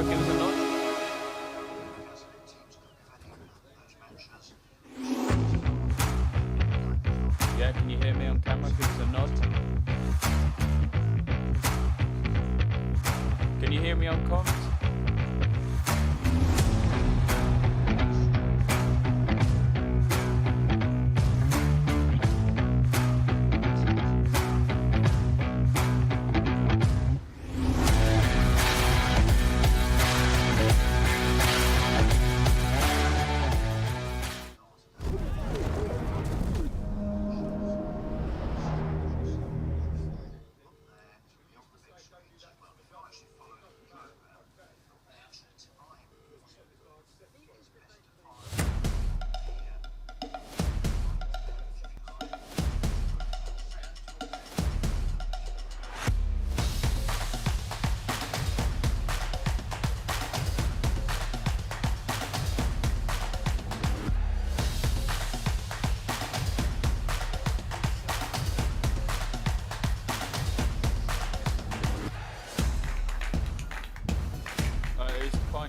give us a nod? Yeah, can you hear me on camera? Give us a nod. Can you hear me on comms?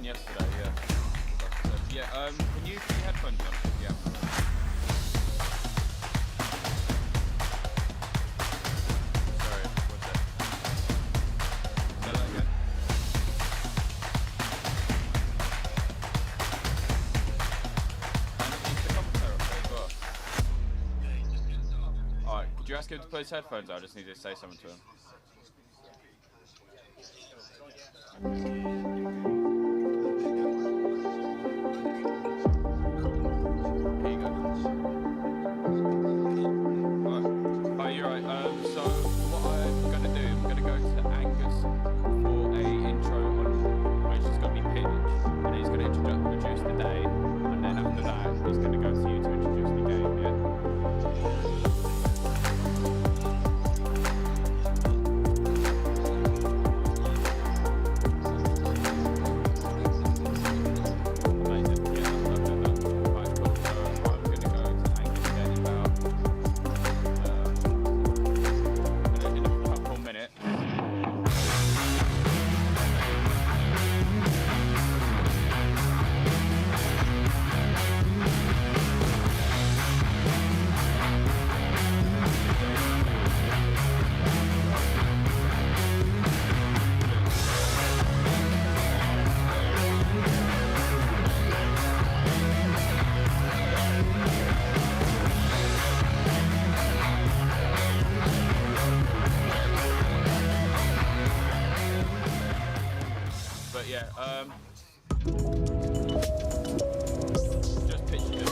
Yesterday, yeah. Can you put your headphones on? Yeah. Sorry, what's that? Say that again. And is the commentator up there as well? Alright, could you ask him to put his headphones on? I just need to say something to him. Just picture it.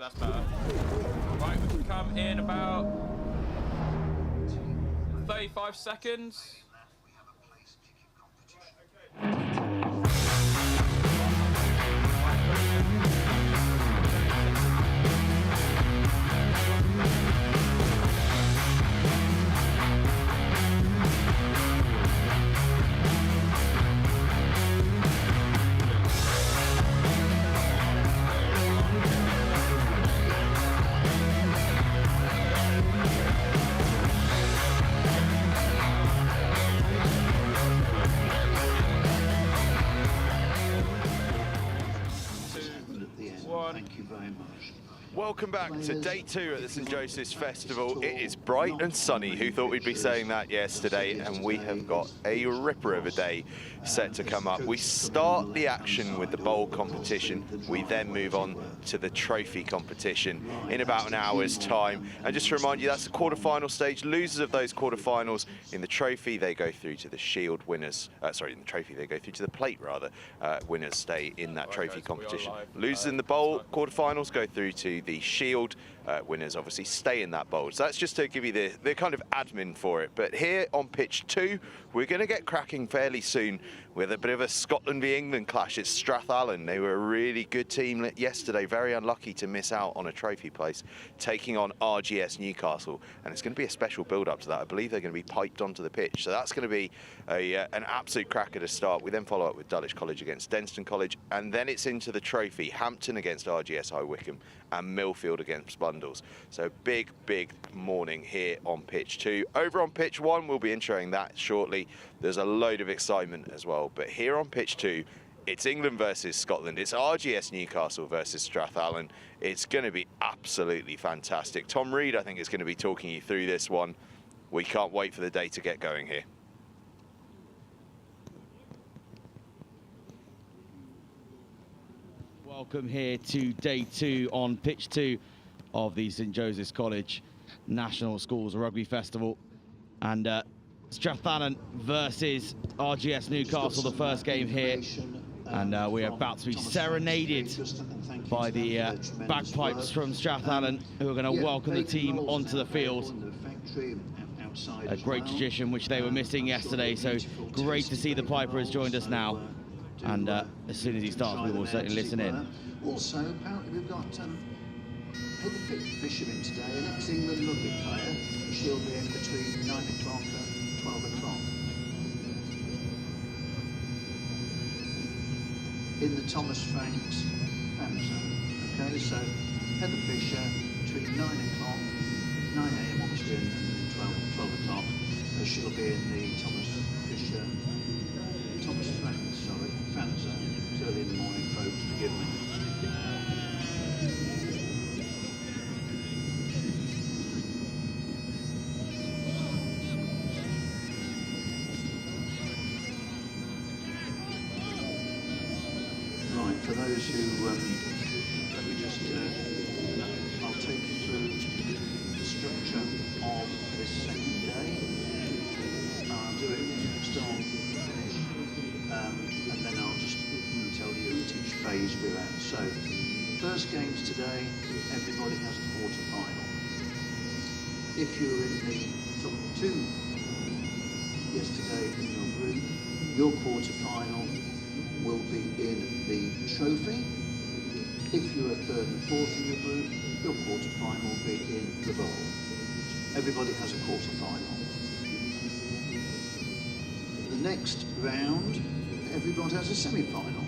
That's better. Right, we can come in about 35 seconds. Welcome back to day 2 at the St Joseph's Festival. It is bright and sunny. Who thought we'd be saying that yesterday? And we have got a ripper of a day set to come up. We start the action with the bowl competition. We then move on to the trophy competition in about an hour's time. And just to remind you, that's the quarter-final stage. Losers of those quarter-finals in the trophy, they go through to the shield winners. Sorry, in the trophy, they go through to the plate, rather. Winners stay in that trophy competition. Losers in the bowl quarter-finals go through to the shield. Winners obviously stay in that bowl. So that's just to give you the kind of admin for it. But here on pitch 2, we're going to get cracking fairly soon with a bit of a Scotland v England clash. It's Strath. They were a really good team yesterday, very unlucky to miss out on a trophy place, taking on RGS Newcastle. And it's going to be a special build-up to that. I believe they're going to be piped onto the pitch. So that's going to be an absolute cracker to start. We then follow up with Dullage College against Denston College. And then it's into the trophy. Hampton against RGS High Wickam and Milfield against Blundels. So big morning here on pitch 2. Over on pitch 1, we'll be introing that shortly. There's a load of excitement as well. But here on pitch 2, it's England versus Scotland. It's RGS Newcastle versus Strath. It's going to be absolutely fantastic. Tom Reed, I think, is going to be talking you through this one. We can't wait for the day to get going here. Welcome here to day 2 on pitch 2 of the St Joseph's College National Schools Rugby Festival. And Strath versus RGS Newcastle, the first game here. And we're about to be serenaded by the bagpipes from Strath, who are going to welcome the team onto the field. A great tradition which they were missing yesterday, so great to see the Piper has joined us now. And as soon as he starts, we will certainly listen in. Also, apparently we've got Heather Fisherman today, an ex-England rugby player. She'll be in between 9 o'clock and 12 o'clock. In the Thomas Franks fan zone. Okay, so Heather Fisher between 9 o'clock, 9 a.m. obviously, and 12 o'clock. She'll be in the Thomas Franks, sorry, fan zone. It's early in the morning, folks, forgive me. Right, for those who, let me just, I'll take you through the structure of this second day. I'll do it start, finish, and then I'll just tell you at each phase we're at. So, first games today, everybody has a quarter-final. If you were in the top 2 yesterday in your group, your quarter-final will be in the trophy. If you are 3rd and 4th in your group, your quarter-final will be in the bowl. Everybody has a quarter-final. The next round, everybody has a semi-final.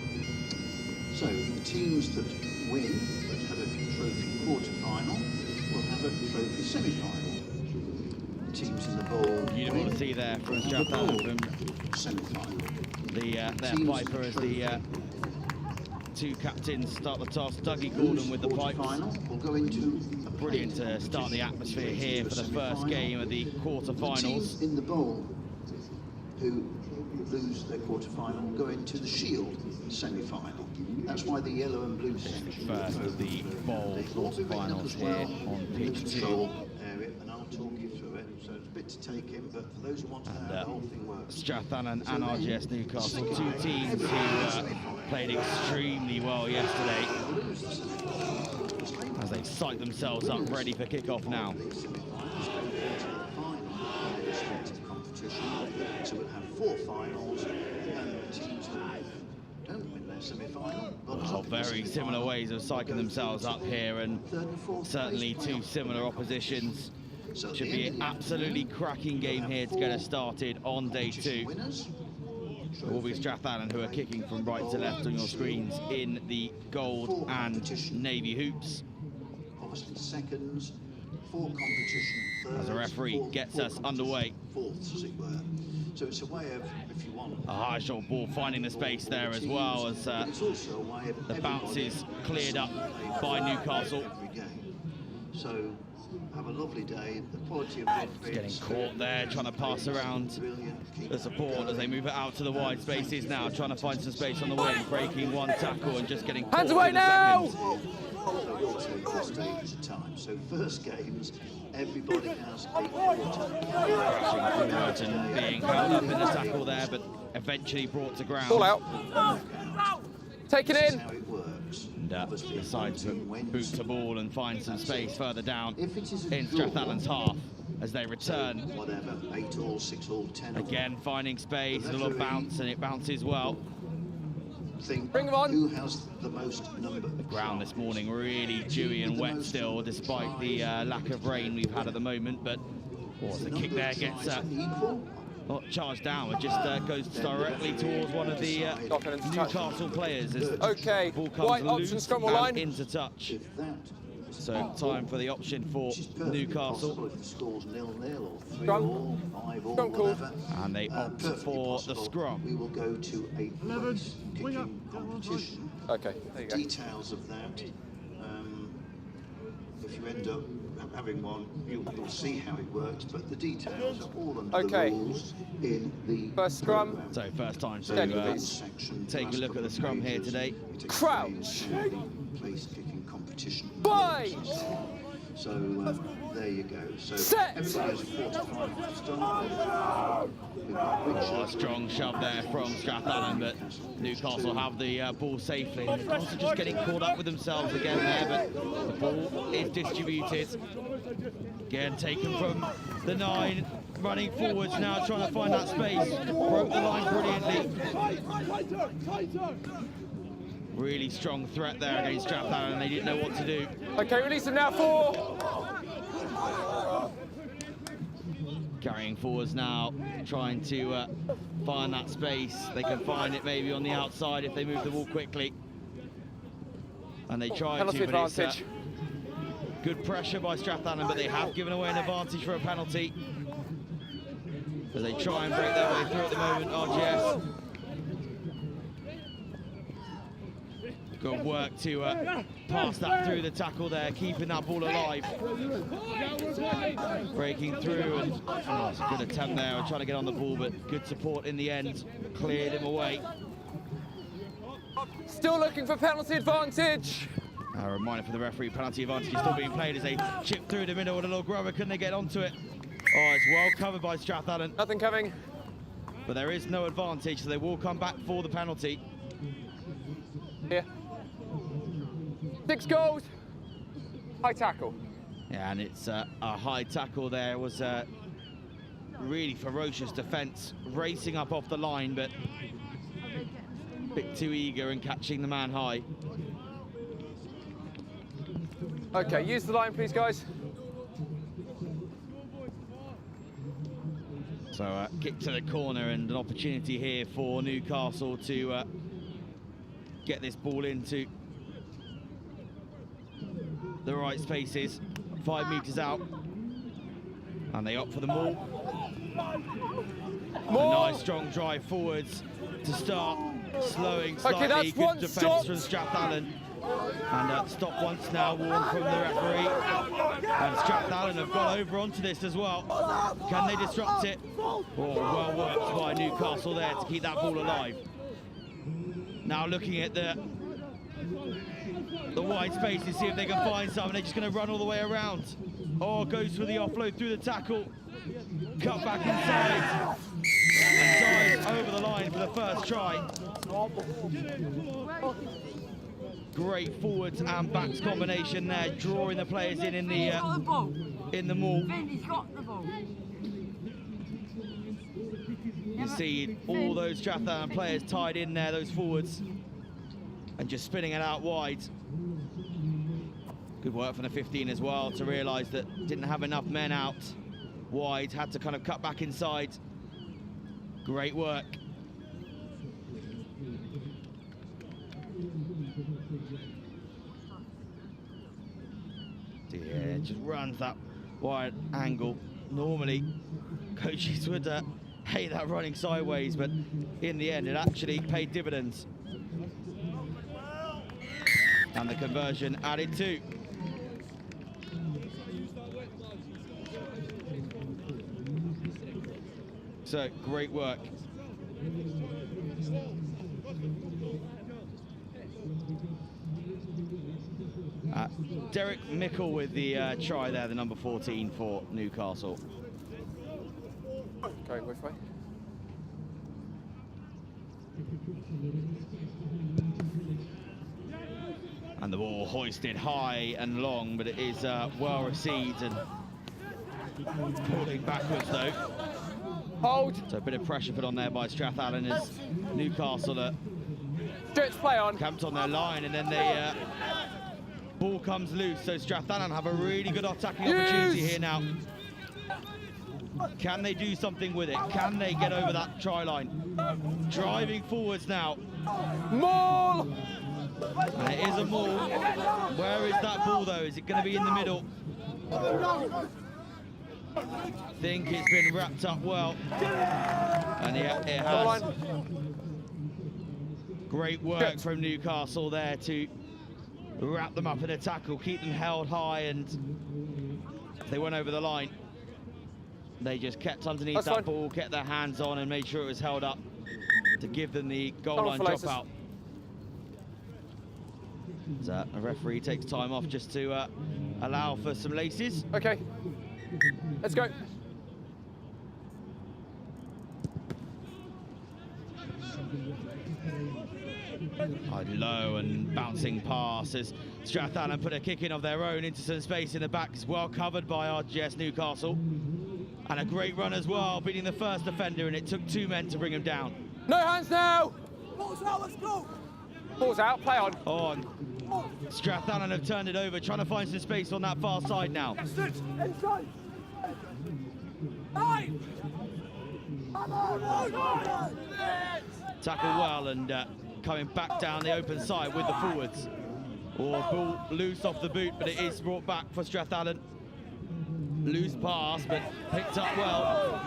So the teams that win, that have a trophy quarter-final, will have a trophy semi-final. The teams in the bowl. Beautiful to see there from Strath from semi-final. Their Piper as the 2 captains start the toss. Dougie Gordon with the pipes. We'll go into brilliant to start the atmosphere here for the first game of the quarter-finals. The team in the bowl who lose their quarter-final will go into the shield semi-final. That's why the yellow and blue section. First of the bowl quarter-finals here on pitch 2. Area, and I'll talk you through it. So it's a bit to take in, but for those who want to know how the whole thing works. Strath and RGS Newcastle, 2 teams who played extremely well yesterday as they psych themselves up ready for kick-off now. So we'll have 4 finals, and the teams that don't win their semi-final. Well, very similar ways of psyching themselves up here, and certainly 2 similar oppositions. Should be an absolutely cracking game here to get us started on day 2. It will be Strath, who are kicking from right to left on your screens in the gold and navy hoops. Obviously seconds, 4 competition thirds, as the referee gets us underway. Fourths, as it were. So it's a way of, if you want, a high shot ball finding the space there as well as the bounce is cleared up by Newcastle. So have a lovely day. The quality of rugby. Getting caught there, trying to pass around the support as they move it out to the wide spaces now, trying to find some space on the wing, breaking one tackle and just getting hands caught away in the now! seconds. So we'll take one stage at a time. So first games, everybody has a quarter. Crashing forward and being held up in the tackle there, but eventually brought to ground. Ball out. Take it This is in. how it works. And Obviously, decides to one team boot wins. the ball and find some space further down If it is a in draw, Strathallan's half as they return. Whatever, 8 all, 6 all, 10 all. Again, finding space, a little bounce, and it bounces well. Think Bring them on. who has the most number. The ground this morning really dewy and wet still, despite the lack of rain we've had at the moment. But the kick there gets equal. not charged down, it just goes directly towards one of the Newcastle players as Okay, ball comes white loose option, scrum or and line. into touch. If that is So time for the option for which is perfectly possible Newcastle, if the score's 0-0 or 3 Scrum. all, 5 all, Scrum call. whatever. and they opt Perfectly for the possible. scrum. We will go to a place kicking competition. Okay, there you go. Details of that. If you end up having one, you'll see how it works, but the details are all under Okay. the rules in the First scrum. programme. So first time So Steady, to that please. section, take a last look couple at the of scrum here pages, today. it Crouch. explains the place kicking competition. Wide. So there you go. So Set. everybody has a quarter-final to start with. We've got A Richard. strong shove there from Strathallan, but Newcastle have the ball safely. Newcastle just getting caught up with themselves again there, but the ball is distributed. Again, taken from the 9, running forwards now, trying to find that space. Broke the line brilliantly. Really strong threat there against Strathallan, and they didn't know what to do. Okay, release them now. 4. Carrying forwards now, trying to find that space. They can find it maybe on the outside if they move the ball quickly. And they try Penalty to, but advantage. it's good pressure by Strathallan, but they have given away an advantage for a penalty. So they try and break their way through at the moment, RGS. Good work to pass that through the tackle there, keeping that ball alive. Breaking through, and it's a good attempt there, trying to get on the ball, but good support in the end, cleared him away. Still looking for penalty advantage. A reminder for the referee, penalty advantage is still being played as they chip through the middle with a little grubber. Couldn't they get onto it? Oh, it's well covered by Strathallan, Nothing coming. but there is no advantage, so they will come back for the penalty. Here. 6 goals. High tackle. Yeah, and it's a high tackle there. It was a really ferocious defence, racing up off the line, but a bit too eager and catching the man high. Okay, use the line, please, guys. So kick to the corner and an opportunity here for Newcastle to get this ball into the right spaces. 5 metres out, and they opt for the maul. A nice strong drive forwards to start, slowing slightly. that's Good one defence stop. from Strathallan. And stop once now, warned from the referee. And Strathallan have got over onto this as well. Can they disrupt it? Oh, well worked by Newcastle there to keep that ball alive. Now looking at the wide space to see if they can find something. They're just going to run all the way around. Oh, goes for the offload through the tackle. Cut back inside. And dives over the line for the first try. Great forwards and backs combination there, drawing the players in the maul. He's got the ball. You can see all those Strathallan players tied in there, those forwards, and just spinning it out wide. Good work from the 15 as well to realise that didn't have enough men out wide, had to kind of cut back inside. Great work. Yeah, just runs that wide angle. Normally, coaches would hate that running sideways, but in the end, it actually paid dividends. And the conversion added 2. So great work. Derek Mickle with the try there, the number 14 for Newcastle. Going which way? And the ball hoisted high and long, but it is well received and pulling backwards though. Hold. So a bit of pressure put on there by Strath as Newcastle Stretch play on. camped on their line, and then the ball comes loose. So Strath have a really good attacking opportunity here now. Can they do something with it? Can they get over that try line? Driving forwards now. Maul! And it is a maul. Where is that ball though? Is it going to be in the middle? I think it's been wrapped up well. And yeah, it has. Great work from Newcastle there to wrap them up in a tackle, keep them held high, and they went over the line. They just kept underneath that ball, kept their hands on and made sure it was held up to give them the goal line dropout. So a referee takes time off just to allow for some laces. Okay, let's go. Low and bouncing pass as Strath put a kick in of their own into some space in the back. It's well covered by RGS Newcastle. And a great run as well, beating the first defender, and it took 2 men to bring him down. No hands now! Ball's out, let's go! Ball's out, play on. On. Strath have turned it over, trying to find some space on that far side now. Inside! Tackle well and coming back down the open side with the forwards. Or ball loose off the boot, but it is brought back for Strath. Loose pass, but picked up well.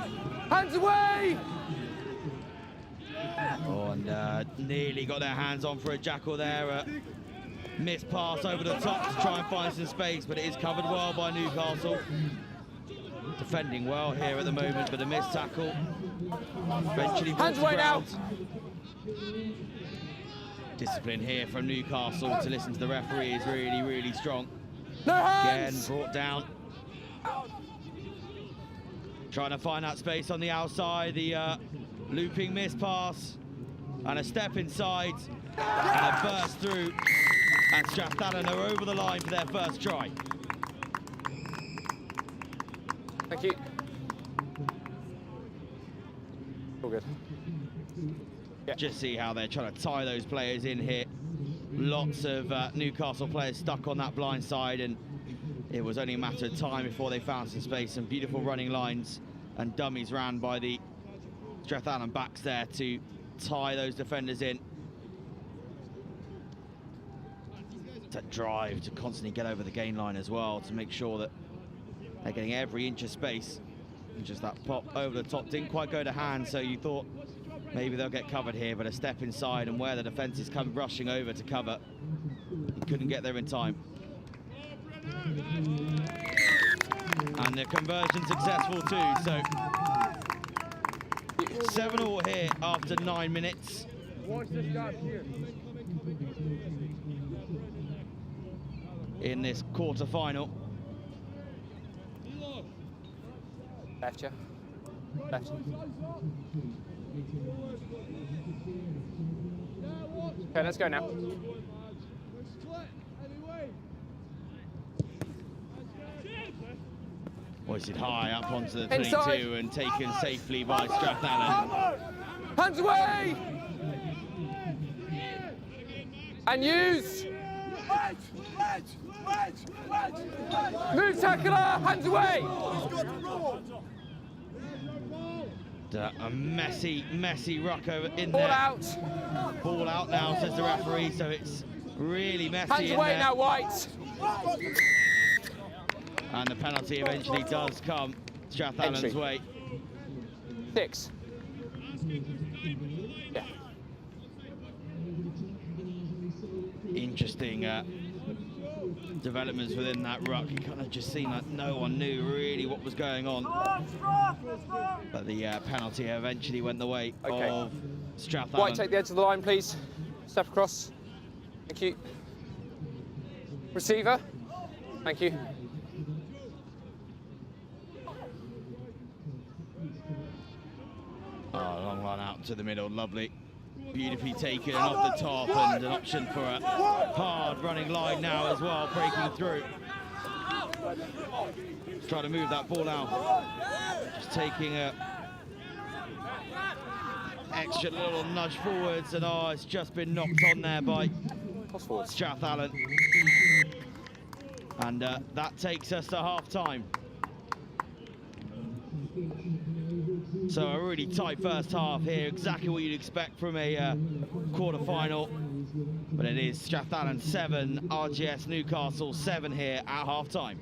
Hands away! Oh, and nearly got their hands on for a jackal there. Missed pass over the top to try and find some space, but it is covered well by Newcastle. Defending well here at the moment, but a missed tackle. Eventually hands away now! Discipline here from Newcastle to listen to the referee is really, really strong. No hands! Again, brought down. Trying to find that space on the outside, the looping miss pass, and a step inside, and a burst through, and Strath are over the line for their first try. Thank you. All good. Yeah. Just see how they're trying to tie those players in here. Lots of Newcastle players stuck on that blind side, and it was only a matter of time before they found some space. Some beautiful running lines and dummies ran by the Strath backs there to tie those defenders in. That drive to constantly get over the gain line as well, to make sure that they're getting every inch of space. And just that pop over the top didn't quite go to hand, so you thought maybe they'll get covered here, but a step inside and where the defences come rushing over to cover, he couldn't get there in time. And the conversion successful too, so 7-all here after 9 minutes. In this quarter-final. Left, yeah. Left. Okay, let's go now. Hoisted high up onto the 22 inside. And taken safely by Strath. Hands away! And use! Move tackler, hands away! A messy ruck over in Ball there. out. Ball out now, says the referee, so it's really messy Hands in away there. now, White. And the penalty eventually does come Strath Allen's way. 6. Yeah. Interesting developments within that ruck. It kind of just seemed like no one knew really what was going on. But the penalty eventually went the way of Strath. White, take the edge of the line, please. Step across. Thank you. Receiver. Thank you. Oh, long run out to the middle, lovely. Beautifully taken off the top, and an option for a hard running line now as well, breaking through. Trying to move that ball out. Just taking a extra little nudge forwards, and it's just been knocked on there by Strath. And that takes us to half-time. So a really tight first half here, exactly what you'd expect from a quarter-final. But it is Strath 7, RGS Newcastle 7 here at half-time.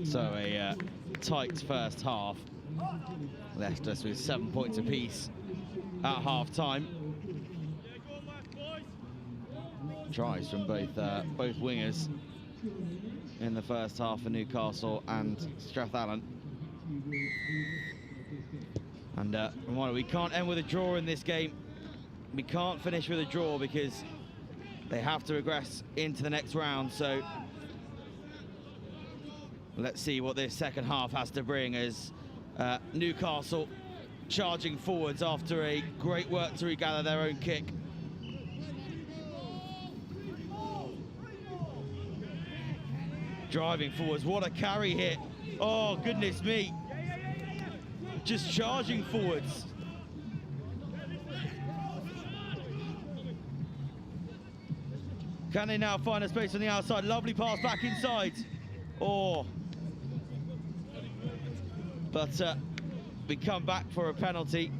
So a tight first half left us with 7 points apiece at half-time. Tries from both wingers in the first half for Newcastle and Strath. And reminder, we can't end with a draw in this game. We can't finish with a draw because they have to regress into the next round. So let's see what this second half has to bring as Newcastle charging forwards after a great work to regather their own kick. Driving forwards, what a carry hit. Oh, goodness me. Just charging forwards. Can they now find a space on the outside? Lovely pass back inside. Oh. But we come back for a penalty.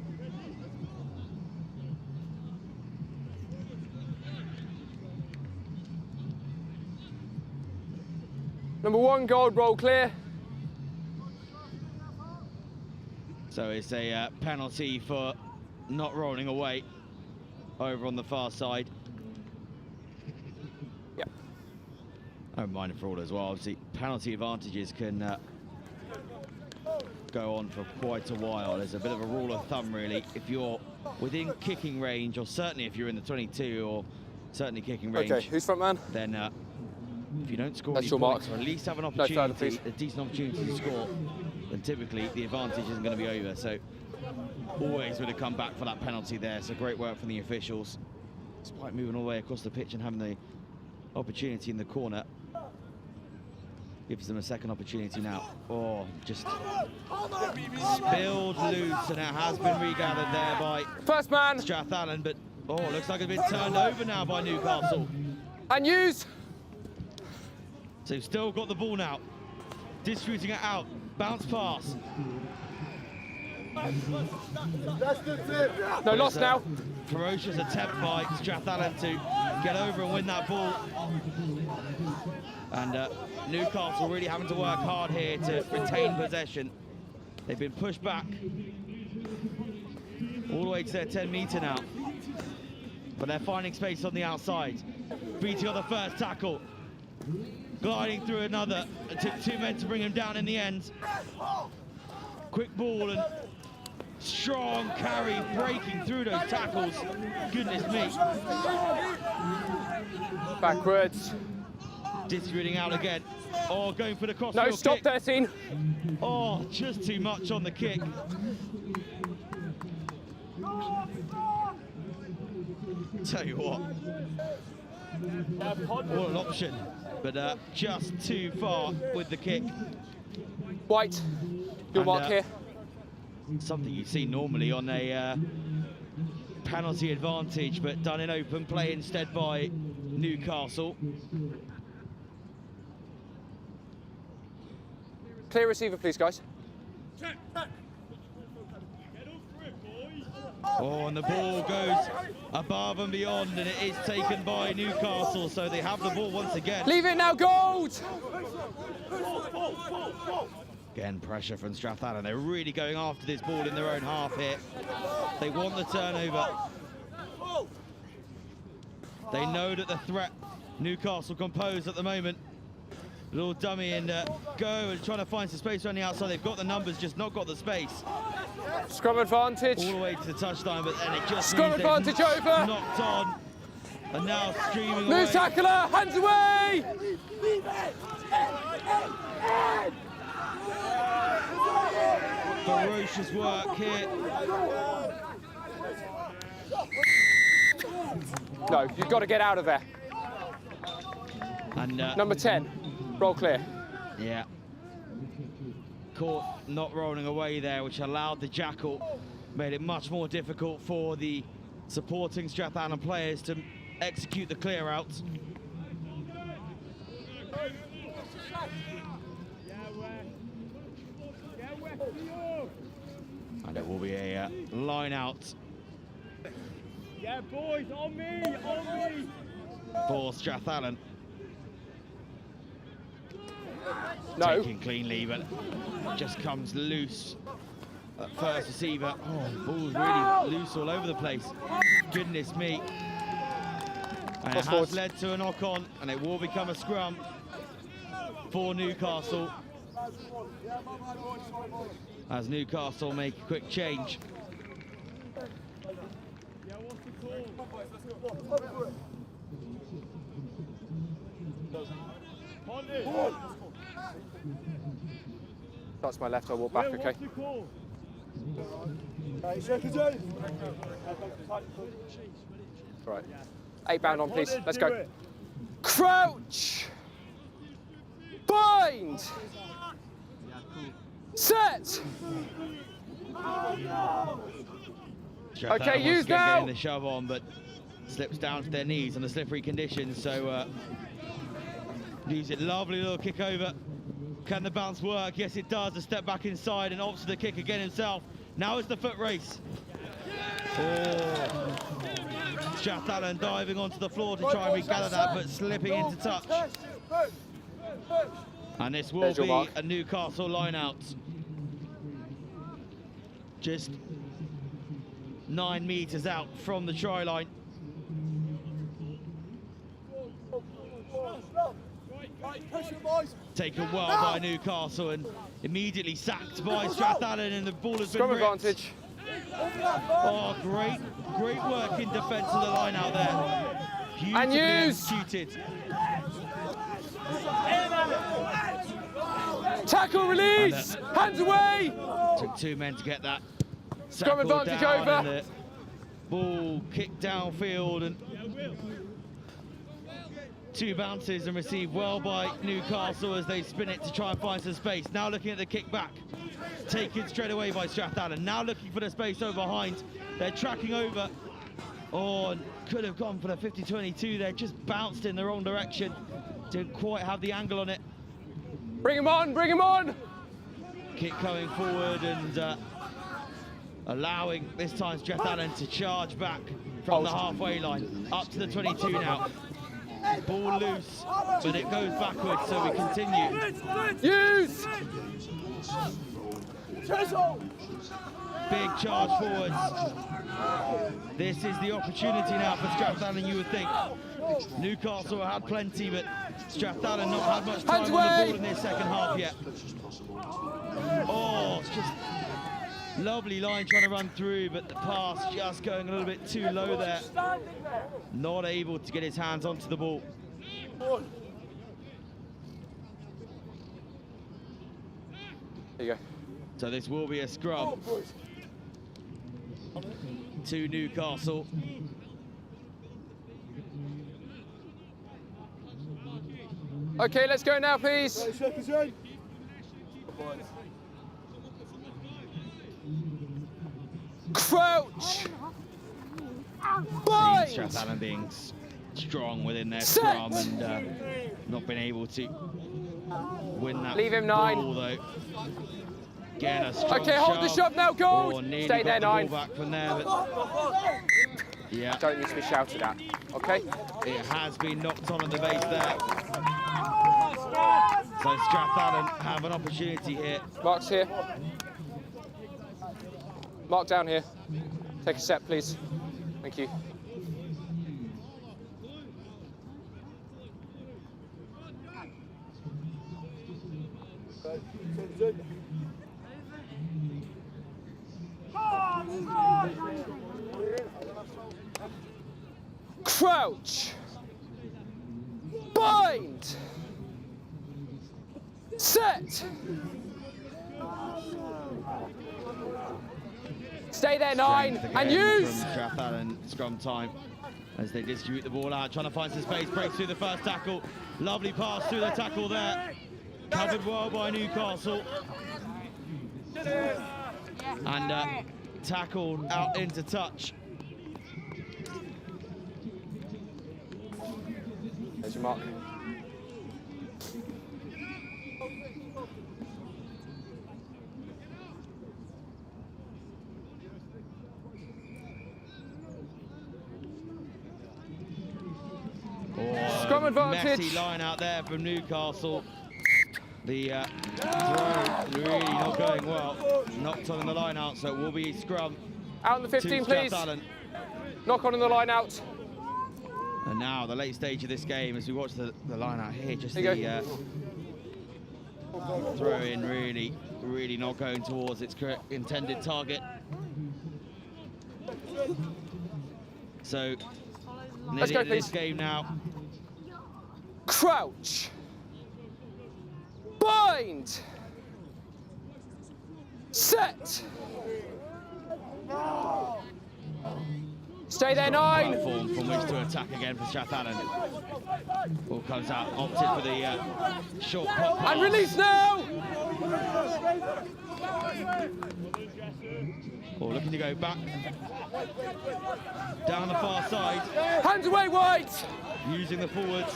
Number 1, gold, roll clear. So it's a penalty for not rolling away over on the far side. Yep. Oh, minor fraud as well. Obviously, penalty advantages can go on for quite a while. There's a bit of a rule of thumb, really. If you're within kicking range, or certainly if you're in the 22, or certainly kicking range. Okay, who's front man? Then if you don't score That's any your points, mark. or at least have an No further, opportunity, please. a decent opportunity to score, then typically the advantage isn't going to be over. So always would have come back for that penalty there. So great work from the officials, despite moving all the way across the pitch and having the opportunity in the corner. Gives them a second opportunity now. Oh, just spilled loose, and it has been regathered there by First man. Strath Allen, but oh, looks like it's been turned over now by Newcastle. And use. So you've still got the ball now. Distributing it out. Bounce pass. No loss now. Ferocious attempt by Strath Allen to get over and win that ball. And Newcastle really having to work hard here to retain possession. They've been pushed back all the way to their 10-metre now. But they're finding space on the outside. Beating on the first tackle. Gliding through another. It took two men to bring him down in the end. Quick ball and strong carry, breaking through those tackles. Goodness me. Backwards. Distributing out again. Oh, going for the crossfield No, stop, kick. 13. Oh, just too much on the kick. Tell you what. What an option. But just too far with the kick. White, your mark here. Something you see normally on a penalty advantage, but done in open play instead by Newcastle. Clear receiver, please, guys. Oh, and the ball goes above and beyond, and it is taken by Newcastle, so they have the ball once again. Leave it now, gold! Again, pressure from Strath Allen. They're really going after this ball in their own half here. They want the turnover. They know that the threat Newcastle can pose at the moment. Little dummy and go and trying to find some space around the outside. They've got the numbers, just not got the space. Scrum advantage. All the way to the touchline, but then it just Scrum advantage over. Knocked on. And now streaming Move away. tackler, hands away! Ferocious work here. No, you've got to get out of there. And Number 10, roll clear. yeah. Caught not rolling away there, which allowed the jackal, made it much more difficult for the supporting Strath Allen players to execute the clear out. And it will be a line out. Yeah, boys, on me, on me. For Strath Allen. No. Taken cleanly, but just comes loose. That first receiver. Oh, ball's really loose all over the place. Goodness me. And it has led to a knock-on, and it will become a scrum for Newcastle. As Newcastle make a quick change. That's my left, I'll walk back, okay? Right. 8 bound on, please. Let's go. Crouch! Bind! Set! Okay, use now! Getting the shove on, but slips down to their knees on the slippery conditions, so use it. Lovely little kick over. Can the bounce work? Yes, it does. A step back inside and opts for the kick again himself. Now it's the foot race. Oh. Strath Allen diving onto the floor to try and regather that, but slipping into touch. And this will be a Newcastle line-out. Just 9 metres out from the try line. Taken well by Newcastle and immediately sacked by Strath Allen, and the ball has been ripped. Advantage. Oh, great work in defence of the line out there. Beautifully executed. Tackle release! Hands away! Took 2 men to get that. Scrum advantage down, over. and the ball kicked downfield, and 2 bounces and received well by Newcastle as they spin it to try and find some space. Now looking at the kick back, taken straight away by Strath. Now looking for the space over behind. They're tracking over. Oh, could have gone for the 50-22 there, just bounced in the wrong direction. Didn't quite have the angle on it. Bring him on, bring him on! Kick coming forward and allowing this time Strath to charge back from the halfway line. Up to the 22 now. Ball loose, but it goes backwards, so we continue. Use! Big charge forwards. This is the opportunity now for Strath, you would think. Newcastle had plenty, but Strath not had much time on the ball in their second half yet. Oh, it's just lovely line trying to run through, but the pass just going a little bit too low there. Not able to get his hands onto the ball. There you go. So this will be a scrum to Newcastle. Okay, let's go now, please. Crouch! Bind! Strath being strong within their scrum and not been able to win that. Leave him 9. ball, though. Again, a strong Okay, hold the shove now, Gold. Stay there, 9. Back from there, but yeah, Don't need to be shouted at, okay? it has been knocked on the base there. So Strath have an opportunity here. Mark's here. Mark down here. Take a set, please. Thank you. Crouch. Bind. Set. Stay there, 9, and use! From Strath scrum time as they distribute the ball out, trying to find some space, breaks through the first tackle. Lovely pass through the tackle there. Covered well by Newcastle. And tackled out into touch. There's your mark. Scrum advantage. Messy line out there from Newcastle. The throw really not going well. Knocked on in the line out, so it will be scrum. Out on the 15, please. Knock on in the line out. And now the late stage of this game, as we watch the line out here, just the throw in really not going towards its intended target. So Let's go, this please. game now. Crouch. Bind. Set. Stay there, 9. Platform from which to attack again for Strath. Ball comes out, opted for the short pop pass. And release now. Ball looking to go back. Down the far side. Hands away, White. Using the forwards.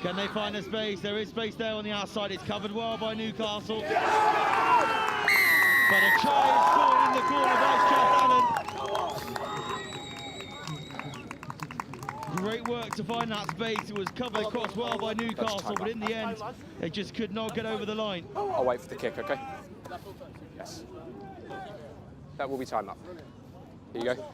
Can they find a space? There is space there on the outside. It's covered well by Newcastle. But a try is scored in the corner by Strath. Great work to find that space. It was covered across well by Newcastle, but in the end, they just could not get over the line. I'll wait for the kick, okay? Yes. That will be time up. Here you go.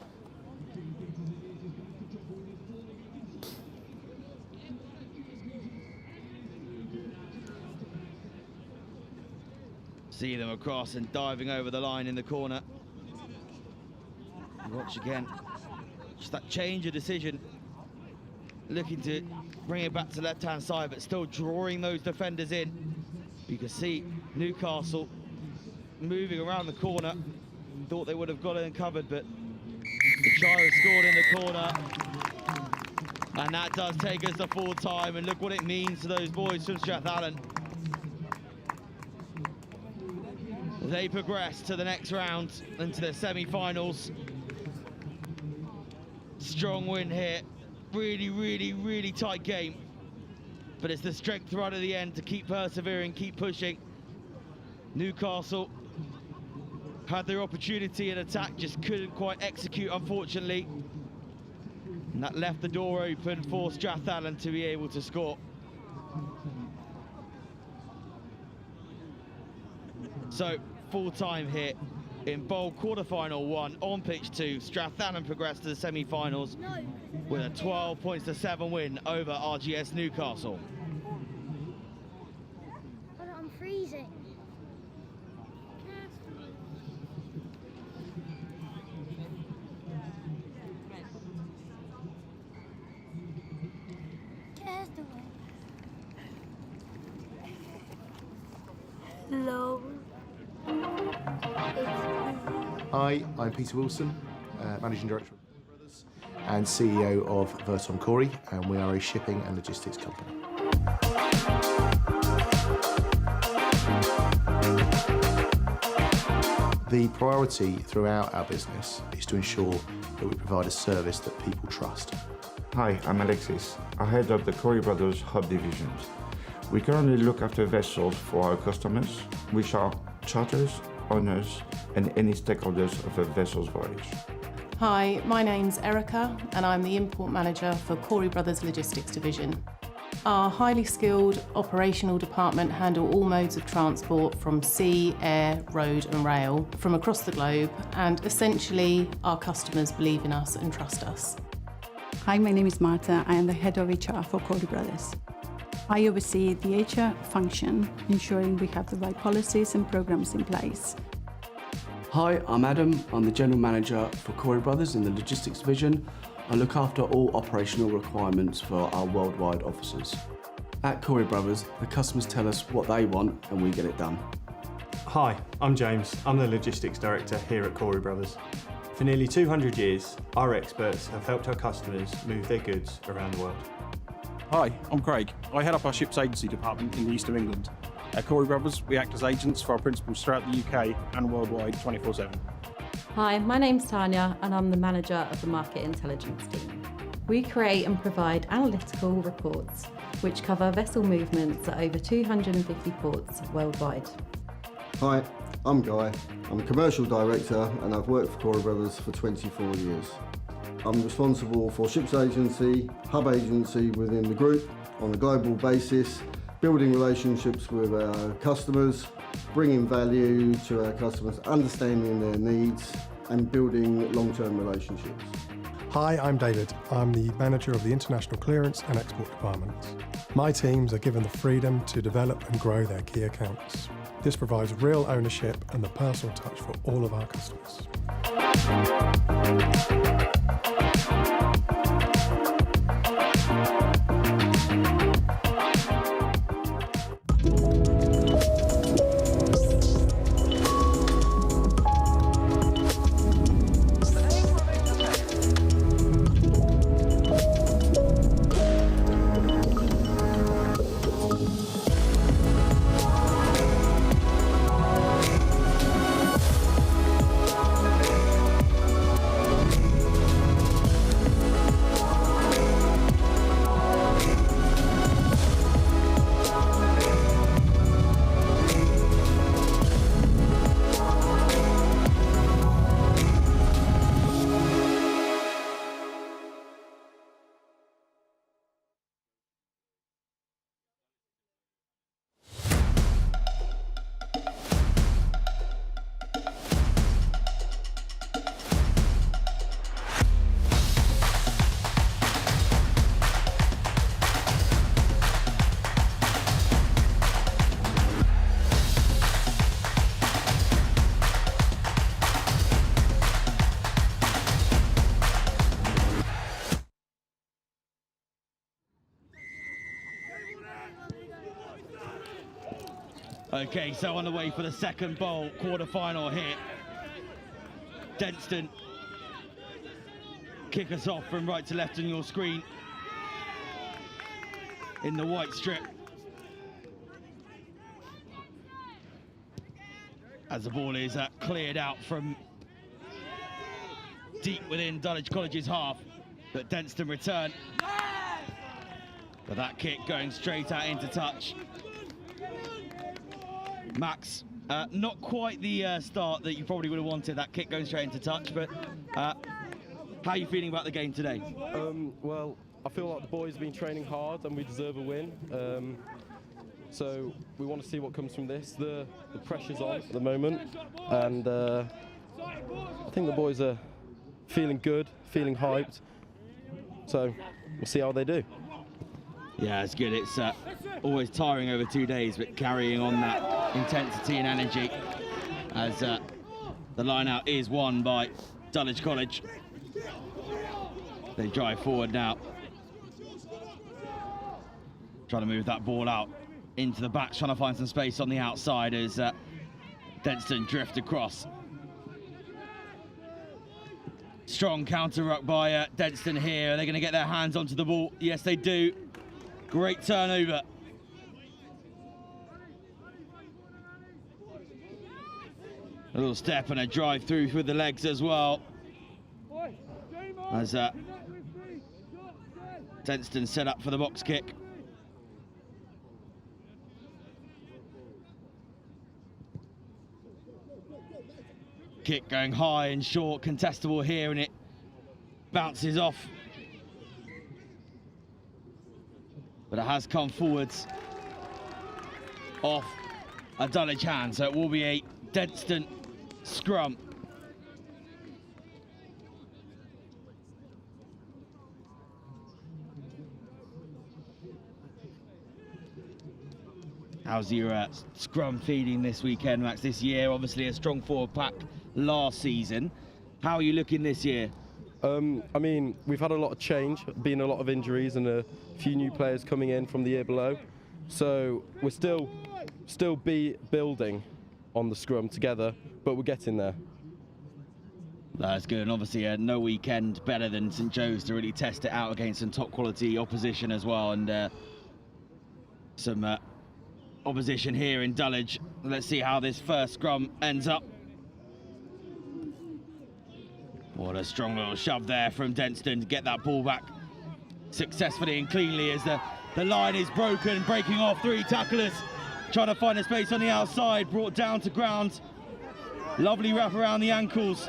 See them across and diving over the line in the corner. Watch again. Just that change of decision. Looking to bring it back to the left-hand side, but still drawing those defenders in. You can see Newcastle moving around the corner. Thought they would have got it and covered, but the try was scored in the corner. And that does take us to full time, and look what it means to those boys from Strath. They progress to the next round, into the semi-finals. Strong win here. Really, really, really tight game. But it's the strength right at the end to keep persevering, keep pushing. Newcastle had their opportunity in attack, just couldn't quite execute, unfortunately. And that left the door open for Strath to be able to score. So, full time here in bowl quarter-final 1 on pitch 2. Strath progressed to the semi-finals with a 12 points to 7 win over RGS Newcastle. I'm freezing. Hello. Hi, I'm Peter Wilson, Managing Director of Corey Brothers and CEO of Verton Corey, and we are a shipping and logistics company. The priority throughout our business is to ensure that we provide a service that people trust. Hi, I'm Alexis. I head up the Corey Brothers Hub divisions. We currently look after vessels for our customers, which are charters, owners, and any stakeholders of a vessel's voyage. Hi, my name's Erica, and I'm the Import Manager for Corey Brothers Logistics Division. Our highly skilled operational department handle all modes of transport from sea, air, road and rail from across the globe, and essentially our customers believe in us and trust us. Hi, my name is Marta. I am the head of HR for Corey Brothers. I oversee the HR function, ensuring we have the right policies and programs in place. Hi, I'm Adam. I'm the General Manager for Corey Brothers in the Logistics Division. I look after all operational requirements for our worldwide offices. At Corey Brothers, the customers tell us what they want and we get it done. Hi, I'm James. I'm the Logistics Director here at Corey Brothers. For nearly 200 years, our experts have helped our customers move their goods around the world. Hi, I'm Craig. I head up our ships agency department in the east of England. At Corey Brothers, we act as agents for our principals throughout the UK and worldwide 24/7. Hi, my name's Tanya and I'm the manager of the Market Intelligence team. We create and provide analytical reports which cover vessel movements at over 250 ports worldwide. Hi, I'm Guy. I'm a commercial director and I've worked for Corey Brothers for 24 years. I'm responsible for ships agency, hub agency within the group on a global basis, building relationships with our customers, bringing value to our customers, understanding their needs and building long-term relationships. Hi, I'm David. I'm the manager of the International Clearance and Export Departments. My teams are given the freedom to develop and grow their key accounts. This provides real ownership and the personal touch for all of our customers. Okay, so on the way for the second bowl, quarter-final here. Denston kick us off from right to left on your screen. in the white strip. As the ball is cleared out from deep within Dullage College's half, but Denston return. But that kick going straight out into touch. Max, not quite the start that you probably would have wanted, that kick going straight into touch, but how are you feeling about the game today? Well, I feel like the boys have been training hard and we deserve a win. So we want to see what comes from this. The pressure's on at the moment, and I think the boys are feeling good, feeling hyped. So we'll see how they do. Yeah, it's good. It's always tiring over 2 days, but carrying on that intensity and energy as the line-out is won by Dullage College. They drive forward now. Trying to move that ball out into the back, trying to find some space on the outside as Denston drift across. Strong counter ruck by Denston here. Are they going to get their hands onto the ball? Yes, they do. Great turnover. A little step and a drive through with the legs as well. As Denston set up for the box kick. Kick going high and short, contestable here, and it bounces off. But it has come forwards off a Dullage hand, so it will be a Denston scrum. How's your scrum feeding this weekend, Max, this year? Obviously a strong forward pack last season. How are you looking this year? I mean, we've had a lot of change, been a lot of injuries and a few new players coming in from the year below. So we're still building on the scrum together, but we're getting there. That's good, and obviously no weekend better than St Joe's to really test it out against some top quality opposition as well, and some opposition here in Dullage. Let's see how this first scrum ends up. What a strong little shove there from Denston to get that ball back successfully and cleanly as the line is broken, breaking off 3 tacklers, trying to find a space on the outside, brought down to ground. Lovely wrap around the ankles,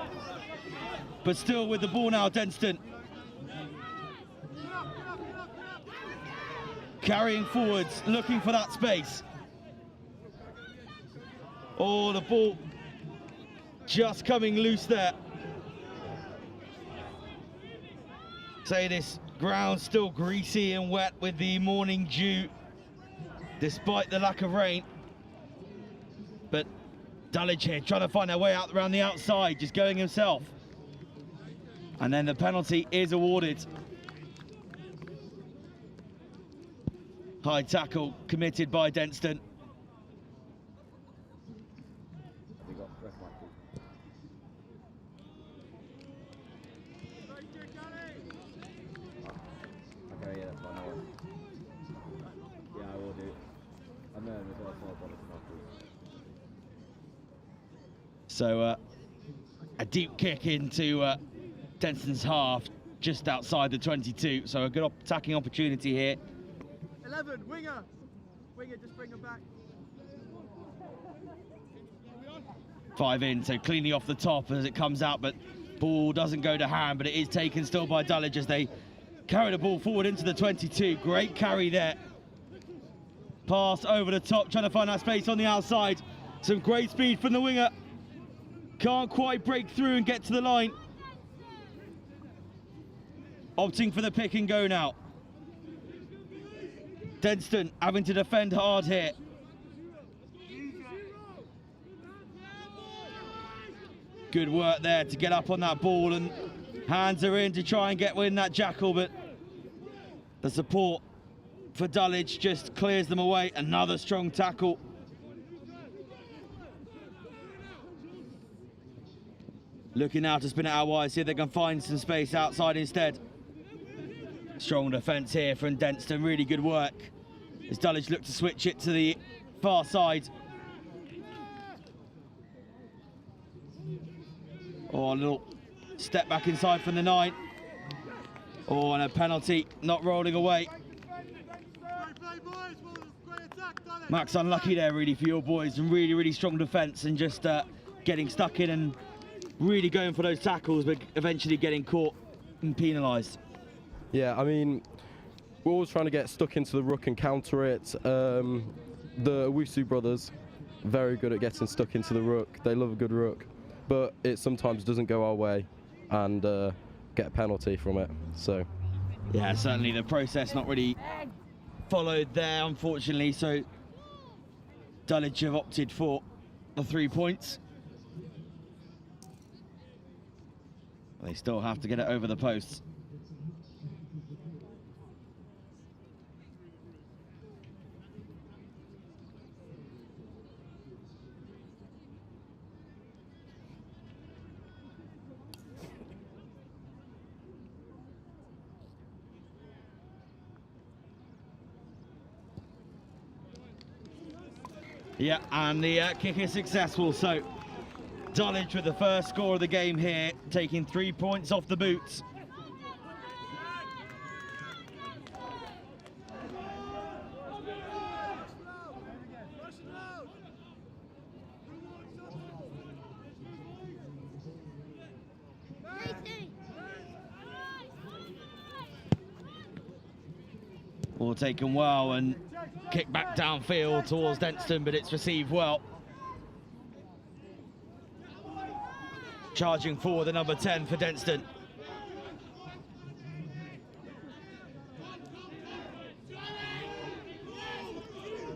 but still with the ball now, Denston. Carrying forwards, looking for that space. Oh, the ball just coming loose there. Say this ground still greasy and wet with the morning dew, despite the lack of rain. But Dullage here trying to find their way out around the outside, just going himself. And then the penalty is awarded. High tackle committed by Denston. So a deep kick into Denston's half, just outside the 22. So a good attacking opportunity here. 11, winger, just bring him back. 5 in, so cleanly off the top as it comes out, but ball doesn't go to hand, but it is taken still by Dullage as they carry the ball forward into the 22. Great carry there. Pass over the top, trying to find that space on the outside. Some great speed from the winger. Can't quite break through and get to the line. Opting for the pick and go now. Denston having to defend hard here. Good work there to get up on that ball, and hands are in to try and get win that jackal, but the support for Dullage just clears them away. Another strong tackle. Looking now to spin it out wide, see if they can find some space outside instead. Strong defence here from Denston, really good work As Dullage looked to switch it to the far side. Oh, a little step back inside from the 9. Oh, and a penalty, not rolling away. Max unlucky there really for your boys, and really, really strong defence, and just getting stuck in and really going for those tackles, but eventually getting caught and penalised. Yeah, I mean, we're always trying to get stuck into the ruck and counter it. The Wisu brothers, very good at getting stuck into the ruck. They love a good ruck, but it sometimes doesn't go our way and get a penalty from it. So, yeah, certainly the process not really followed there, unfortunately. So Dullage have opted for the 3 points. They still have to get it over the posts. Yeah, and the kick is successful, so Dullage with the first score of the game here, taking 3 points off the boots. Ball taken well and kick back downfield towards Denston, but it's received well. Charging forward the number 10 for Denston.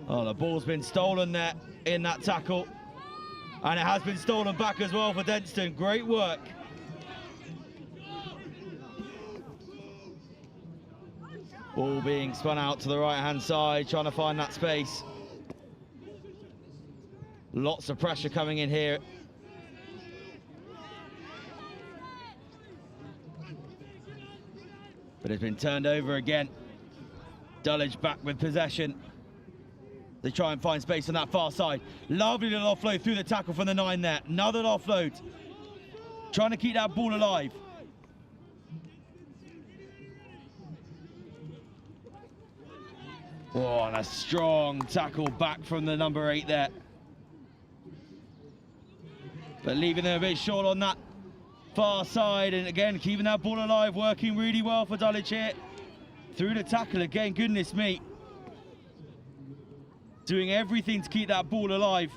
Oh, the ball's been stolen there in that tackle. And it has been stolen back as well for Denston. Great work. Ball being spun out to the right-hand side, trying to find that space. Lots of pressure coming in here. But it's been turned over again. Dullage back with possession. They try and find space on that far side. Lovely little offload through the tackle from the 9 there. Another offload. Trying to keep that ball alive. Oh, and a strong tackle back from the number 8 there. But leaving them a bit short on that far side, and again, keeping that ball alive, working really well for Dullage here. Through the tackle again, goodness me. Doing everything to keep that ball alive.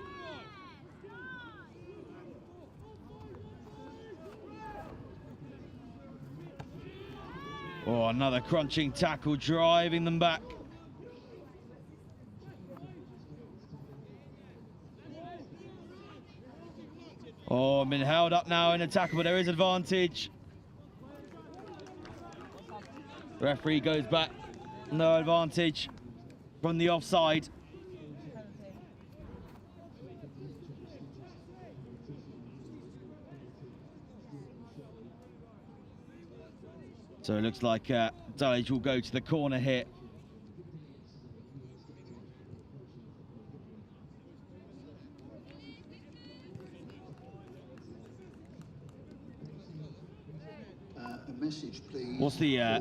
Oh, another crunching tackle, driving them back. Oh, been held up now in a tackle, but there is advantage. Referee goes back, no advantage from the offside. So it looks like Dullage will go to the corner here. Message, please. What's the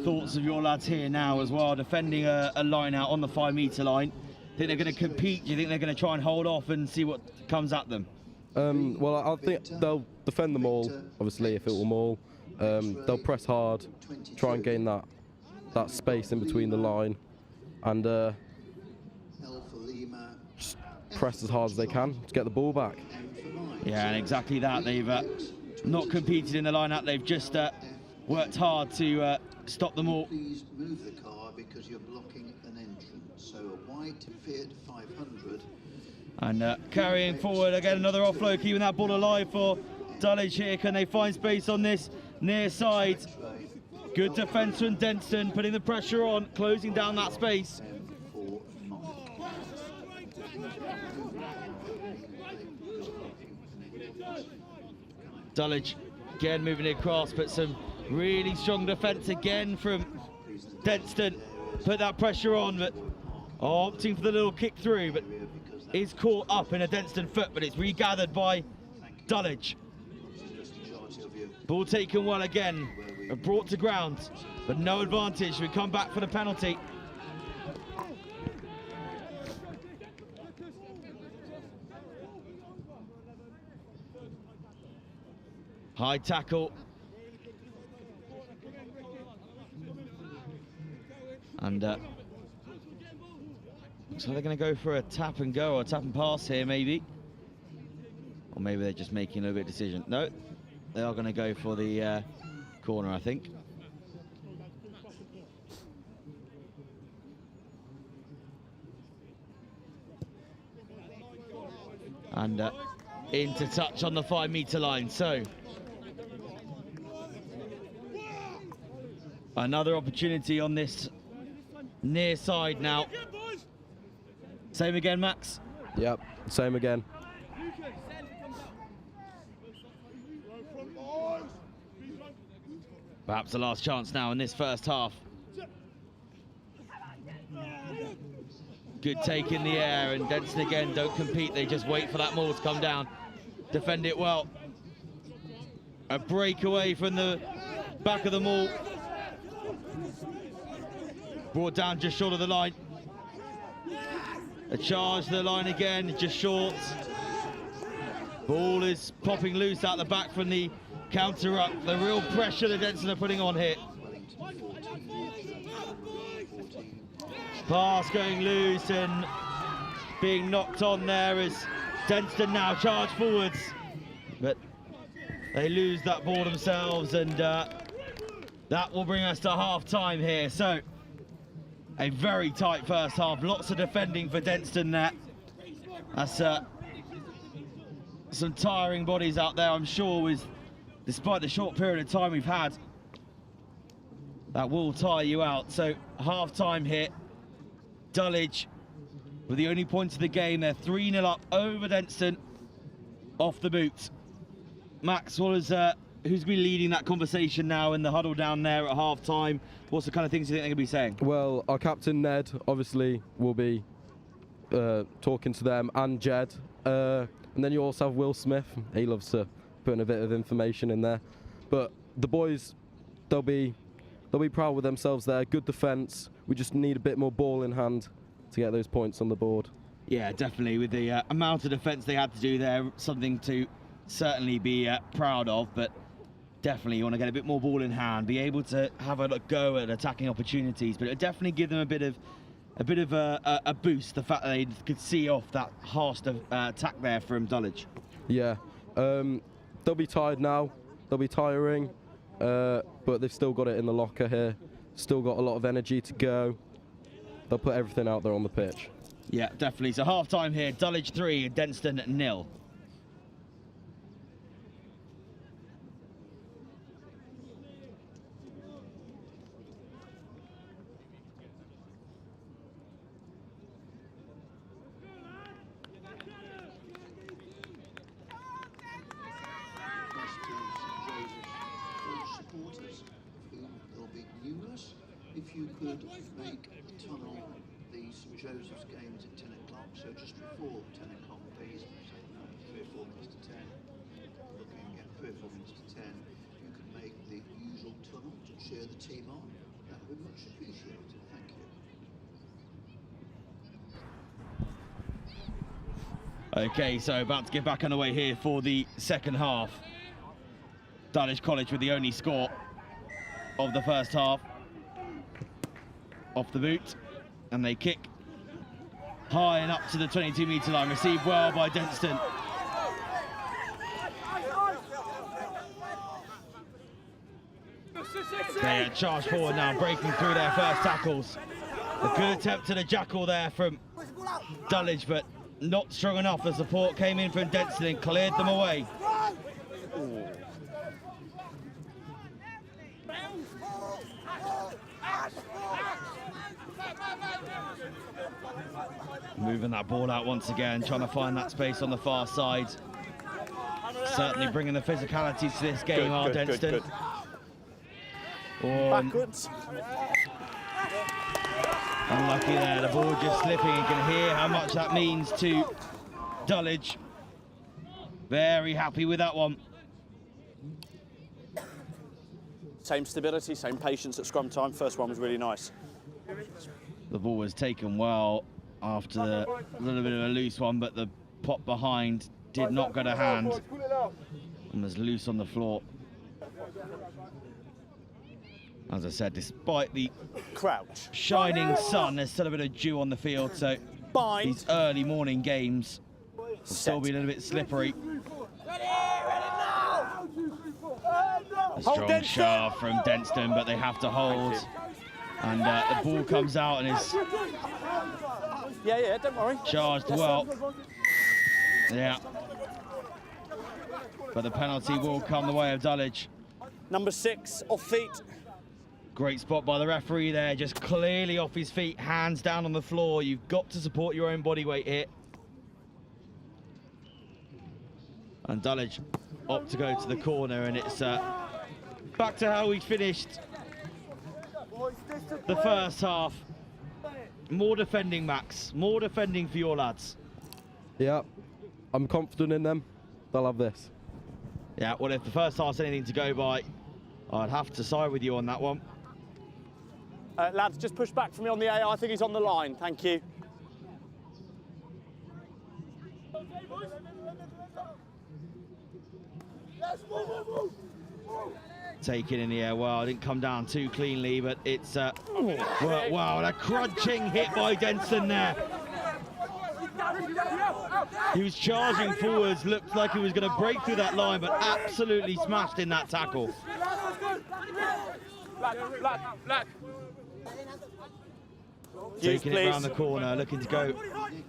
thoughts of your lads here now as well, defending a line out on the 5 metre line? Think they're going to compete? Do you think they're going to try and hold off and see what comes at them? Well, I think they'll defend them all, obviously, if it will maul. They'll press hard, try and gain that space in between the line, and just press as hard as they can to get the ball back. Yeah, and exactly that. They've not competed in the line-out. They've just worked hard to stop them all. Please move the car because you're blocking an entrance. So a wide to Fiat 500. And carrying forward again, another offload, keeping that ball alive for Dullage here. Can they find space on this near side? Good defence from Denston, putting the pressure on, closing down that space. Dullage again moving across, but some really strong defence again from Denston. Put that pressure on, but Opting for the little kick through, but is caught up in a Denston foot, but it's regathered by Dullage. Ball taken well again, brought to ground, but no advantage. We come back for the penalty. High tackle. And so they're going to go for a tap and go or a tap and pass here, maybe. Or maybe they're just making a little bit of decision. No, they are going to go for the corner, I think. And into touch on the 5 metre line. So another opportunity on this near side now. Same again, Max? Yep, same again. Perhaps the last chance now in this first half. Good take in the air, and Denston again don't compete, they just wait for that maul to come down. Defend it well. A breakaway from the back of the maul. Brought down just short of the line. A charge to the line again, just short. Ball is popping loose out the back from the counter up. The real pressure that Denston are putting on here. Pass going loose and being knocked on there as Denston now charge forwards. But they lose that ball themselves, and that will bring us to half time here. So a very tight first half, lots of defending for Denston there. That's some tiring bodies out there, I'm sure, despite the short period of time we've had. That will tire you out. So half time here. Dullage with the only points of the game. They're 3-0 up over Denston off the boot. Max, who's going to be leading that conversation now in the huddle down there at half time? What's the kind of things you think they're going to be saying? Well, our captain Ned obviously will be talking to them, and Jed. And then you also have Will Smith. He loves to put in a bit of information in there. But the boys, they'll be proud with themselves there. Good defence. We just need a bit more ball in hand to get those points on the board. Yeah, definitely. With the amount of defence they had to do there, something to certainly be proud of. But definitely you want to get a bit more ball in hand, be able to have a go at attacking opportunities. But it definitely give them a bit of a boost, the fact that they could see off that harsh attack there from Dullage. Yeah, they'll be tired now. They'll be tiring, but they've still got it in the locker here. Still got a lot of energy to go. They'll put everything out there on the pitch. Yeah, definitely. So half time here, Dullage 3, Denston 0. If you could make the tunnel, the St Joseph's games at 10 o'clock, so just before 10 o'clock, please, say 3 or 4 minutes to 10, looking at 3 or 4 minutes to 10, you could make the usual tunnel to cheer the team on. That would be much appreciated. Thank you. Okay, so about to get back on the way here for the second half. Dullage College with the only score of the first half. Off the boot, and they kick high and up to the 22-metre line, received well by Denston. They charge forward now, breaking through their first tackles. A good attempt at a jackal there from Dullage, but not strong enough. The support came in from Denston and cleared them away. Moving that ball out once again, trying to find that space on the far side. Certainly bringing the physicality to this game, Denston. Backwards. Unlucky there, the ball just slipping. You can hear how much that means to Dullage. Very happy with that one. Same stability, same patience at scrum time. First one was really nice. The ball was taken well after the little bit of a loose one, but the pop behind did not go to hand and was loose on the floor. As I said, despite the crouch shining sun, there's still a bit of dew on the field, so these early morning games will still be a little bit slippery. A strong shove from Denston, but they have to hold. And the ball comes out and is don't worry. Charged well. Yeah. But the penalty will come the way of Dullage. Number 6, off feet. Great spot by the referee there, just clearly off his feet, hands down on the floor. You've got to support your own body weight here. And Dullage opt to go to the corner, and it's back to how we finished the first half. More defending, Max. More defending for your lads. Yeah, I'm confident in them. They'll have this. Yeah, well, if the first half's anything to go by, I'd have to side with you on that one. Lads, just push back for me on the A. I think he's on the line. Thank you. Taken in the air well, didn't come down too cleanly, but it's wow, a crunching hit by Denston there. He was charging forwards, looked like he was going to break through that line, but absolutely smashed in that tackle. Taking it round the corner, looking to go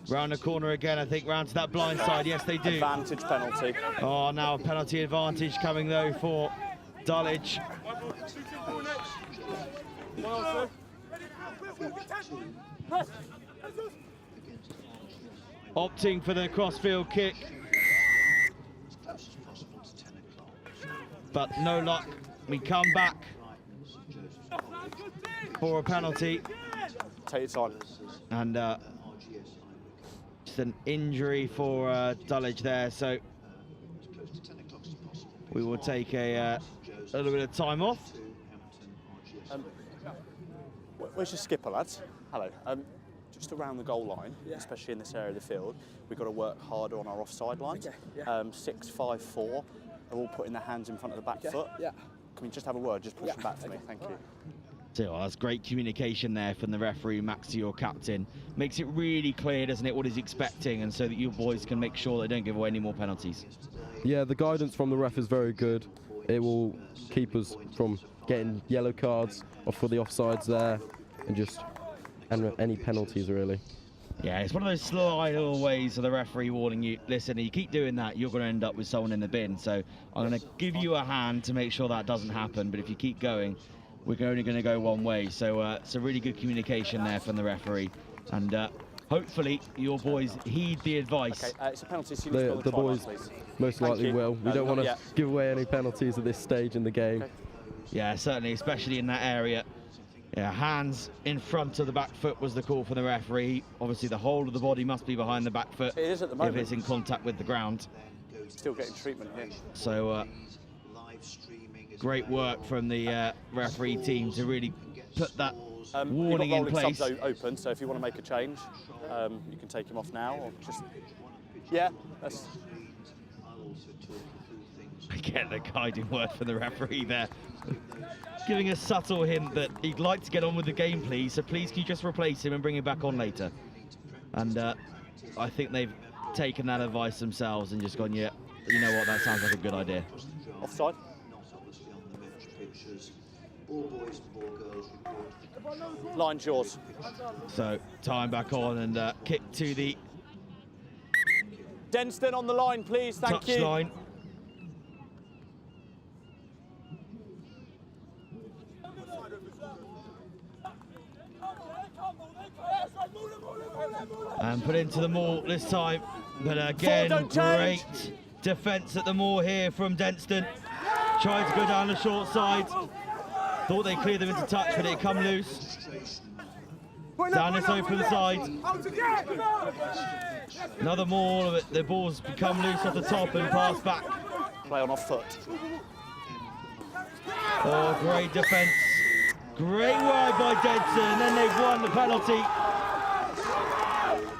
round the corner again, I think, round to that blind side. Yes, they do. Advantage penalty. Oh, now a penalty advantage coming, though, for Dullage. Opting for the crossfield kick. But no luck. We come back for a penalty. Take it on. And just an injury for Dullage there, so we will take a little bit of time off. Where's your skipper, lads? Hello. Just around the goal line, especially in this area of the field, we've got to work harder on our offside lines. 6, 5, 4 are all putting their hands in front of the back foot. Can we just have a word? Just push them back for me. Thank you. So that's great communication there from the referee, Max, to your captain. Makes it really clear, doesn't it, what he's expecting, and so that you boys can make sure they don't give away any more penalties. Yeah, the guidance from the ref is very good. It will keep us from getting yellow cards or for the offsides there, and any penalties, really. Yeah, it's one of those sly little ways of the referee warning you, listen, if you keep doing that, you're going to end up with someone in the bin. So I'm going to give you a hand to make sure that doesn't happen, but if you keep going, we're only going to go one way. So it's a really good communication there from the referee. And hopefully your boys heed the advice. Okay, it's a penalty. So The boys most likely will. We don't want to give away any penalties at this stage in the game. Okay. Yeah, certainly, especially in that area. Yeah, hands in front of the back foot was the call from the referee. Obviously, the whole of the body must be behind the back foot. It is at the moment. If it's in contact with the ground. Still getting treatment here. So, great work from the referee team to really put that warning in place. Subs open, so if you want to make a change, you can take him off now, or just that's. Again, the guiding word from the referee there. Giving a subtle hint that he'd like to get on with the game, please. So please, can you just replace him and bring him back on later? And I think they've taken that advice themselves and just gone, yeah, you know what, that sounds like a good idea. Offside. Line's yours. So time back on and kick to the Denston on the line, please. Thank you. Touchline. And put into the maul this time. But again, great defence at the maul here from Denston. Trying to go down the short side. Thought they cleared them into touch, but it come loose. Down this open side. Another maul of it. The ball's become loose off the top and passed back. Play on off foot. Oh, great defence. Great work by Denston, and then they've won the penalty.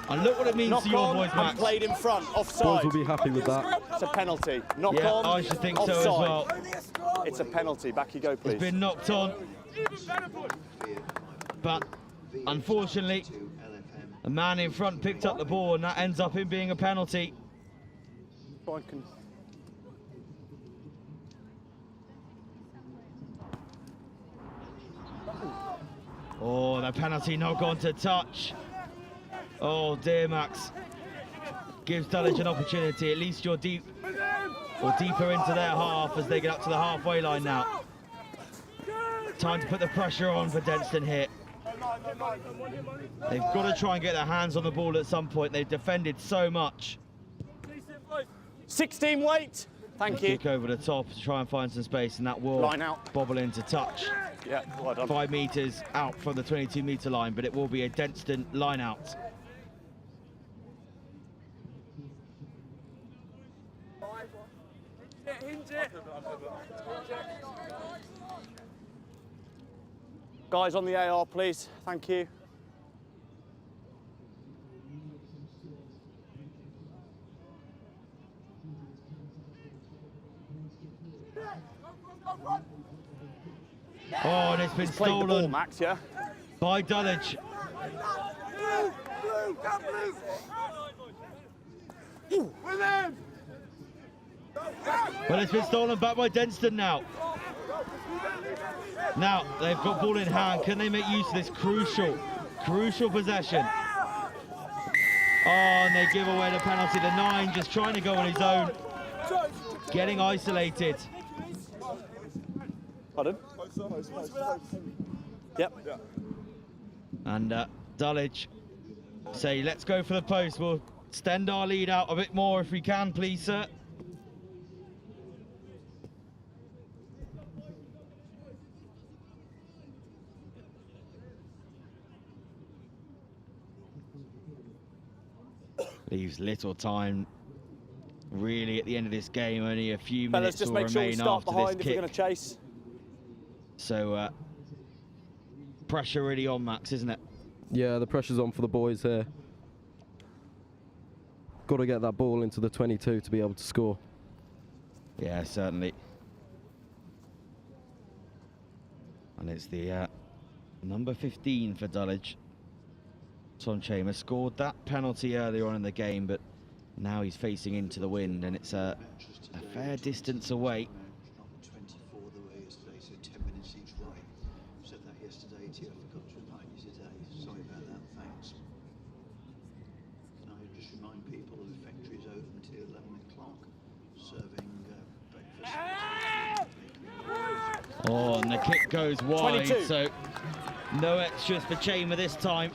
And look what it means Knock to your on boys, and Max. played in front, offside. Boys will be happy with that. It's a penalty. Knock Yeah, on, I should think so offside. as well. It's a penalty. Back you go, please. It's been knocked on. But unfortunately, the man in front picked up the ball, and that ends up in being a penalty. Oh, the penalty not gone to touch. Oh dear, Max. Gives Dullage an opportunity. At least you're deep or deeper into their half as they get up to the halfway line now. Time to put the pressure on for Denston here. They've got to try and get their hands on the ball at some point. They've defended so much. 16 weight. Thank you. Kick over the top to try and find some space, and that will Line out. bobble into touch. Yeah, well done. 5 metres out from the 22-metre line, but it will be a Denston line out. Guys on the AR, please. Thank you. Oh, and it's been Played the ball, stolen Max, yeah? by Dullage. Well, it's been stolen back by Denston now. Now, they've got ball in hand. Can they make use of this crucial possession? Oh, and they give away the penalty. The 9 just trying to go on his own. Getting isolated. Pardon? Yep. And Dullage say, let's go for the post. We'll extend our lead out a bit more if we can, please, sir. Leaves little time, really, at the end of this game. Only a few minutes Just will make sure we remain start after behind this if we're kick. going to chase. So, pressure really on, Max, isn't it? Yeah, the pressure's on for the boys here. Got to get that ball into the 22 to be able to score. Yeah, certainly. And it's the number 15 for Dullage. Tom Chambers scored that penalty earlier on in the game, but now he's facing into the wind, and it's a fair distance away. Number 24 the way yesterday, so 10 minutes each way. Said that yesterday to you, I forgot to remind you today. Sorry about that, thanks. Can I just remind people the factory is open till 11 o'clock, serving breakfast. Oh, and the kick goes wide, 22. so no extras for Chamber this time.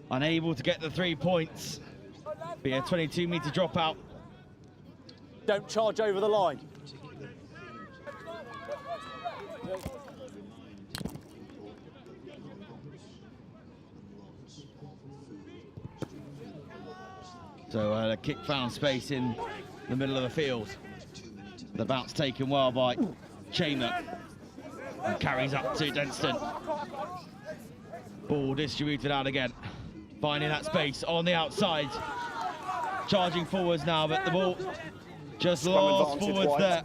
Unable to get the 3 points. Be a 22-metre dropout. Don't charge over the line. So the kick found space in the middle of the field. The bounce taken well by Chamber. And carries up to Denston. Ball distributed out again. Finding that space on the outside. Charging forwards now, but the ball just lost forwards there.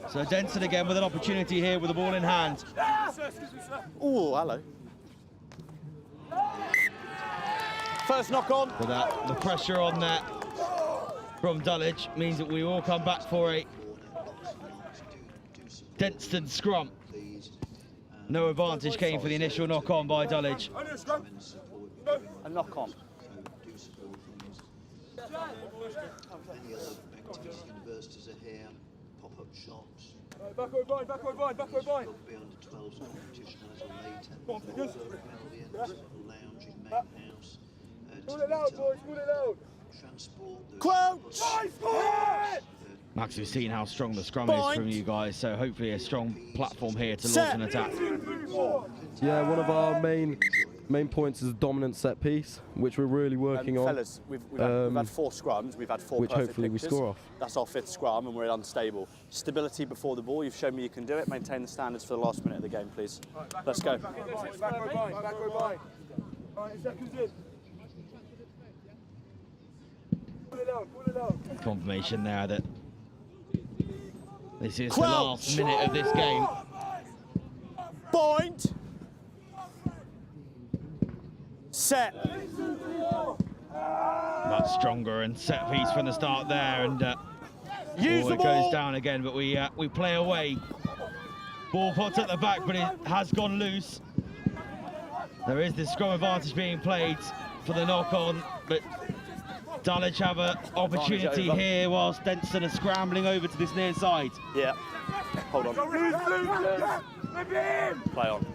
So Denston again with an opportunity here with the ball in hand. Oh, hello. First knock on. But the pressure on there from Dullage means that we will come back for a Denston scrum. No advantage came for the initial knock on by Dullage. A knock on. Many other activities, universities are here, pop-up shops. Back over Brighton, back over Brighton, back over Brighton. Rugby under 12s competition a little later. Melvians, lounging main house. Call it loud, boys, call it loud. Transport. Quote! Max, we've seen how strong the scrum is from you guys, so hopefully a strong platform here to launch an attack. Yeah, one of our main points is a dominant set piece, which we're really working on. Fellas, we've had 4 scrums, we've had 4 which perfect hopefully pictures. we score off. That's our 5th scrum, and we're unstable. Stability before the ball, you've shown me you can do it. Maintain the standards for the last minute of the game, please. Let's go. Back row bind. All right, seconds in. Pull it out. Confirmation there that this is the last minute of this game. Point. Set. Much stronger and set piece from the start there, and it goes down again, but we play away. Ball popped at the back, but it has gone loose. There is this scrum advantage being played for the knock-on, but Dullage have an opportunity here whilst Denston are scrambling over to this near side. Yeah. Hold on. Play on.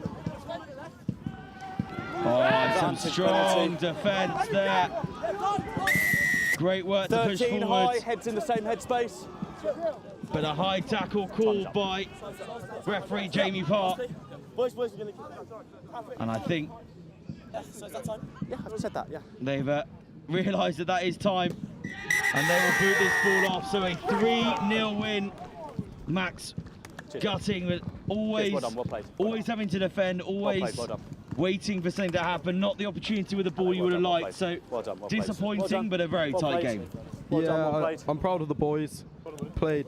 Oh, some strong defence there. Great work to push 13 forward. high, heads in the same headspace. But a high tackle called by referee Jamie Park. Boys, we're going to And I think so is that time? Yeah, I've said that, yeah. they've realised that that is time, and they will boot this ball off. So a 3-0 win. Max gutting, but always, Well done. always having to defend, always waiting for something to happen. Not the opportunity with the ball you would have liked. So disappointing, but a very tight game. Yeah, I'm proud of the boys. Played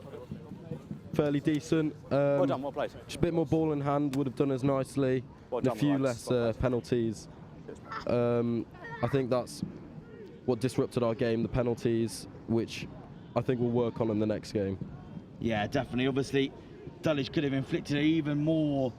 fairly decent. Well done, well played. Just a bit more ball in hand would have done us nicely. And a few less penalties. I think that's what disrupted our game, the penalties, which I think we'll work on in the next game. Yeah, definitely. Obviously, Dullage could have inflicted even more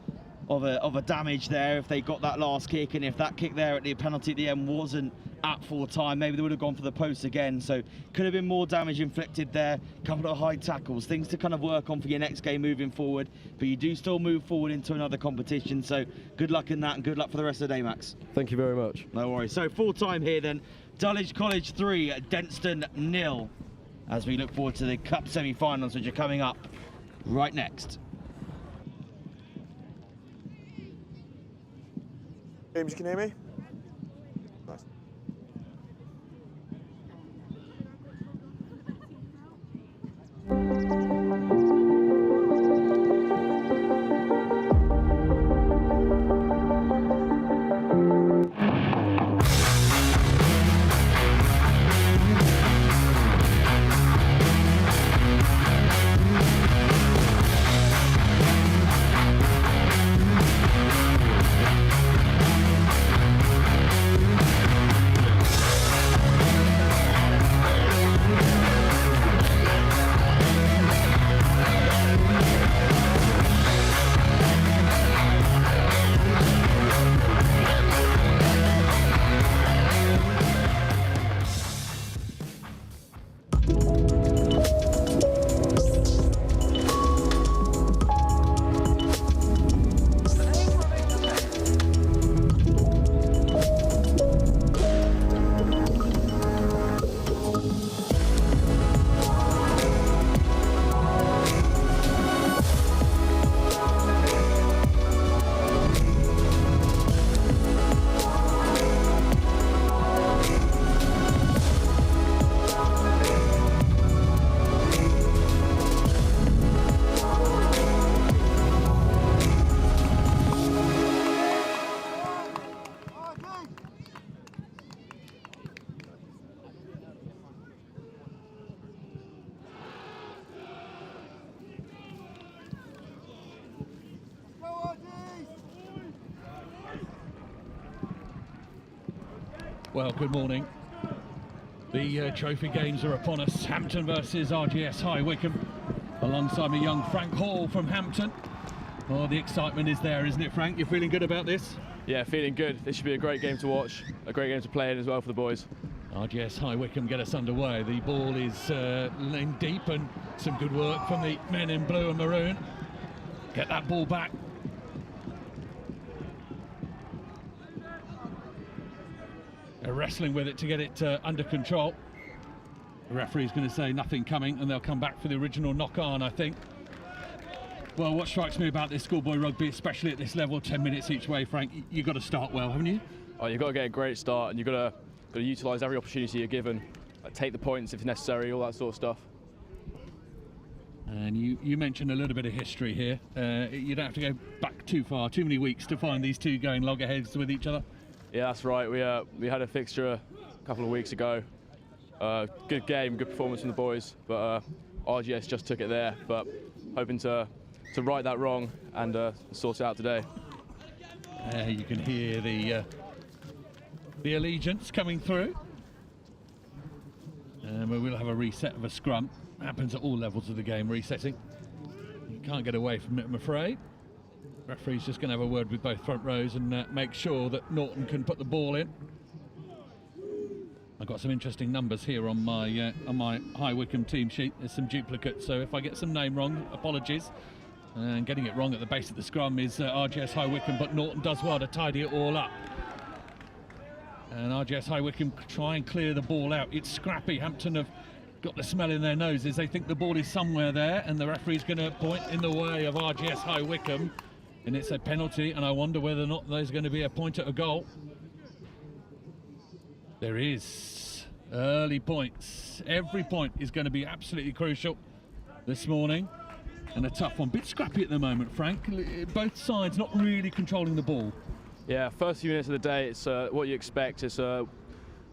of a damage there if they got that last kick, and if that kick there at the penalty at the end wasn't at full time, maybe they would have gone for the post again. So could have been more damage inflicted there. A couple of high tackles, things to kind of work on for your next game moving forward. But you do still move forward into another competition, so good luck in that, and good luck for the rest of the day, Max. Thank you very much. No worries. So full time here then. Dullage College 3, Denston 0. As we look forward to the Cup semi-finals, which are coming up right next. James, you can hear me? Nice. Well, good morning. The trophy games are upon us. Hampton versus RGS High Wickam, alongside my young Frank Hall from Hampton. Oh, the excitement is there, isn't it, Frank? You're feeling good about this? Yeah, feeling good. This should be a great game to watch, a great game to play in as well for the boys. RGS High Wickam get us underway. The ball is in deep, and some good work from the men in blue and maroon. Get that ball back. They're wrestling with it to get it under control. The referee's going to say nothing coming, and they'll come back for the original knock-on, I think. Well, what strikes me about this schoolboy rugby, especially at this level, 10 minutes each way, Frank, you've got to start well, haven't you? Oh, you've got to get a great start, and you've got to utilise every opportunity you're given. Take the points if necessary, all that sort of stuff. And you mentioned a little bit of history here. You don't have to go back too far, too many weeks to find these two going loggerheads with each other. Yeah, that's right. We had a fixture a couple of weeks ago. Good game, good performance from the boys, but RGS just took it there. But hoping to right that wrong and sort it out today. You can hear the allegiance coming through. We will have a reset of a scrum. Happens at all levels of the game, resetting. You can't get away from it, I'm afraid. Referee's just going to have a word with both front rows and make sure that Norton can put the ball in. I've got some interesting numbers here on my High Wickam team sheet. There's some duplicates, so if I get some name wrong, apologies. And getting it wrong at the base of the scrum is RGS High Wickam, but Norton does well to tidy it all up. And RGS High Wickam try and clear the ball out. It's scrappy. Hampton have got the smell in their noses. They think the ball is somewhere there, and the referee's going to point in the way of RGS High Wickam, and it's a penalty, and I wonder whether or not there's going to be a point at a goal. There is. Early points. Every point is going to be absolutely crucial this morning, and a tough one. Bit scrappy at the moment, Frank. Both sides not really controlling the ball. Yeah, first few minutes of the day, it's what you expect. It's a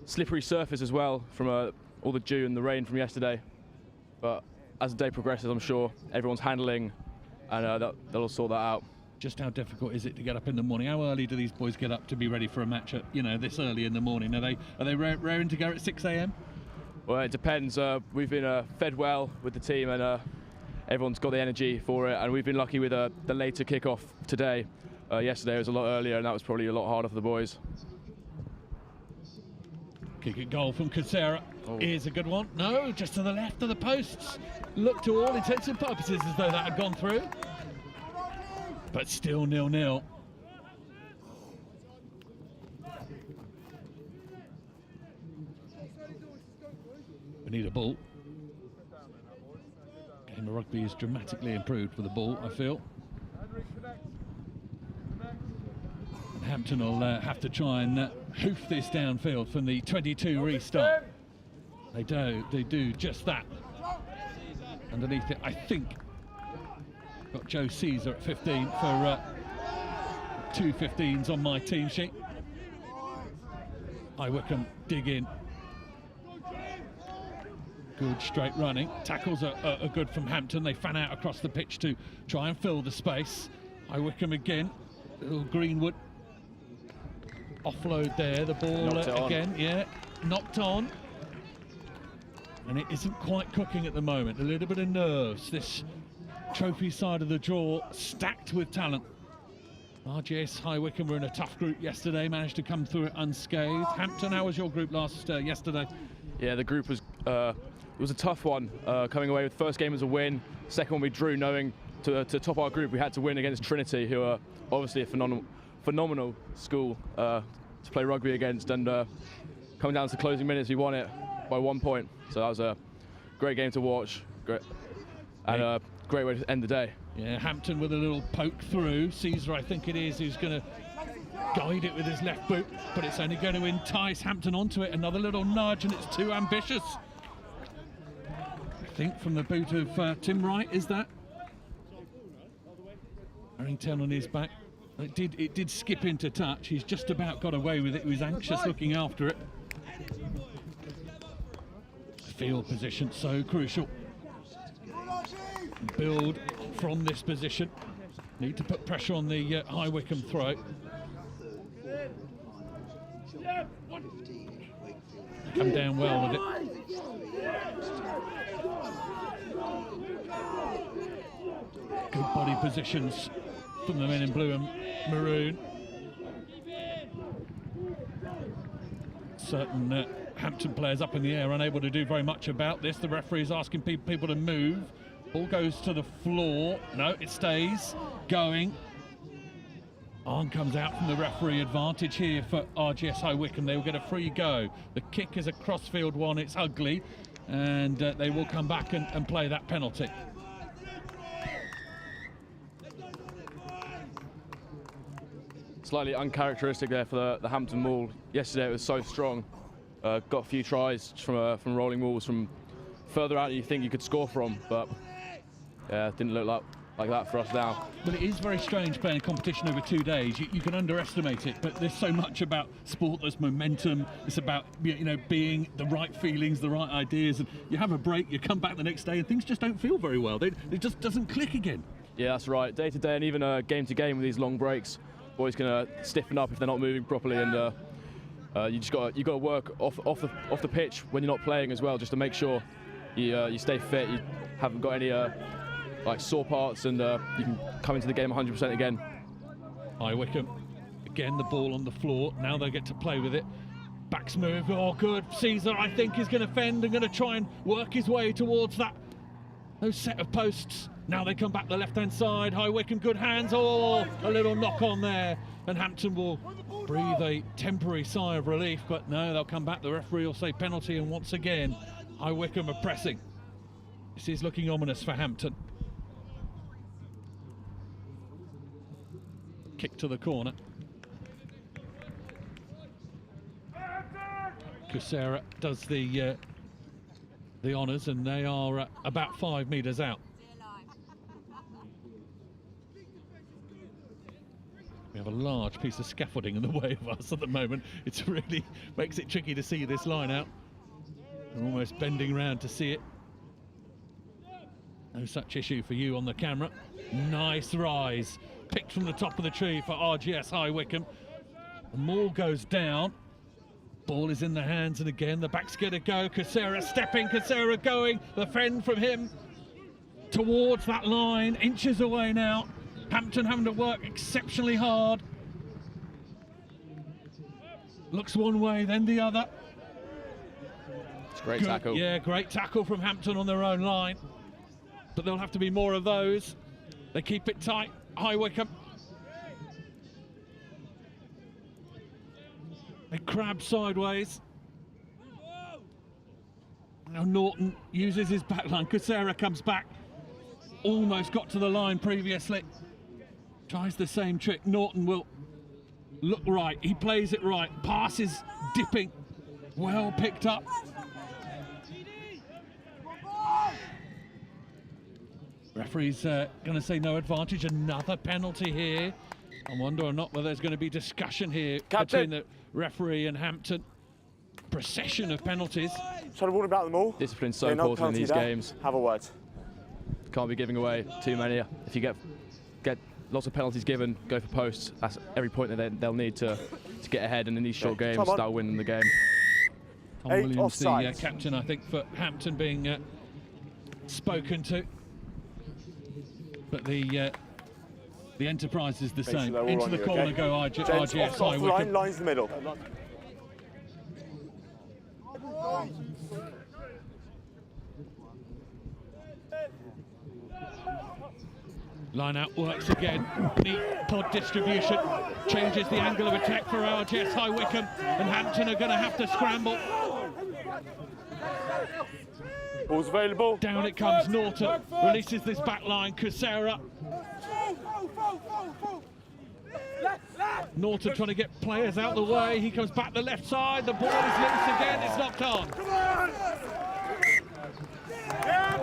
slippery surface as well from all the dew and the rain from yesterday. But as the day progresses, I'm sure everyone's handling, and they'll sort that out. Just how difficult is it to get up in the morning? How early do these boys get up to be ready for a match at, this early in the morning? Are they raring to go at 6 a.m? Well, it depends. We've been fed well with the team, and everyone's got the energy for it. And we've been lucky with the later kick-off today. Yesterday was a lot earlier, and that was probably a lot harder for the boys. Kick at goal from Casera. Here's a good one. No, just to the left of the posts. Looked to all intents and purposes as though that had gone through. But still 0-0. We need a ball. Game of rugby is dramatically improved with the ball, I feel. Hampton will have to try and hoof this downfield from the 22 restart. They do just that. Underneath it, I think, got Joe Caesar at 15 for 2 15s on my team sheet. High Wickam dig in. Good straight running. Tackles are good from Hampton. They fan out across the pitch to try and fill the space. High Wickam again. Little Greenwood. Offload there, the ball again, yeah, knocked on. And it isn't quite cooking at the moment. A little bit of nerves. This trophy side of the draw stacked with talent. RGS High Wickam were in a tough group yesterday, managed to come through it unscathed. Hampton, how was your group yesterday? Yeah, the group was it was a tough one. Coming away with first game as a win, second one we drew, knowing to top our group we had to win against Trinity, who are obviously a phenomenal school to play rugby against, and coming down to the closing minutes, we won it by 1 point. So that was a great game to watch, and a great way to end the day. Yeah, Hampton with a little poke through. Caesar, I think it is, who's going to guide it with his left boot, but it's only going to entice Hampton onto it. Another little nudge, and it's too ambitious. I think from the boot of Tim Wright, is that? Harrington on his back. It did skip into touch. He's just about got away with it. He was anxious looking after it. Field position so crucial. Build from this position. Need to put pressure on the High Wickam throw. Come down well with it. Good body positions from the men in blue and maroon. Certain Hampton players up in the air, unable to do very much about this. The referee is asking people to move. Ball goes to the floor. No, it stays going. Arm comes out from the referee. Advantage here for RGS High Wycombe. They will get a free go. The kick is a crossfield one. It's ugly. and they will come back and play that penalty. Slightly uncharacteristic there for the Hampton Maul. Yesterday it was so strong. Got a few tries from rolling mauls from further out than you think you could score from, but yeah, it didn't look like that for us now. But it is very strange playing a competition over 2 days. You can underestimate it, but there's so much about sport. There's momentum. It's about, you know, being the right feelings, the right ideas, and you have a break, you come back the next day, and things just don't feel very well. It just doesn't click again. Yeah, that's right. Day to day, and even game to game with these long breaks, boys can stiffen up if they're not moving properly, and you got to work off the pitch when you're not playing as well, just to make sure you stay fit. You haven't got any like sore parts, and you can come into the game 100% again. Hi Wickam, again the ball on the floor. Now they get to play with it. Backs move. Oh, good. Caesar, I think, is going to fend and going to try and work his way towards those set of posts. Now they come back the left-hand side. Hi Wickam, good hands. Oh, a little knock on there, and Hampton will breathe a temporary sigh of relief, but no, they'll come back. The referee will say penalty, and once again, Hi Wickam are pressing. This is looking ominous for Hampton. Kick to the corner. Kusera does the honours, and they are about 5 metres out. We have a large piece of scaffolding in the way of us at the moment. It really makes it tricky to see this line out. We're almost bending round to see it. No such issue for you on the camera. Nice rise. Picked from the top of the tree for RGS High Wickam. The maul goes down. Ball is in the hands, and again the back's going to go. Kusera stepping, Kusera going. The fend from him towards that line, inches away now. Hampton having to work exceptionally hard. Looks one way, then the other. It's a great tackle. Yeah, great tackle from Hampton on their own line. But there'll have to be more of those. They keep it tight. High Wickam. They crab sideways. Now Norton uses his back line. Kusera comes back. Almost got to the line previously. Tries the same trick. Norton will look right. He plays it right. Pass is dipping. Well picked up. Referee's going to say no advantage. Another penalty here. I wonder or not whether there's going to be discussion here between the referee and Hampton. Procession of penalties. Try to warn about them all. Discipline's so important in these games. Have a word. Can't be giving away too many. If you get lots of penalties given, go for posts. That's every point that they'll need to get ahead, and in these short games, start winning the game. Tom Williams, the captain, I think, for Hampton, being spoken to. But the enterprise is the same. Into the corner go RGS High Wickam. Line's the middle. Line out works again. Neat pod distribution. Changes the angle of attack for RGS High Wickam, and Hampton are going to have to scramble. Ball's available. Down it comes Norton. Releases this back line. Kusera. Norton trying to get players out the way. He comes back the left side. The ball is loose again. It's knocked on.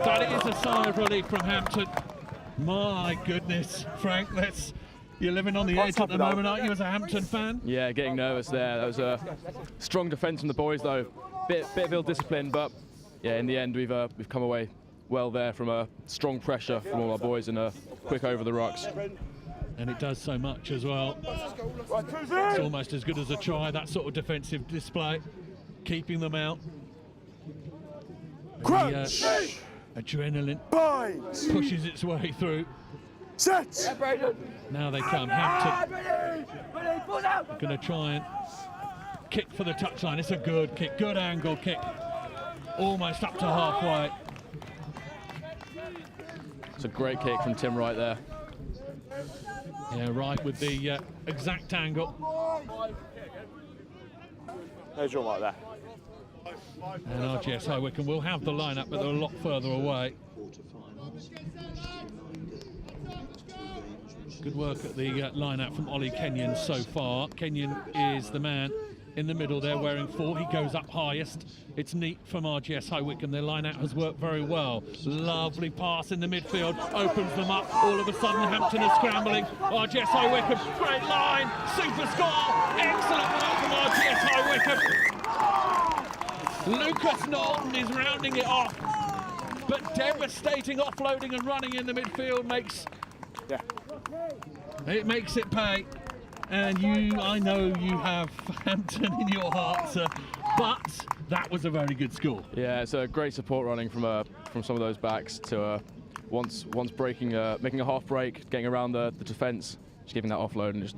That is a sigh of relief from Hampton. My goodness, Frank, you're living on the edge at the moment, aren't you, as a Hampton fan? Yeah, getting nervous there. That was a strong defence from the boys, though. Bit of ill discipline, but yeah, in the end, we've come away well there from a strong pressure from all our boys and a quick over the rucks. And it does so much as well. It's almost as good as a try, that sort of defensive display, keeping them out. Crunch! Adrenaline pushes its way through. Set! Now they come. Hampton going to try and kick for the touchline. It's a good kick, good angle kick. Almost up to halfway. It's a great kick from Tim right there. Yeah, right with the exact angle. There's your mark there. And RGS High Wycombe will have the lineup, but they're a lot further away. Good work at the lineup from Ollie Kenyon so far. Kenyon is the man in the middle there wearing 4. He goes up highest. It's neat from RGS High Wycombe. Their line-out has worked very well. Lovely pass in the midfield, opens them up. All of a sudden Hampton is scrambling. RGS High Wycombe, great line, super score. Excellent work from RGS High Wycombe. Lucas Norton is rounding it off, but devastating offloading and running in the midfield makes it pay. And I know you have Hampton in your heart, sir, but that was a very good score. Yeah, it's a great support running from some of those backs to once breaking, making a half break, getting around the defence, just giving that offload, and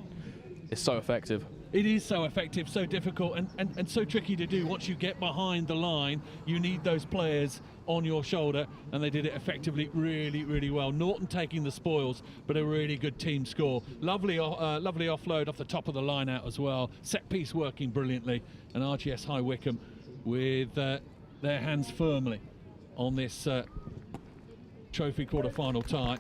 it's so effective. It is so effective, so difficult, and so tricky to do. Once you get behind the line, you need those players on your shoulder, and they did it effectively, really, really well. Norton taking the spoils, but a really good team score. Lovely offload off the top of the line out as well. Set piece working brilliantly, and RGS High Wycombe with their hands firmly on this trophy quarter-final tie.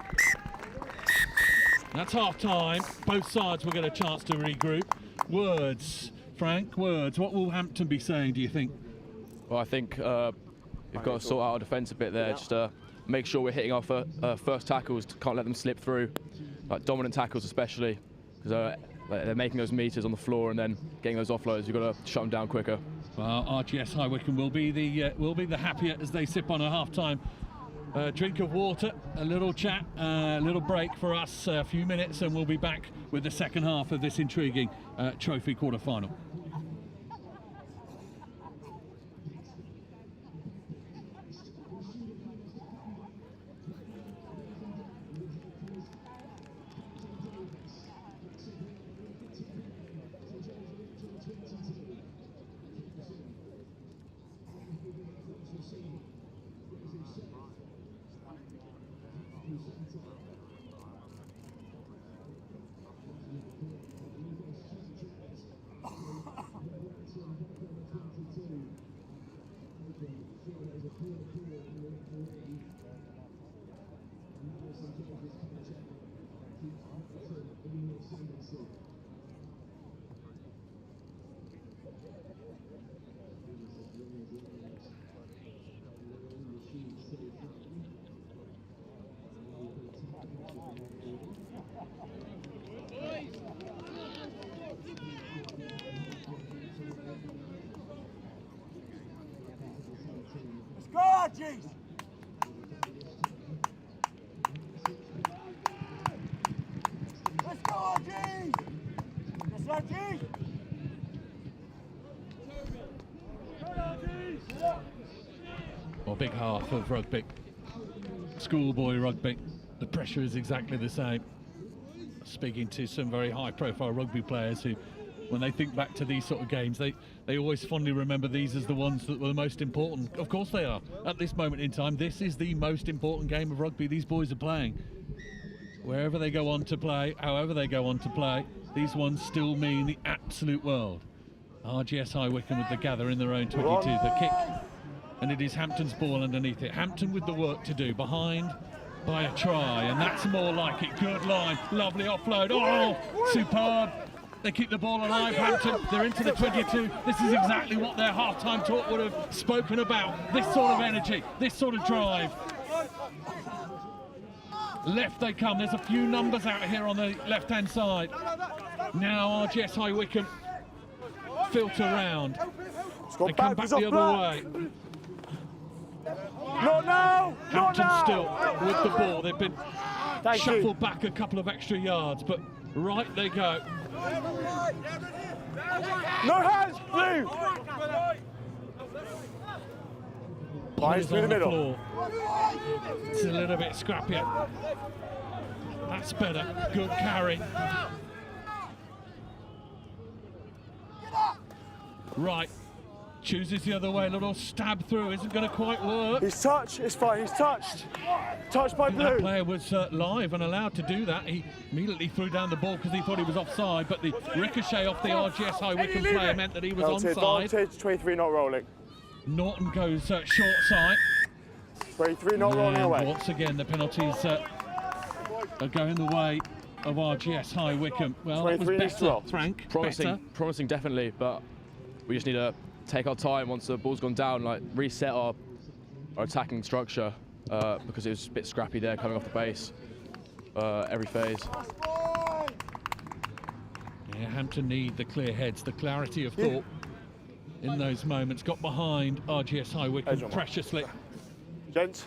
That's half-time. Both sides will get a chance to regroup. Words, Frank, words. What will Hampton be saying, do you think? Well, I think we've got to sort out our defence a bit there. Just make sure we're hitting our first tackles. Can't let them slip through, like dominant tackles especially, because they're making those meters on the floor and then getting those offloads. You've got to shut them down quicker. Well, RGS High Wycombe will be the happier as they sip on a half-time drink of water, a little chat, a little break for us, a few minutes, and we'll be back with the second half of this intriguing trophy quarter-final. Jeez. Let's go, Argies! Let's go, Argies! Well, big half of rugby, schoolboy rugby. The pressure is exactly the same. Speaking to some very high-profile rugby players who, when they think back to these sort of games, they always fondly remember these as the ones that were the most important. Of course they are. At this moment in time, this is the most important game of rugby these boys are playing. Wherever they go on to play, however they go on to play, these ones still mean the absolute world. RGS High Wycombe with the gather in their own 22, the kick, and it is Hampton's ball underneath it. Hampton with the work to do, behind by a try, and that's more like it. Good line, lovely offload, oh, superb. They keep the ball alive, Hampton. They're into the 22. This is exactly what their half-time talk would have spoken about. This sort of energy, this sort of drive. Left they come. There's a few numbers out here on the left-hand side. Now RGS High Wycombe filter round. They come back the other way. Not now! Hampton still with the ball. They've been shuffled back a couple of extra yards, but right they go. No hands, blue! Players through the middle. It's a little bit scrappier. That's better. Good carry. Right. Chooses the other way. A little stab through. Isn't going to quite work. He's touched. It's fine. He's touched. Touched by blue. That player was live and allowed to do that. He immediately threw down the ball because he thought he was offside, but the ricochet off the RGS High Wycombe player meant that he was onside. Advantage, 23 not rolling. Norton goes short side. 23 not rolling away. Once again, the penalties are going the way of RGS High Wycombe. Well, that was better, Frank. Promising, definitely, but we just need to take our time once the ball's gone down, like reset our attacking structure because it was a bit scrappy there coming off the base every phase. Yeah, Hampton need the clear heads, the clarity of thought in those moments. Got behind RGS High Wycombe preciously. Gents,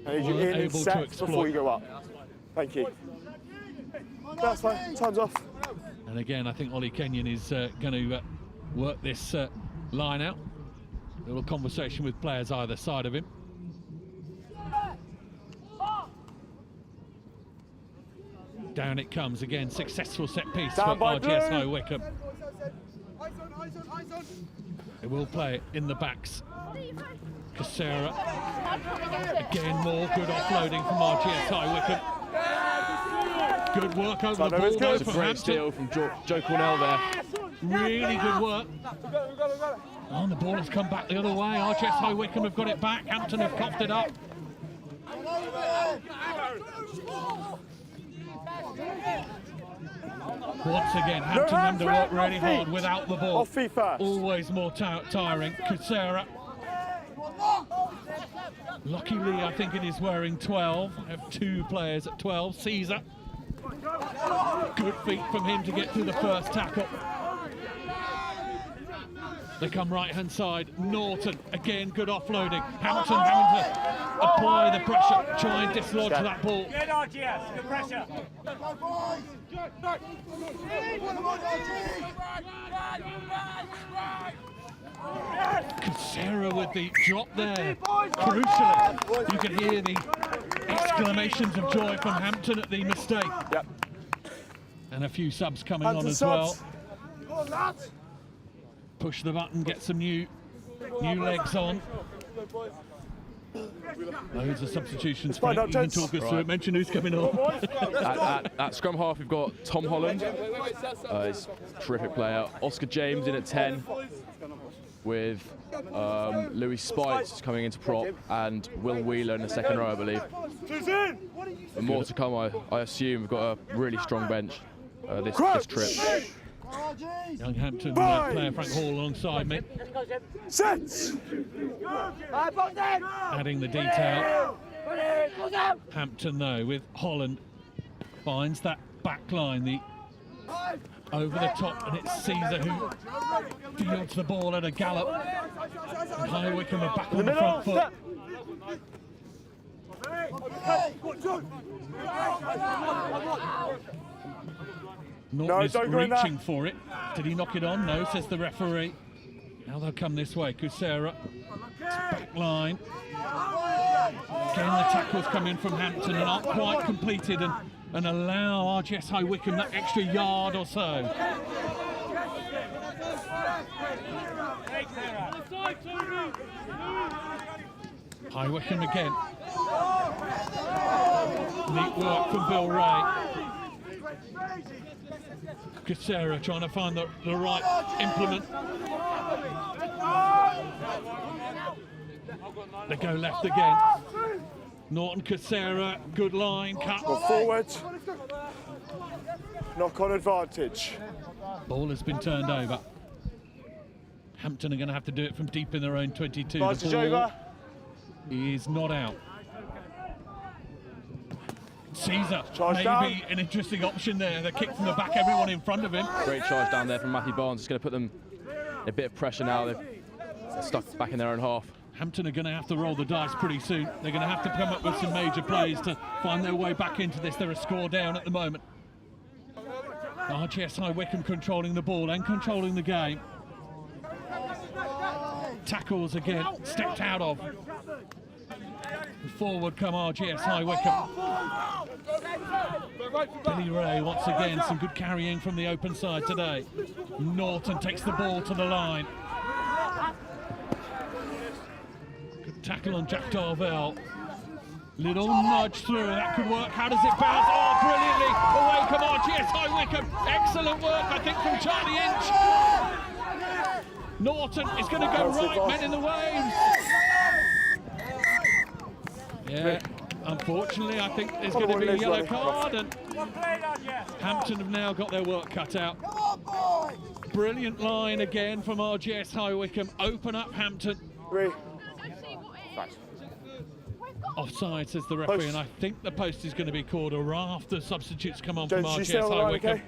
I need you in and set before you go up. Thank you. That's fine, time's off. And again, I think Ollie Kenyon is going to work this line out. A little conversation with players either side of him. Down it comes again, successful set piece for RGS High Wycombe. They will play it in the backs. Casera. Again, more good offloading from RGS High Wycombe. Good work over the ball though from Hampton. Steal from Joe Cornell there. Really good work. Oh, and the ball has come back the other way. RGS High Wycombe have got it back. Hampton have coughed it up. Once again, Hampton having to work really hard without the ball. Always more tiring. Casera. Lucky Lee, I think it is wearing 12. I have two players at 12. Caesar. Good feet from him to get through the first tackle. They come right-hand side. Norton, again, good offloading. Hampton having to apply the pressure, try and dislodge that ball. Good RGS, good pressure. Casera with the drop there. Crucially, you can hear the exclamations of joy from Hampton at the mistake. Yep. And a few subs coming on as well. Push the button, get some new legs on. Loads of substitutions. Frank, you can talk us through it. Mention who's coming on. At scrum half, we've got Tom Holland. He's a terrific player. Oscar James in at 10. With Louis Spites coming into prop and Will Wheeler in the second row, I believe. And more to come, I assume. We've got a really strong bench this trip. Young Hampton player Frank Hall alongside me. Adding the detail. Hampton, though, with Holland, finds that back line, the over the top, and it's Caesar who fields the ball at a gallop. And High Wycombe are back on the front foot. Norton is reaching for it. Did he knock it on? No, says the referee. Now they'll come this way. Kusera, back line. Again, the tackles come in from Hampton and aren't quite completed and allow RGS High Wycombe that extra yard or so. High Wycombe again. Neat work from Bill Ray. Casera trying to find the right implement. They go left again. Norton Casera, good line, cut. Go forward. Knock on advantage. Ball has been turned over. Hampton are going to have to do it from deep in their own 22. Advantage the ball over. Is not out. Caesar, maybe down. an interesting option there. The kick from the back, everyone in front of him. Great charge down there from Matthew Barnes. It's going to put them in a bit of pressure now. They're stuck back in their own half. Hampton are going to have to roll the dice pretty soon. They're going to have to come up with some major plays to find their way back into this. They're a score down at the moment. RGS High Wycombe controlling the ball and controlling the game. Tackles again, stepped out of. Forward come RGS High Wycombe. Billy Ray once again, some good carrying from the open side today. Norton takes the ball to the line. Good tackle on Jack Darvell. Little nudge through, that could work. How does it bounce? Oh, brilliantly away come RGS High Wycombe. Excellent work, I think, from Charlie Inch. Norton is going to go right, men in the waves. Yeah, unfortunately, I think there's going to be a yellow card, and Hampton have now got their work cut out. Brilliant line again from RGS High Wycombe. Open up Hampton. Offside, says the referee, and I think the post is going to be called a raft. The substitutes come on from RGS High Wycombe.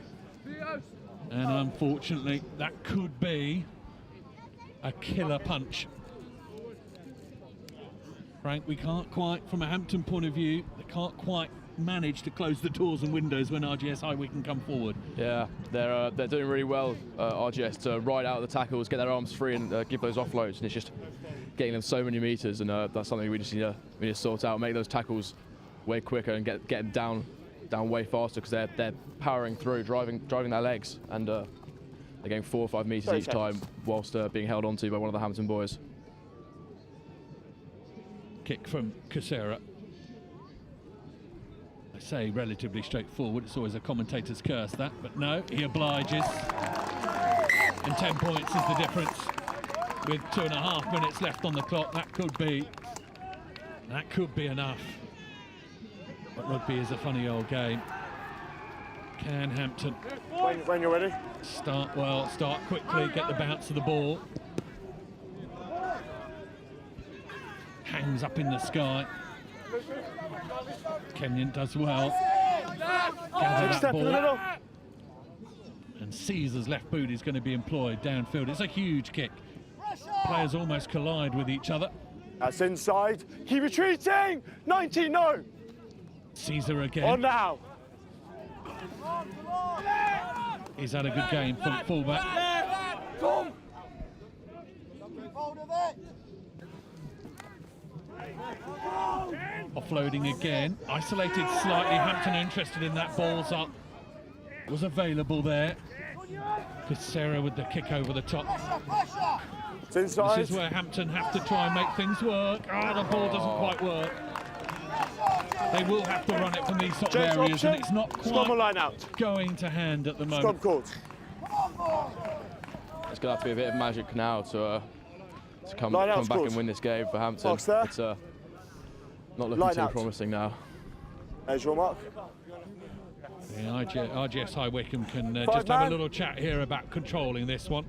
And unfortunately, that could be a killer punch. Frank, we can't quite, from a Hampton point of view, they can't quite manage to close the doors and windows when RGS High Wycombe come forward. Yeah, they're doing really well, RGS, to ride out the tackles, get their arms free and give those offloads, and it's just getting them so many metres, and that's something we just need to sort out, make those tackles way quicker and get them down way faster, because they're powering through, driving their legs, and they're getting 4 or 5 metres each time whilst being held onto by one of the Hampton boys. Kick from Casera. I say relatively straightforward, it's always a commentator's curse that, but no, he obliges. And 10 points is the difference. With 2.5 minutes left on the clock, that could be enough. But rugby is a funny old game. Can Hampton, when you're ready, start well, start quickly, get the bounce of the ball. Hangs up in the sky. Kenyon does well. Gather that ball. And Caesar's left boot is going to be employed downfield. It's a huge kick. Players almost collide with each other. That's inside. Keep retreating. 19, no. Caesar again. On now. He's had a good game from fullback. Offloading again. Isolated slightly. Hampton interested in that. Balls up. Was available there. Casera with the kick over the top. This is where Hampton have to try and make things work. The ball doesn't quite work. They will have to run it from these sort of areas, and it's not quite going to hand at the moment. It's going to have to be a bit of magic now to come back and win this game for Hampton. It's not looking too promising now. There's your mark. Yeah, RGS High Wycombe can just have a little chat here about controlling this one.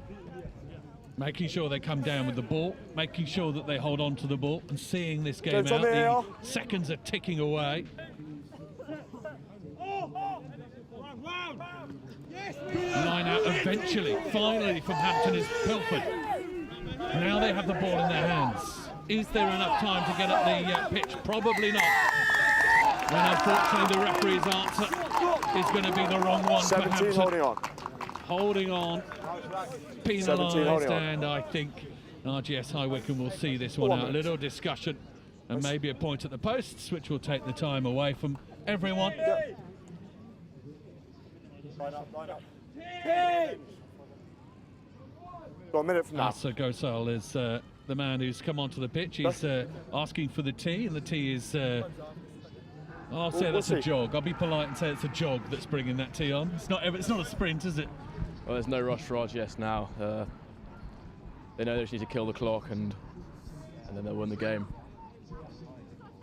Making sure they come down with the ball, making sure that they hold on to the ball, and seeing this game out. The seconds are ticking away. Line out eventually, finally from Hampton is pilfered. Now they have the ball in their hands. Is there enough time to get up the pitch? Probably not. And unfortunately the referee's answer is going to be the wrong one for Hampton. Holding on. Penalised, and I think RGS High Wycombe will see this one out. A little discussion and maybe a point at the posts, which will take the time away from everyone. Line up. Got a minute from now. So Gosal is the man who's come onto the pitch. He's asking for the tee, and the tee is... I'll say that's a jog. I'll be polite and say it's a jog that's bringing that tee on. It's not a sprint, is it? Well, there's no rush for RGS now. They know they just need to kill the clock, and then they'll win the game.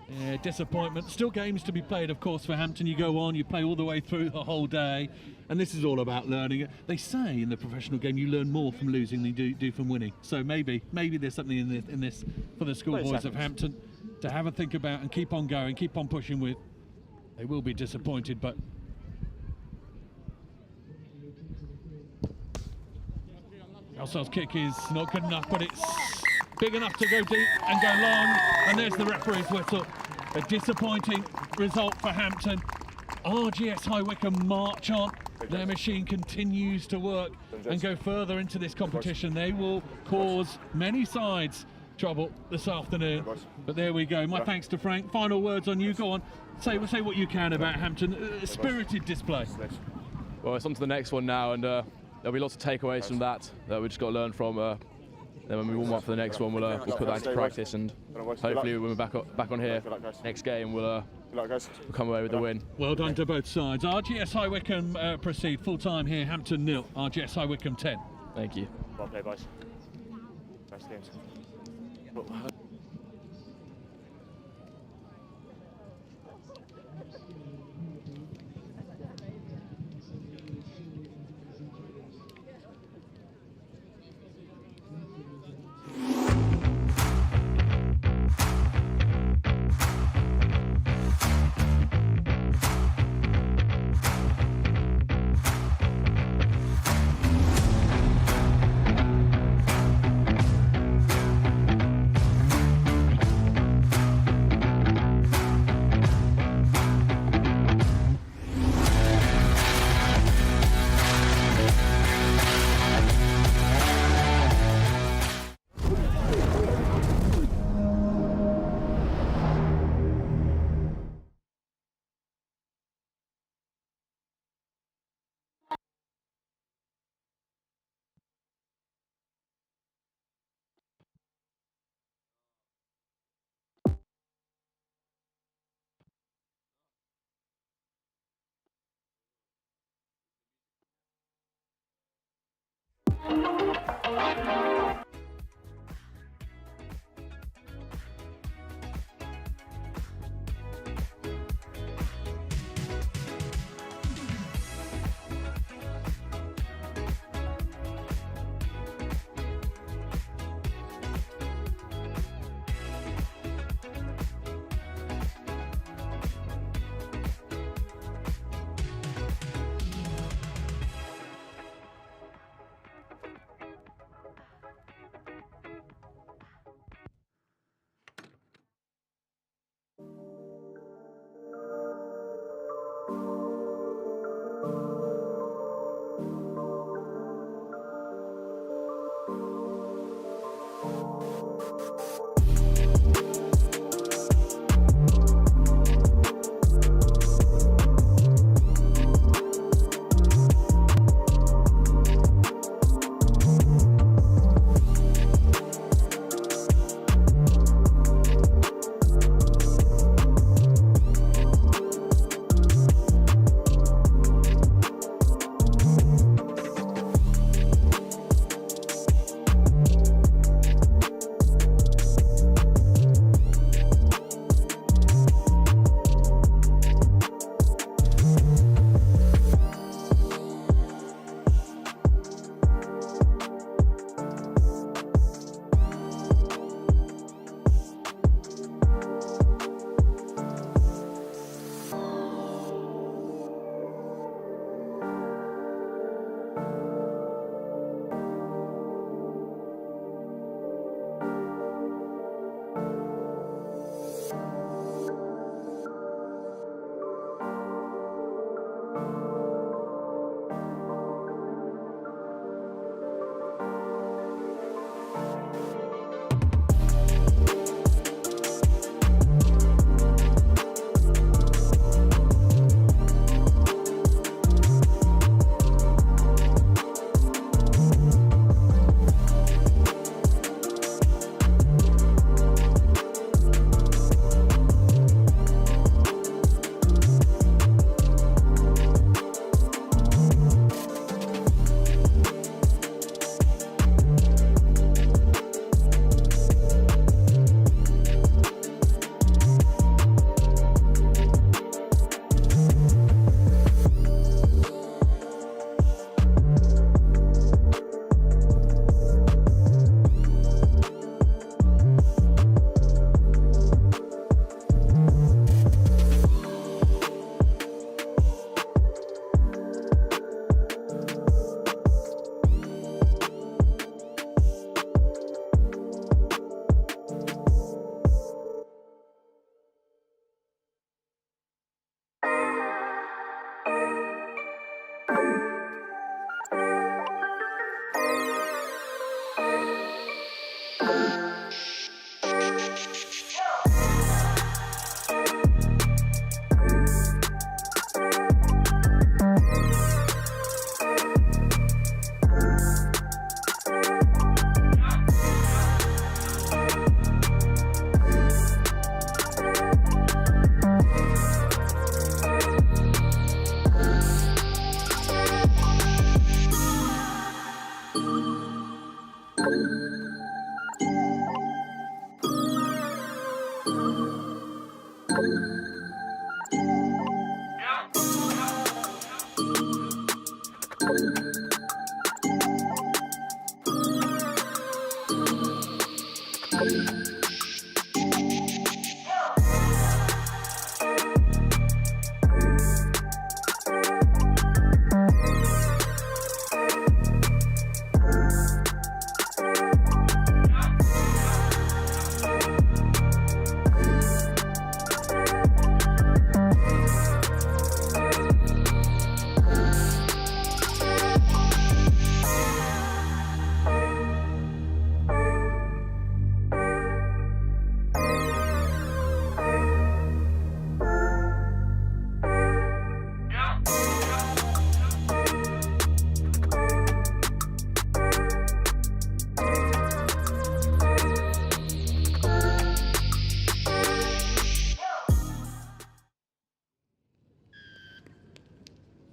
Yeah, disappointment. Still games to be played, of course, for Hampton. You go on, you play all the way through the whole day, and this is all about learning. They say in the professional game you learn more from losing than you do from winning. So maybe there's something in this for the schoolboys of Hampton to have a think about and keep on going, keep on pushing with. They will be disappointed, but Gosal's kick is not good enough, but it's big enough to go deep and go long. And there's the referee's whistle. A disappointing result for Hampton. RGS High Wycombe march on. Their machine continues to work and go further into this competition. They will cause many sides trouble this afternoon. But there we go. My thanks to Frank. Final words on you. Go on. Say what you can about Hampton. Spirited display. Well, it's on to the next one now, and there'll be lots of takeaways from that we just got to learn from. Then when we warm up for the next one, we'll put that into practice, and hopefully when we're back on here next game, we'll come away with the win. Well done to both sides. RGS High Wycombe proceed full time here. Hampton 0, RGS High Wycombe 10. Thank you. Well played, boys. Best games.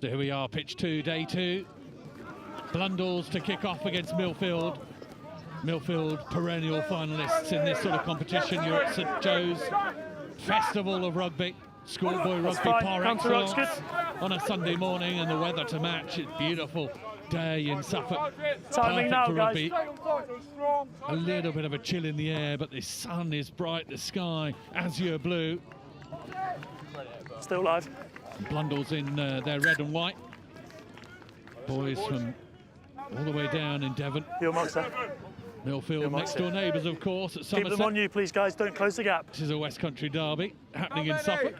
So here we are, pitch 2, day 2. Blundels to kick off against Milfield. Milfield perennial finalists in this sort of competition. You're at St Joe's Festival of Rugby, schoolboy rugby par excellence on a Sunday morning, and the weather to match. It's beautiful day in Suffolk. Timing now, for rugby. guys. A little bit of a chill in the air, but the sun is bright, the sky azure blue. Still live. Blundels in their red and white. Boys from all the way down in Devon. Your mark, sir. Milfield, next door neighbours, of course, at Somerset. Keep them on you, please, guys. Don't close the gap. This is a West Country derby happening in Suffolk.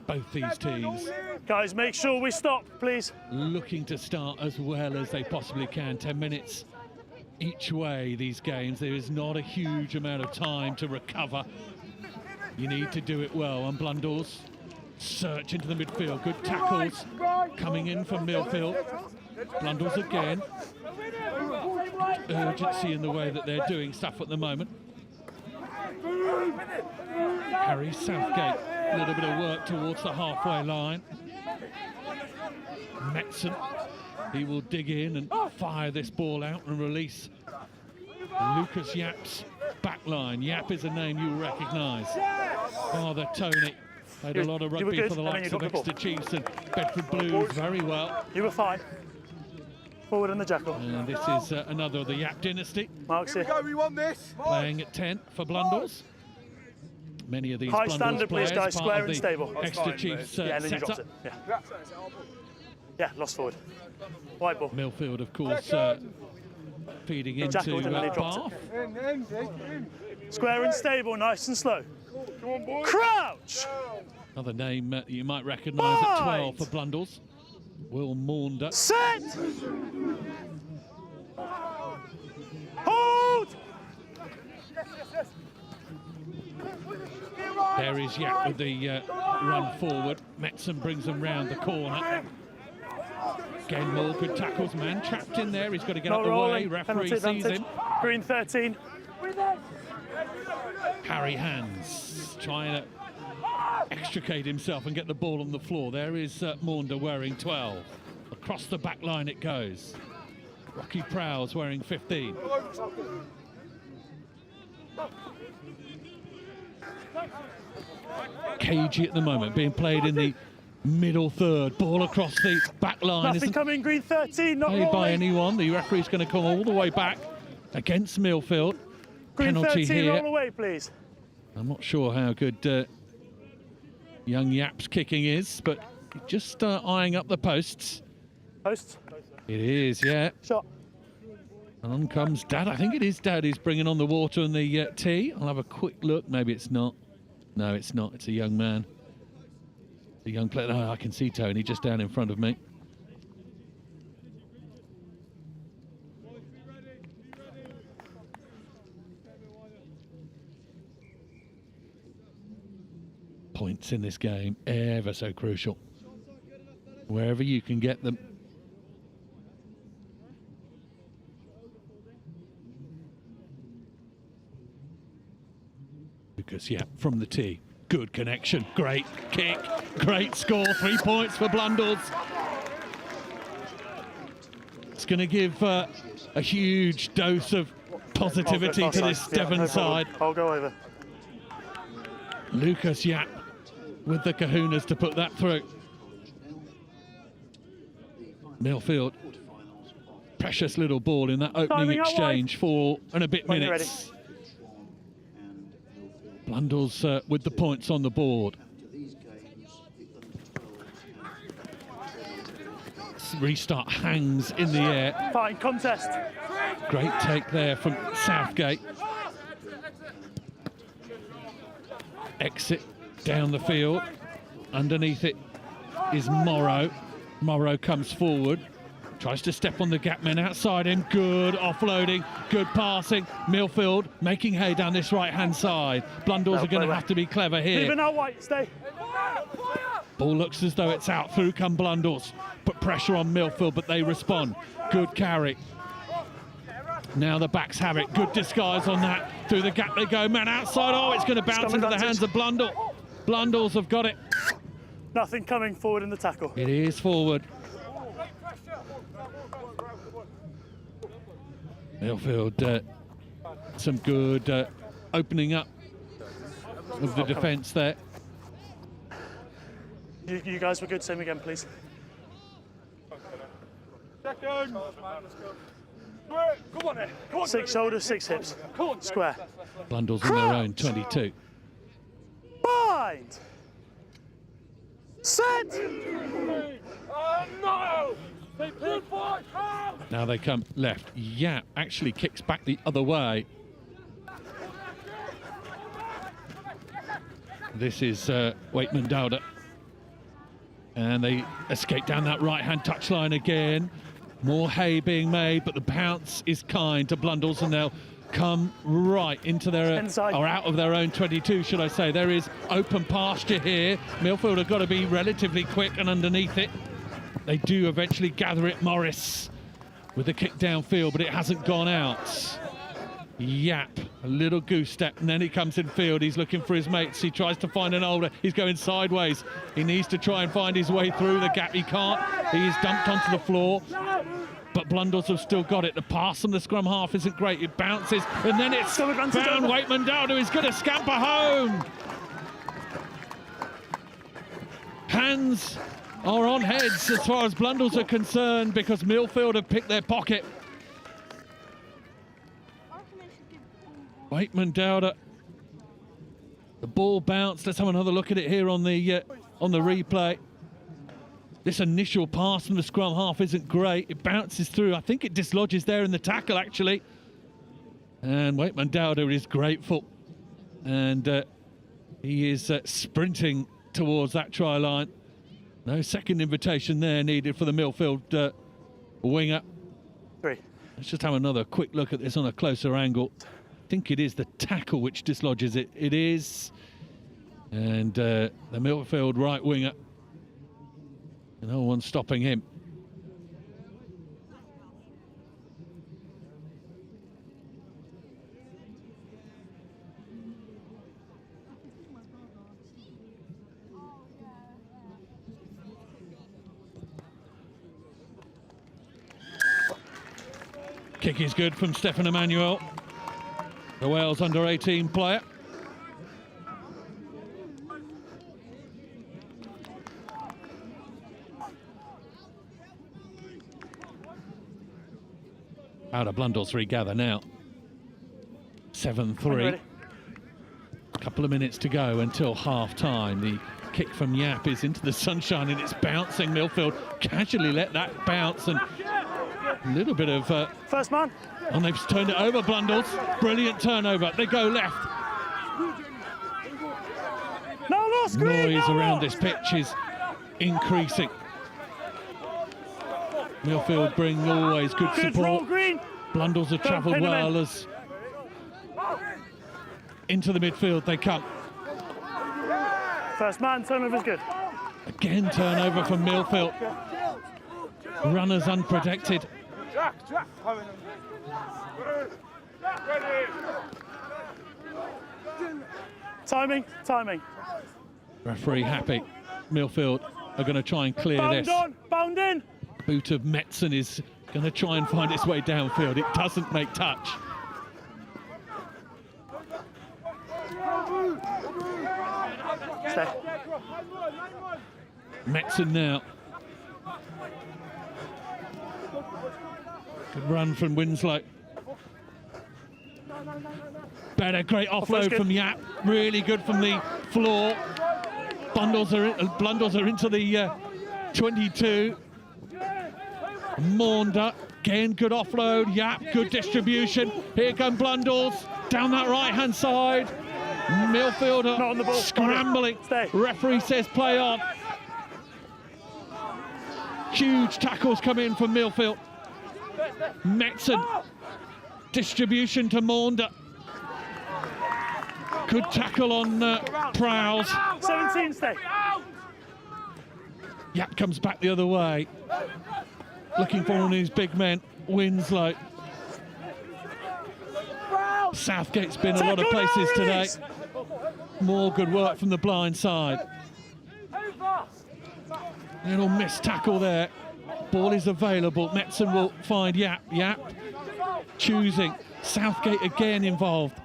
Both these teams. Guys, make sure we stop, please. Looking to start as well as they possibly can. 10 minutes each way, these games. There is not a huge amount of time to recover. You need to do it well. And Blundels search into the midfield. Good tackles coming in from Milfield. Blundels again. Urgency in the way that they're doing stuff at the moment. Harry Southgate, a little bit of work towards the halfway line. Metson, he will dig in and fire this ball out and release Lucas Yap's back line. Yap is a name you will recognise. Father Tony played a lot of rugby for the likes of Exeter Chiefs and Bedford Blues very well. You were fine. Forward in the jackal. And this is another of the Yap dynasty. Mark's here. We won this. Playing at 10 for Blundels. Many of these High Blundels standard, please, players, guys. part Square of and the stable. Exeter Chiefs Yeah, and then you dropped setup. it. Yeah. Yeah, lost forward. Wide ball. Milfield, of course, feeding into Jackal, and then he dropped Bath. it. Square and stable, nice and slow. Crouch! Another name you might recognise at 12 for Blundels. Will Maunder. Set! Hold! There is Yap with the run forward. Metson brings them round the corner. Again, more good tackles. Man trapped in there. He's got to get out the way. Referee sees him. Green 13. Harry Hands trying to extricate himself and get the ball on the floor. There is Maunder wearing 12. Across the back line it goes. Rocky Prowse wearing 15. Cagey at the moment, being played in the middle third. Ball across the back line. Nothing coming, green 13, not played by rolling. anyone. The referee's going to come all the way back against Milfield. Green Penalty 13, here. roll away, please. I'm not sure how good young Yap's kicking is, but just eyeing up the posts. Posts? It is, yeah. Shot. And on comes Dad. I think it is Dad who's bringing on the water and the tea. I'll have a quick look. Maybe it's not. No, it's not. It's a young man. It's a young player. Oh, I can see Tony just down in front of me. Points in this game, ever so crucial. Wherever you can get them. Lucas, yeah, from the tee. Good connection, great kick, great score. 3 points for Blundels. It's going to give a huge dose of positivity to this Devon side. I'll go over. Lucas Yap with the kahunas to put that through. Milfield. Precious little ball in that opening exchange, 4 and a bit minutes. Blundel's with the points on the board. Restart hangs in the air. Fine, contest. Great take there from Southgate. Exit down the field. Underneath it is Morrow. Morrow comes forward. Tries to step on the gap men outside him. Good offloading, good passing. Milfield making hay down this right-hand side. Blundels are going to have to be clever here. Even out White, stay. Ball looks as though it's out. Through come Blundels. Put pressure on Milfield, but they respond. Good carry. Now the backs have it. Good disguise on that. Through the gap they go. Man outside. Oh, it's going to bounce into the hands of Blundell. Blundels have got it. Nothing coming forward in the tackle. It is forward. Milfield, some good opening up of the defence there. You guys were good. Same again, please. Second. Come on, then. Come on. 6 shoulders, 6 hips. Square. Blundell's in their own 22. Bind. Set. No. Now they come left. Yap actually kicks back the other way. This is Wakeman Dowder. And they escape down that right-hand touchline again. More hay being made, but the bounce is kind to Blundels, and they'll come right into their, or out of their own 22, should I say. There is open pasture here. Milfield have got to be relatively quick and underneath it. They do eventually gather it. Morris with a kick downfield, but it hasn't gone out. Yap, a little goose step, and then he comes in field. He's looking for his mates. He tries to find an older. He's going sideways. He needs to try and find his way through the gap. He can't. He's dumped onto the floor. But Blundels have still got it. The pass from the scrum half isn't great. It bounces, and then it's found Wakeman Dowder, who's going to scamper home. Hands are on heads as far as Blundels are concerned, because Milfield have picked their pocket. Wakeman Dowder. The ball bounced. Let's have another look at it here on the replay. This initial pass from the scrum half isn't great. It bounces through. I think it dislodges there in the tackle, actually. And Wakeman Dowder is grateful. And he is sprinting towards that try line. No second invitation there needed for the Milfield winger. 3. Let's just have another quick look at this on a closer angle. I think it is the tackle which dislodges it. It is. And the Milfield right winger. No one's stopping him. Kick is good from Stefan Emmanuel, the Wales under-18 player. Out of Blundell's regather now. 7-3. A couple of minutes to go until half-time. The kick from Yap is into the sunshine and it's bouncing. Milfield casually let that bounce, and a little bit of... First man. And they've turned it over, Blundels. Brilliant turnover. They go left. Noise around this pitch is increasing. Milfield bring always good support. Blundels have travelled well as into the midfield they come. First man, turnover's good. Again, turnover from Milfield. Runners unprotected. Timing, timing. Referee happy. Milfield are going to try and clear this. Bound in. Boot of Metzen is going to try and find its way downfield. It doesn't make touch. Stay. Metzen now. Good run from Winslow. Better, great offload from Yap. Really good from the floor. Blundels are into the 22. Maunder, again, good offload. Yap, good distribution. Here come Blundels down that right-hand side. Milfield scrambling. Referee says play on. Huge tackles come in from Milfield. Metzen, distribution to Maunder. Good tackle on Prowse. 17, stay. Yap comes back the other way. Looking for one of his big men, Winslow. Southgate's been a lot of places today. More good work from the blind side. Little missed tackle there. Ball is available. Metzen will find Yap. Yap choosing. Southgate again involved.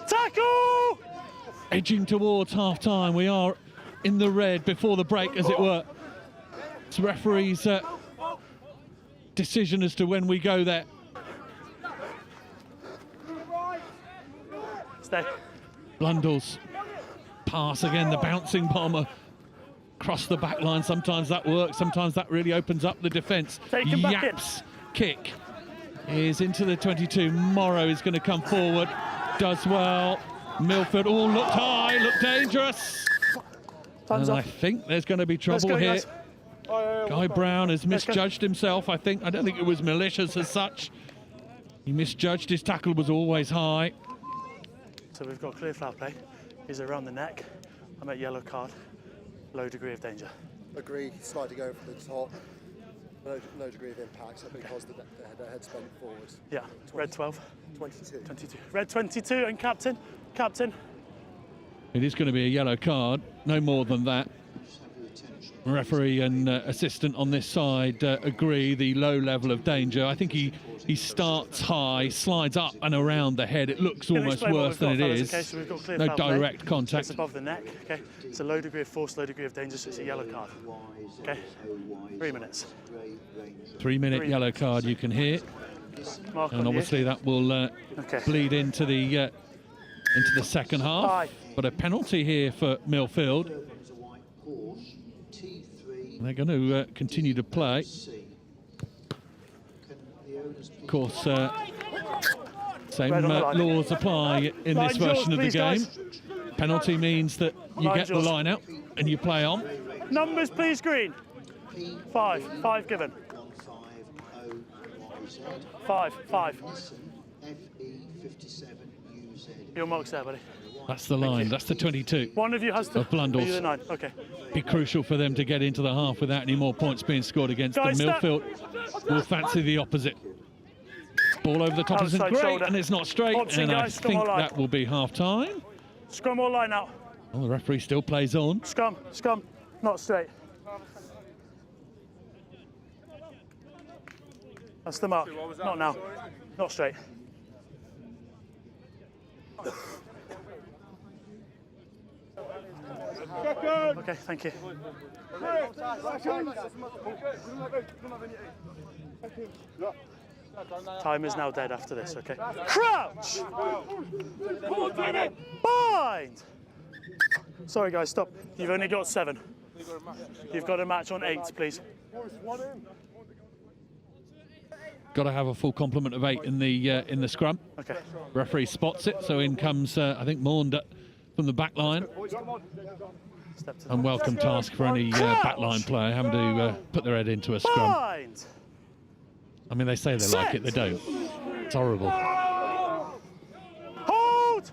Tackle! Edging towards half-time. We are in the red before the break, as it were. It's referee's decision as to when we go there. Stay. Blundell's pass again, the bouncing bomber across the back line. Sometimes that works, sometimes that really opens up the defence. Yap's kick is into the 22. Morrow is going to come forward. Does well. Milford, oh, looked high, looked dangerous. And I think there's going to be trouble here. Guys. Guy Brown has misjudged himself, I think. I don't think it was malicious as such. He misjudged. His tackle was always high. So we've got clear foul play. He's around the neck. I'm at yellow card. Low degree of danger. Agree, sliding over the top. No degree of impact because the head's bent forward. Yeah, red 12. 22. 22. Red 22 and captain. Captain. It is going to be a yellow card, no more than that. Referee and assistant on this side agree the low level of danger. I think he starts high, slides up and around the head. It looks almost worse than it is. Okay, so we've got clear no foul play. direct contact. It's above the neck. Okay, it's a low degree of force, low degree of danger, so it's a yellow card. Okay, 3 minutes. 3 minute yellow card you can hear. Mark And obviously that will bleed into the second half. But a penalty here for Milfield. They're going to continue to play. Of course, same laws apply in this version of the game. Penalty means that you get the line out and you play on. Numbers, please, green. 5 given. 5. Your mark's there, buddy. That's the line. That's the 22. One of you has to of Blundell's. be the 9. Okay. Be crucial for them to get into the half without any more points being scored against them. Milfield will fancy the opposite. Ball over the top isn't great, shoulder. and it's not straight. Option, and guys, I think that will be half-time. Scrum or line out. Well, the referee still plays on. Scrum, not straight. That's the mark. Not now. Not straight. Okay, thank you. Time is now dead after this, okay? Crouch! Bind! Sorry guys, stop. You've only got 7. You've got a match on 8, please. Got to have a full complement of 8 in the scrum. Okay. Referee spots it, so in comes I think Maunder from the back line. Unwelcome task for any backline player having to put their head into a scrum. Bind! I mean, they say they like it, they don't. It's horrible. Hold!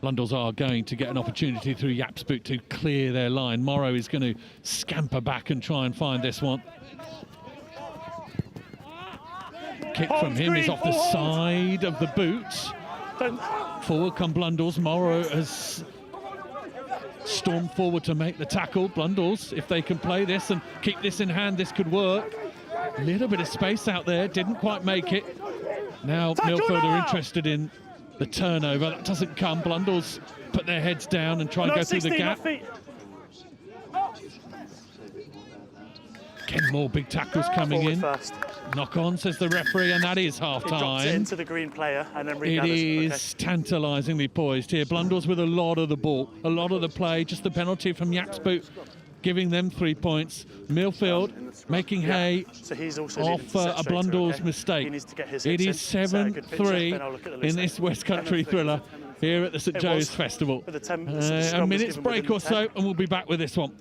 Blundels are going to get an opportunity through Yap's boot to clear their line. Morrow is going to scamper back and try and find this one. Kick from him is off the side of the boot. Forward come Blundels. Morrow has stormed forward to make the tackle. Blundels, if they can play this and keep this in hand, this could work. A little bit of space out there, didn't quite make it. Now Milfield are interested in the turnover. That doesn't come. Blundels put their heads down and try and go through the gap. 10 more big tackles coming Forward in. first. Knock on, says the referee, and that is half He drops it time. into the green player and then It regathers. is tantalisingly poised here. Blundell's with a lot of the ball, a lot of the play, just the penalty from Yaxboot giving them 3 points. Milfield making hay So he's also off a Blundell's mistake. He needs to get his It hips is in, set a good picture, 7-3 then I'll look at the in list. this West Country thriller here at the St It Joe's was, Festival. but the 10 the A scrum was minute's given break within or the so 10. and we'll be back with this one.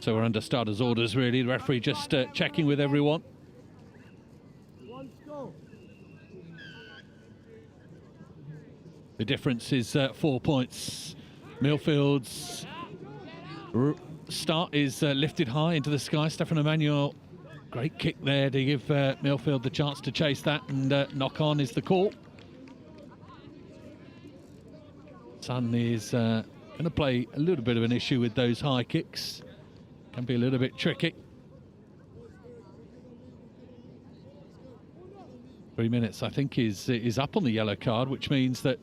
So we're under starters' orders, really. The referee just checking with everyone. The difference is 4 points. Milfield's start is lifted high into the sky. Stefan Emmanuel, great kick there to give Milfield the chance to chase that, and knock on is the call. Sun is going to play a little bit of an issue with those high kicks. Can be a little bit tricky. 3 minutes, I think, is up on the yellow card, which means that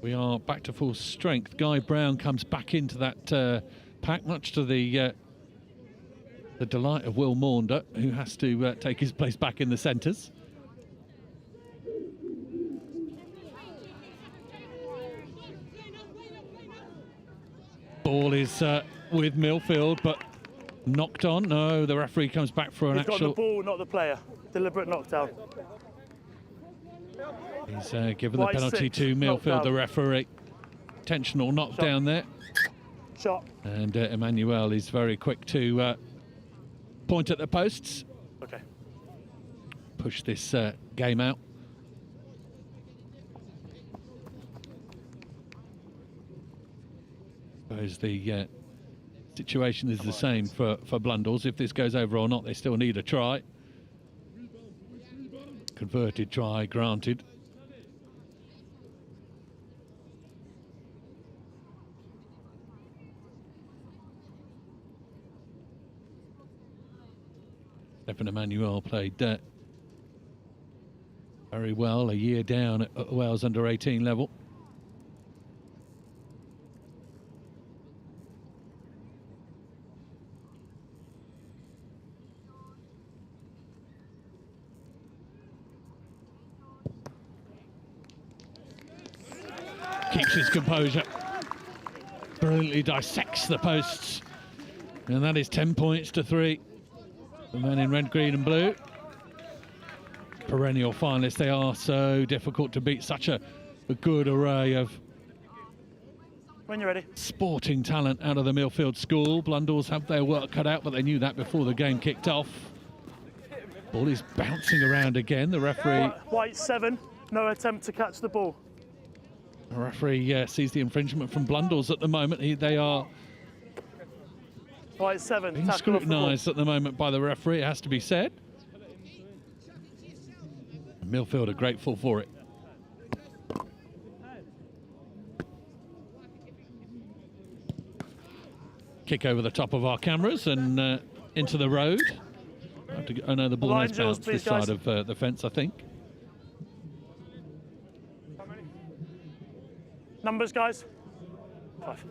we are back to full strength. Guy Brown comes back into that pack, much to the delight of Will Maunder, who has to take his place back in the centres. Ball is with Milfield, but knocked on. No, the referee comes back for an He's got the ball, not the player. Deliberate knockdown. He's given the penalty to Milfield, the referee. Intentional knockdown there. Shot. And Emmanuel is very quick to point at the posts. Okay. Push this game out. I suppose the situation is the same for Blundell's. If this goes over or not, they still need a try. Converted try granted. Stefan Emmanuel played very well, a year down at Wales under 18 level. Keeps his composure, brilliantly dissects the posts, and that is 10 points to 3. The men in red, green and blue, perennial finalists. They are so difficult to beat, such a good array of when you're ready. Sporting talent out of the Milfield school. Blundels have their work cut out, but they knew that before the game kicked off. Ball is bouncing around again. The referee... White 7, no attempt to catch the ball. The referee sees the infringement from Blundels at the moment. They are White 7, being scrutinised at the moment by the referee, it has to be said. Milfield are grateful for it. Kick over the top of our cameras and into the road. I know the ball has bounced this side of the fence, I think. Numbers, guys. 5.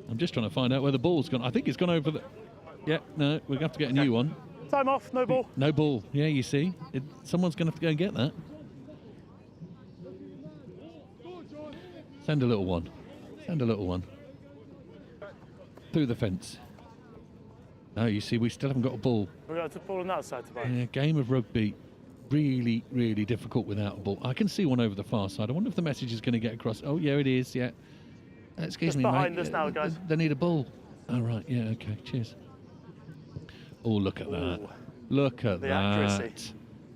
I'm just trying to find out where the ball's gone. I think it's gone over the... Yeah, no, we're going to have to get a new one. Time off, no ball. No ball. Yeah, you see. Someone's going to have to go and get that. Send a little one. Send a little one. Through the fence. No, you see, we still haven't got a ball. We've got a ball on that side to buy. Yeah, game of rugby. Really, really difficult without a ball. I can see one over the far side. I wonder if the message is going to get across. Oh, yeah, it is, yeah. Excuse me, mate. Behind us now, guys. They need a ball. Oh, right, yeah, okay, cheers. Oh, look at that. Look at the that. accuracy.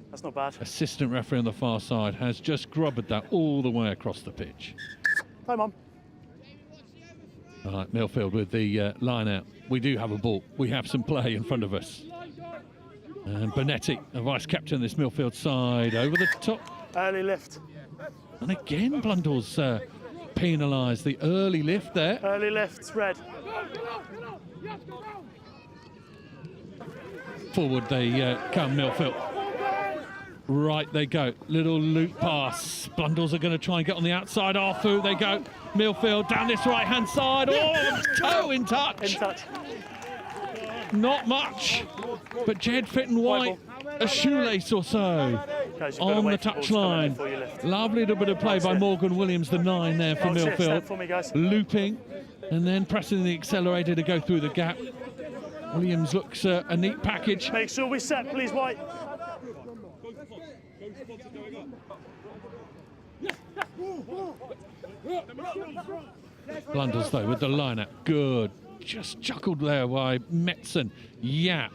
That's not bad. Assistant referee on the far side has just grubbered that all the way across the pitch. Time on. All right, Milfield with the line out. We do have a ball. We have some play in front of us. And Bonetti, a vice-captain of this Milfield side, over the top. Early lift. And again, Blundell's penalised the early lift there. Early lift, red. Forward they come, Milfield. Right they go. Little loop pass. Blundels are going to try and get on the outside. Through they go. Milfield down this right-hand side. Oh, toe in touch. In touch. Not much, but Jed Fitton-White, a shoelace or so on the touchline. Lovely little bit of play by Morgan Williams, the 9 there for Milfield. Looping and then pressing the accelerator to go through the gap. Williams looks a neat package. Make sure we set, please, White. Blundels though with the lineup, good. Just chuckled there by Metzen. Yap.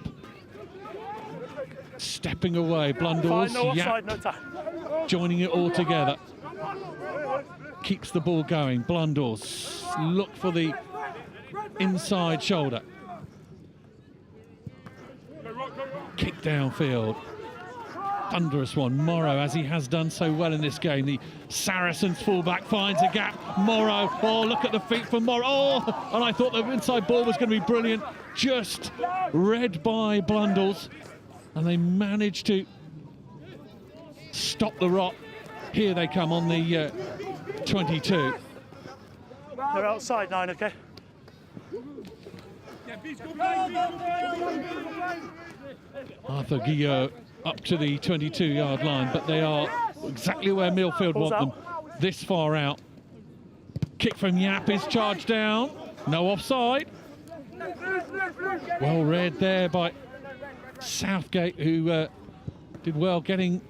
Stepping away, Blundels, Yap. Joining it all together. Keeps the ball going, Blundels. Look for the inside shoulder. Kick downfield. Thunderous one. Morrow, as he has done so well in this game. The Saracens fullback finds a gap. Morrow, oh, look at the feet from Morrow. Oh, and I thought the inside ball was going to be brilliant. Just read by Blundels. And they managed to stop the rot. Here they come on the 22. They're outside 9, okay? Arthur Guillot up to the 22-yard line, but they are exactly where Milfield want them, this far out. Kick from Yap is charged down, no offside. Well read there by Southgate, who did well getting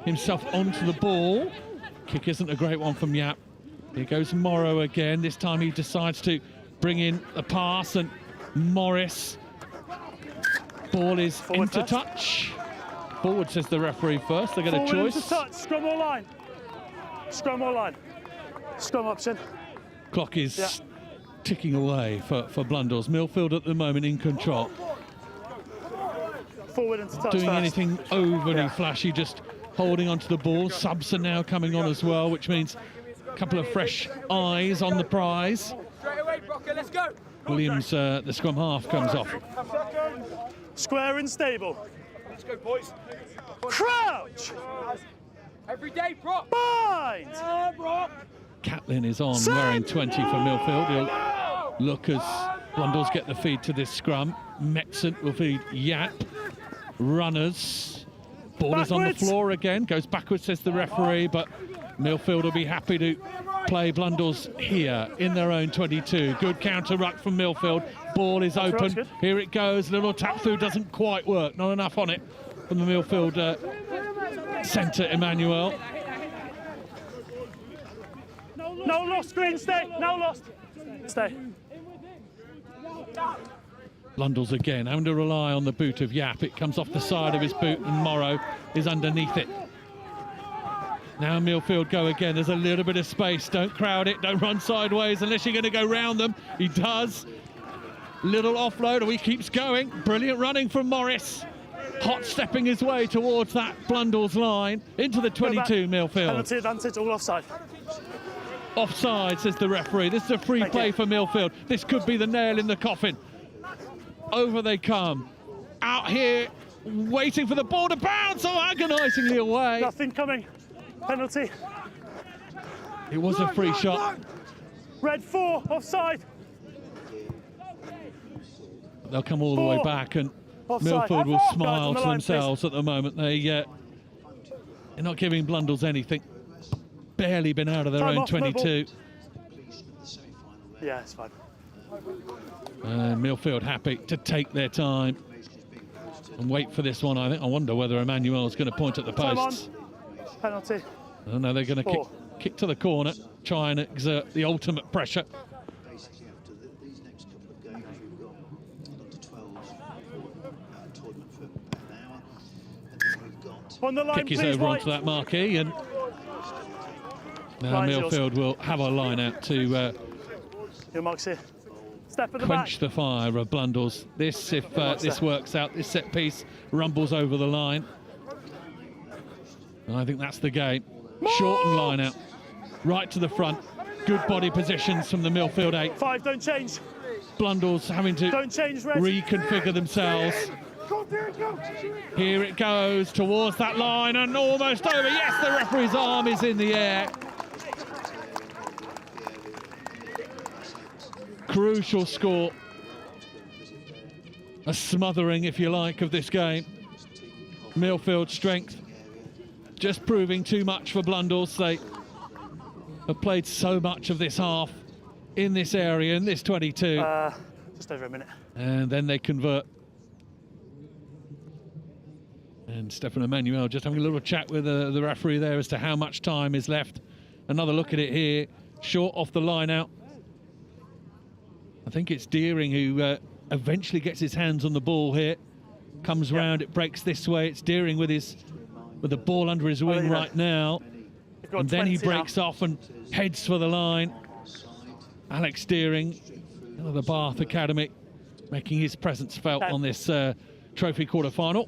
himself onto the ball. Kick isn't a great one from Yap. Here goes Morrow again. This time he decides to bring in a pass, and Morris. Ball is into touch. Forward, says the referee first. They get a choice. Into touch. Scrum or line. Scrum or line. Scrum option. Clock is ticking away for Blundels. Milfield at the moment in control. Forward into touch. Doing anything overly flashy, just holding onto the ball. Subs are now coming on as well, which means a couple of fresh eyes on the prize. Williams, the scrum half, comes off. Square and stable. Let's go, boys. Crouch. Every day, prop. Bind. Catlin is on, wearing 20 for Milfield. He'll look as Blundell's get the feed to this scrum. Mexent will feed Yap. Runners. Ball is on the floor again. Goes backwards, says the referee, but Milfield will be happy to play Blundell's here in their own 22. Good counter ruck from Milfield. Ball is open. Here it goes. Little tap through doesn't quite work. Not enough on it from the Milfield centre, Emmanuel. No lost, Green, stay. No lost. Stay. Blundell's again, having to rely on the boot of Yap. It comes off the side of his boot and Morrow is underneath it. Now Milfield go again. There's a little bit of space. Don't crowd it. Don't run sideways unless you're going to go round them. He does. Little offload, and he keeps going. Brilliant running from Morris. Hot stepping his way towards that Blundell's line. Into the 22, Milfield. Penalty advantage, all offside. Offside, says the referee. This is a free play for Milfield. This could be the nail in the coffin. Over they come. Out here, waiting for the ball to bounce. Oh, agonisingly away. Nothing coming. Penalty. It was a free shot. Red 4, offside. They'll come all the way back, and Offside. Milfield will smile Guys, to line, themselves at the moment. They're not giving Blundell's anything. Barely been out of their own 22. Yeah, it's fine. And Milfield happy to take their time and wait for this one, I think. I wonder whether Emmanuel's going to point at the posts. Penalty. Oh, no, they're going to kick to the corner, try and exert the ultimate pressure. On the line, Kick is please, over White. onto that marquee, and now Milfield will have a line out to Your marks here. Step at the quench back. the fire of Blundell's. This, if this works out, this set piece rumbles over the line. And I think that's the game. Shorten line out, right to the front. Good body positions from the Milfield 8. 5, don't change. Blundell's having to reconfigure themselves. Here it goes towards that line and almost over. Yes, the referee's arm is in the air. Crucial score. A smothering, if you like, of this game. Milfield strength just proving too much for Blundell's. They have played so much of this half in this area, in this 22. Just over a minute. And then they convert. And Stefan Emmanuel just having a little chat with the referee there as to how much time is left. Another look at it here. Short off the line out. I think it's Deering who eventually gets his hands on the ball here. Comes round, it breaks this way. It's Deering with the ball under his wing right now. And then he breaks off and heads for the line. Alex Deering of the Bath Academy making his presence felt on this trophy quarter-final.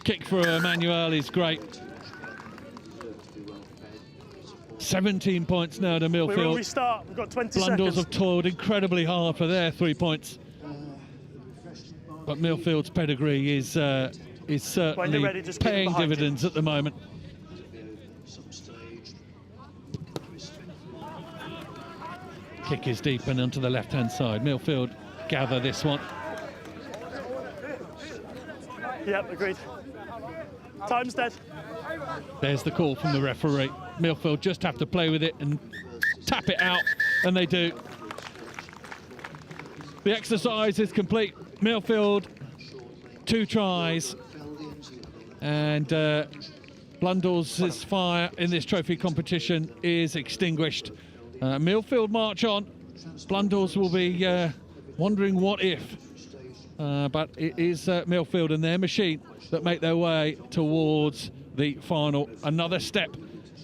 Kick for Emmanuel is great. 17 points now to Milfield. We will restart. We've got 20 Blundell's seconds. have toiled incredibly hard for their 3 points. But Milfield's pedigree is certainly ready, just keep paying them behind dividends at the moment. Kick is deep and onto the left-hand side. Milfield gather this one. Yep, agreed. Time's dead. There's the call from the referee. Milfield just have to play with it and tap it out, and they do. The exercise is complete. Milfield, 2 tries, and Blundell's fire in this trophy competition is extinguished. Milfield march on. Blundell's will be wondering what if, but it is Milfield and their machine that make their way towards the final. Another step,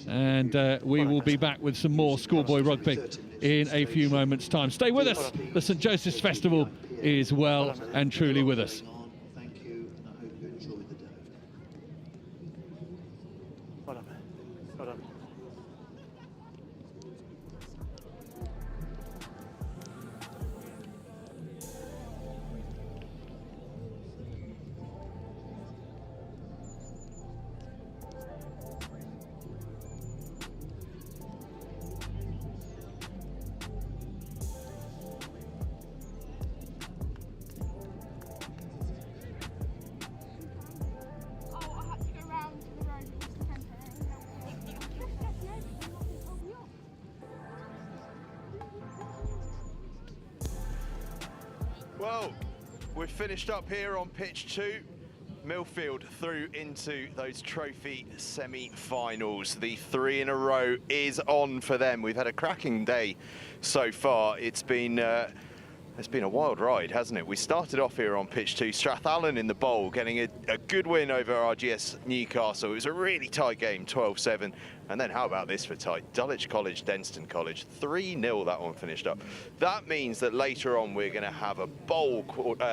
and we will be back with some more schoolboy rugby in a few moments' time. Stay with us. The St Joseph's Festival is well and truly with us. Well done. Well done. Well, we've finished up here on pitch 2. Milfield through into those trophy semi-finals. The 3 in a row is on for them. We've had a cracking day so far. It's been a wild ride, hasn't it? We started off here on pitch 2, Strath in the bowl, getting a good win over RGS Newcastle. It was a really tight game, 12-7. And then how about this for tight? Dullage College, Denston College, 3-0 that one finished up. That means that later on we're going to have a bowl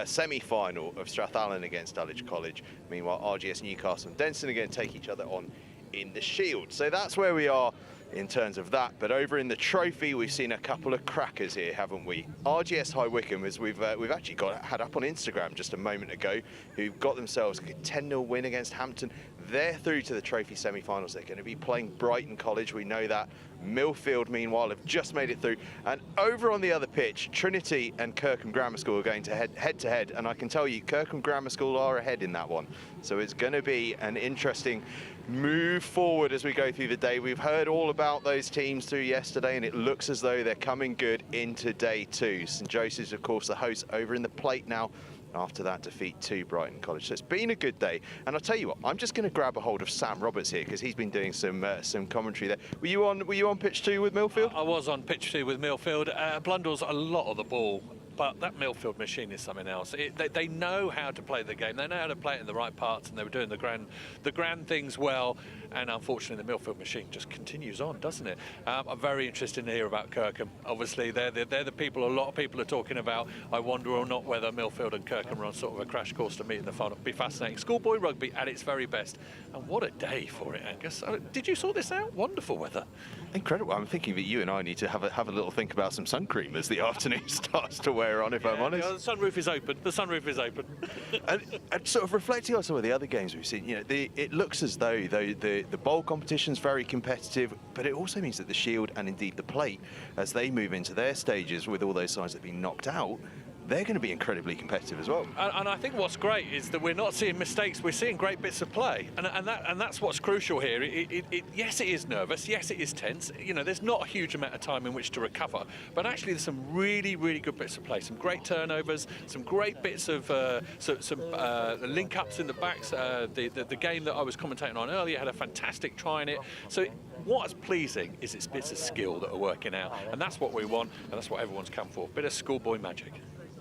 semi-final of Strath against Dullage College. Meanwhile, RGS Newcastle and Denston are going to take each other on in the Shield. So that's where we are in terms of that. But over in the trophy, we've seen a couple of crackers here, haven't we? RGS High Wickam, as we've actually had up on Instagram just a moment ago, who got themselves a 10-0 win against Hampton. They're through to the trophy semi-finals. They're going to be playing Brighton College, we know that. Milfield, meanwhile, have just made it through. And over on the other pitch, Trinity and Kirkham Grammar School are going to head-to-head. And I can tell you, Kirkham Grammar School are ahead in that one. So it's going to be an interesting move forward as we go through the day. We've heard all about those teams through yesterday, and it looks as though they're coming good into day 2. St Joseph's, of course, the host over in the plate now, after that defeat to Brighton College. So it's been a good day. And I'll tell you what, I'm just going to grab a hold of Sam Roberts here because he's been doing some commentary there. Were you on pitch 2 with Milfield? I was on pitch 2 with Milfield. Blundel's a lot of the ball, but that Milfield machine is something else. They know how to play the game. They know how to play it in the right parts, and they were doing the grand things well. And unfortunately, the Milfield machine just continues on, doesn't it? I'm very interested to hear about Kirkham. Obviously, they're the people a lot of people are talking about. I wonder or not whether Milfield and Kirkham are on sort of a crash course to meet in the final. It'll be fascinating. Schoolboy rugby at its very best. And what a day for it, Angus. Did you sort this out? Wonderful weather. Incredible. I'm thinking that you and I need to have a little think about some sun cream as the afternoon starts to wear on, if I'm honest. Yeah, the sunroof is open. The sunroof is open. and sort of reflecting on some of the other games we've seen, you know, it looks as though the bowl competition's very competitive, but it also means that the Shield and indeed the plate, as they move into their stages with all those sides that have been knocked out, they're going to be incredibly competitive as well. And I think what's great is that we're not seeing mistakes, we're seeing great bits of play. And that's what's crucial here. Yes, it is nervous, yes, it is tense. You know, there's not a huge amount of time in which to recover, but actually there's some really, really good bits of play, some great turnovers, some great bits of link-ups in the backs. The game that I was commentating on earlier had a fantastic try in it. So what's pleasing is it's bits of skill that are working out, and that's what we want, and that's what everyone's come for. Bit of schoolboy magic.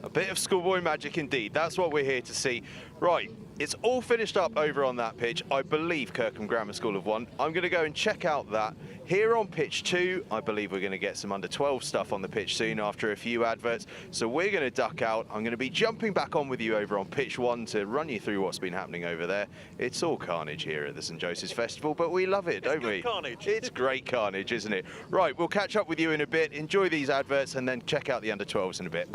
A bit of schoolboy magic indeed. That's what we're here to see. Right, it's all finished up over on that pitch. I believe Kirkham Grammar School have won. I'm going to go and check out that. Here on pitch 2, I believe we're going to get some under-12 stuff on the pitch soon after a few adverts. So we're going to duck out. I'm going to be jumping back on with you over on pitch 1 to run you through what's been happening over there. It's all carnage here at the St Joseph's Festival, but we love it, don't we? Carnage. It's great carnage, isn't it? Right, we'll catch up with you in a bit. Enjoy these adverts and then check out the under-12s in a bit.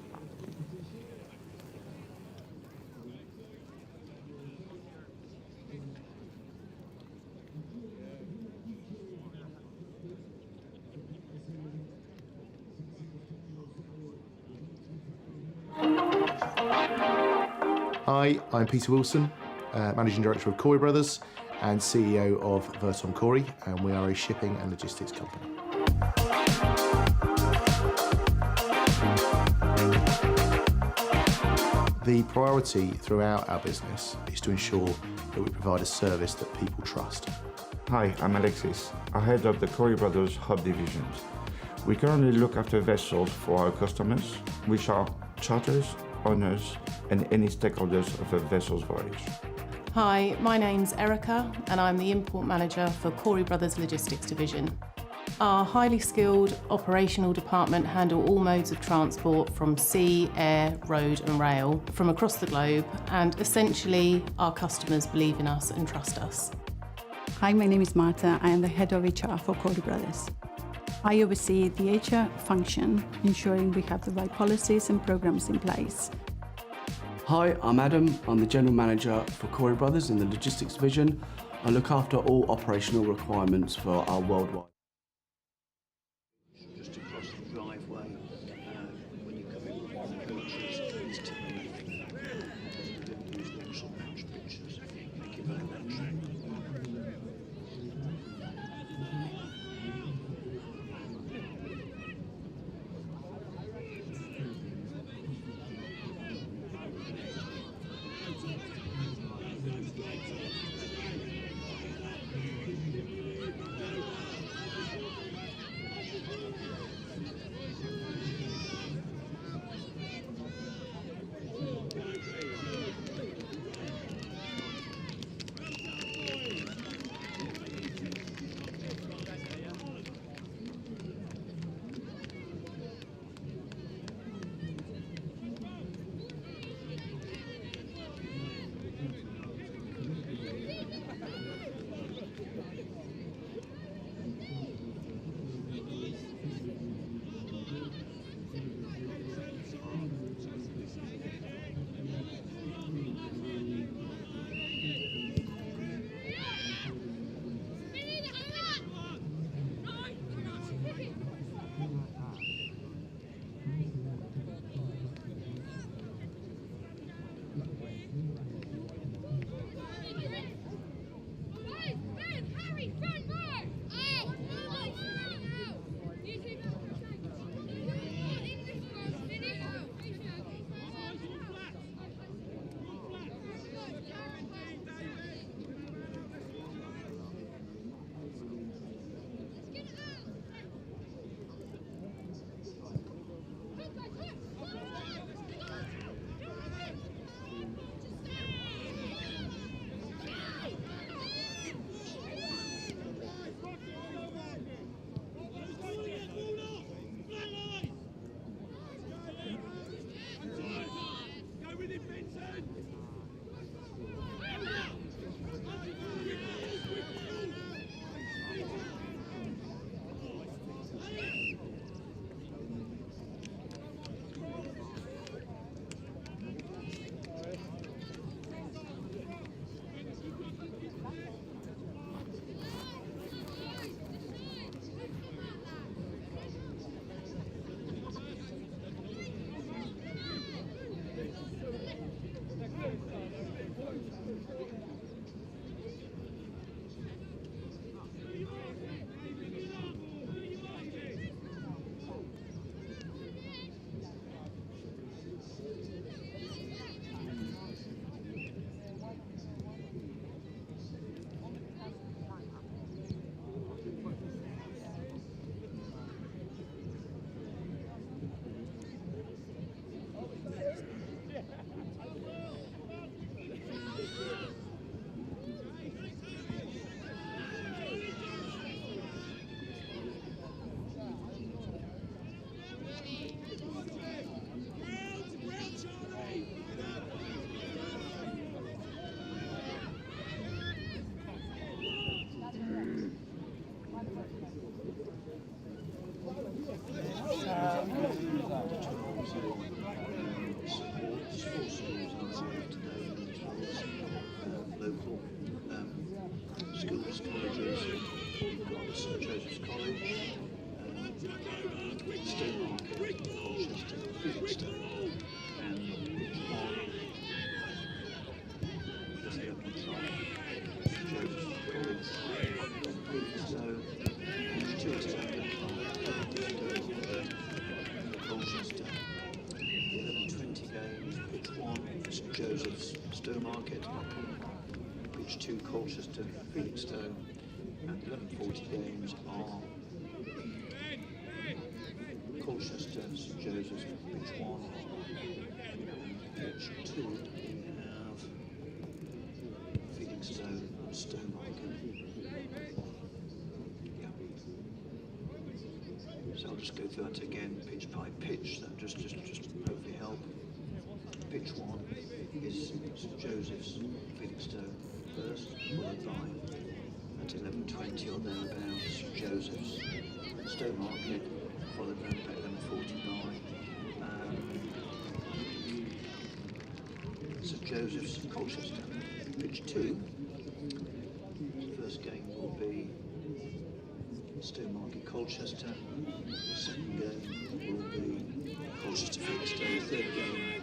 Hi, I'm Peter Wilson, Managing Director of Corey Brothers and CEO of Verton Corey, and we are a shipping and logistics company. The priority throughout our business is to ensure that we provide a service that people trust. Hi, I'm Alexis. I head up the Corey Brothers Hub divisions. We currently look after vessels for our customers, which are charters, owners, and any stakeholders of a vessel's voyage. Hi, my name's Erica, and I'm the import manager for Corey Brothers Logistics Division. Our highly skilled operational department handle all modes of transport from sea, air, road and rail from across the globe, and essentially our customers believe in us and trust us. Hi, my name is Marta. I am the head of HR for Corey Brothers. I oversee the HR function, ensuring we have the right policies and programs in place. Hi, I'm Adam. I'm the General Manager for Corey Brothers in the Logistics Division. I look after all operational requirements for our worldwide. Just across the driveway, when you come in from the coaches, please tell me if you use Pixel Match pictures. Thank you very much. Stowmarket. Pitch 2, Colchester, Felixstowe, and 11:40 games are Colchester, St Joseph's, pitch 1. Pitch 2, we have Felixstowe, Stowmarket. Yeah. So I'll just go through that again, pitch by pitch, that just hopefully help. Pitch 1 is St Joseph's, Felixstowe first, followed by at 11:20 or thereabouts, St Joseph's, Stowmarket, followed by 11:49. St Joseph's, Colchester. Pitch 2, first game will be Stowmarket, Colchester. Second game will be Colchester, Felixstowe. Third game,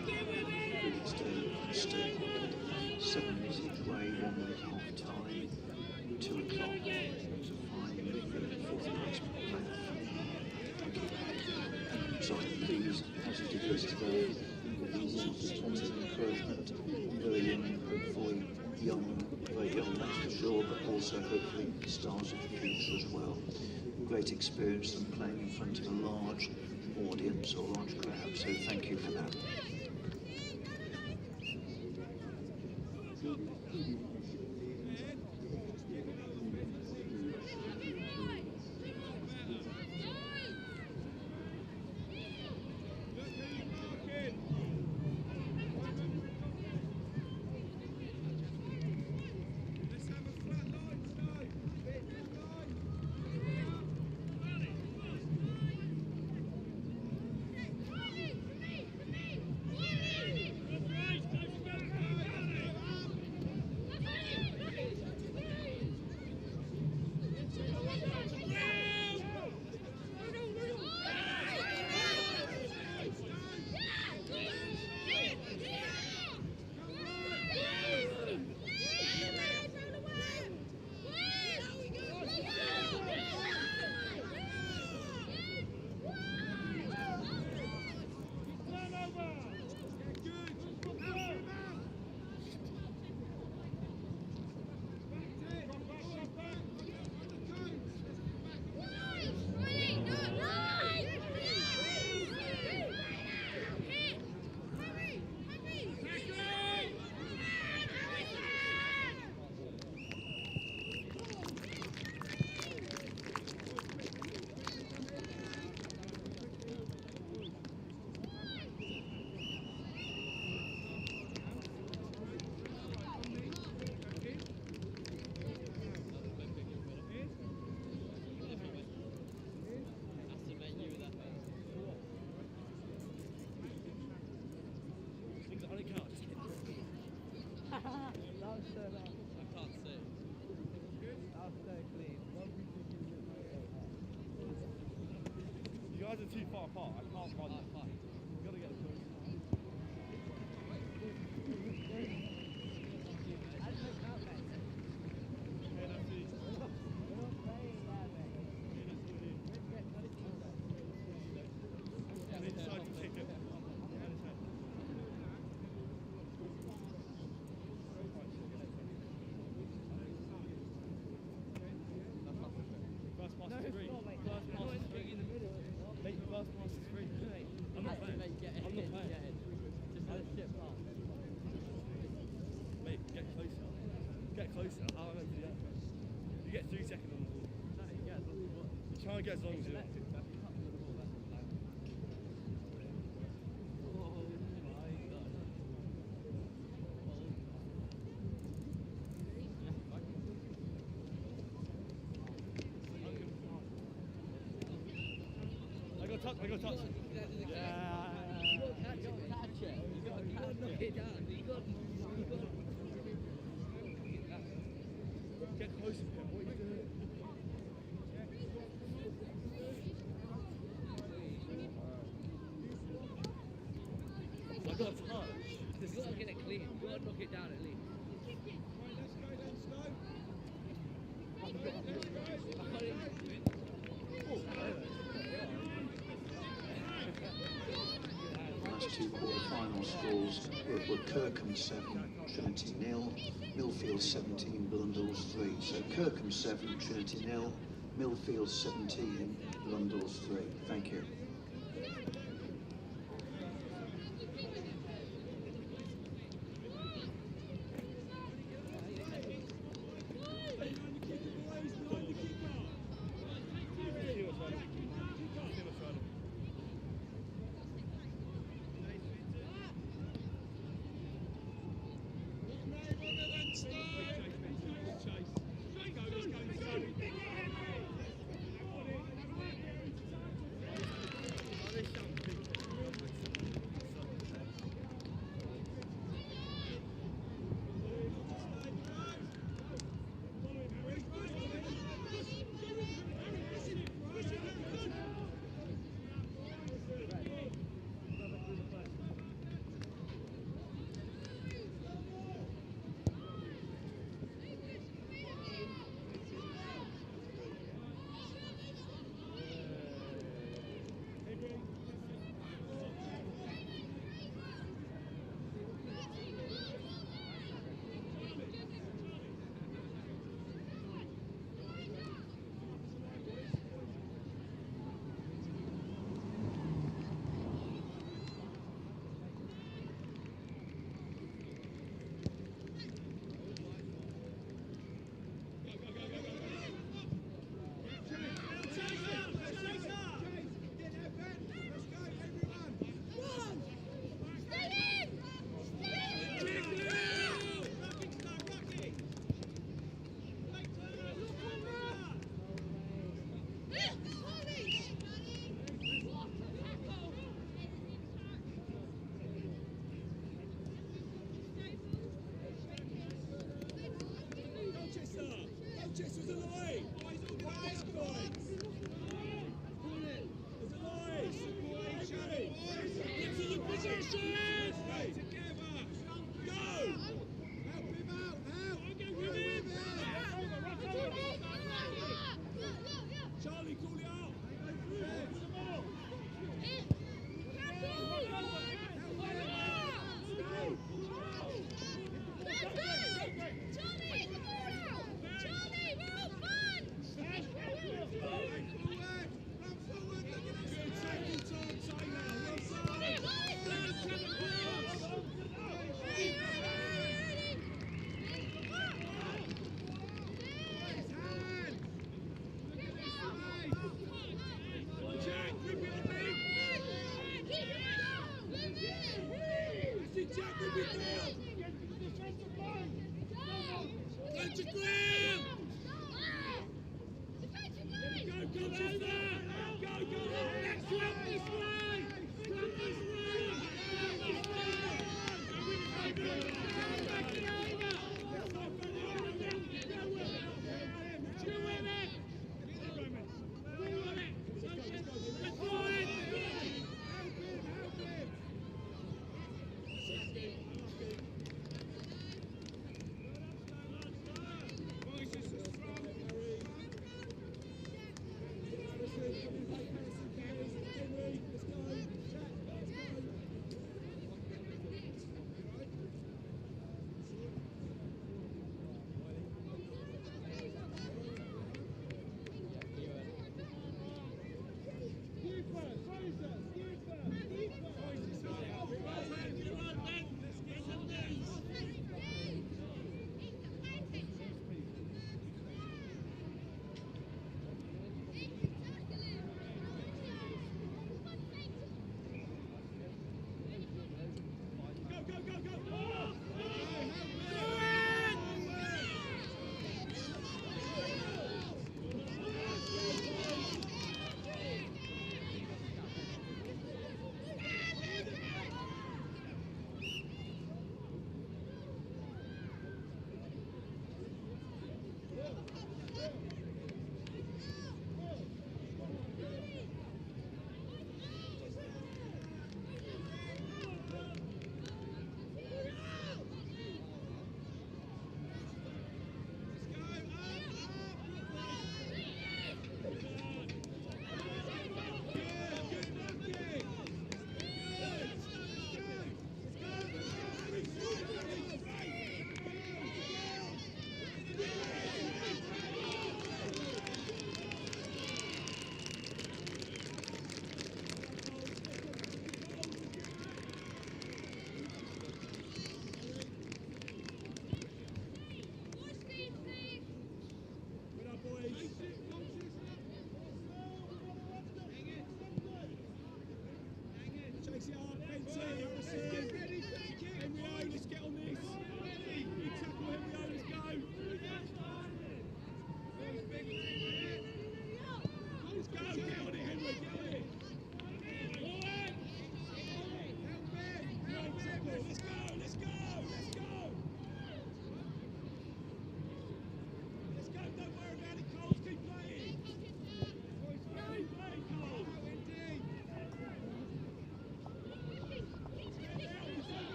Felixstowe, Stowmarket. 7 minutes each way, 1 minute half time, 2 o'clock to find the fourth placement player. Sorry, please, as you did yesterday, just wanted an encouragement, very young, hopefully young, very young, that's for sure, but also hopefully stars of the future as well. Great experience them playing in front of a large audience or large crowd, so thank you for that. You guys are too far apart. I can't find that fight. You've got to get a close. Try and get as long as you want. I got touch. Yeah. You got to catch it. You got to knock it down. You got to get closer to him. What are you doing? I got a touch. You've got to get it clean. You've got to knock it down at least. last two quarter-final scores were Kirkham 7, Trinity 0, Milfield 17, Blundels 3. So Kirkham 7, Trinity 0, Milfield 17, Blundels 3. Thank you.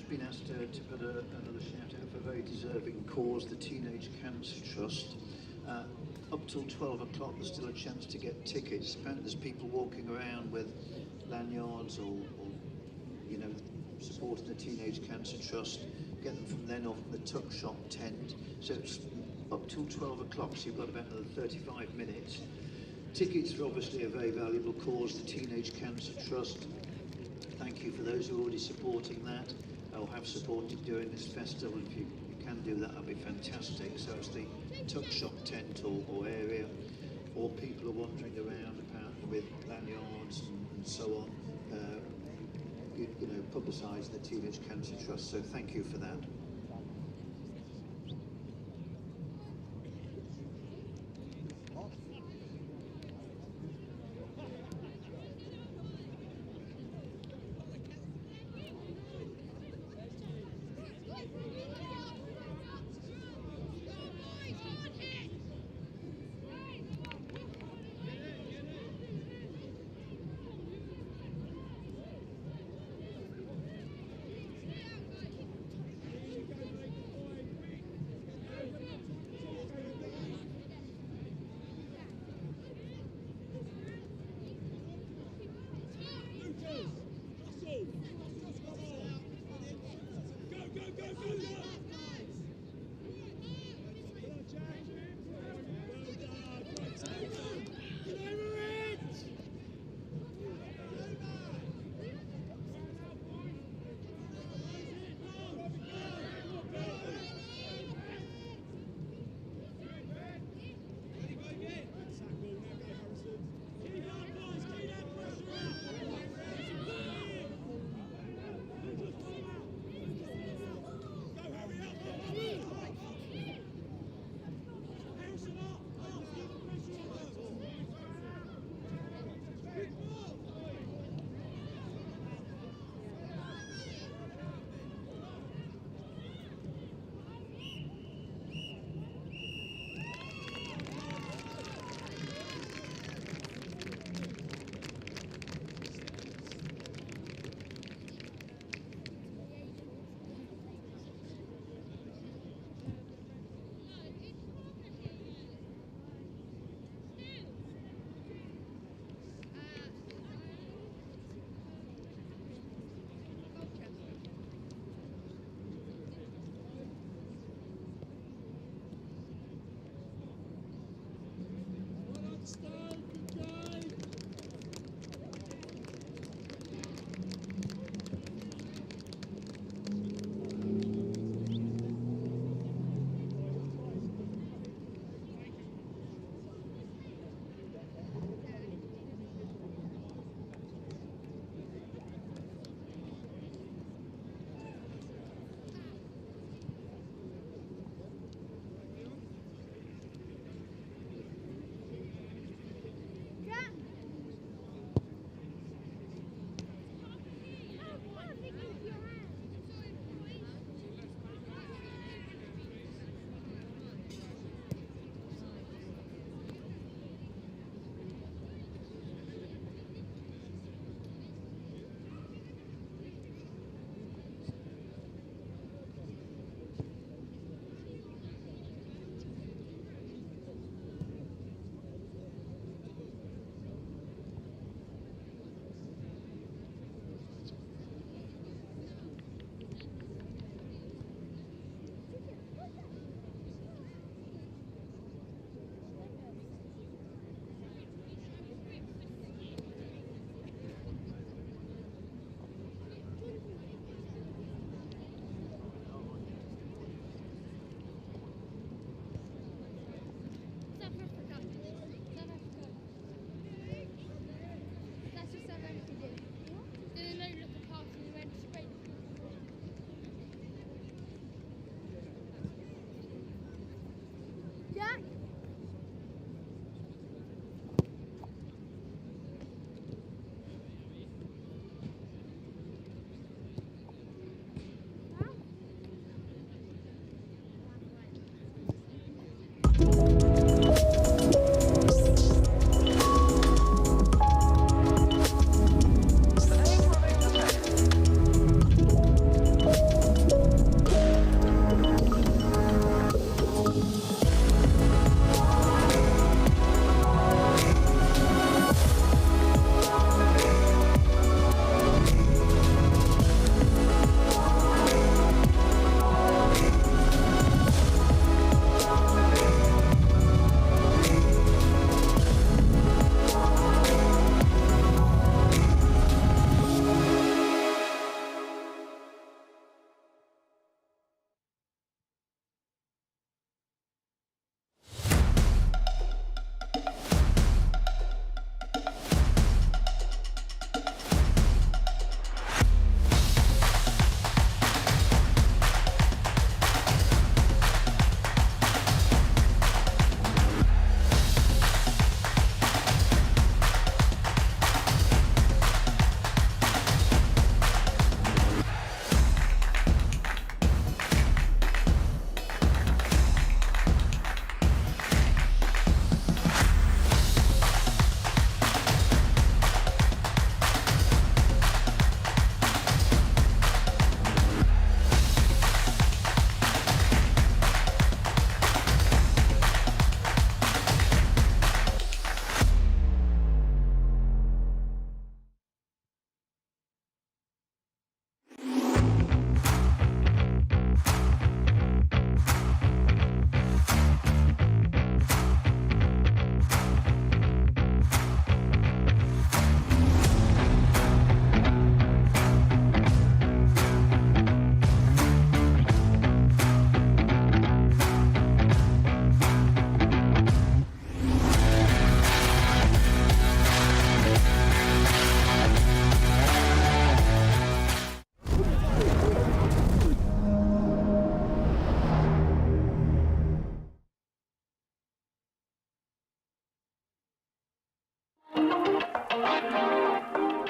Been asked to put another shout out for a very deserving cause, the Teenage Cancer Trust. Up till 12 o'clock there's still a chance to get tickets. Apparently there's people walking around with lanyards or you know, supporting the Teenage Cancer Trust. Get them from then off the tuck shop tent. So it's up till 12 o'clock, so you've got about another 35 minutes. Tickets are obviously a very valuable cause, the Teenage Cancer Trust. Thank you for those who are already supporting that. Or have supported during this festival. If you can do that, that'd be fantastic. So it's the tuck shop tent or area, or people are wandering around apparently with lanyards and so on. You know, publicising the Teenage Cancer Trust. So thank you for that.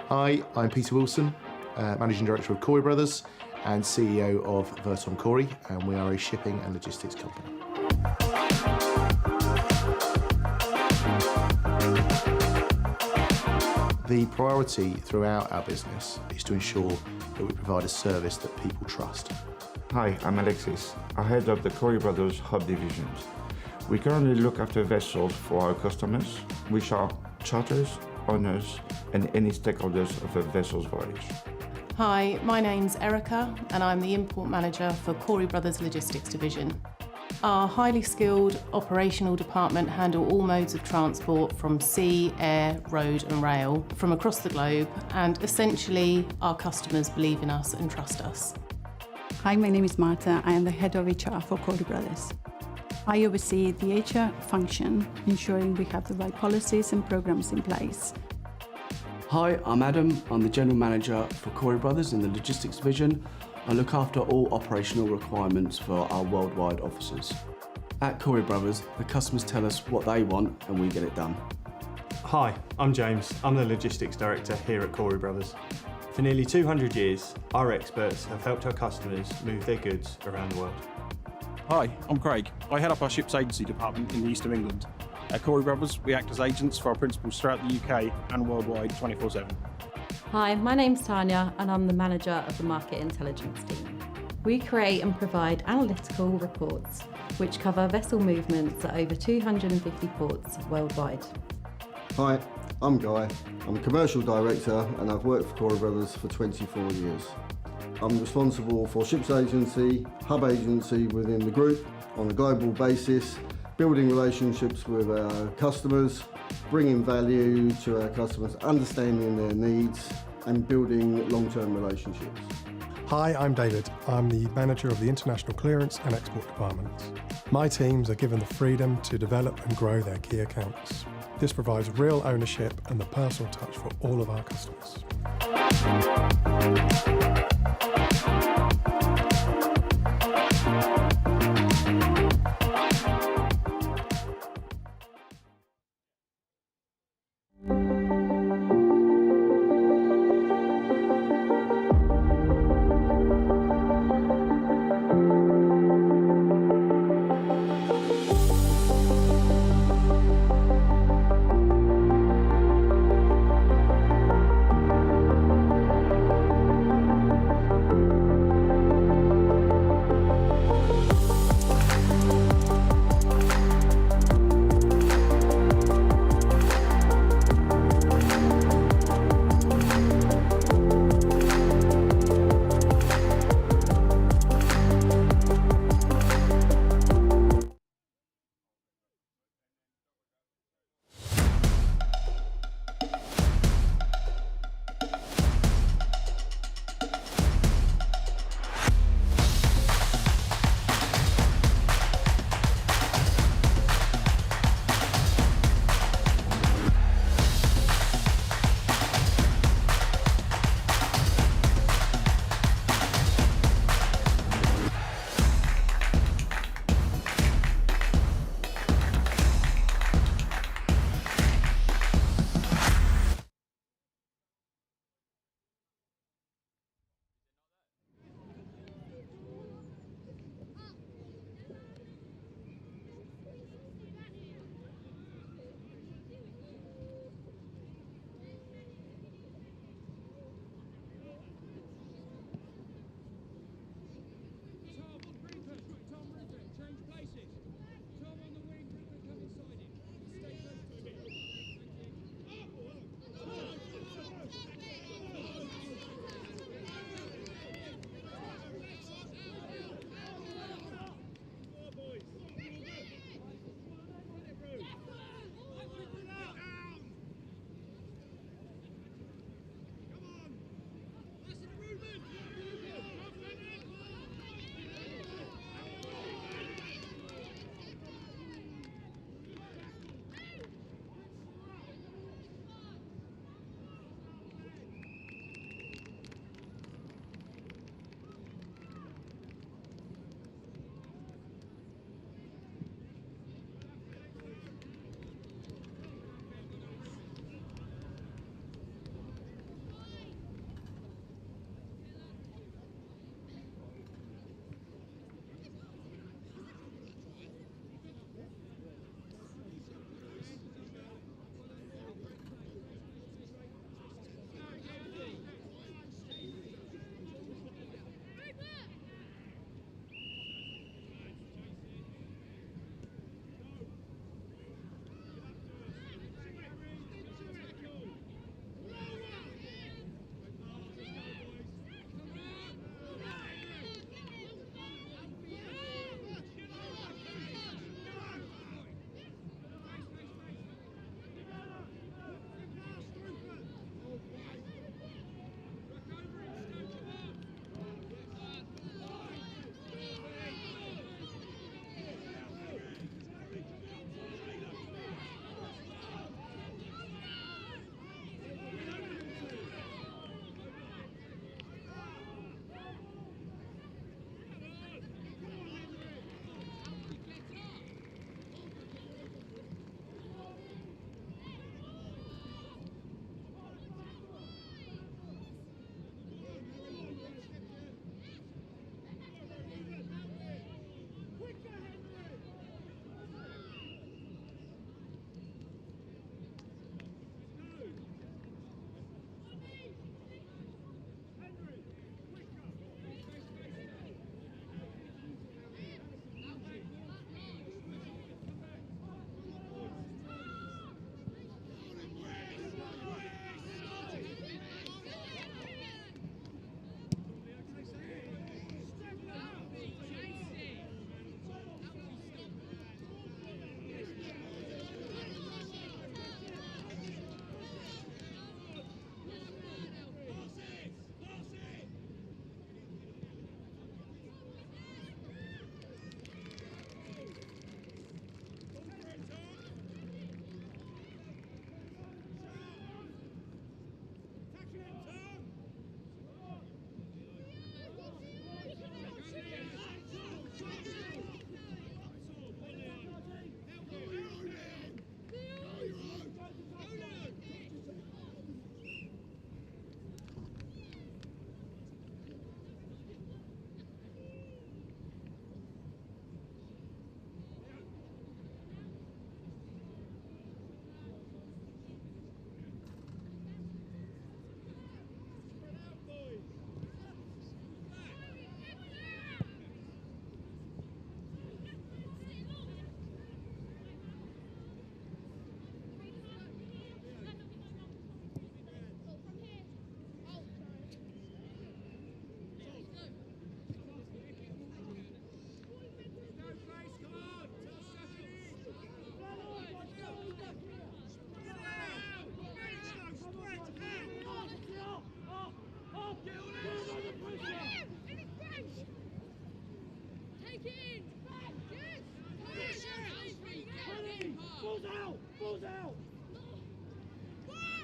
Hi, I'm Peter Wilson, Managing Director of Corey Brothers and CEO of Verton Corey, and we are a shipping and logistics company. The priority throughout our business is to ensure that we provide a service that people trust. Hi, I'm Alexis. I head up the Corey Brothers hub divisions. We currently look after vessels for our customers, which are charters, owners, and any stakeholders of a vessel's voyage. Hi, my name's Erica and I'm the Import Manager for Corey Brothers Logistics Division. Our highly skilled operational department handle all modes of transport from sea, air, road and rail from across the globe, and essentially our customers believe in us and trust us. Hi, my name is Marta. I am the Head of HR for Corey Brothers. I oversee the HR function, ensuring we have the right policies and programs in place. Hi, I'm Adam. I'm the General Manager for Corey Brothers in the Logistics Division. I look after all operational requirements for our worldwide offices. At Corey Brothers, the customers tell us what they want and we get it done. Hi, I'm James. I'm the Logistics Director here at Corey Brothers. For nearly 200 years, our experts have helped our customers move their goods around the world. Hi, I'm Craig. I head up our ships agency department in the east of England. At Corey Brothers, we act as agents for our principals throughout the UK and worldwide 24/7. Hi, my name's Tanya and I'm the manager of the market intelligence team. We create and provide analytical reports which cover vessel movements at over 250 ports worldwide. Hi, I'm Guy. I'm a commercial director and I've worked for Corey Brothers for 24 years. I'm responsible for ships agency, hub agency within the group on a global basis, building relationships with our customers, bringing value to our customers, understanding their needs and building long-term relationships. Hi, I'm David. I'm the manager of the International Clearance and Export Departments. My teams are given the freedom to develop and grow their key accounts. This provides real ownership and the personal touch for all of our customers.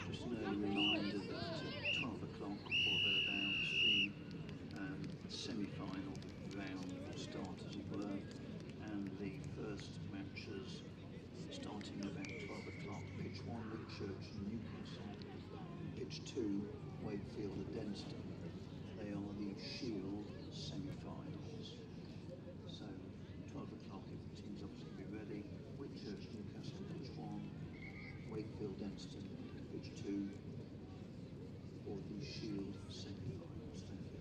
Just an early reminder that at 12 o'clock or thereabouts, the semi-final round will start, as it were, and the first matches starting about 12 o'clock. Pitch 1, Wickam and Newcastle. Pitch 2, Wakefield and Denston. They are the Shield semi-finals. So 12 o'clock, if the teams obviously be ready. Wickam, Newcastle, pitch 1. Wakefield, Denston, pitch 2. For the Shield semi-finals. Thank you.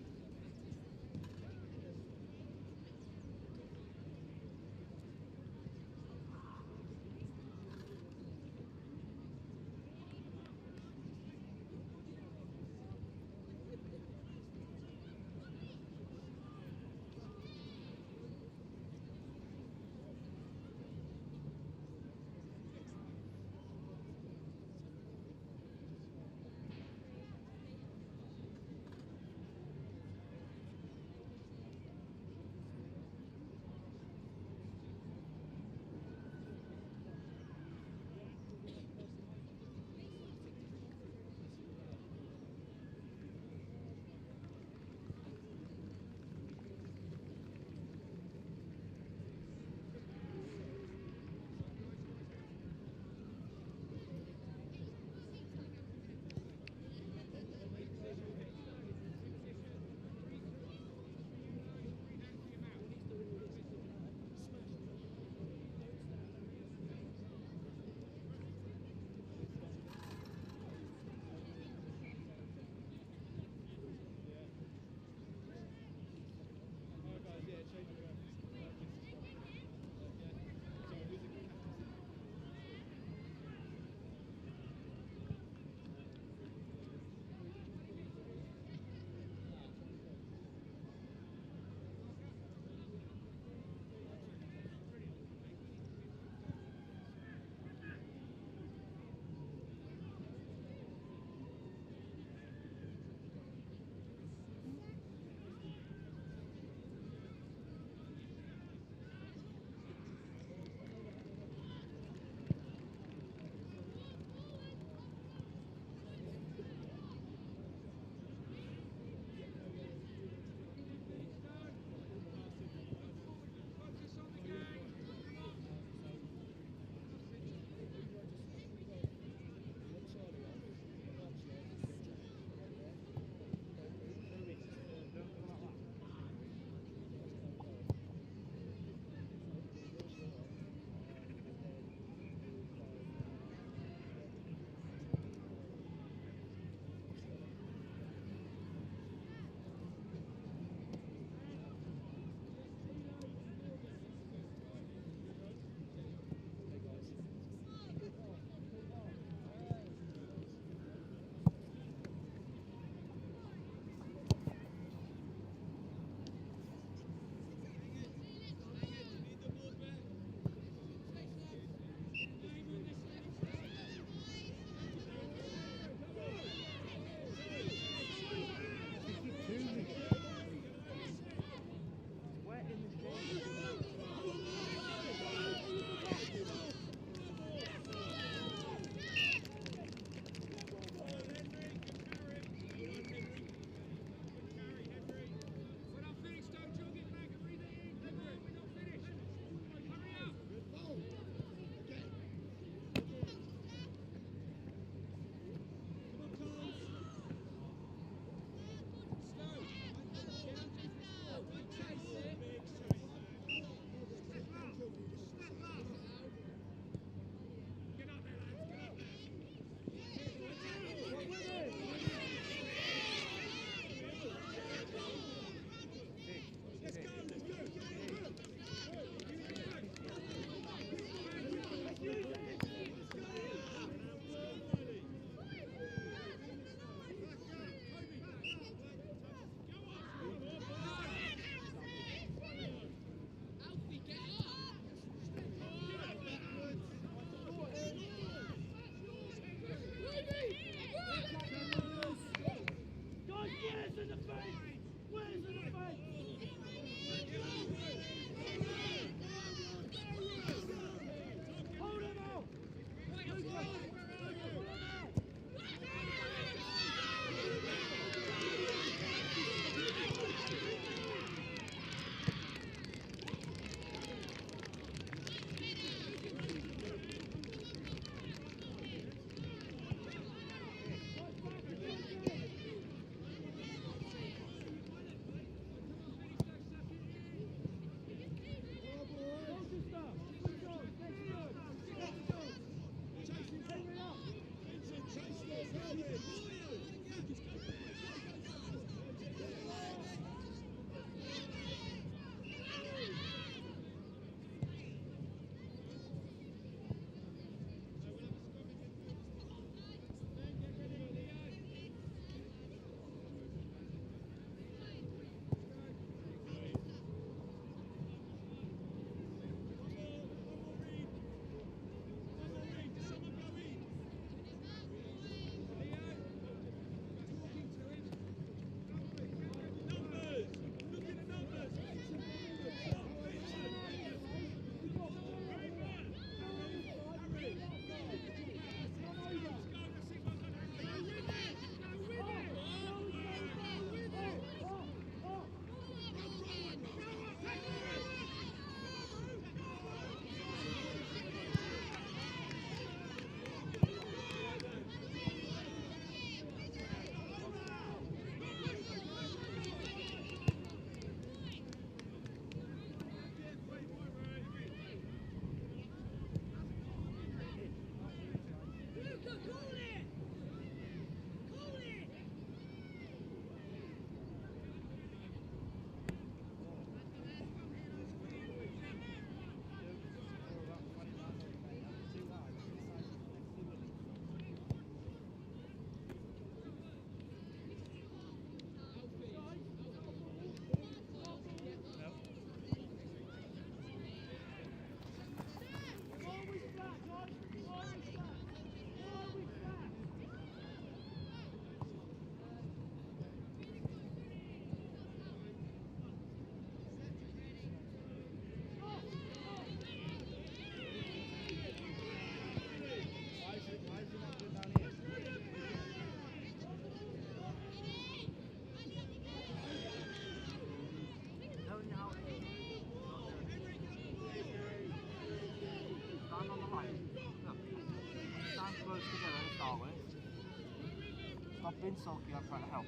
I've been sulky, I'm trying to help.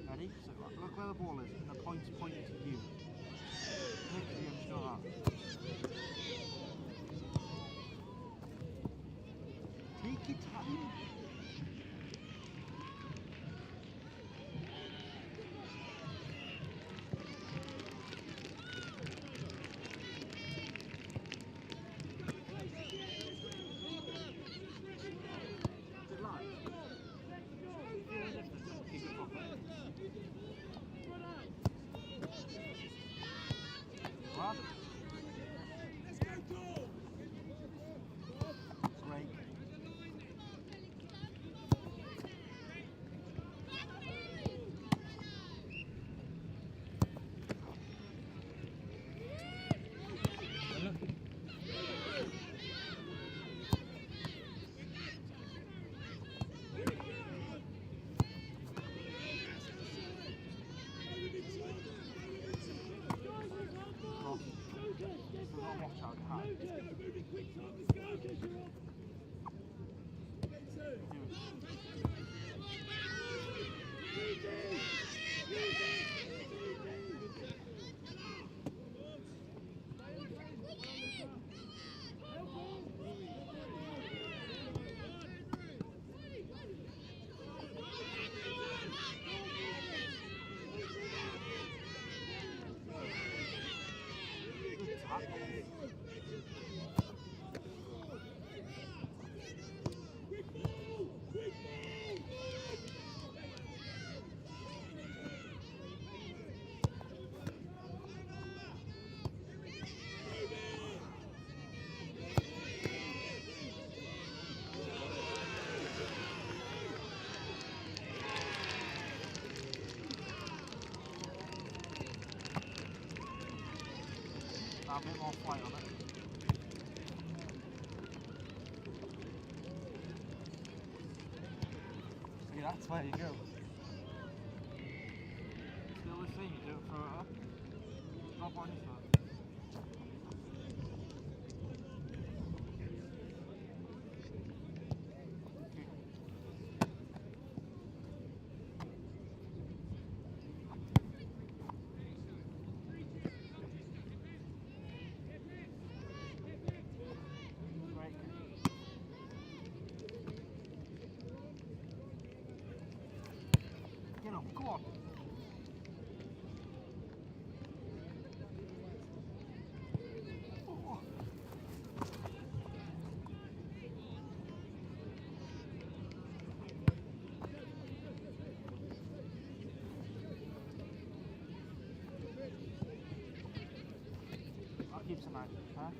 Ready? So look where the ball is, and the point's pointing to you. Literally, I'm just doing that. Take your time. A bit more flight on it. See, that's where you go. Still the same, you don't throw it up. Drop on your foot. Go on. Oh. I'll keep some out, huh?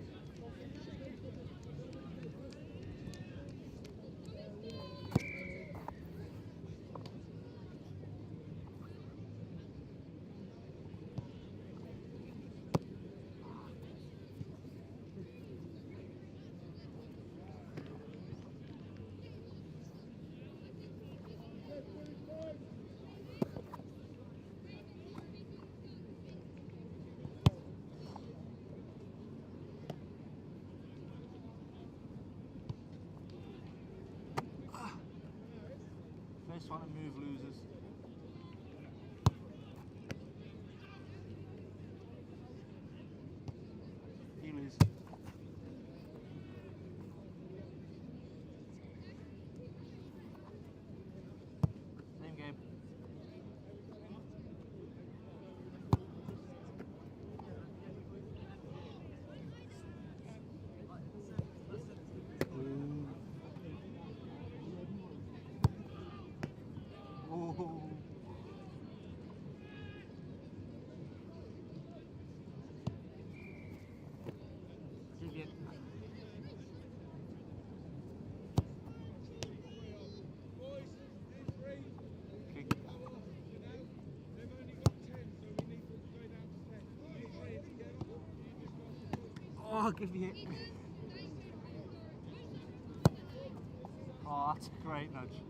First one to move loses. You lose. Same game. Oh. Give it. Kick. Oh, give me it. Oh, that's a great nudge.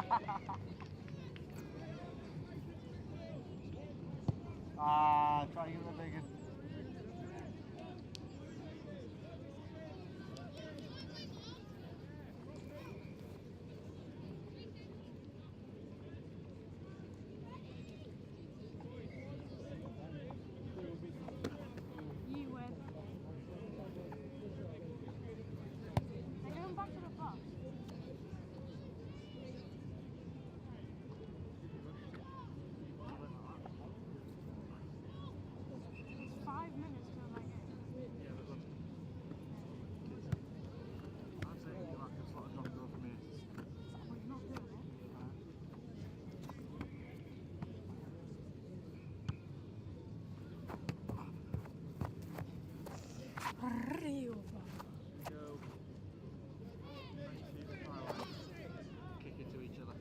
Try to get the big one. Kick it to each other.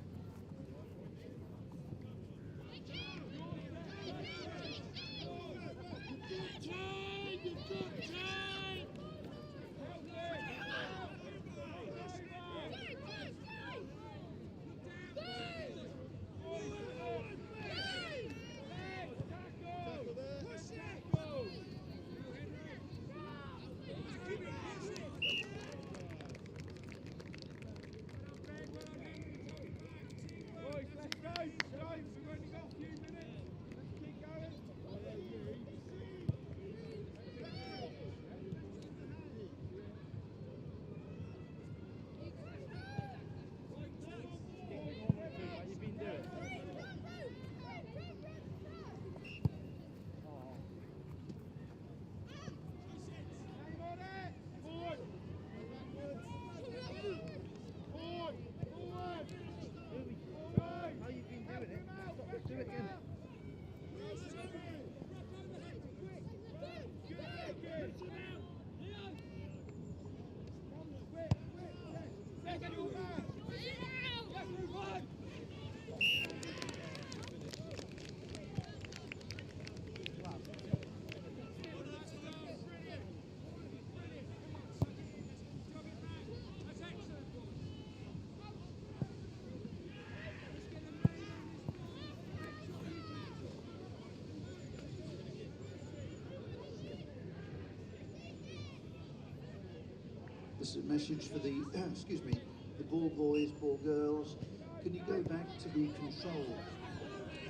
This is a message for the, excuse me, the ball boys, ball girls. Can you go back to the control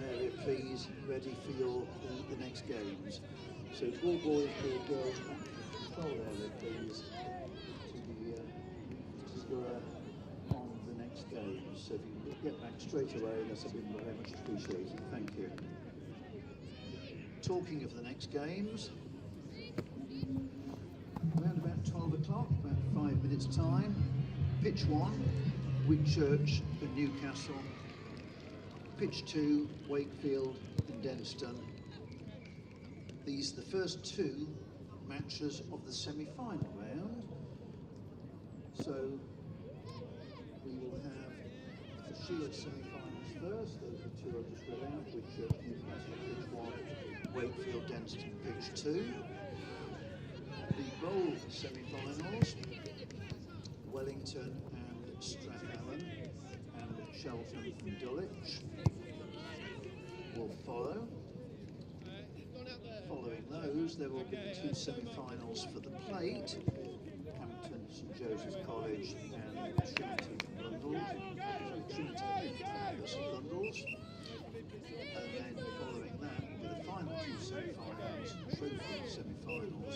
area, please, ready for the next games? So ball boys, ball girls, back to the control area, please, to on the next games. So if you can get back straight away, that's been very much appreciated. Thank you. Talking of the next games, around about 12 o'clock, about 5 minutes time, pitch 1, Whitchurch and Newcastle, pitch 2, Wakefield and Denston. These are the first 2 matches of the semi-final round. So we will have the Shield semi-finals first. Those are the 2 I just read out, Whitchurch, Newcastle, pitch 1, Wakefield, Denston, pitch 2. The Bowl semi-finals, Wellington and Strath and Chelham and Dullage will follow. Following those, there will be the 2 semi-finals for the plate, Hampton, St Joseph's College and Trinity and Blundel. Trinity versus Blundels. And then following that will be the final 2 semi-finals, trophy semi-finals,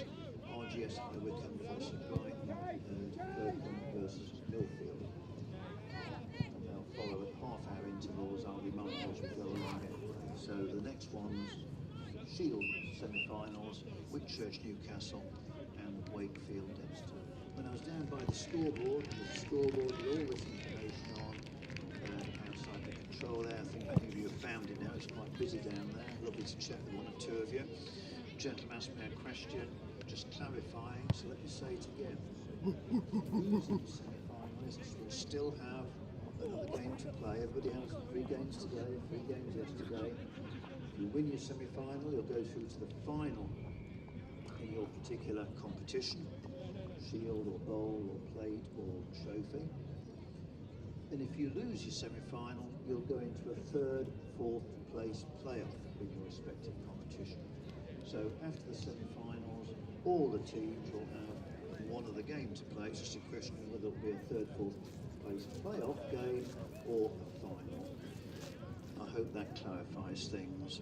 RGS and Wickam versus Brighton and Kirkham versus Milfield. And they'll follow at half-hour intervals. I'll remind you as we go along here. So the next one's Shield semi-finals, Whitchurch, Newcastle and Wakefield, Denston. When I was down by the scoreboard, there's a scoreboard with all this information on outside the control there. I think many of you have found it now. It's quite busy down there. Lovely to chat with 1 or 2 of you. A gentleman asked me a question, just clarifying, so let me say it again. Semi-finalists will still have another game to play. Everybody has 3 games today, 3 games yesterday. If you win your semi-final, you'll go through to the final in your particular competition, shield or bowl or plate or trophy. And if you lose your semi-final, you'll go into a third, fourth place playoff in your respective competition. So after the semi-finals, all the teams will have one of the games to play. It's just a question of whether it'll be a third, fourth place playoff game or a final. I hope that clarifies things.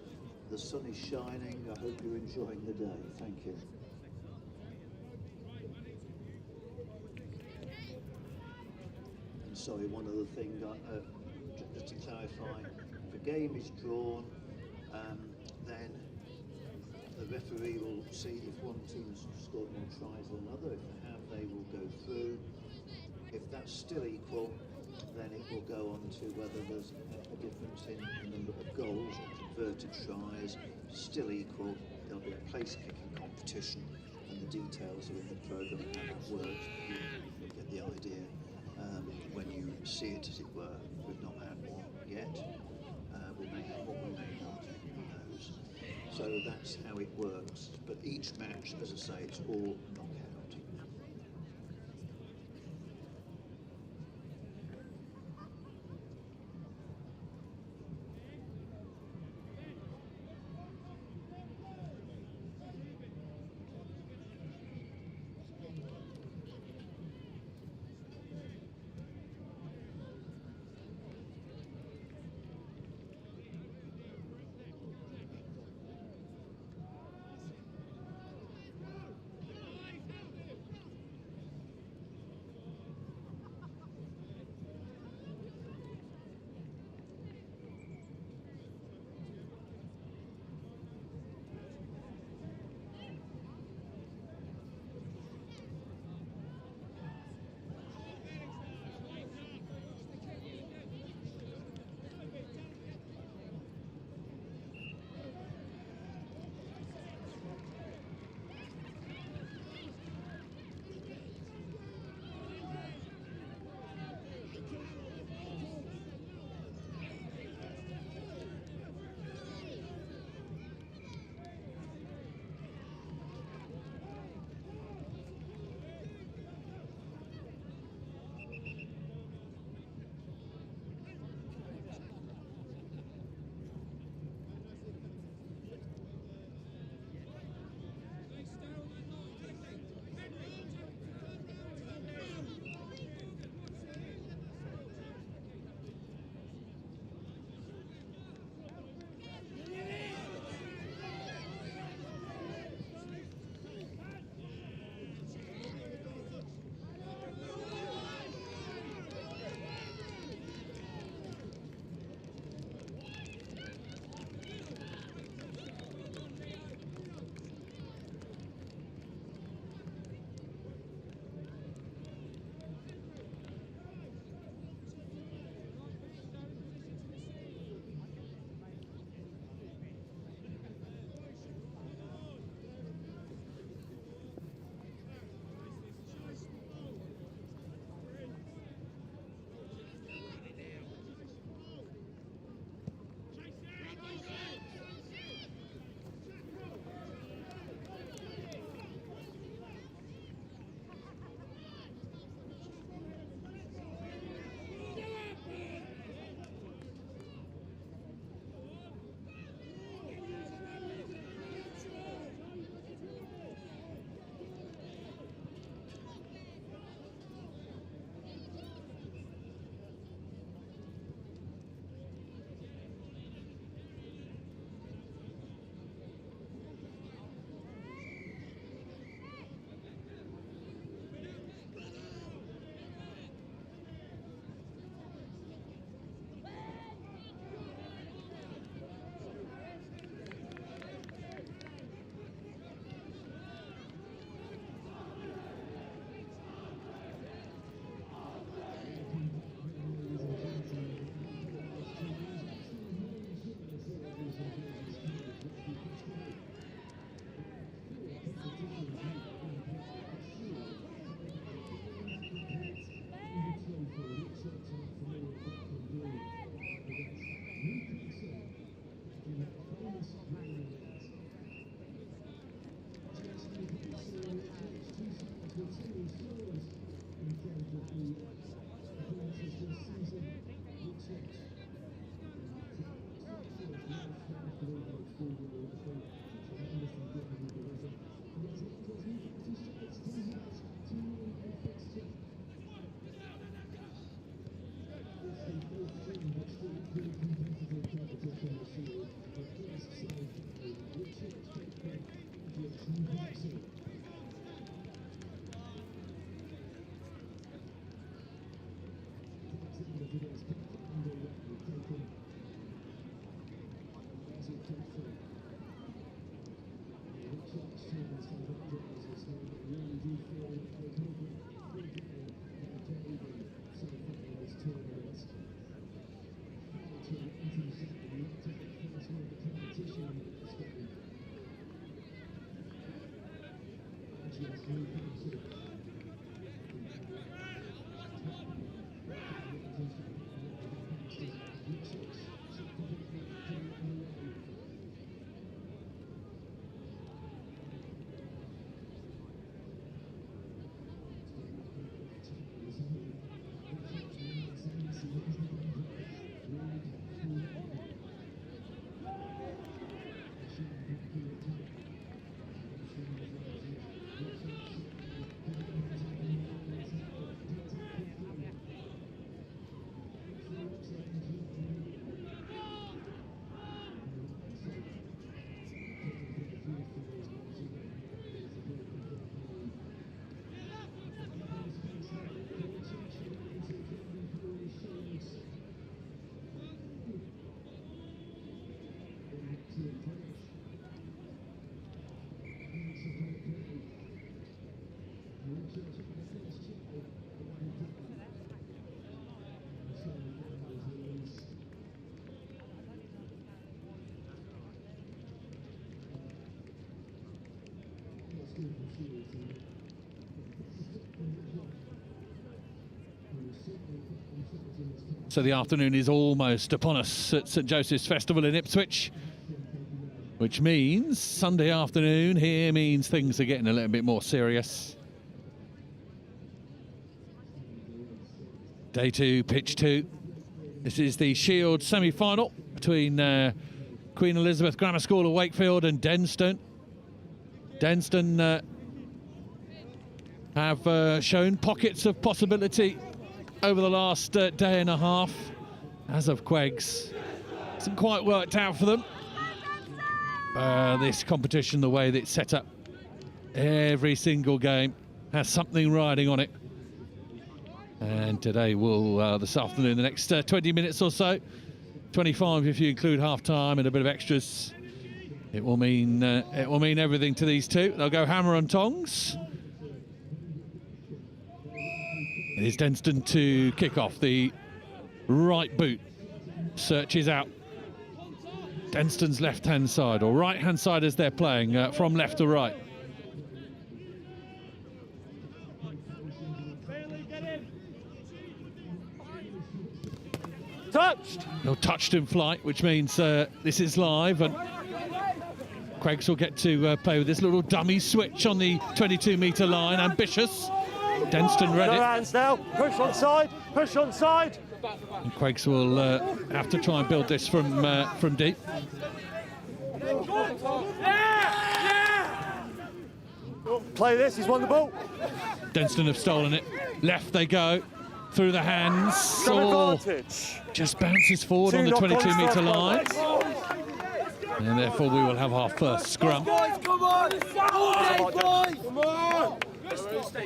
The sun is shining. I hope you're enjoying the day. Thank you. And sorry, one other thing, just to clarify, if a game is drawn, then the referee will see if one team has scored more tries than another. If they have, they will go through. If that's still equal, then it will go on to whether there's a difference in the number of goals or converted tries. Still equal, there'll be a place kicking competition, and the details are in the programme and how that works. You'll get the idea when you see it, as it were. We've not had one yet. We may have one, we may not, who knows. So that's how it works. But each match, as I say, it's all knockout. So the afternoon is almost upon us at St Joseph's Festival in Ipswich, which means Sunday afternoon here means things are getting a little bit more serious. Day 2, pitch 2. This is the Shield semi-final between Queen Elizabeth Grammar School of Wakefield and Denston. Denston have shown pockets of possibility over the last day and a half. As of Queggs, hasn't quite worked out for them. This competition, the way that it's set up, every single game has something riding on it. And today will, this afternoon, the next 20 minutes or so, 25 if you include half-time and a bit of extras, it will mean everything to these two. They'll go hammer and tongs. It is Denston to kick off. The right boot searches out Denston's left-hand side, or right-hand side as they're playing, from left to right. Touched! No, touched in flight, which means this is live, and Queggs will get to play with this little dummy switch on the 22-metre line. Ambitious. Denston read it. No hands now. Push on side. Push on side. And Queggs will have to try and build this from deep. Play this. He's won the ball. Denston have stolen it. Left they go. Through the hands. Oh, just bounces forward on the 22-metre line. And therefore we will have our first scrum.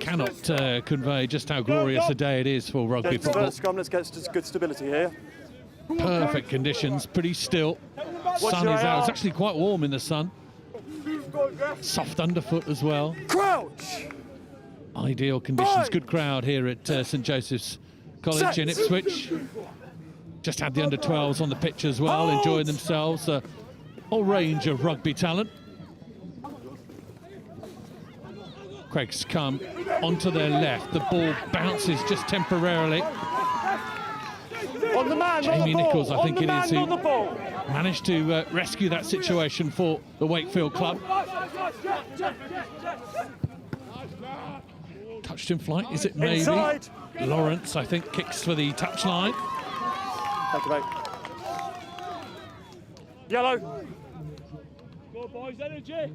Cannot convey just how glorious a day it is for rugby football. First scrum, let's get good stability here. Perfect conditions, pretty still. Sun is out. It's actually quite warm in the sun. Soft underfoot as well. Crouch! Ideal conditions. Good crowd here at St Joseph's College in Ipswich. Just had the under-12s on the pitch as well, enjoying themselves. A whole range of rugby talent. Queggs come onto their left. The ball bounces just temporarily. On the man, Jamie Nichols, I think it is, who who managed to rescue that situation for the Wakefield club. Touched in flight, is it maybe? Inside. Lawrence, I think, kicks for the touchline. Thank you, mate. Yellow. Go, boys, energy.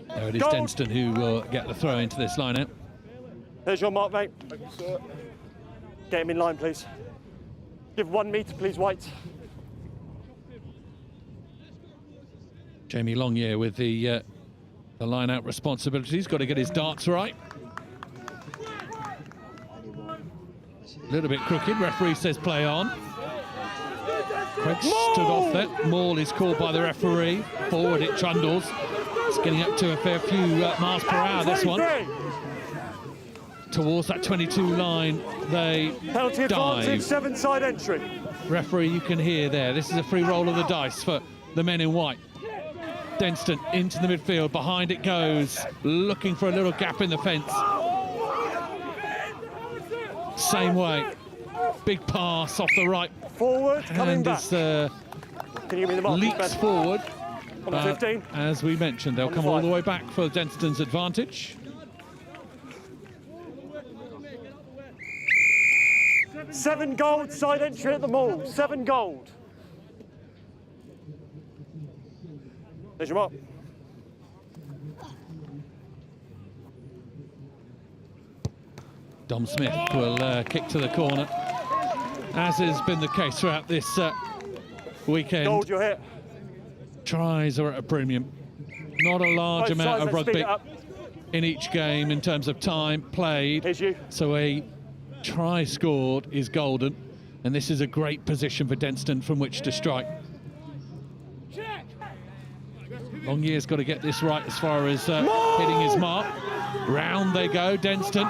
There it is, Denston, who will get the throw into this line out. There's your mark, mate. Thank you, sir. Get him in line, please. Give 1 metre, please, White. Jamie Longyear with the line-out responsibilities. Got to get his darts right. A little bit crooked. Referee says play on. Queggs stood off there. Maul is called by the referee. Forward it trundles. It's getting up to a fair few miles per hour, this one. Towards that 22 line, they Penalty advantage, dive. 7-side entry. Referee, you can hear there. This is a free roll of the dice for the men in white. Denston into the midfield. Behind it goes, looking for a little gap in the fence. Same way. Big pass off the right. Forward, coming and back. Can you give me the mark, leaps Ben? forward. On the 15. As we mentioned, they'll On the come all 5. the way back for Denston's advantage. 7 gold, side entry at the mall. 7 gold. There's your mark. Dom Smith will kick to the corner, as has been the case throughout this weekend. Gold, you're hit. Tries are at a premium. Not a large Both amount sides, of let's speed rugby it up. in each game in terms of time played. So a try scored is golden, and this is a great position for Denston from which to strike. Longyear's got to get this right as far as hitting his mark. Round they go, Denston.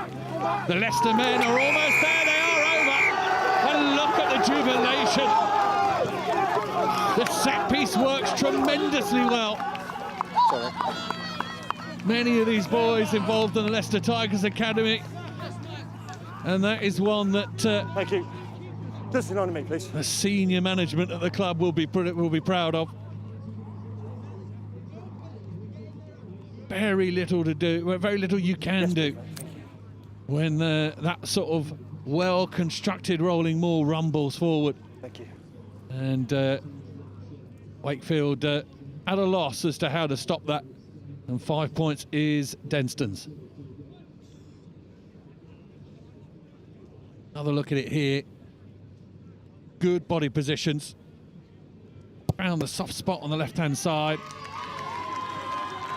The Leicester men are almost there, they are over. And look at the jubilation. The set piece works tremendously well. Many of these boys involved in the Leicester Tigers Academy. And that is one that thank you. Listen on to me, please. The senior management at the club will be proud of. Very little to do, well, very little you can do when that sort of well-constructed rolling maul rumbles forward. Thank you. And Wakefield at a loss as to how to stop that. And 5 points is Denston's. Another look at it here. Good body positions. Found the soft spot on the left-hand side.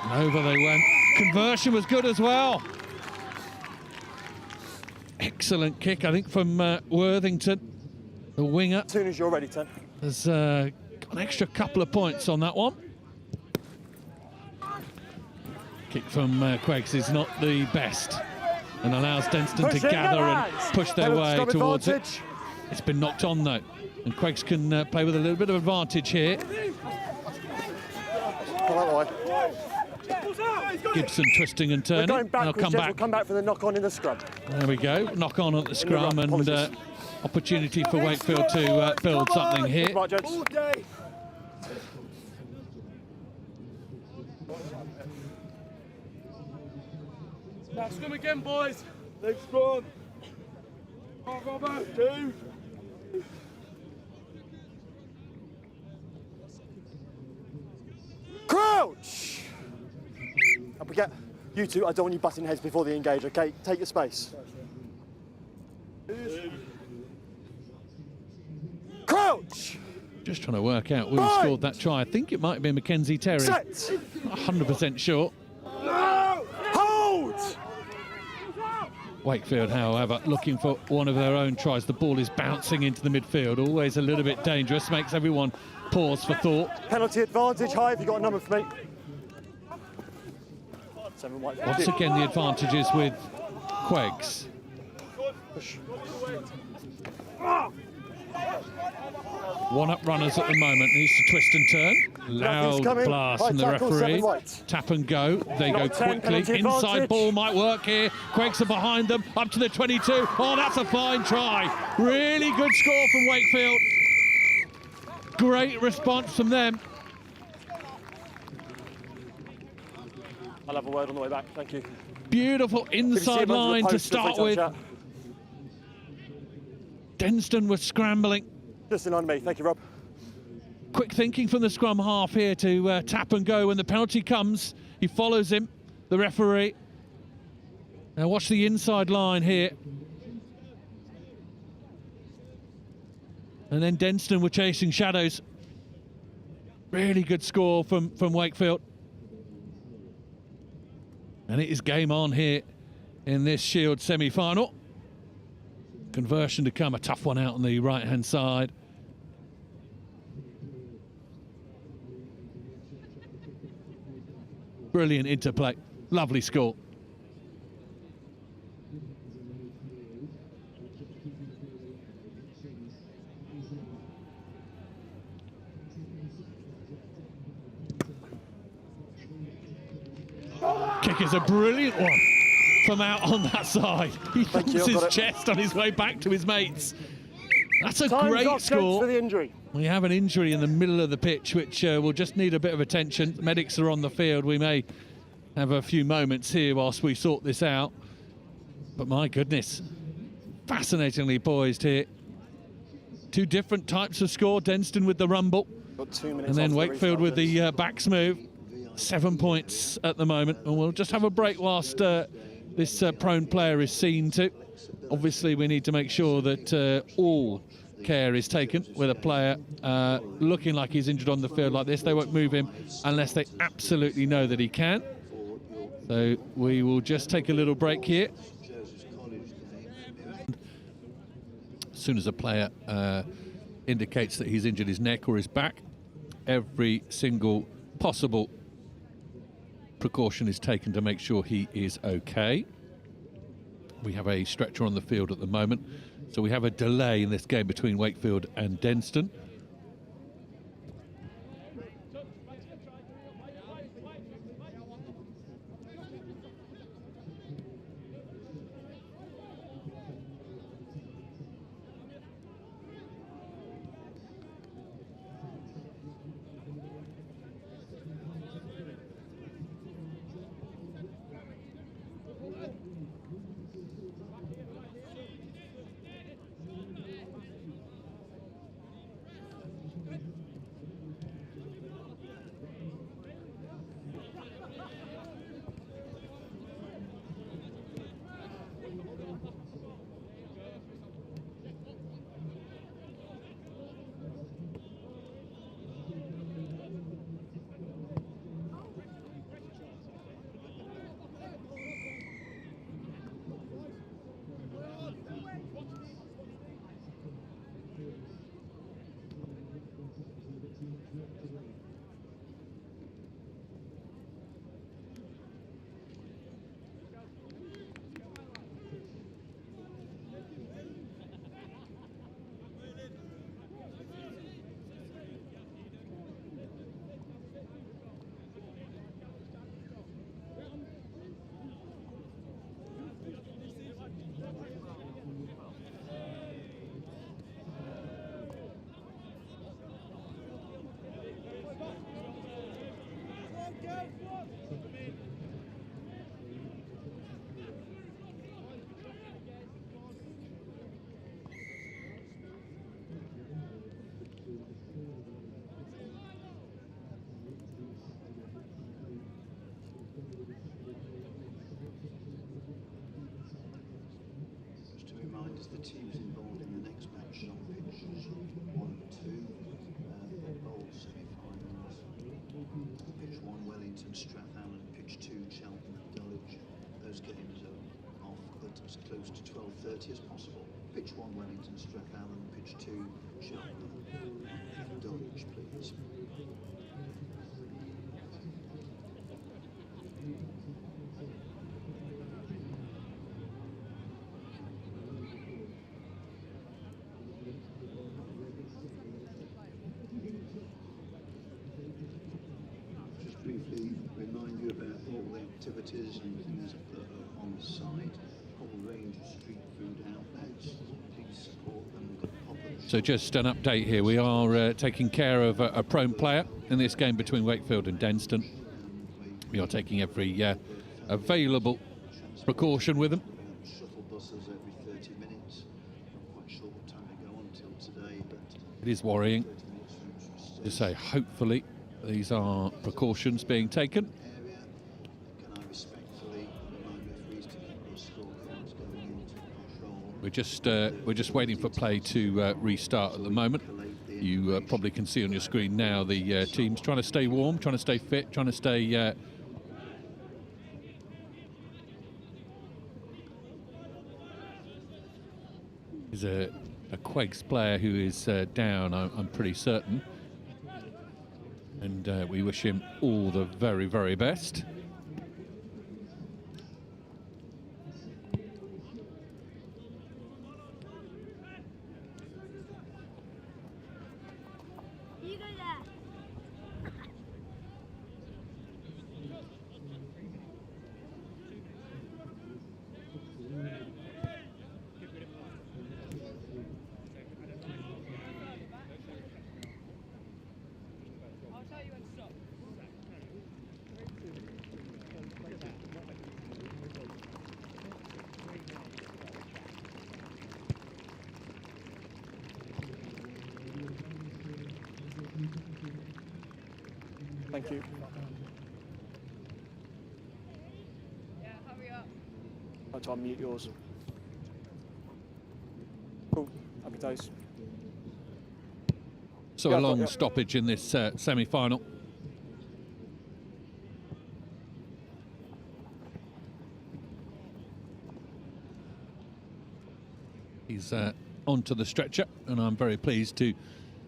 And over they went. Conversion was good as well. Excellent kick, I think, from Worthington, the winger. As soon as you're ready, Ten. Has got an extra couple of points on that one. Kick from Queggs is not the best and allows Denston to gather and push their way towards it. It's been knocked on though, and Queggs can play with a little bit of advantage here. Gibson twisting and turning. We're going They'll backwards, come Jeff. back. We'll come back for the knock-on in the scrum. There we go. Knock on at the scrum and opportunity for Wakefield to build something here. Right, gents. Now scrum again, boys. Next scrum. Come on, Robert. 2. Crouch! And forget, you two, I don't want you butting heads before the engage, okay? Take your space. Crouch! Just trying to work out who scored that try. I think it might have been Mackenzie Terry. Set! Not 100% sure. Hold! Wakefield, however, looking for one of their own tries. The ball is bouncing into the midfield, always a little bit dangerous, makes everyone pause for thought. Penalty advantage, high, have you got a number for me? 7 white. Once again, the advantage is with Queggs. One-up runners at the moment, needs to twist and turn. Loud blast from the referee. Tap and go, they go quickly. Inside ball might work here. Queggs are behind them, up to the 22. Oh, that's a fine try. Really good score from Wakefield. Great response from them. I'll have a word on the way back, thank you. Beautiful inside line to start with. Denston was scrambling. Listen on me, thank you, Rob. Quick thinking from the scrum half here to tap and go when the penalty comes. He follows him, the referee. Now watch the inside line here. And then Denston were chasing shadows. Really good score from Wakefield. And it is game on here in this Shield semi-final. Conversion to come, a tough one out on the right-hand side. Brilliant interplay. Lovely score. Kick is a brilliant one from out on that side. He thumps his chest on his way back to his mates. That's a great score. For the injury. We have an injury in the middle of the pitch, which will just need a bit of attention. Medics are on the field. We may have a few moments here whilst we sort this out. But my goodness, fascinatingly poised here. Two different types of score. Denston with the rumble, Got 2 minutes and then off the Wakefield with restart, the backs move. 7 points at the moment, and we'll just have a break whilst this prone player is seen to. Obviously, we need to make sure that all care is taken with a player looking like he's injured on the field like this. They won't move him unless they absolutely know that he can. So we will just take a little break here. As soon as a player indicates that he's injured his neck or his back, every single possible precaution is taken to make sure he is okay. We have a stretcher on the field at the moment, so we have a delay in this game between Wakefield and Denston. The teams involved in the next match on pitches 1 and 2, they're both semi-finals. Pitch 1 Wellington, Strath, pitch 2 Chelham and Dullage. Those games are off at as close to 12:30 as possible. Pitch 1 Wellington, Strath, pitch 2 Chelham and Dullage, please. Activities and things that are on site, whole range of street food outlets, please support them. So just an update here, we are taking care of a prone player in this game between Wakefield and Denston. We are taking every available precaution with them. Shuttle buses every 30 minutes. Not quite sure what time they go on until today, but It is worrying to say hopefully these are precautions being taken. We're just waiting for play to restart at the moment. You probably can see on your screen now the teams trying to stay warm, trying to stay fit, trying to stay there's a Quakes player who is down, I'm pretty certain, and we wish him all the very, very best. Thank you. I'll try and mute yours. Cool. Happy days. So a long stoppage in this semi-final. He's onto the stretcher, and I'm very pleased to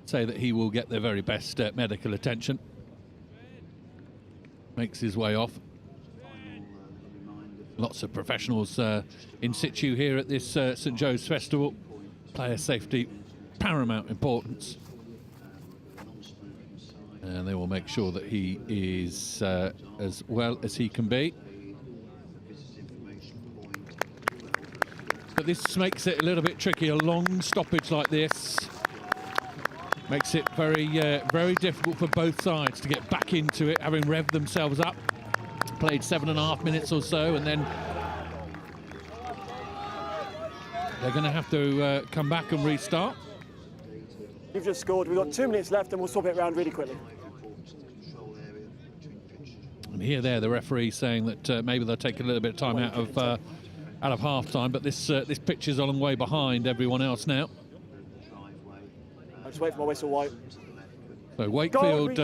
say that he will get the very best medical attention. Makes his way off. Lots of professionals in situ here at this St Joe's Festival. Player safety, paramount importance. And they will make sure that he is as well as he can be. But this makes it a little bit tricky. A long stoppage like this makes it very difficult for both sides to get back into it, having revved themselves up. Played 7.5 minutes or so, and then they're going to have to come back and restart. You've just scored. We've got 2 minutes left, and we'll swap it around really quickly. And here, the referee saying that maybe they'll take a little bit of time out of half time, but this pitch is a long way behind everyone else now. I'll just wait for my whistle, White. So Wakefield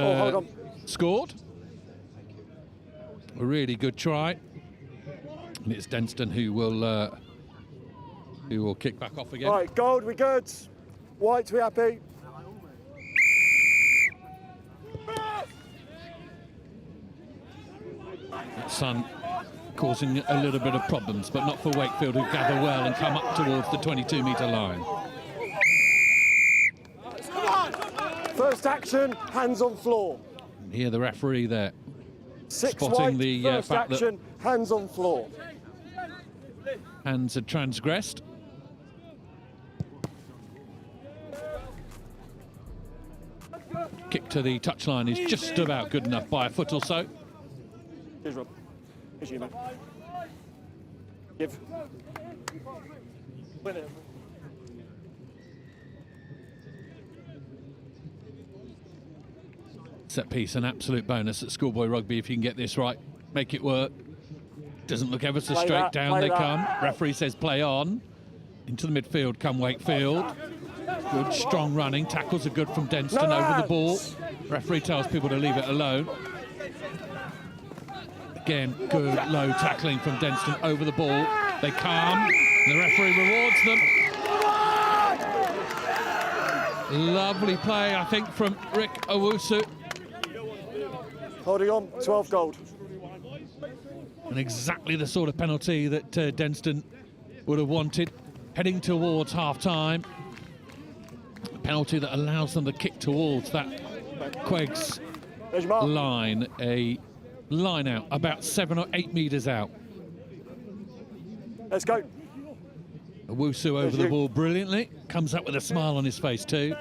scored. A really good try. And it's Denston who will kick back off again. All right, Gold, we good. White, we happy. Sun causing a little bit of problems, but not for Wakefield, who gather well and come up towards the 22-metre line. First action, hands on floor. And here the referee there. Spotting White, the fact action, hands on floor. Hands had transgressed. Kick to the touchline is just about good enough by a foot or so. Here's Rob. Here's you, man. Give. Win it. Set piece, an absolute bonus at schoolboy rugby if you can get this right. Make it work. Doesn't look ever so straight down they come. Referee says play on. Into the midfield come Wakefield. Good strong running. Tackles are good from Denston over the ball. Referee tells people to leave it alone. Again, good low tackling from Denston over the ball. They come. The referee rewards them. Lovely play, I think, from Rick Owusu. Holding on, 12 gold. And exactly the sort of penalty that Denston would have wanted. Heading towards half-time. A penalty that allows them to kick towards that Queggs line. A line out, about 7 or 8 metres out. Let's go. Owusu over the ball brilliantly. Comes up with a smile on his face too.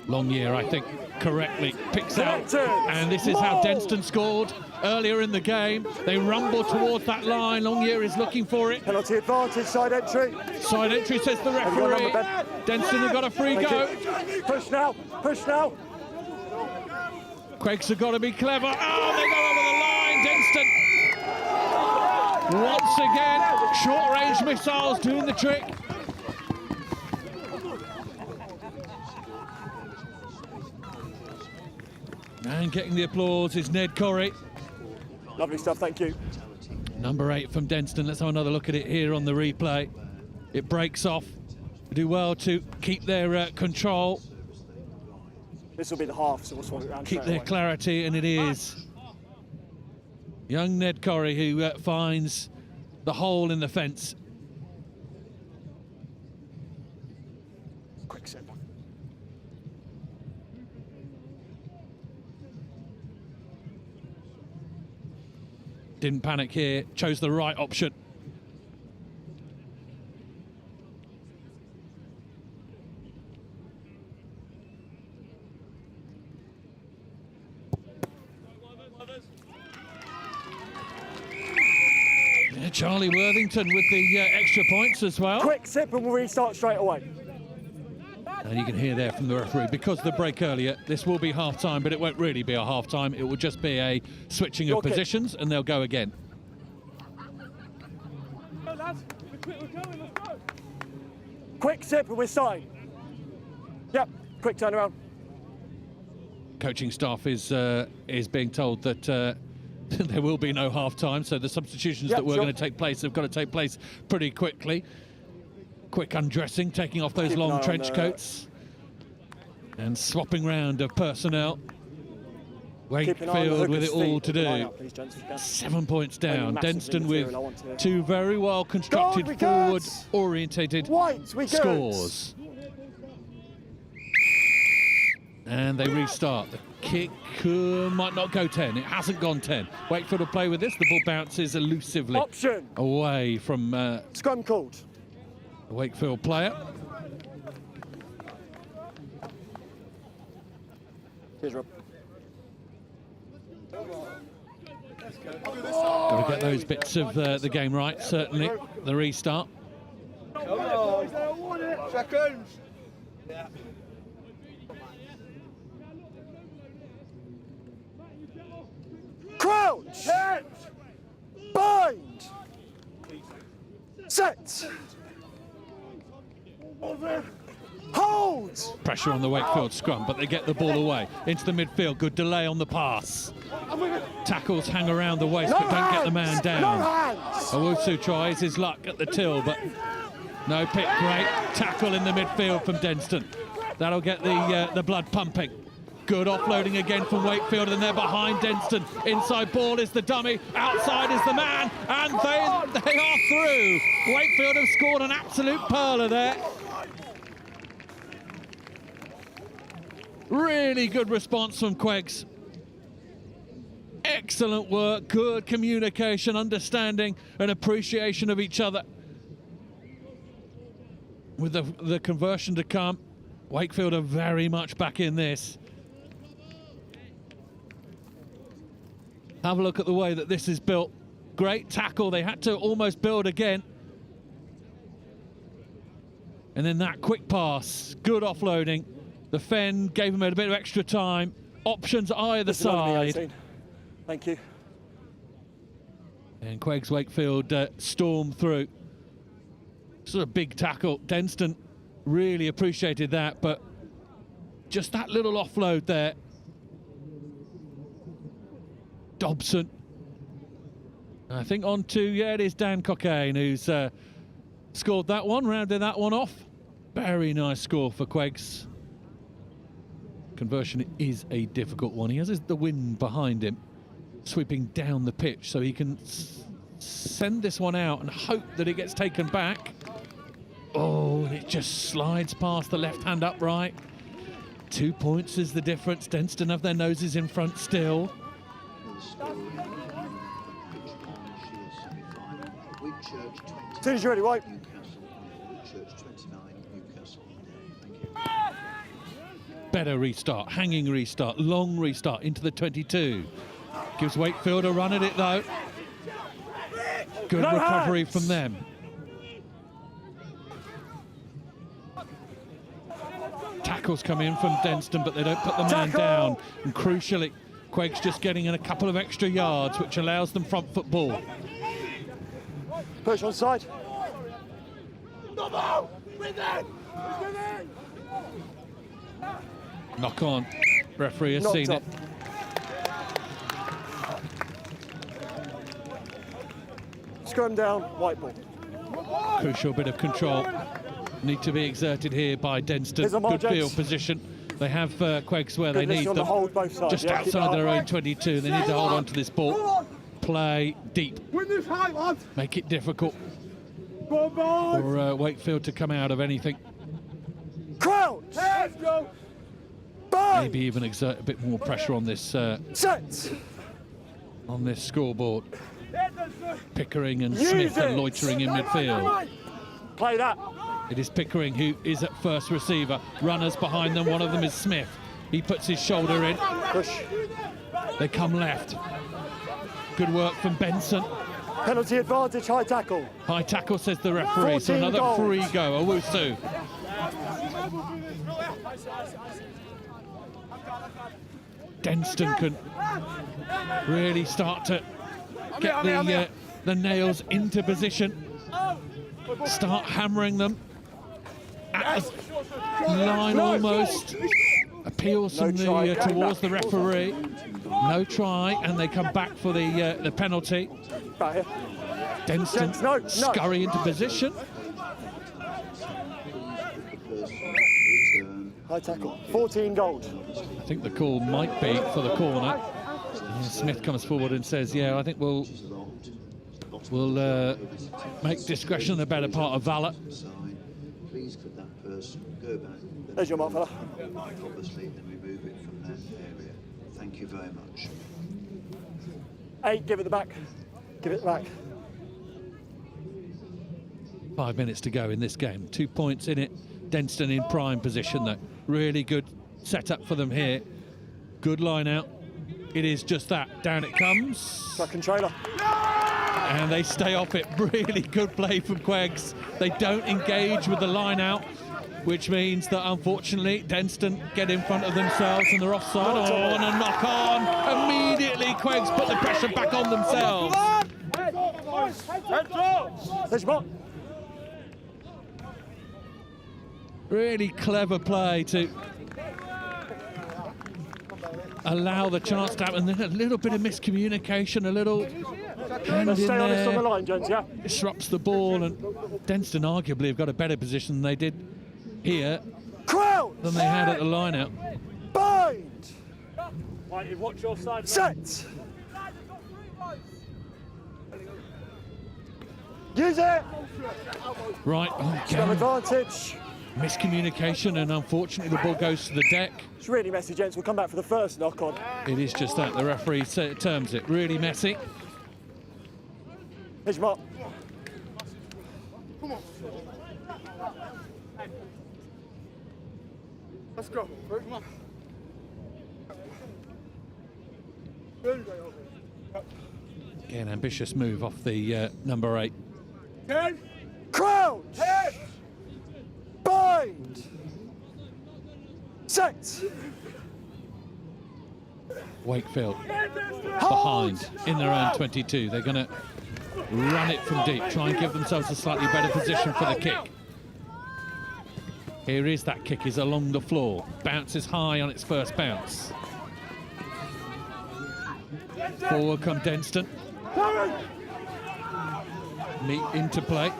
Long year, I think, correctly picks out. And this is how Denston scored earlier in the game. They rumble towards that line. Long year is looking for it. Penalty advantage, side entry. Side entry, says the referee. Denston have got a free go. Push now, push now. Queggs have got to be clever. Oh, they go over the line. Denston. Once again, short-range missiles doing the trick. And getting the applause is Ned Corrie. Lovely stuff, thank you. Number 8 from Denston. Let's have another look at it here on the replay. It breaks off. They do well to keep their control. This will be the half, so we'll swap it around. Keep their clarity, and it is young Ned Corrie who finds the hole in the fence. Quick sip. Didn't panic here, chose the right option. Yeah, Charlie Worthington with the extra points as well. Quick sip and we'll restart straight away. And you can hear there from the referee, because of the break earlier, this will be half-time, but it won't really be a half-time. It will just be a switching of positions, and they'll go again. Quick sip and we're starting. Yep, quick turnaround. Coaching staff is being told that there will be no half-time, so the substitutions that were going to take place have got to take place pretty quickly. Quick undressing, taking off those long trench coats and swapping round of personnel. Wakefield with it all to do. 7 points down. Denston with two very well constructed forward-orientated scores. And they restart. The kick might not go 10. It hasn't gone 10. Wakefield will play with this. The ball bounces elusively away from scrum called. The Wakefield player. Cheers, Rob. Got to get those bits of the game right, certainly. The restart. Come on. Seconds. Yeah. Crouch! Bind! Set! Hold! Pressure on the Wakefield scrum, but they get the ball away. Into the midfield, good delay on the pass. Tackles hang around the waist, but don't get the man down. Owusu tries his luck at the till, but no pick. Great tackle in the midfield from Denston. That'll get the blood pumping. Good offloading again from Wakefield, and they're behind Denston. Inside ball is the dummy, outside is the man, and they are through. Wakefield have scored an absolute pearler there. Really good response from Queggs. Excellent work, good communication, understanding and appreciation of each other. With the conversion to come, Wakefield are very much back in this. Have a look at the way that this is built. Great tackle, they had to almost build again. And then that quick pass, good offloading. The Fen gave him a bit of extra time. Options either side. Thank you. And Queggs Wakefield stormed through. Sort of big tackle. Denston really appreciated that, but just that little offload there. Dobson. I think on to, it is Dan Cockayne who's scored that one, rounded that one off. Very nice score for Queggs. Conversion is a difficult one. He has the wind behind him, sweeping down the pitch, so he can send this one out and hope that it gets taken back. Oh, and it just slides past the left-hand upright. 2 points is the difference. Denston have their noses in front still. As soon as you're ready, White. Better restart, hanging restart, long restart into the 22. Gives Wakefield a run at it though. Good recovery from them. Tackles come in from Denston, but they don't put the man down. And crucially, Queggs just getting in a couple of extra yards, which allows them front foot ball. Push on side. Knock on. Referee has seen it. Scrum down, white ball. Crucial bit of control. Need to be exerted here by Denston. Good field position. They have Queggs where they need them. Just outside their own 22. They need to hold on to this ball. Play deep. Make it difficult for Wakefield to come out of anything. Crouch! Maybe even exert a bit more pressure on this scoreboard. Pickering and Smith are loitering in midfield. Play that. It is Pickering who is at first receiver. Runners behind them, one of them is Smith. He puts his shoulder in. Push. They come left. Good work from Benson. Penalty advantage, high tackle. High tackle, says the referee. So another free go. Owusu. Denston can really start to get the nails into position, start hammering them at the line almost. Appeals from towards the referee. No try, and they come back for the penalty. Denston scurry into position. High tackle, 14 gold. I think the call might be for the corner. And Smith comes forward and says, yeah, I think we'll make discretion the better part of valour. Please could that person go back? There's your mark, fella. Obviously, then remove it from that area. Thank you very much. 8, give it the back. Give it back. 5 minutes to go in this game. 2 points in it. Denston in prime position though. Really good setup for them here. Good line out. It is just that. Down it comes. Truck and trailer. And they stay off it. Really good play from Queggs. They don't engage with the line out, which means that unfortunately Denston get in front of themselves and they're offside. Oh, and a knock on. Immediately Queggs put the pressure back on themselves. There's your mark. Really clever play to allow the chance to happen. And then a little bit of miscommunication, a little hand in Stay honest on the there. line, gents, yeah? Disrupts the ball, and Denston arguably have got a better position than they did here than they had at the line out. Bind! Right, you watch your side. Set! Use it! Right, Some okay. advantage. Miscommunication, and unfortunately the ball goes to the deck. It's really messy, gents. We'll come back for the first knock on. It is just that. The referee terms it. Really messy. Here's your mark. Come on. Let's go. Come on. Again, ambitious move off the number 8. 10. Crouch! 10. Bind! Set! Wakefield behind in their own 22. They're going to run it from deep, try and give themselves a slightly better position for the kick. Here is that kick, is along the floor. Bounces high on its first bounce. Forward come Denston. Meet into play.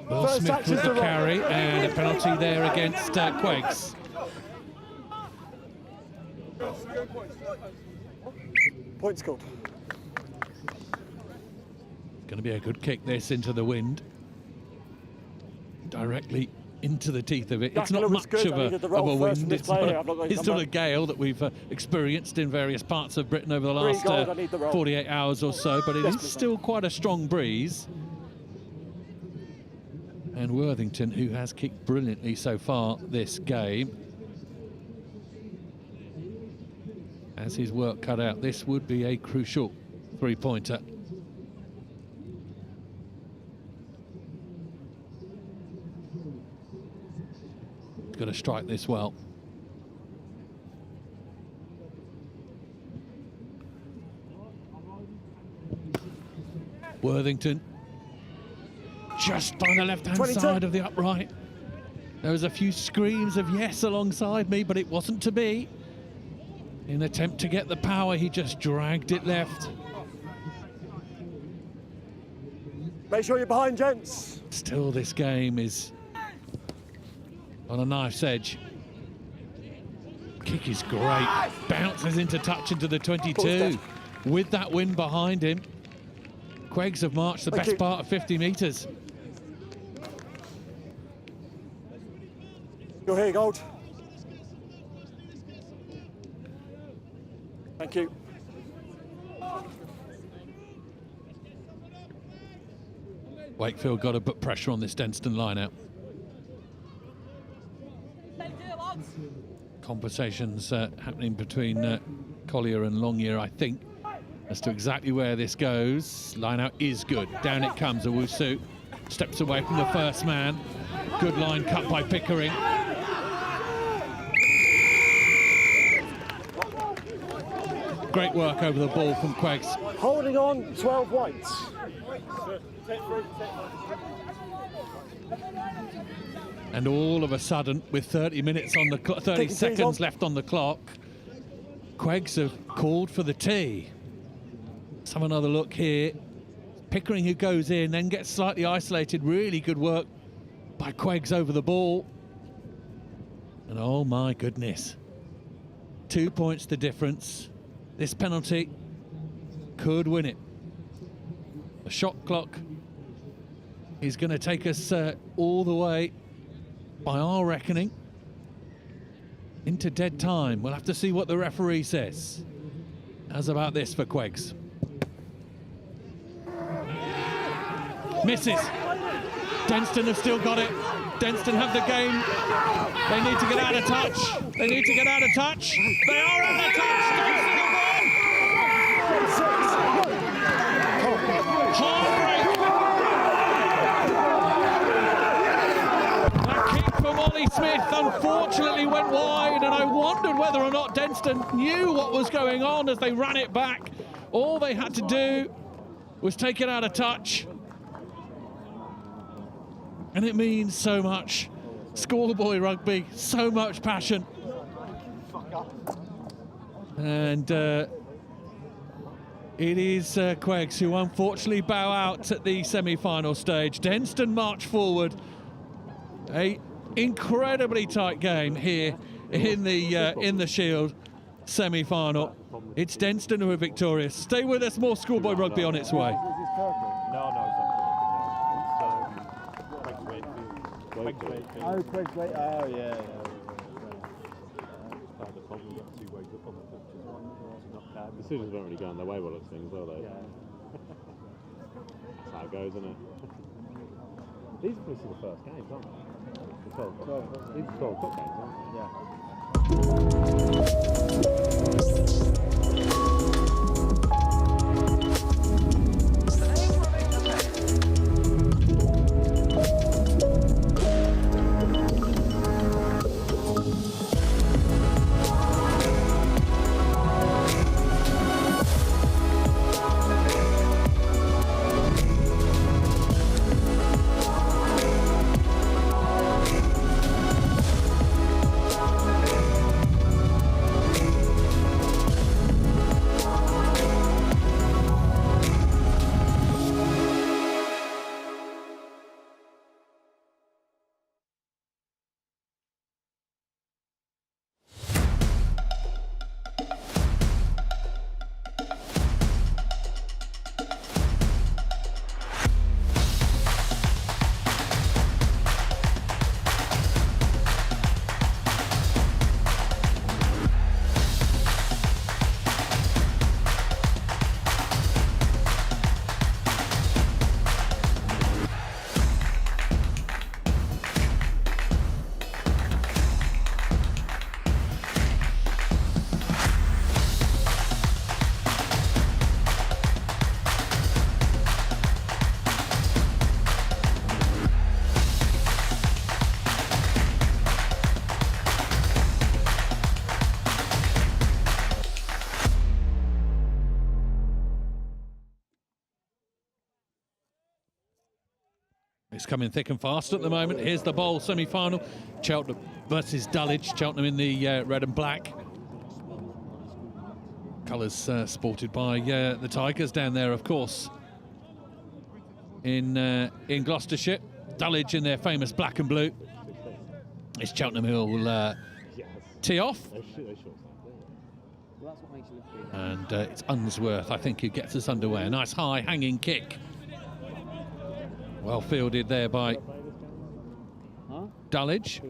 Will Smith with the carry, and a penalty there against Queggs. Points scored. Going to be a good kick this into the wind. Directly into the teeth of it. It's not much of a wind. It's not a gale that we've experienced in various parts of Britain over the last 48 hours or so, but it is still quite a strong breeze. And Worthington, who has kicked brilliantly so far this game, has his work cut out. This would be a crucial three-pointer. Got to strike this well. Worthington just by the left-hand side of the upright. There was a few screams of yes alongside me, but it wasn't to be. In an attempt to get the power, he just dragged it left. Make sure you're behind, gents. Still, this game is on a knife's edge. Kick is great. Bounces into touch into the 22. With that wind behind him, Queggs have marched the best part of 50 metres. You're here, Gold. Thank you. Wakefield got to put pressure on this Denston line-out. Conversations happening between Collier and Longyear, I think, as to exactly where this goes. Line-out is good. Down it comes. Owusu steps away from the first man. Good line cut by Pickering. Great work over the ball from Queggs. Holding on, 12 whites. And all of a sudden, with 30 minutes on the 30 seconds left on the clock, Queggs have called for the tee. Let's have another look here. Pickering who goes in, then gets slightly isolated. Really good work by Queggs over the ball. And oh my goodness. 2 points the difference. This penalty could win it. The shot clock is going to take us all the way, by our reckoning, into dead time. We'll have to see what the referee says. How's about this for Queggs? Misses. Denston have still got it. Denston have the game. They need to get out of touch. They need to get out of touch. They are out of touch. Denston have won. Heartbreak. That kick from Ollie Smith unfortunately went wide, and I wondered whether or not Denston knew what was going on as they ran it back. All they had to do was take it out of touch. And it means so much. Schoolboy rugby, so much passion. And it is Queggs who unfortunately bow out at the semi-final stage. Denston march forward. A incredibly tight game here in the Shield semi-final. It's Denston who are victorious. Stay with us, more schoolboy rugby on its way. Oh, Craig's late. Oh, yeah. The Suitors don't really go on their way by looks things, are they? Yeah. That's how it goes, isn't it? These are the first games, aren't they? The 12 These are 12 cup games, aren't they? Yeah. It's coming thick and fast at the moment. Here's the bowl semi-final. Chelham versus Dullage. Chelham in the red and black. Colours sported by the Tigers down there, of course. In Gloucestershire. Dullage in their famous black and blue. It's Chelham who will tee off. And it's Unsworth, I think, who gets us underway. A nice high hanging kick. Well fielded there by Dullage.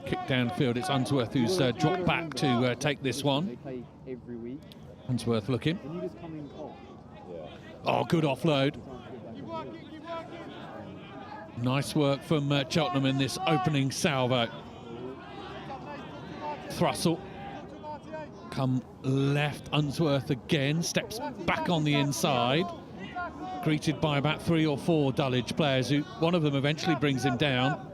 Kick downfield, it's Unsworth who's dropped back to take this one. Unsworth looking. Oh, good offload. Nice work from Cheltenham in this opening salvo. Thrussell. Come left, Unsworth again, steps back on the inside. greeted by about 3 or 4 Dullage players, who one of them eventually brings him down.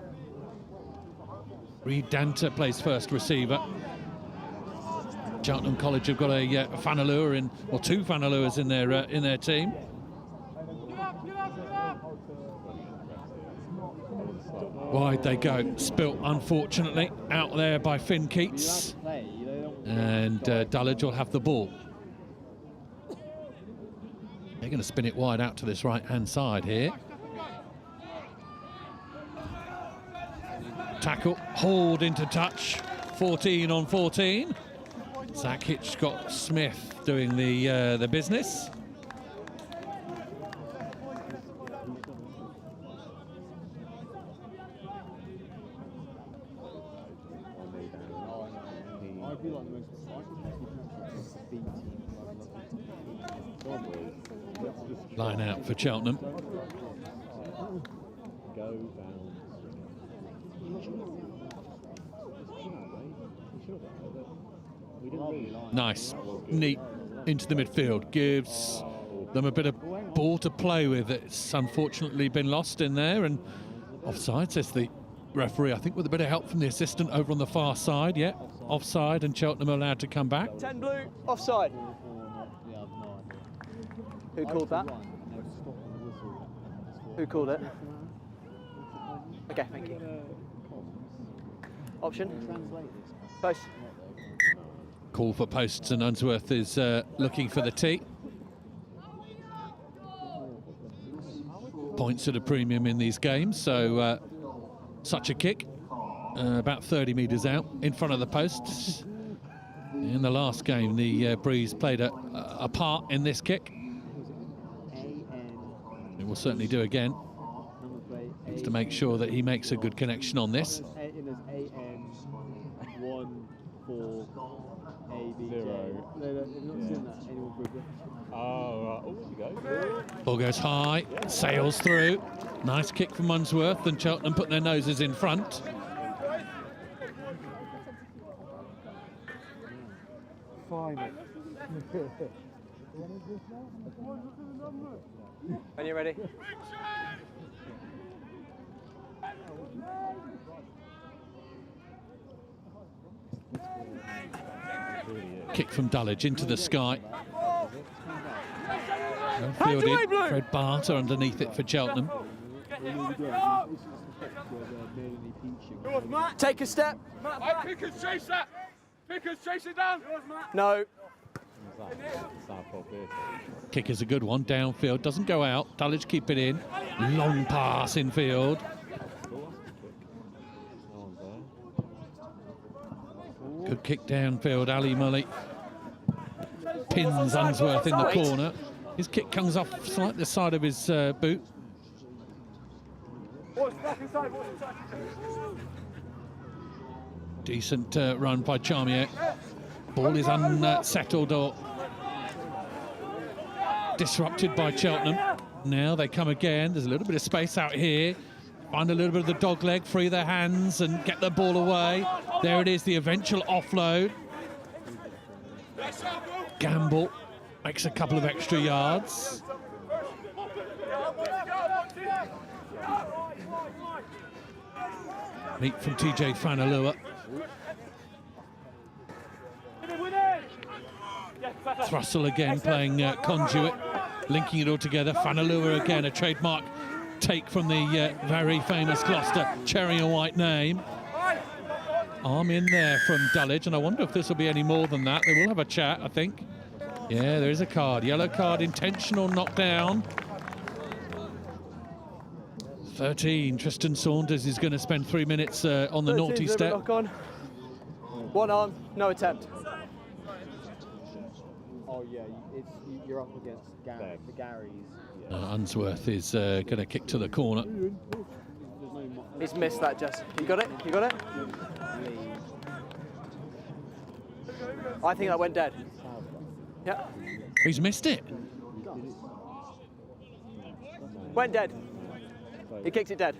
Reed Danter plays first receiver. Cheltenham College have got a Fanalua in, or 2 Fanaluas in their team. Wide they go, spilt unfortunately out there by Finn Keats, and Dullage will have the ball. They're going to spin it wide out to this right-hand side here. Tackle, hauled into touch, 14 on 14. Zach Hitchcock-Smith doing the business. Line out for Cheltenham. Nice, neat into the midfield. Gives them a bit of ball to play with. It's unfortunately been lost in there, and offside, says the referee, I think with a bit of help from the assistant over on the far side. Yeah, offside, and Cheltenham are allowed to come back. 10 blue, offside. Who called that? Who called it? Okay, thank you. Option? Post. Call for posts, and Unsworth is looking for the tee. Points at a premium in these games, so such a kick, about 30 metres out in front of the posts. In the last game, the Breeze played a part in this kick. It will certainly do again. Needs to make sure that he makes a good connection on this. Ball goes high, sails through. Nice kick from Unsworth, and Cheltenham put their noses in front. When you're ready. Kick from Dullage into the sky. Well fielded. Fred Barter underneath it for Cheltenham. Take a step. Pickers, chase that. Pickers, chase it down. No. Kick is a good one, downfield, doesn't go out. Dullage keep it in. Long pass infield. Good kick downfield, Ali Mully. Pins Unsworth in the corner. His kick comes off slightly the side of his boot. Decent run by Charmier. Ball is unsettled or disrupted by Cheltenham. Now they come again. There's a little bit of space out here. Find a little bit of the dog leg, free their hands and get the ball away. There it is, the eventual offload. Gamble makes a couple of extra yards. Meet from TJ Fanalua. Thrussell again playing conduit, linking it all together. Fanalua again, a trademark take from the very famous Gloucester Cherry and White name. Arm in there from Dullage, and I wonder if this will be any more than that. They will have a chat, I think. Yeah, there is a card. Yellow card, intentional knockdown. 13, Tristan Saunders is going to spend 3 minutes on the naughty step. Knock on. One arm, no attempt. Oh yeah, you're up against the Garys. Unsworth is going to kick to the corner. He's missed that, Jess. You got it? You got it? I think that went dead. Yeah. He's missed it. Went dead. He kicked it dead.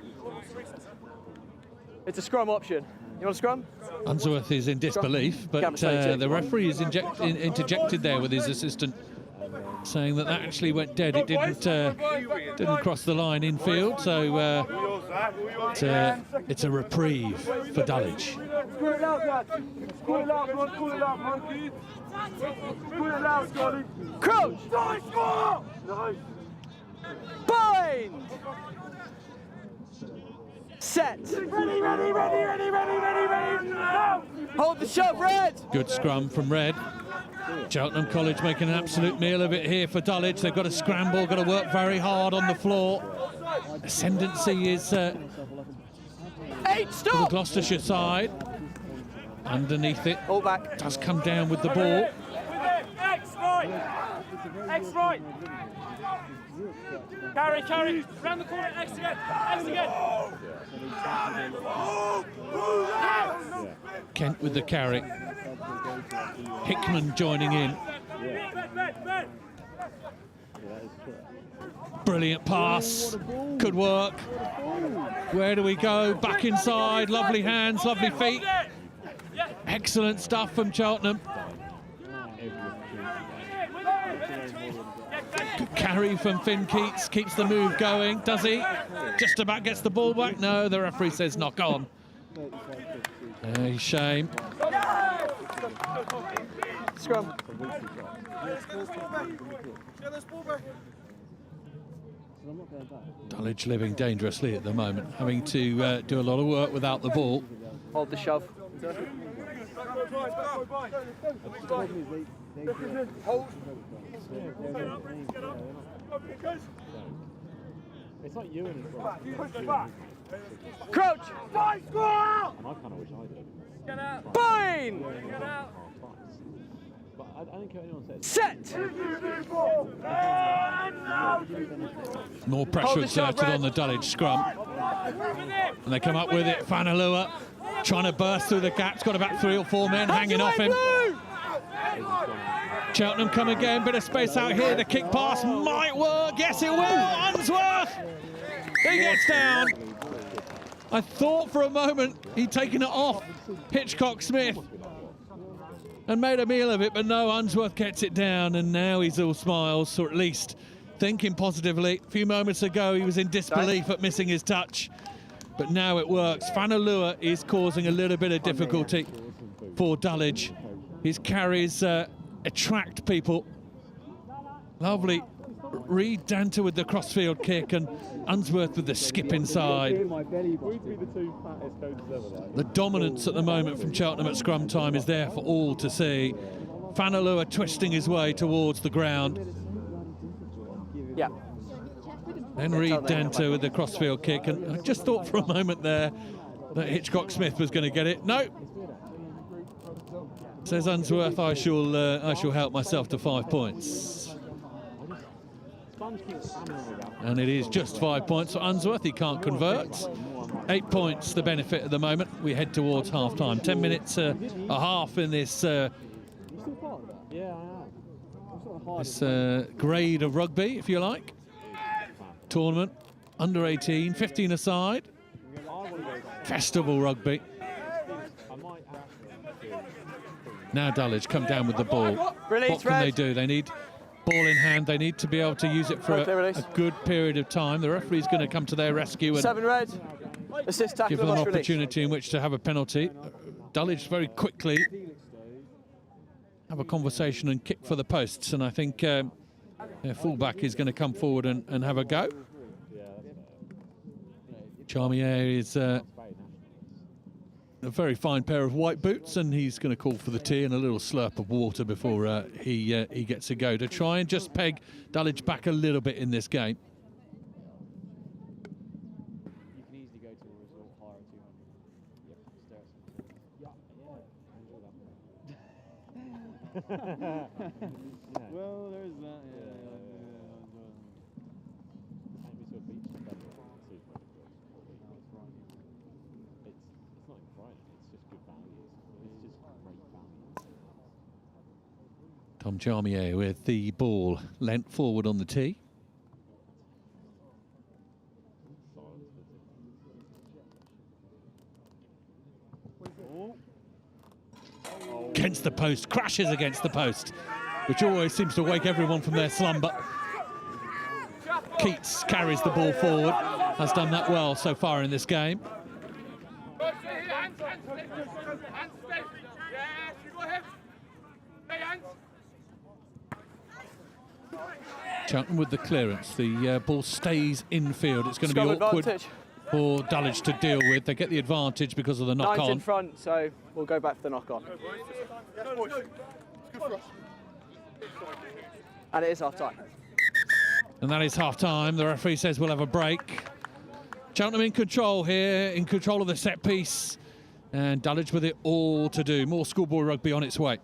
It's a scrum option. You want a scrum? Unsworth is in disbelief, but the referee is interjected there with his assistant saying that actually went dead. It didn't cross the line infield, so it's a reprieve for Dullage. Crouch! Bind! Set! Hold the shove, Red! Good scrum from Red. Cheltenham College making an absolute meal of it here for Dullage. They've got to scramble, got to work very hard on the floor. Ascendancy is 8, stop! the Gloucestershire side. Underneath it, all back. Does come down with the ball. X right. Carry. Round the corner, X again. Kent with the carry. Hickman joining in. Brilliant pass. Good work. Where do we go? Back inside. Lovely hands, lovely feet. Excellent stuff from Cheltenham. Good carry from Finn Keats. Keeps the move going. Does he? Just about gets the ball back. No, the referee says knock on. Shame. Scrum. Dullage living dangerously at the moment, having to do a lot of work without the ball. Hold the shove. It's like you and Crouch! And I kind of wish I did. Get out! Bind! Get out! But I don't care anyone says. Set! More pressure exerted on the Dullage scrum. And they come up with it. Fanalua trying to burst through the gaps. Got about 3 or 4 men hanging off him. Cheltenham come again. Bit of space out here. The kick pass might work. Yes, it will. Unsworth! He gets down. I thought for a moment he'd taken it off Hitchcock Smith and made a meal of it, but no, Unsworth gets it down, and now he's all smiles, or at least thinking positively. A few moments ago he was in disbelief at missing his touch, but now it works. Fanalua is causing a little bit of difficulty for Dullage. His carries attract people. Lovely Reed Danter with the crossfield kick and Unsworth with the skip inside. The dominance at the moment from Cheltenham at scrum time is there for all to see. Fanalua twisting his way towards the ground. Yeah. Then Reed Danter with the crossfield kick, and I just thought for a moment there that Hitchcock Smith was going to get it. No. Says Unsworth, I shall help myself to 5 points. And it is just 5 points for Unsworth. He can't convert. 8 points the benefit at the moment. We head towards half-time. 10 minutes a half in this grade of rugby, if you like. Tournament, under 18, 15 aside. Festival rugby. Now Dullage come down with the ball. What can they do? They need ball in hand. They need to be able to use it for a good period of time. The referee's going to come to their rescue and 7 red. Assist tackle. give them an opportunity in which to have a penalty. Dullage very quickly have a conversation and kick for the posts, and I think their fullback is going to come forward and have a go. Charmier is a very fine pair of white boots, and he's going to call for the tea and a little slurp of water before he gets a go to try and just peg Dullage back a little bit in this game. You can easily go to a result higher at 200. Well, there's that. Tom Charmier with the ball lent forward on the tee. Against the post, crashes against the post. which always seems to wake everyone from their slumber. Keats carries the ball forward, has done that well so far in this game. Chelham with the clearance. The ball stays infield. It's going to be awkward for Dullage to deal with. They get the advantage because of the knock-on. Nine's in front, so we'll go back for the knock-on. And it is half-time. And that is half-time. The referee says we'll have a break. Chelham in control here, in control of the set piece. And Dullage with it all to do. More schoolboy rugby on its way.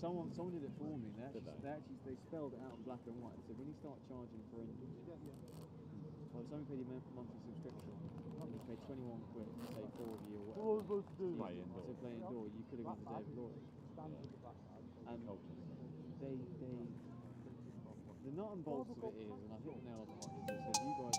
Someone did it for me. They spelled it out in black and white. So when you start charging for well, someone paid your monthly subscription. You pay 21 quid to say 4 of you or whatever. What was supposed to do? Play indoor. You could have gone to David Lloyd. And the nut and bolts of it is, and I hit the nail on the head. They said you guys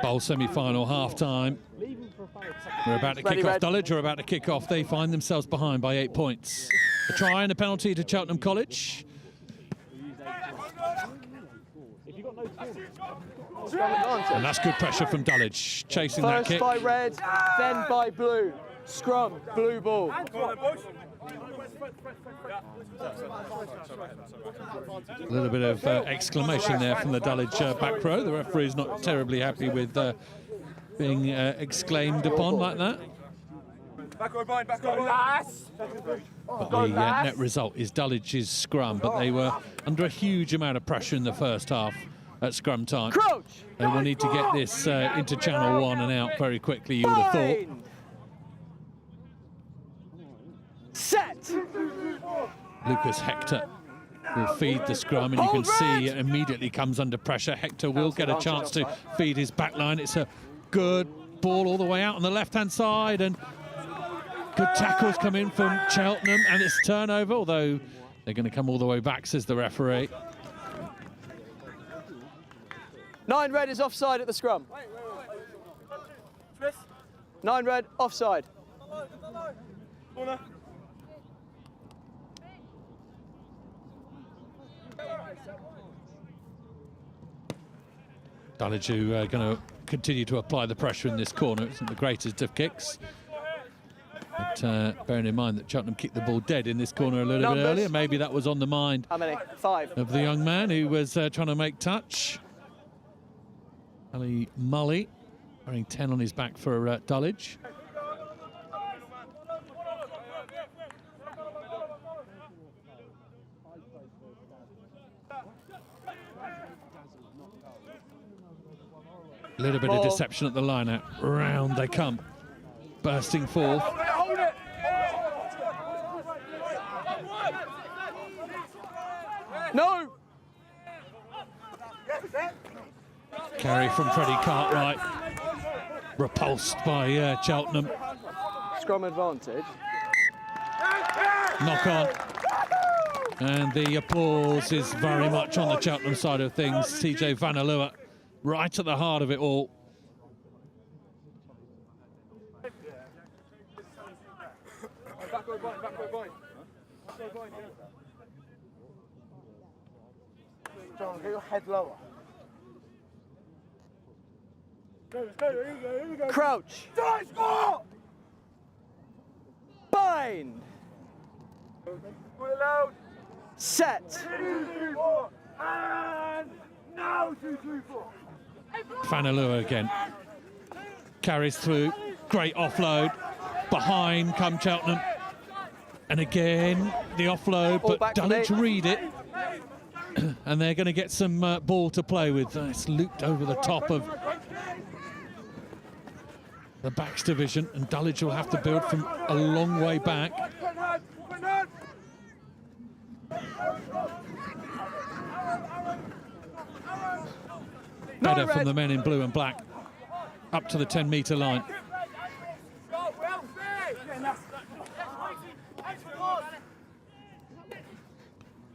Bowl semi-final, half-time. We're about to kick off. Dullage are about to kick off. They find themselves behind by 8 points. A try and a penalty to Cheltenham College. And that's good pressure from Dullage, chasing that kick. First by red, then by blue. Scrum, blue ball. A little bit of exclamation there from the Dullage back row. The referee's not terribly happy with being exclaimed upon like that. But the net result is Dullage's scrum, but they were under a huge amount of pressure in the first half at scrum time. They will need to get this into channel 1 and out very quickly, you would have thought. Set! Lucas Hector will feed the scrum, and you can see it immediately comes under pressure. Hector will get a chance to feed his back line. It's a good ball all the way out on the left-hand side, and good tackles come in from Cheltenham, and it's turnover, although they're going to come all the way back, says the referee. 9 red is offside at the scrum. 9 red, offside. Dullage who are going to continue to apply the pressure in this corner. It isn't the greatest of kicks. But bearing in mind that Cheltenham kicked the ball dead in this corner a little bit earlier, maybe that was on the mind How many? 5. of the young man who was trying to make touch. Ali Mully wearing 10 on his back for Dullage. A little bit of deception at the line out. Round they come, bursting forth. No! Carry from Freddie Cartwright. Repulsed by Cheltenham. Scrum advantage. Knock on. And the applause is very much on the Cheltenham side of things. TJ Vanalua right at the heart of it all. John, get your head lower. Here we go. Crouch. Die, score! Bind. We're allowed. Set. 2, 3, 4. And now 2, 3, 4. Vanalua again. Carries through. Great offload. Behind come Cheltenham. And again, the offload, but Dullage read it. And they're going to get some ball to play with. It's looped over the top of the backs division, and Dullage will have to build from a long way back. Better from the men in blue and black, up to the 10-metre line.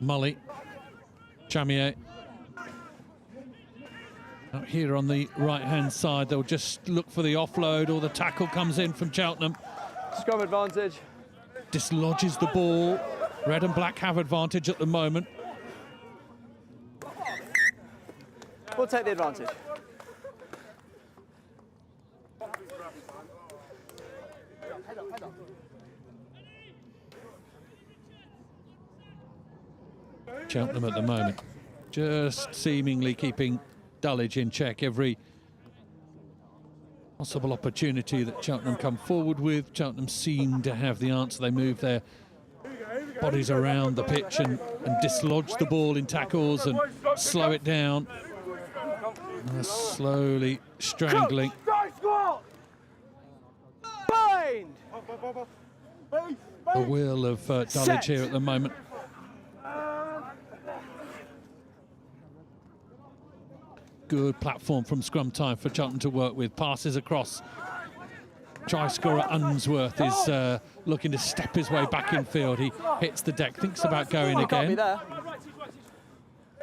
Mully, Chamier. Out here on the right-hand side, they'll just look for the offload, or the tackle comes in from Cheltenham. Scrum advantage. Dislodges the ball. Red and black have advantage at the moment. We'll take the advantage. Cheltenham at the moment, just seemingly keeping Dullage in check. Every possible opportunity that Cheltenham come forward with, Cheltenham seem to have the answer. They move their bodies around the pitch and dislodge the ball in tackles and slow it down. Slowly strangling. Bind! The wheel of Dullage here at the moment. Good platform from scrum time for Cheltenham to work with. Passes across. Try scorer Unsworth is looking to step his way back in field. He hits the deck, thinks about going again.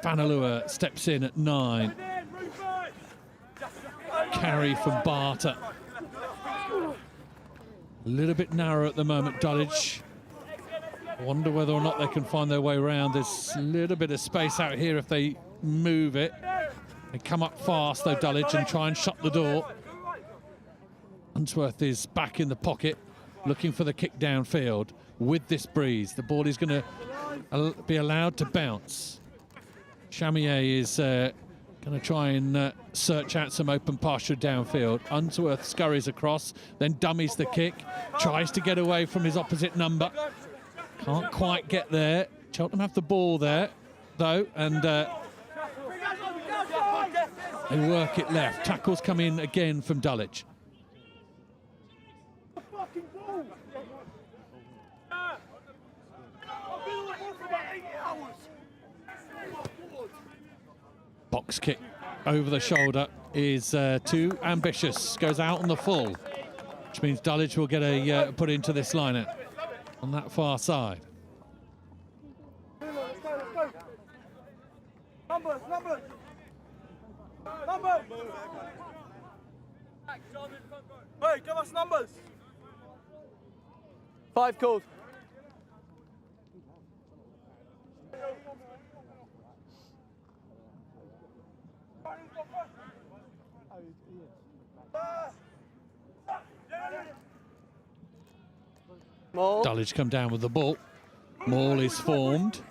Vanalua steps in at 9. Carry from Barter. A little bit narrow at the moment, Dullage. Wonder whether or not they can find their way around. There's a little bit of space out here if they move it. They come up fast, though, Dullage, and try and shut the door. Unsworth is back in the pocket, looking for the kick downfield. With this breeze, the ball is going to be allowed to bounce. Chamier is going to try and search out some open pasture downfield. Unsworth scurries across, then dummies the kick, tries to get away from his opposite number. Can't quite get there. Cheltenham have the ball there, though, and they work it left. Tackles come in again from Dullage. Box kick over the shoulder is too ambitious. Goes out on the full, which means Dullage will get a put into this lineup on that far side. Numbers. Hey, give us numbers. 5 called. Dullage come down with the ball. Maul is formed.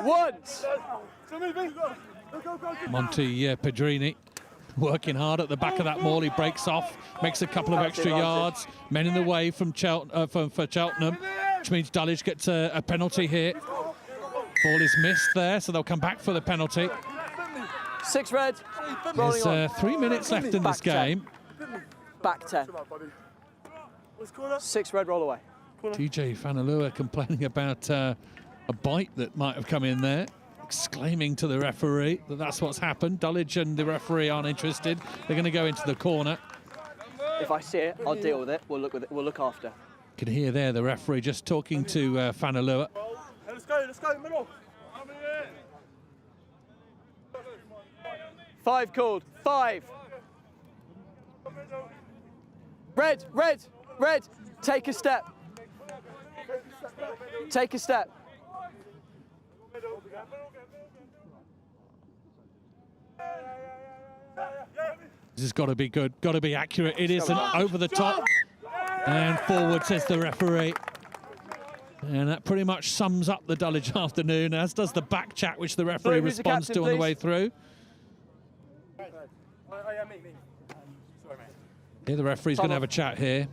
Once. Monty Pedrini working hard at the back of that maul. He breaks off, makes a couple of extra yards. Men in the way from for Cheltenham, which means Dullage gets a penalty here. Ball is missed there, so they'll come back for the penalty. 6 red. There's 3 minutes left in this game. Back 10. 6 red, roll away. TJ Fanalua complaining about a bite that might have come in there, exclaiming to the referee that that's what's happened. Dullage and the referee aren't interested. They're going to go into the corner. If I see it, I'll deal with it. We'll look with it. We'll look after. Can hear there the referee just talking to Fanalua. Let's go, middle. 5 called. 5. Red, red, red. Take a step. Take a step. This has got to be good, got to be accurate. It isn't. Over the top and forward, says the referee. And that pretty much sums up the Dullage afternoon, as does the back chat, which the referee responds to on the way through. Here the referee's going to have a chat here.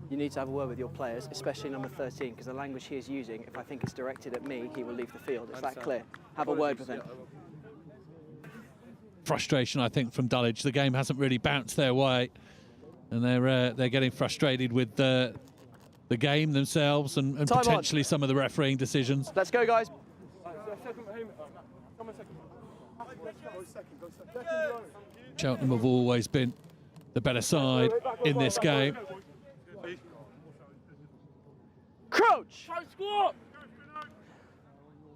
You need to have a word with your players, especially number 13, because the language he is using, if I think it's directed at me, he will leave the field. Is that clear? Have a word with him. Frustration, I think, from Dullage. The game hasn't really bounced their way, and they're getting frustrated with the game themselves and potentially some of the refereeing decisions. Let's go, guys. Chelham have always been the better side in this game. Crouch!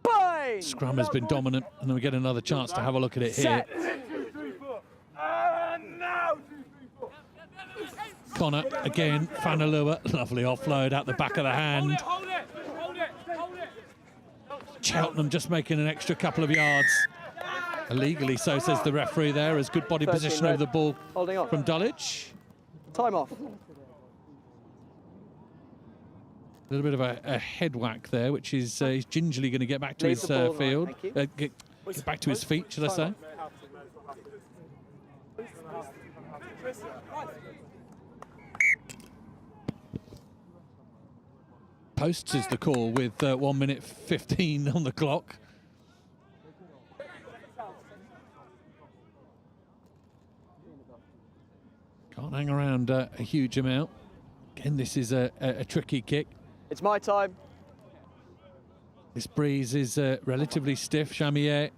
Bind! Scrum has been dominant, and then we get another chance to have a look at it here. Connor again, Fanalua, lovely offload out the back of the hand. Cheltenham just making an extra couple of yards. Illegally so, says the referee there, as good body position over the ball from Dullage. Time off. A little bit of a head whack there, which is he's gingerly going to get back to his field. Get back to his feet, should I say. Posts is the call with 1 minute 15 on the clock. Can't hang around a huge amount. Again, this is a tricky kick. It's my time. This breeze is relatively stiff. Chamier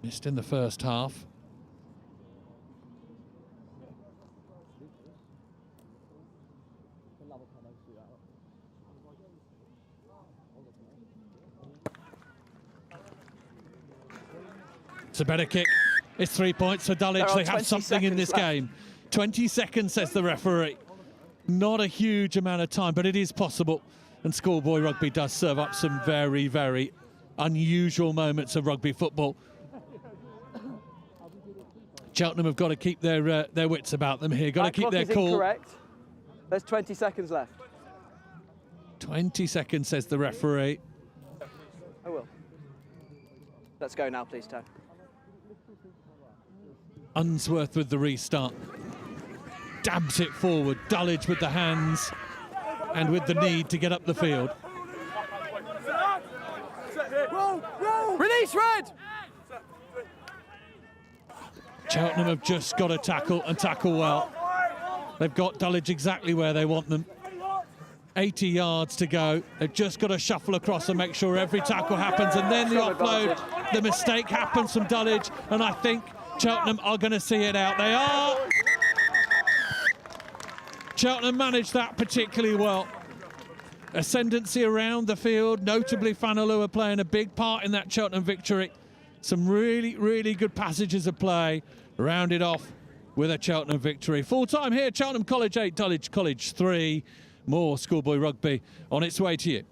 missed in the first half. It's a better kick. It's 3 points for Dullage. They have something in this game. 20 seconds, says the referee. Not a huge amount of time, but it is possible. And schoolboy rugby does serve up some very, very unusual moments of rugby football. Cheltenham have got to keep their wits about them here. Got to keep their cool. Incorrect. There's 20 seconds left. 20 seconds, says the referee. I will. Let's go now, please, Tone. Unsworth with the restart. Dabs it forward. Dullage with the hands and with the need to get up the field. Release, red! Cheltenham have just got to tackle and tackle well. They've got Dullage exactly where they want them. 80 yards to go. They've just got to shuffle across and make sure every tackle happens, and then the offload, the mistake happens from Dullage, and I think Cheltenham are going to see it out. They are. Cheltenham managed that particularly well. Ascendancy around the field, notably Fanalua playing a big part in that Cheltenham victory. Some really, really good passages of play, rounded off with a Cheltenham victory. Full time here, Cheltenham College 8, Dullage College 3. More schoolboy rugby on its way to you.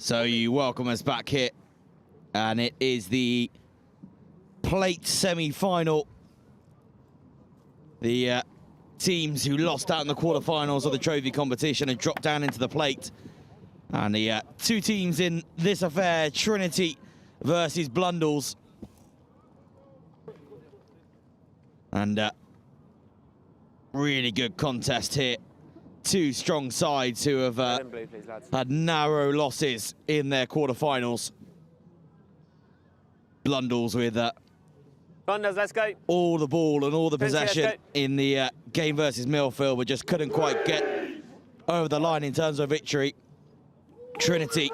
So you welcome us back here, and it is the plate semi-final. The teams who lost out in the quarterfinals of the trophy competition and dropped down into the plate. And the two teams in this affair, Trinity versus Blundels. And really good contest here. Two strong sides who have had narrow losses in their quarterfinals. Blundels with Blundels, let's go. all the ball and all the Trinity, possession let's in the game versus Milfield, but just couldn't quite get over the line in terms of victory. Trinity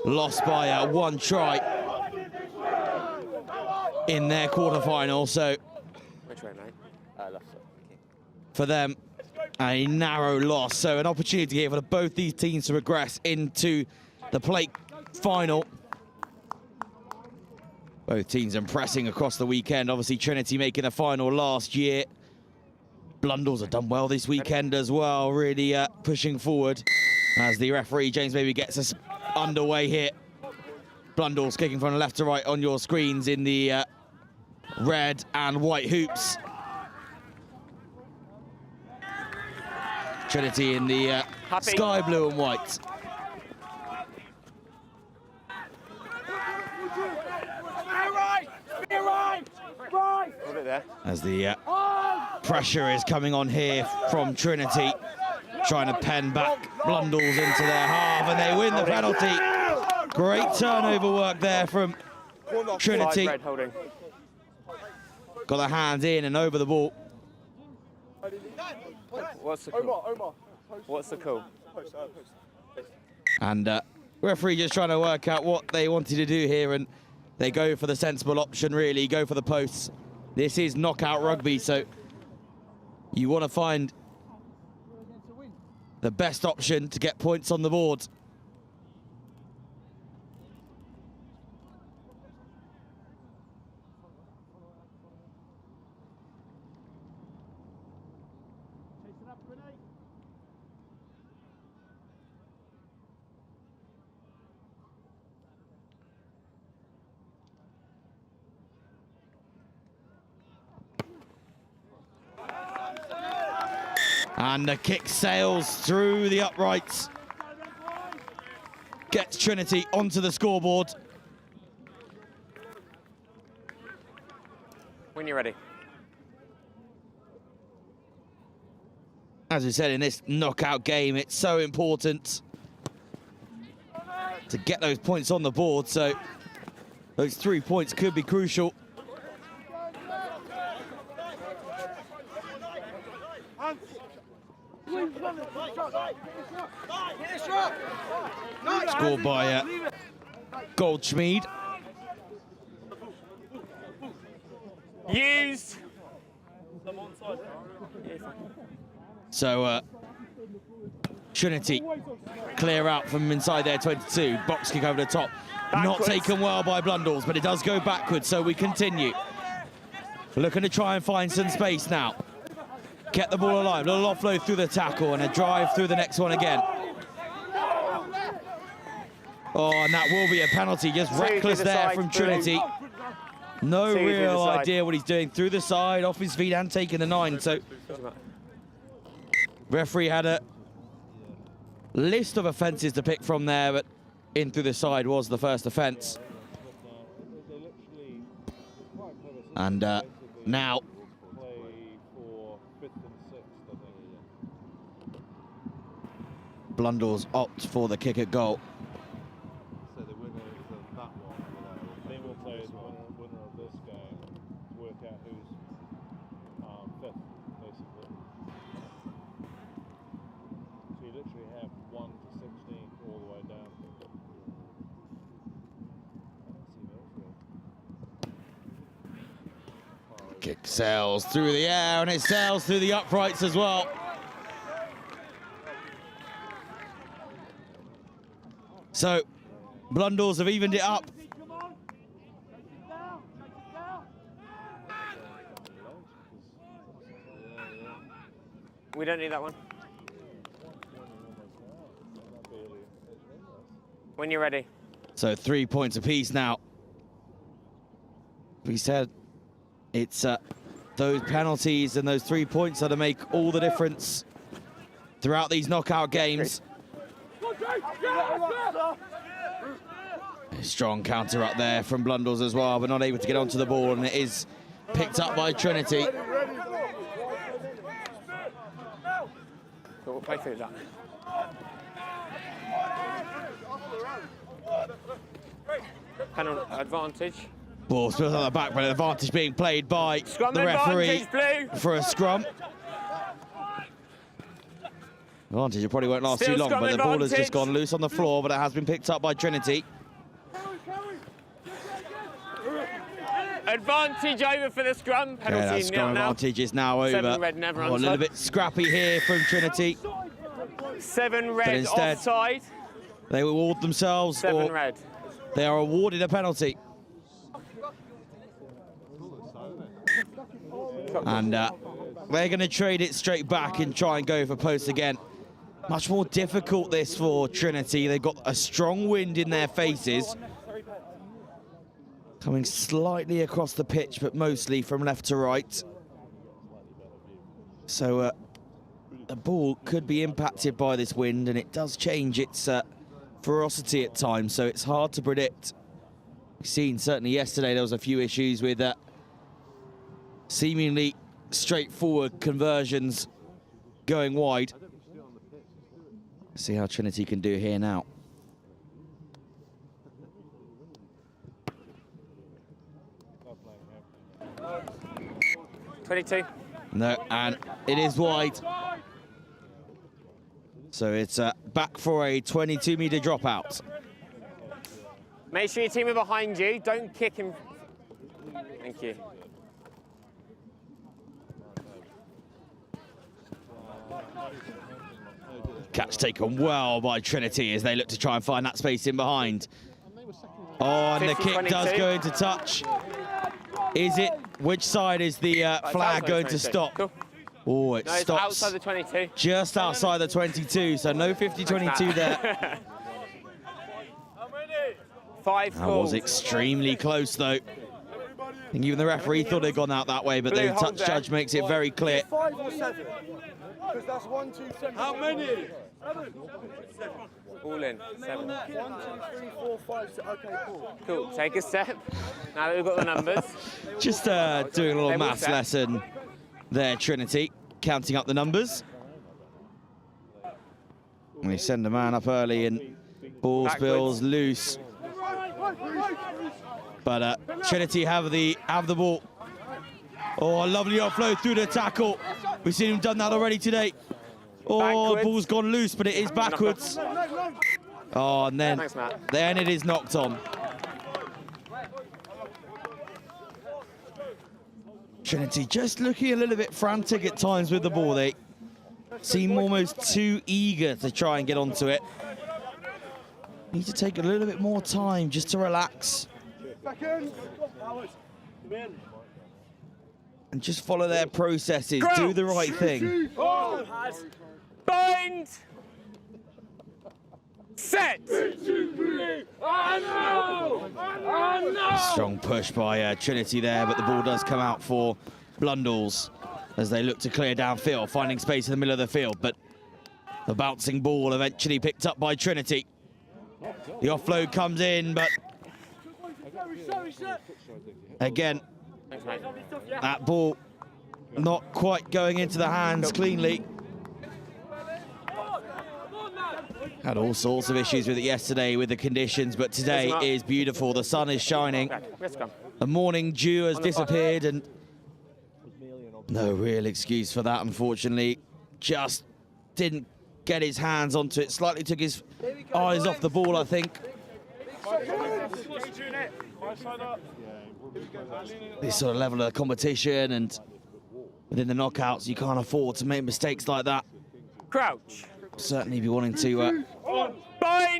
lost by one try in their quarterfinal, so Which way, mate? Left foot. for them, a narrow loss. So an opportunity here for both these teams to progress into the plate final. Both teams impressing across the weekend. Obviously, Trinity making the final last year. Blundels have done well this weekend as well, really pushing forward as the referee, James Baby, gets us underway here. Blundels kicking from left to right on your screens in the red and white hoops. Trinity in the sky blue and white. As the pressure is coming on here from Trinity, trying to pen back Blundels into their half, and they win the penalty. Great turnover work there from Trinity. Got their hands in and over the ball. What's the call? What's the call? And referee just trying to work out what they wanted to do here, and they go for the sensible option, really, go for the posts. This is knockout rugby, so you want to find the best option to get points on the board. And the kick sails through the uprights. Gets Trinity onto the scoreboard. When you're ready. As we said, in this knockout game, it's so important to get those points on the board, so those 3 points could be crucial. Scored by Goldschmied. Used. So Trinity clear out from inside their 22. Box kick over the top. Not taken well by Blundels, but it does go backwards, so we continue. Looking to try and find some space now. Get the ball alive. Little offload through the tackle and a drive through the next one again. Oh, and that will be a penalty. Just reckless there from Trinity. No real idea what he's doing. Through the side, off his feet and taking the 9. So referee had a list of offences to pick from there, but in through the side was the first offence. And now Blundels opt for the kick at goal. So the winner of that one, then we'll play the winner of this game to work out who's fifth, basically. So you literally have 1 to 16 all the way down. Kick sails through the air, and it sails through the uprights as well. So Blundels have evened it up. We don't need that one. When you're ready. So 3 points apiece now. We said it's those penalties and those 3 points that'll make all the difference throughout these knockout games. A strong counter up there from Blundels as well, but not able to get onto the ball, and it is picked up by Trinity. We'll play through that. Penalty advantage. Ball spills on the back, but an advantage being played by the referee for a scrum. Advantage, it probably won't last too long, but the ball has just gone loose on the floor, but it has been picked up by Trinity. Advantage over for the scrum. Penalty that scrum advantage is now over. 7 red, never a little bit scrappy here from Trinity. 7 red, but instead, offside. They award themselves, 7 red. They are awarded a penalty. And they're going to trade it straight back and try and go for post again. Much more difficult this for Trinity. They've got a strong wind in their faces. Coming slightly across the pitch, but mostly from left to right. So the ball could be impacted by this wind, and it does change its ferocity at times, so it's hard to predict. We've seen certainly yesterday there was a few issues with seemingly straightforward conversions going wide. Let's see how Trinity can do here now. .22. No, and it is wide. So it's back for a 22-metre dropout. Make sure your team are behind you. Don't kick him. Thank you. Catch taken well by Trinity as they look to try and find that space in behind. Oh, and the kick does go into touch. Is it? Which side is the flag going to stop? Cool. Oh, it No, it's stops outside the 22. just outside the 22, so no 50-22 there. 5 That calls. was extremely close, though. I think even the referee thought they'd gone out that way, but Blue, the hold touch judge makes it very clear. 5 or 7? Because that's 1, 2, 7. How many? 7. All in. 7. 1, 2, 3, 4, 5, 6. Okay, cool. Cool. Take a step. Now that we've got the numbers. Just doing a little They will maths set. lesson there, Trinity, counting up the numbers. And they send a man up early and ball spills loose. But Trinity have the ball. Oh, a lovely offload through the tackle. We've seen him done that already today. Oh, the ball's gone loose, but it is backwards. Oh, and then it is knocked on. Trinity just looking a little bit frantic at times with the ball. They seem almost too eager to try and get onto it. Need to take a little bit more time just to relax and just follow their processes. Do the right thing. Bind. Set. Strong push by Trinity there, but the ball does come out for Blundels as they look to clear downfield, finding space in the middle of the field, but the bouncing ball eventually picked up by Trinity. The offload comes in, but again, that ball not quite going into the hands cleanly. Had all sorts of issues with it yesterday with the conditions, but today is beautiful. The sun is shining. The morning dew has disappeared, and no real excuse for that, unfortunately. Just didn't get his hands onto it. Slightly took his eyes off the ball, I think. This sort of level of competition and within the knockouts, you can't afford to make mistakes like that. Crouch. Certainly be wanting to have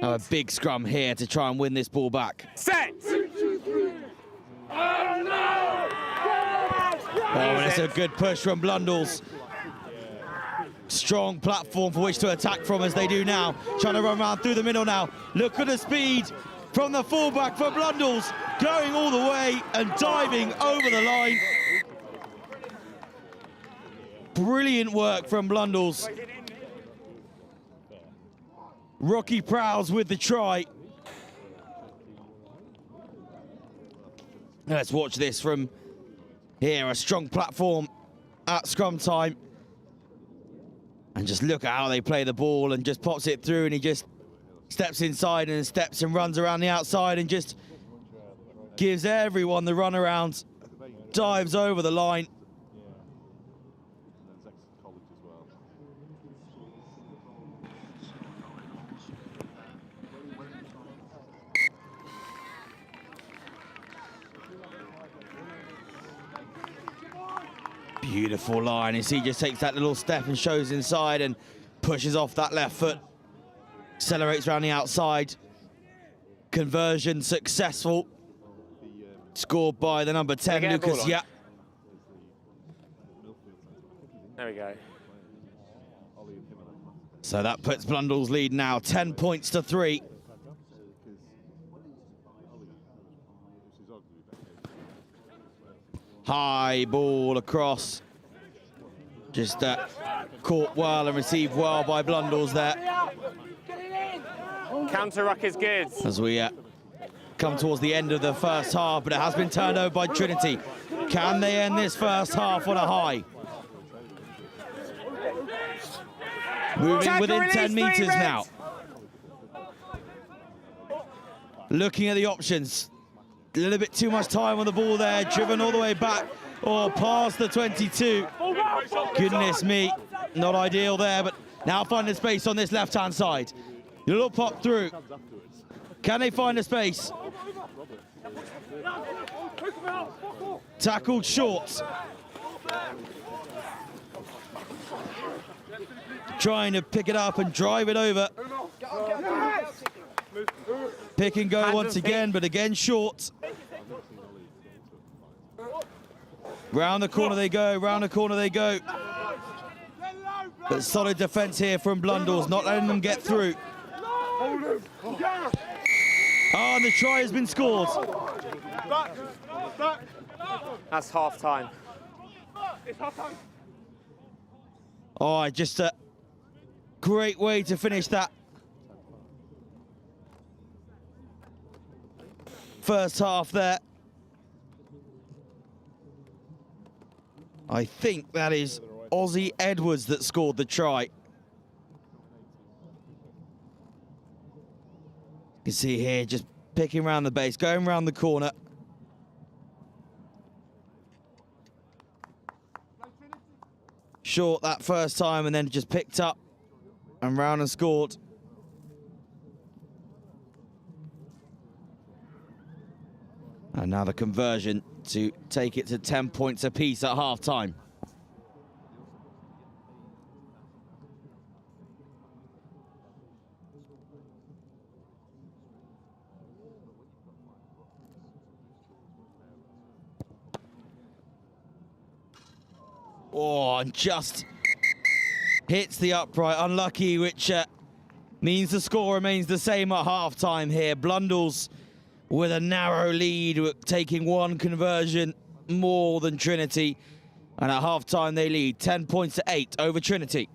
a big scrum here to try and win this ball back. Set. Oh, and it's a good push from Blundels. strong platform for which to attack from, as they do now. Trying to run around through the middle now. Look at the speed from the fullback for Blundell's, going all the way and diving over the line. Brilliant work from Blundell's. Rocky Prowse with the try. Let's watch this from here. A strong platform at scrum time. And just look at how they play the ball, and just pops it through, and he just steps inside and steps and runs around the outside and just gives everyone the runaround, dives over the line. Beautiful line as he just takes that little step and shows inside and pushes off that left foot. Accelerates around the outside. Conversion successful. Scored by the number 10, Lucas. Yeah. There we go. So that puts Blundell's lead now 10 points to 3. High ball across. Just caught well and received well by Blundell's there. Counter ruck is good. As we come towards the end of the first half, but it has been turned over by Trinity. Can they end this first half on a high? Moving within 10 metres now. Looking at the options. A little bit too much time on the ball there, driven all the way back or past the 22. Goodness me, not ideal there, but now finding space on this left-hand side. A little pop through. Can they find a space? Tackled short. Trying to pick it up and drive it over. Pick and go once again, but again short. Round the corner they go, round the corner they go. But solid defence here from Blundell's, not letting them get through. Oh, and the try has been scored. That's half time. Oh, just a great way to finish that first half there. I think that is Ozzy Edwards that scored the try. You can see here just picking around the base, going around the corner. Short that first time and then just picked up and round and scored. And now the conversion to take it to 10 points apiece at half-time. Oh, and just hits the upright. Unlucky, which means the score remains the same at half-time here. Blundell's with a narrow lead, taking one conversion more than Trinity. And at half-time, they lead 10 points to 8 over Trinity.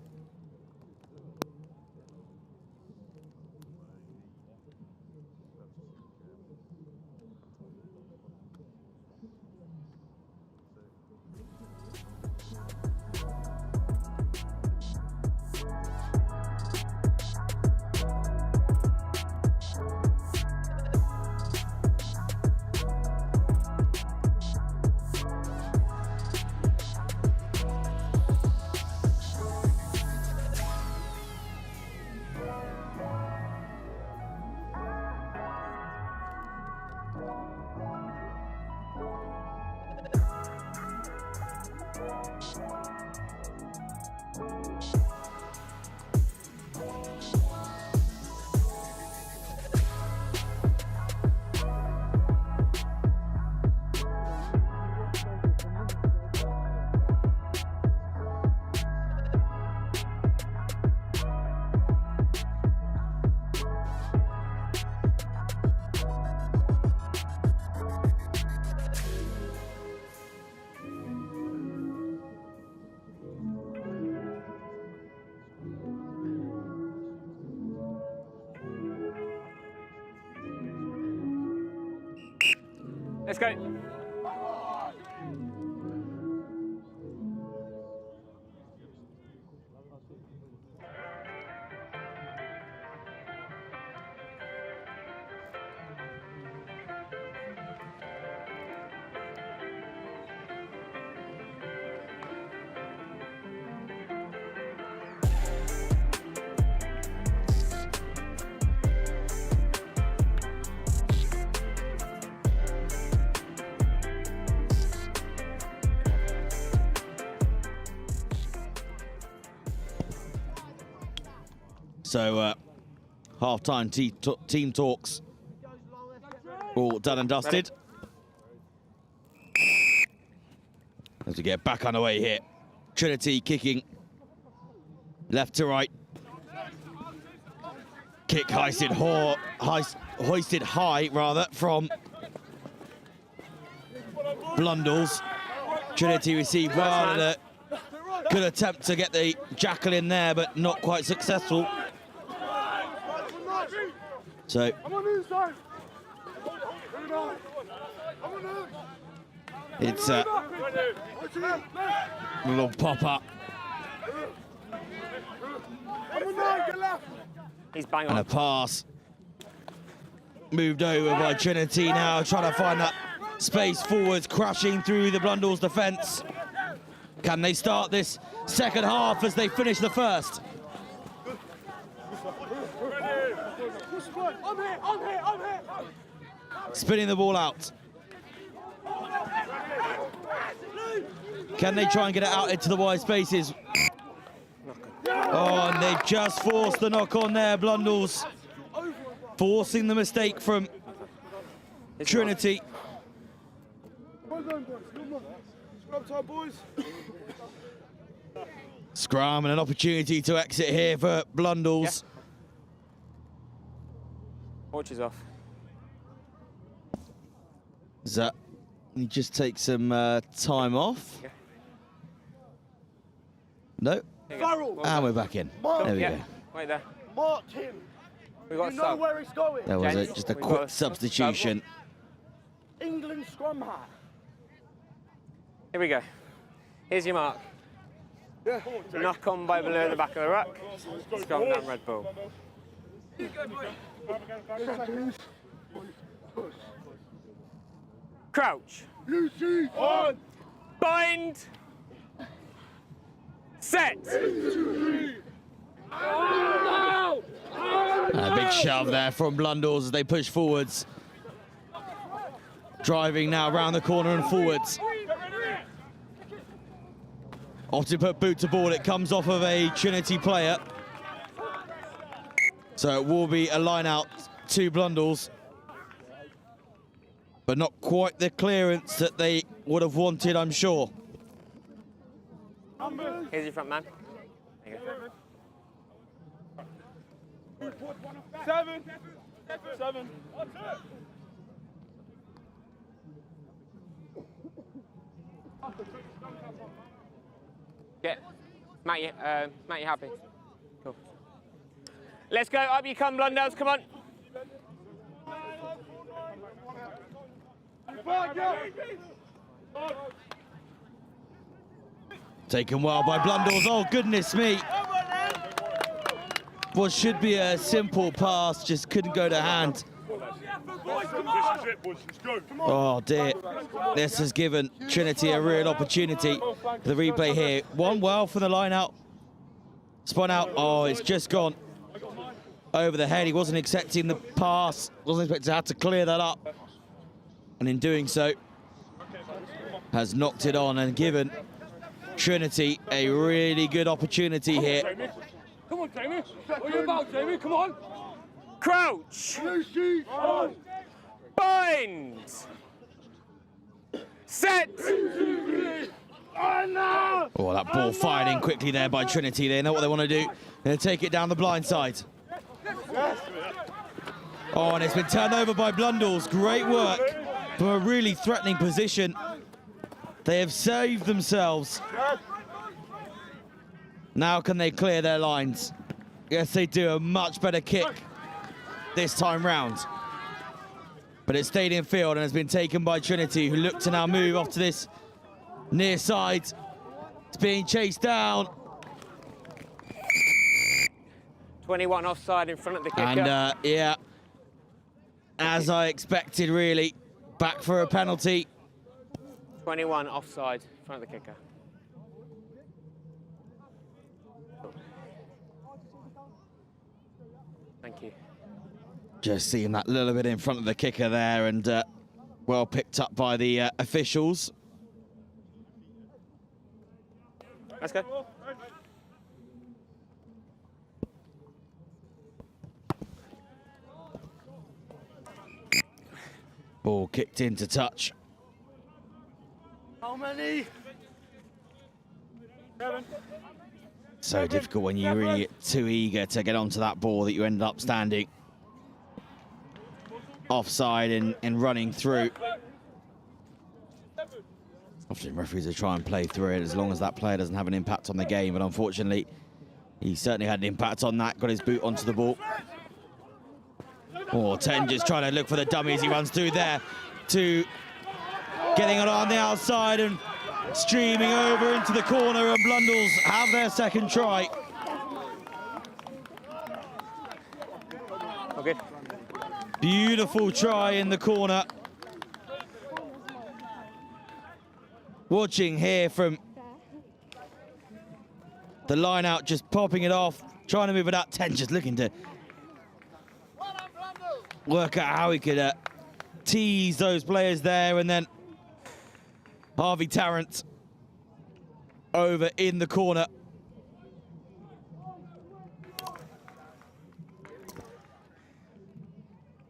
Let's go. So, half-time team talks all done and dusted. As we get back underway here. Trinity kicking left to right. Kick hoisted high rather from Blundell's. Trinity received well and a good attempt to get the jackal in there, but not quite successful. So it's a little pop-up. He's bang on. And a pass. Moved over by Trinity now, trying to find that space forwards, crashing through the Blundell's defence. Can they start this second half as they finish the first? Spinning the ball out. Can they try and get it out into the wide spaces? Oh, and they've just forced the knock on there, Blundell's. Forcing the mistake from Trinity. Scrum and an opportunity to exit here for Blundell's. Watch is off. Does that you just take some time off? Yeah. No. And we're back in. There we go. Right there. Mark him. We got you know where it's going. There was just a quick substitution. England scrum half. Here we go. Here's your mark. Yeah. Knock on by below the back of the ruck. Scrum down Red Bull. Crouch. On. Bind. Set. A big shove there from Blundell's as they push forwards. Driving now around the corner and forwards. Often put boot to ball, it comes off of a Trinity player. So it will be a line out to Blundell's. But not quite the clearance that they would have wanted, I'm sure. Here's your front man. There you go. 7. 7. Yeah. Matt, you happy? Cool. Let's go. Up you come, Blundell's. Come on. Taken well by Blundell's. Oh, goodness me. What should be a simple pass, just couldn't go to hand. Oh, dear. This has given Trinity a real opportunity. The replay here. One well for the line out. Spun out. Oh, it's just gone over the head. He wasn't accepting the pass. Wasn't expecting to have to clear that up. And in doing so, has knocked it on and given Trinity a really good opportunity here. Come on, Jamie. What are you about, Jamie? Come on. Crouch. Bind. Set. Oh, that ball fired in quickly there by Trinity. They know what they want to do. They're going to take it down the blind side. Oh, and it's been turned over by Blundell's. Great work from a really threatening position. They have saved themselves. Now can they clear their lines? Yes, they do. A much better kick this time round. but it stayed in field and has been taken by Trinity, who look to now move off to this near side. It's being chased down. 21 offside in front of the kicker. And yeah, as I expected, really, back for a penalty. 21 offside in front of the kicker. Thank you. Just seeing that little bit in front of the kicker there, and well picked up by the officials. Let's go. Ball kicked into touch. How many? 7. So difficult when you really get too eager to get onto that ball that you end up standing offside and running through. Often referees will try and play through it as long as that player doesn't have an impact on the game, but unfortunately he certainly had an impact on that, got his boot onto the ball. Oh, 10 just trying to look for the dummies. He runs through there to getting it on the outside and streaming over into the corner, and Blundels have their second try. Okay. Beautiful try in the corner. Watching here from the line out, just popping it off, trying to move it out. 10 just looking to work out how he could tease those players there, and then Harvey Tarrant over in the corner.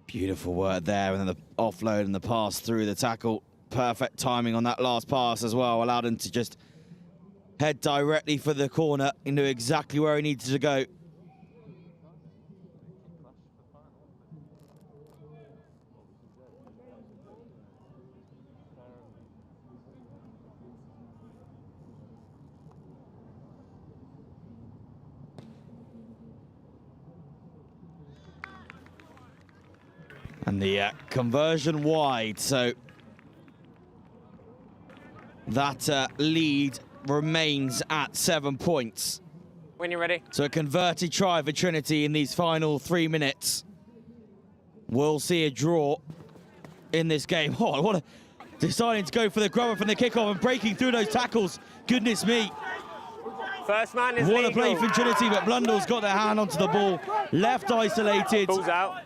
Beautiful work there, and then the offload and the pass through the tackle. Perfect timing on that last pass as well, allowed him to just head directly for the corner. He knew exactly where he needed to go. And the conversion wide, so that lead remains at 7 points. When you're ready. So a converted try for Trinity in these final 3 minutes. We'll see a draw in this game. Oh, what a deciding to go for the grubber from the kickoff and breaking through those tackles. Goodness me. First man is What a legal. play from Trinity, but Blundel's got their hand onto the ball. Left isolated. Ball's out.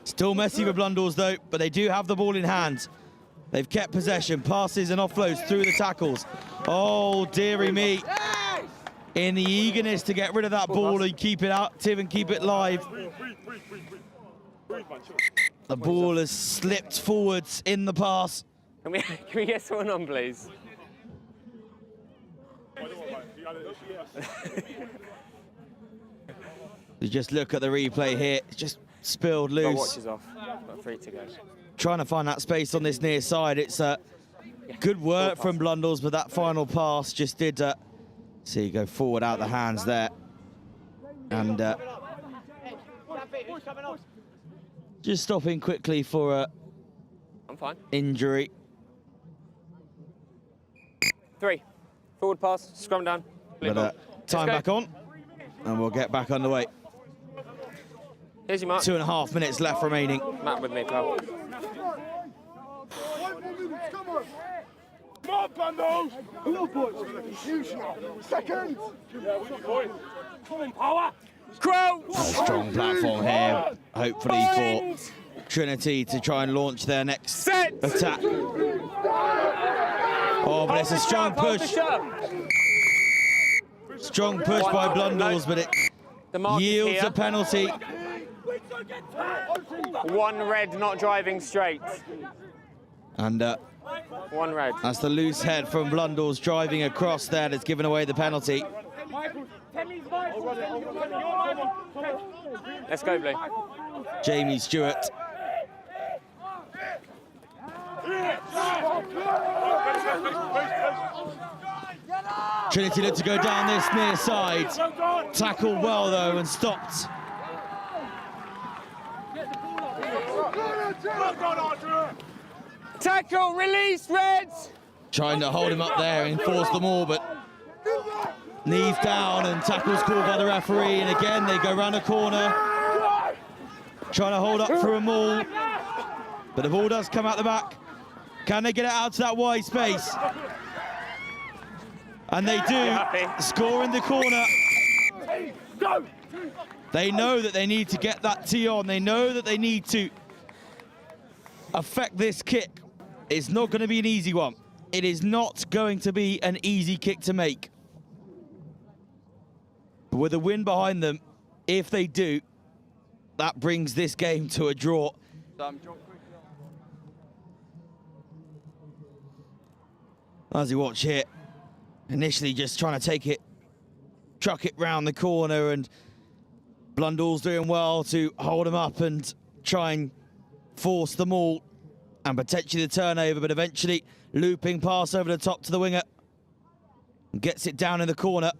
Still messy for Blundels though, but they do have the ball in hand. They've kept possession, passes and offloads through the tackles. Oh, dearie me. In the eagerness to get rid of that ball and keep it active and keep it live, the ball has slipped forwards in the pass. Can we get someone on, please? You just look at the replay here, it's just spilled loose. My watch is off. Got 3 to go. Trying to find that space on this near side. It's good work from Blundels, but that final pass just did see go forward out the hands there. And just stopping quickly for I'm fine. injury. 3. Forward pass, scrum down. But time back on, and we'll get back underway. Here's your mark. 2.5 minutes left remaining. Matt with me, pal. Come on, Blundels! Second! Come on, power! Crow! A strong platform here, hopefully for Trinity to try and launch their next attack. Oh, but it's a strong push. Strong push by Blundels, but it yields a penalty. 1 red, not driving straight. And 1 red. that's the loose head from Blundels driving across there that's given away the penalty. Let's go, Blue. Jamie Stewart. Trinity looked to go down this near side. Tackled well though and stopped. Tackle, release, Reds! Trying to hold him up there and force them all, but knees down and tackles called by the referee. And again, they go round a corner, trying to hold up for a maul. But the ball does come out the back. Can they get it out to that wide space? And they do. Score in the corner. They know that they need to get that tee on. They know that they need to affect this kick. It's not going to be an easy one. It is not going to be an easy kick to make. But with a win behind them, if they do, that brings this game to a draw. As you watch here, initially just trying to take it, truck it round the corner, and Blundel's doing well to hold him up and try and force them all and potentially the turnover, but eventually looping pass over the top to the winger and gets it down in the corner.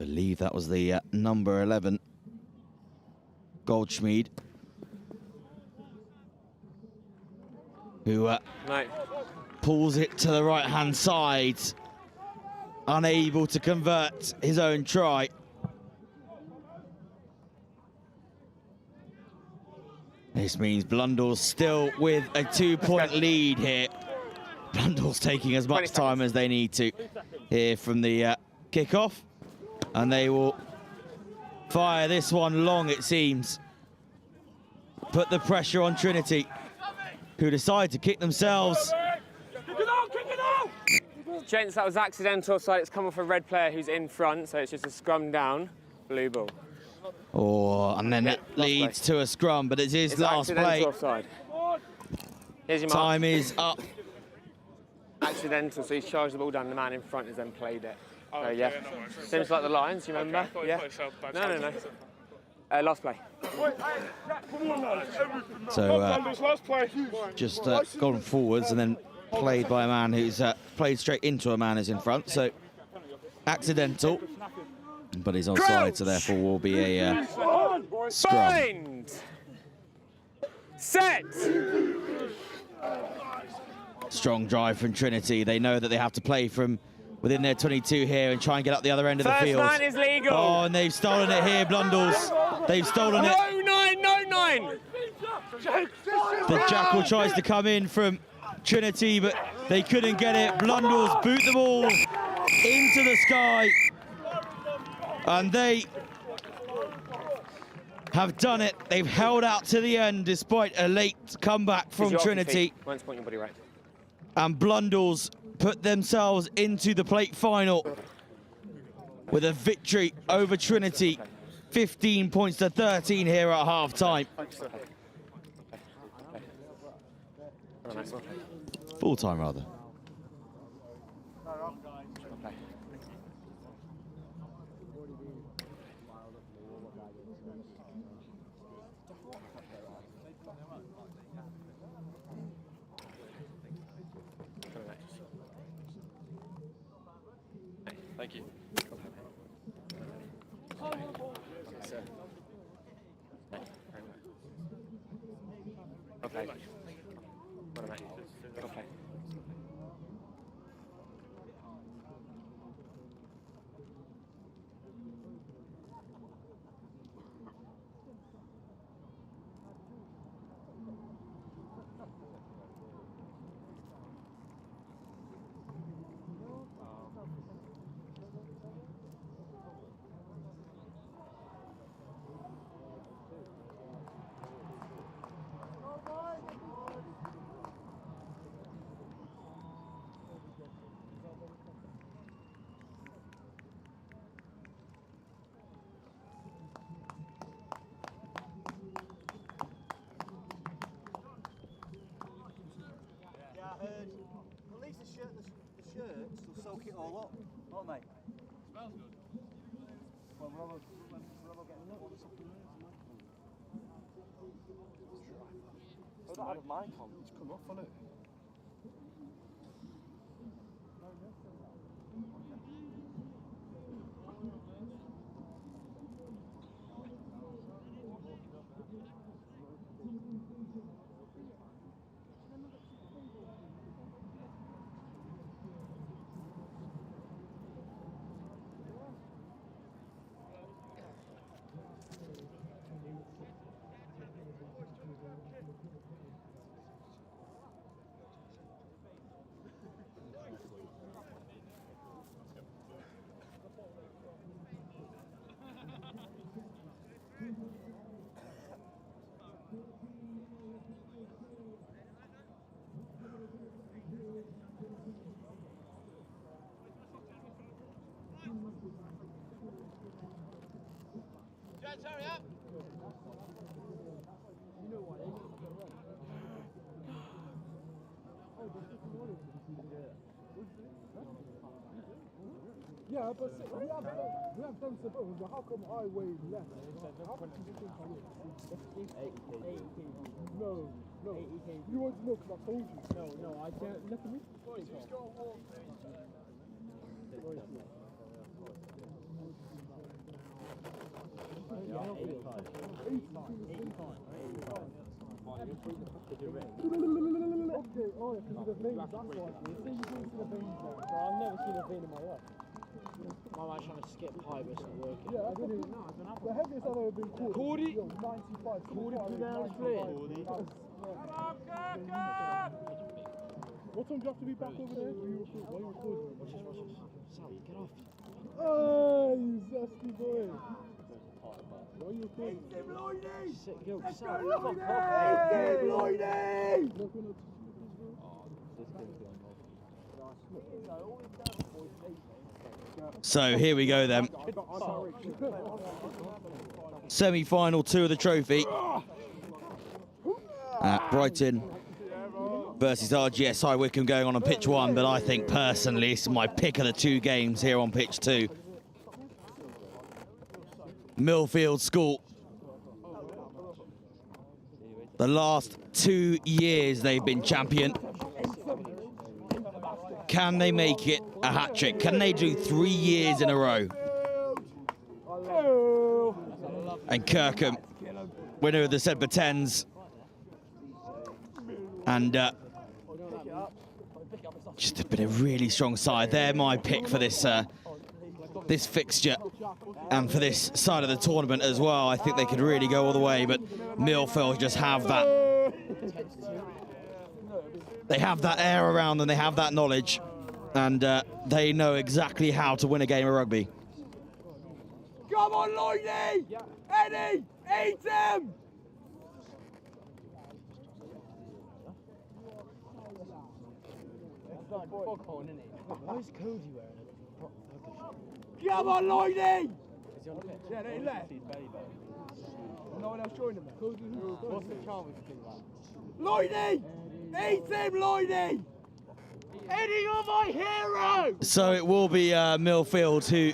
I believe that was the number 11, Goldschmied, who pulls it to the right-hand side, unable to convert his own try. This means Blundel's still with a 2-point lead here. Blundel's taking as much time as they need to here from the kickoff, and they will fire this one long, it seems. Put the pressure on Trinity, who decide to kick themselves. Gents, that was accidental, so it's come off a red player who's in front, so it's just a scrum down, blue ball. Oh, and then it leads to a scrum, but it's his last play. Offside. Here's your mark. Time is up. Accidental, so he's charged the ball down, the man in front has then played it. So yeah, seems like the Lions, you remember? Yeah. No. Last play. So just gone forwards and then played by a man who's played straight into a man who's in front. So accidental, but he's onside, so therefore will be a scrum. Bind. Set. Strong drive from Trinity. They know that they have to play from within their 22 here and try and get up the other end of the field. First man is legal. Oh, and they've stolen it here, Blundels. They've stolen it. No nine. The Jackal tries to come in from Trinity, but they couldn't get it. Blundels boot the ball into the sky. And they have done it. They've held out to the end despite a late comeback from Trinity. And Blundels put themselves into the plate final with a victory over Trinity. 15 points to 13 here at half-time. Full-time, rather. Thank you. Okay. Okay. At least the shirts will soak it all up, won't they? Smells good. When we're all getting up, what's up in there? Oh, that had a mic on. It's come off, hasn't it? Yeah, but we have done some others, but how come I weigh less? How come you think I weigh? 80 kg. No. 80 kg. You want to know because I told you. No, I don't. Look at me. Boys, who's got a walk? Okay, oh, because of the veins, that's why. You say you don't see the veins there. So I've never seen a vein in my life. My man's trying to skip high, but it's not working. Yeah, I didn't know. The heaviest I've ever been caught. Cordy? 95. Cordy, put down his split. What time do you have to be back over there? Why are you recording? Watch this. Sally, get off. Oh, you zesty boy. Why are you recording? Yo, Sally, So here we go then. Semi-final 2 of the trophy. Brighton versus RGS High Wickam going on pitch 1, but I think personally it's my pick of the 2 games here on pitch 2. Milfield School. The last 2 years they've been champion. Can they make it a hat-trick? Can they do 3 years in a row? And Kirkham, winner of the Sedbergh 10s. And just been a really strong side. They're my pick for this this fixture and for this side of the tournament as well. I think they could really go all the way, but Milfield just have that. They have that air around them, they have that knowledge, and they know exactly how to win a game of rugby. Come on, Lloydie! Eddie! Eat him! Why is Cody wearing a Come on, Lloydie! Is he on the pitch? Yeah, they left. No one else joined him. What's the chance we can think about? Lloydie! Eat him, Lloydie! Eddie, you're my hero! So it will be Milfield who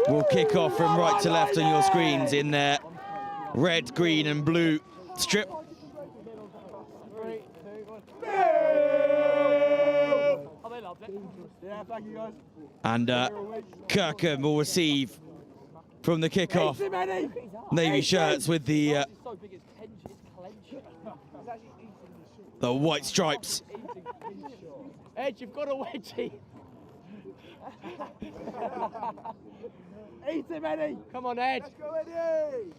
will kick off from right to left on your screens in their red, green and blue strip. Yeah, thank you guys. And Kirkham will receive from the kickoff navy shirts with the white stripes. Ed, you've got a wedgie. Eat him, Eddie. Come on, Ed. Let's go, Eddie.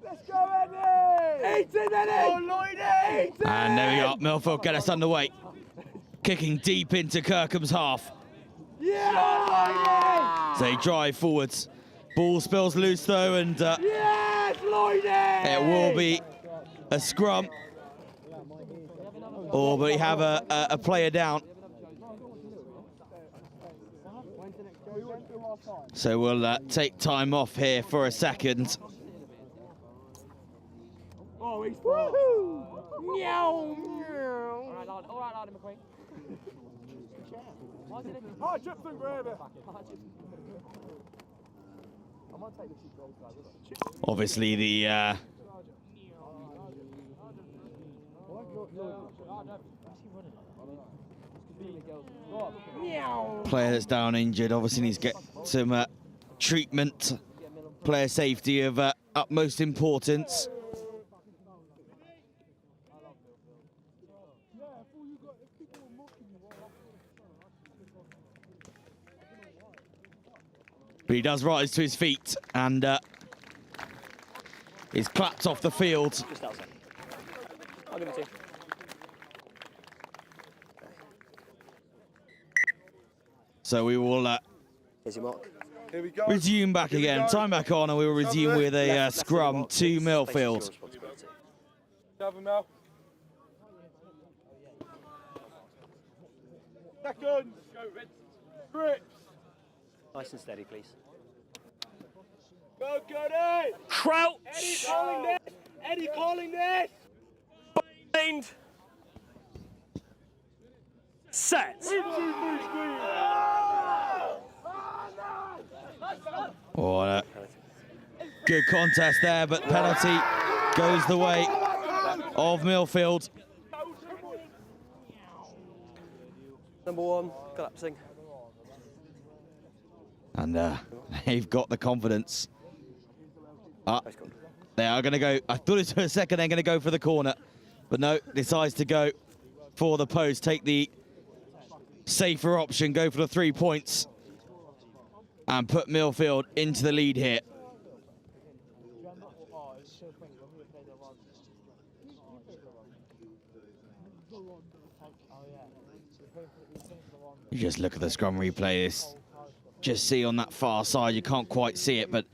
Let's go, Eddie. Eat him, Eddie. Oh, Lloydie. Eat him. And there we go. Milfield get us underway. Kicking deep into Kirkham's half. Yeah, Lloydie. So they drive forwards. Ball spills loose though, and yes, Lloydie. It will be a scrum. Or we have a player down. So we'll take time off here for a second. Oh, he's woohoo! Meow. All right, Lad McQueen. Hard chip thing, baby. Obviously the player that's down injured obviously needs to get some treatment. Player safety of utmost importance. But he does rise to his feet and is clapped off the field. Just outside. I'll give it to you. So we will Here's your mark. Here we go. resume back again. Time back on, and we will resume with a scrum to Milfield. Have him now. Seconds. Go, Red. Grips. Nice and steady, please. Go, Cody! Crouch! Eddie calling this! Eddie calling this! Bind. Set. Oh, good contest there, but penalty goes the way of Milfield. Number 1, collapsing. And they've got the confidence. They are going to go. I thought it for a second they're going to go for the corner, but no, decides to go for the post, take the safer option, go for the 3 points, and put Milfield into the lead here. You just look at the scrum replay. This, just see on that far side, you can't quite see it, but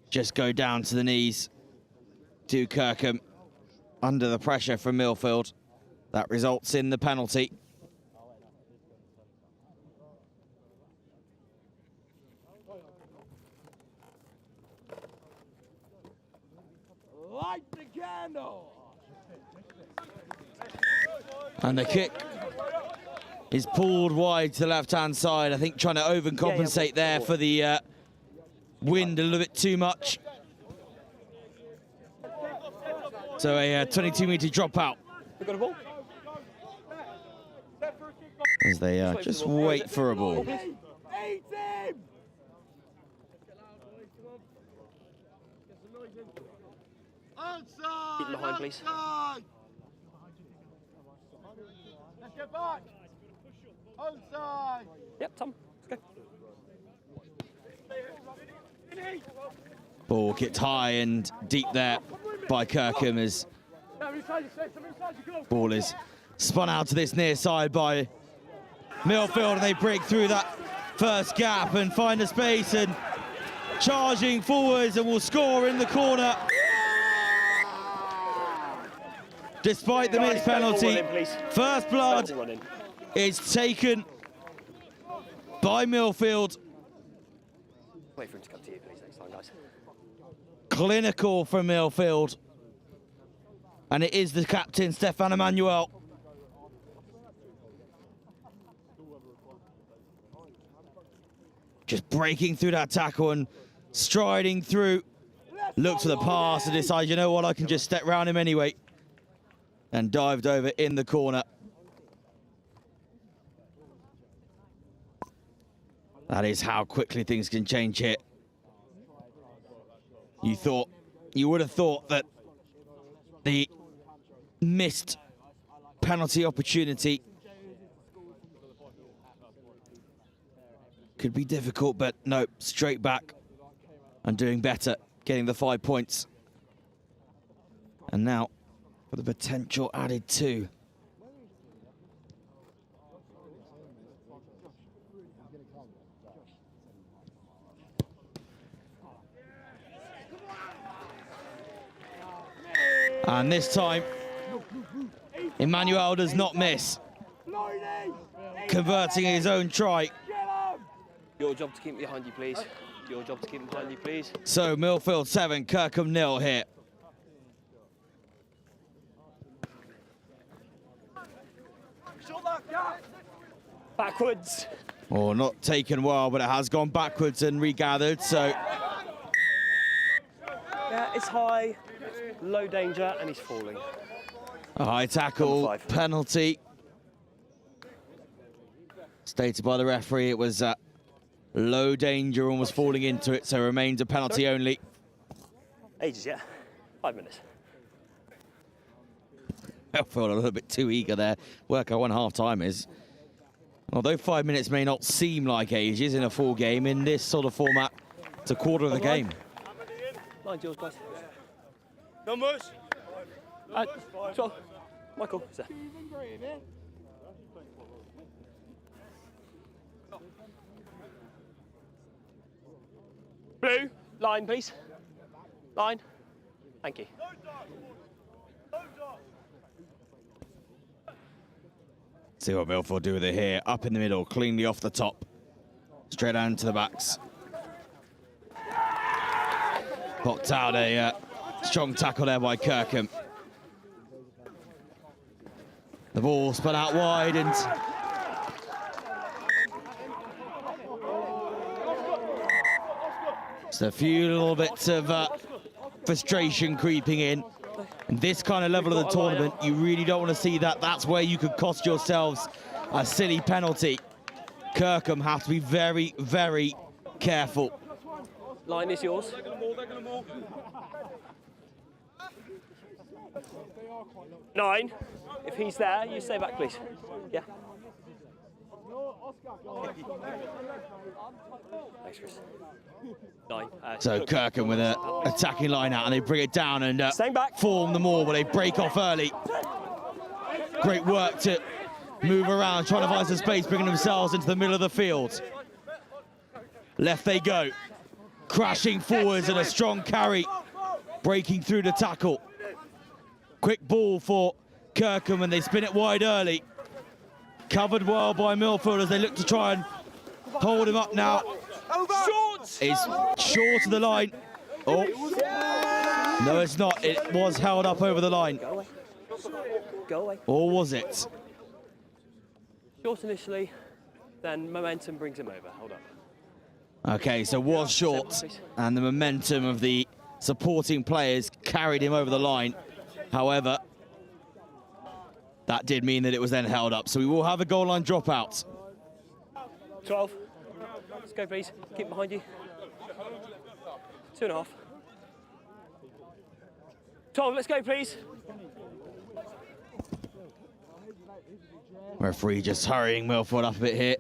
just go down to the knees to Kirkham under the pressure from Milfield. That results in the penalty. Light the candle! And the kick is pulled wide to the left-hand side. I think trying to overcompensate there for the wind a little bit too much. So a 22-metre dropout. We've got a ball. As they just wait for a ball. Keep behind, please. Let's get back. Onside. Yep, Tom. Let's go. Ball kicked high and deep there by Kirkham as ball is spun out to this near side by Milfield, and they break through that first gap and find a space and charging forwards and will score in the corner. Despite the missed penalty, first blood is taken by Milfield. Wait for him to come to you, please, next time, guys. Clinical from Milfield. And it is the captain, Stefan Emmanuel. Just breaking through that tackle and striding through. Looked for the pass and decided, you know what, I can just step round him anyway. And dived over in the corner. That is how quickly things can change here. You would have thought that the missed penalty opportunity could be difficult, but no, straight back and doing better, getting the 5 points. And now for the potential added 2. And this time, Emmanuel does not miss, converting his own try. Your job to keep behind you, please. Your job to keep behind you, please. So Milfield 7, Kirkham 0 here. Backwards. Oh, not taken well, but it has gone backwards and regathered, so. Yeah, it's high, low danger, and he's falling. A high tackle, penalty. Stated by the referee, it was low danger, almost falling into it, so remains a penalty only. Ages, yeah. 5 minutes. I felt a little bit too eager there. Work out when half-time is. Although 5 minutes may not seem like ages in a full game, in this sort of format, it's a quarter of the game. Mind yours, guys. Numbers. So, Michael, sir. Blue, line, please. Line. Thank you. See what Milfield do with it here. Up in the middle, cleanly off the top. Straight down to the backs. Popped out a strong tackle there by Kirkham. The ball spun out wide and just a few little bits of frustration creeping in. And this kind of level of the tournament, you really don't want to see that. That's where you could cost yourselves a silly penalty. Kirkham have to be very, very careful. Line is yours. 9. If he's there, you stay back, please. Yeah. Thanks, Chris. 9. So Kirkham with an attacking line out, and they bring it down and form the more, but they break off early. Great work to move around, trying to find some space, bringing themselves into the middle of the field. Left they go. Crashing forwards and a strong carry, breaking through the tackle. Quick ball for Kirkham, and they spin it wide early. Covered well by Milfield as they look to try and hold him up now. Is short of the line. Oh, no, it's not. It was held up over the line. Go away. Or was it? Short initially, then momentum brings him over. Hold up. Okay, so was short, and the momentum of the supporting players carried him over the line. However, that did mean that it was then held up. So we will have a goal line dropout. 12. Let's go, please. Keep behind you. 2.5. 12, let's go, please. Referee just hurrying Milfield up a bit here.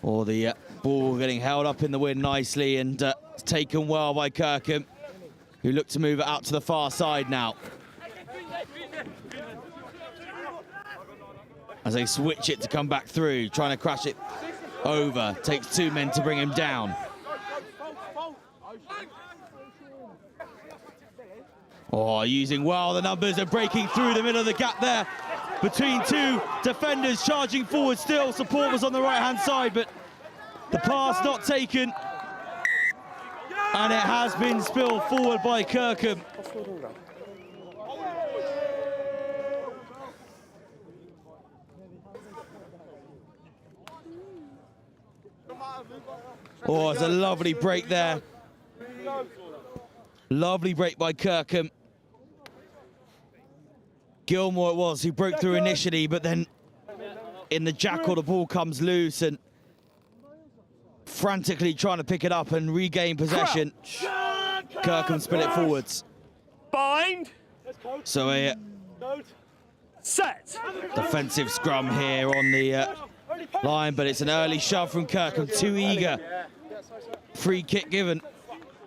Or the ball getting held up in the wind nicely and taken well by Kirkham, who look to move it out to the far side now. As they switch it to come back through, trying to crash it over. Takes 2 men to bring him down. Oh, using well the numbers and breaking through the middle of the gap there between 2 defenders, charging forward still. Support was on the right-hand side, but the pass not taken. And it has been spilled forward by Kirkham. Oh, it's a lovely break there. Lovely break by Kirkham. Gilmore it was who broke through initially, but then in the jackal, the ball comes loose and frantically trying to pick it up and regain possession. Kirkham spin it forwards. Bind. So a set defensive scrum here on the line, but it's an early shove from Kirkham. Too eager. Free kick given.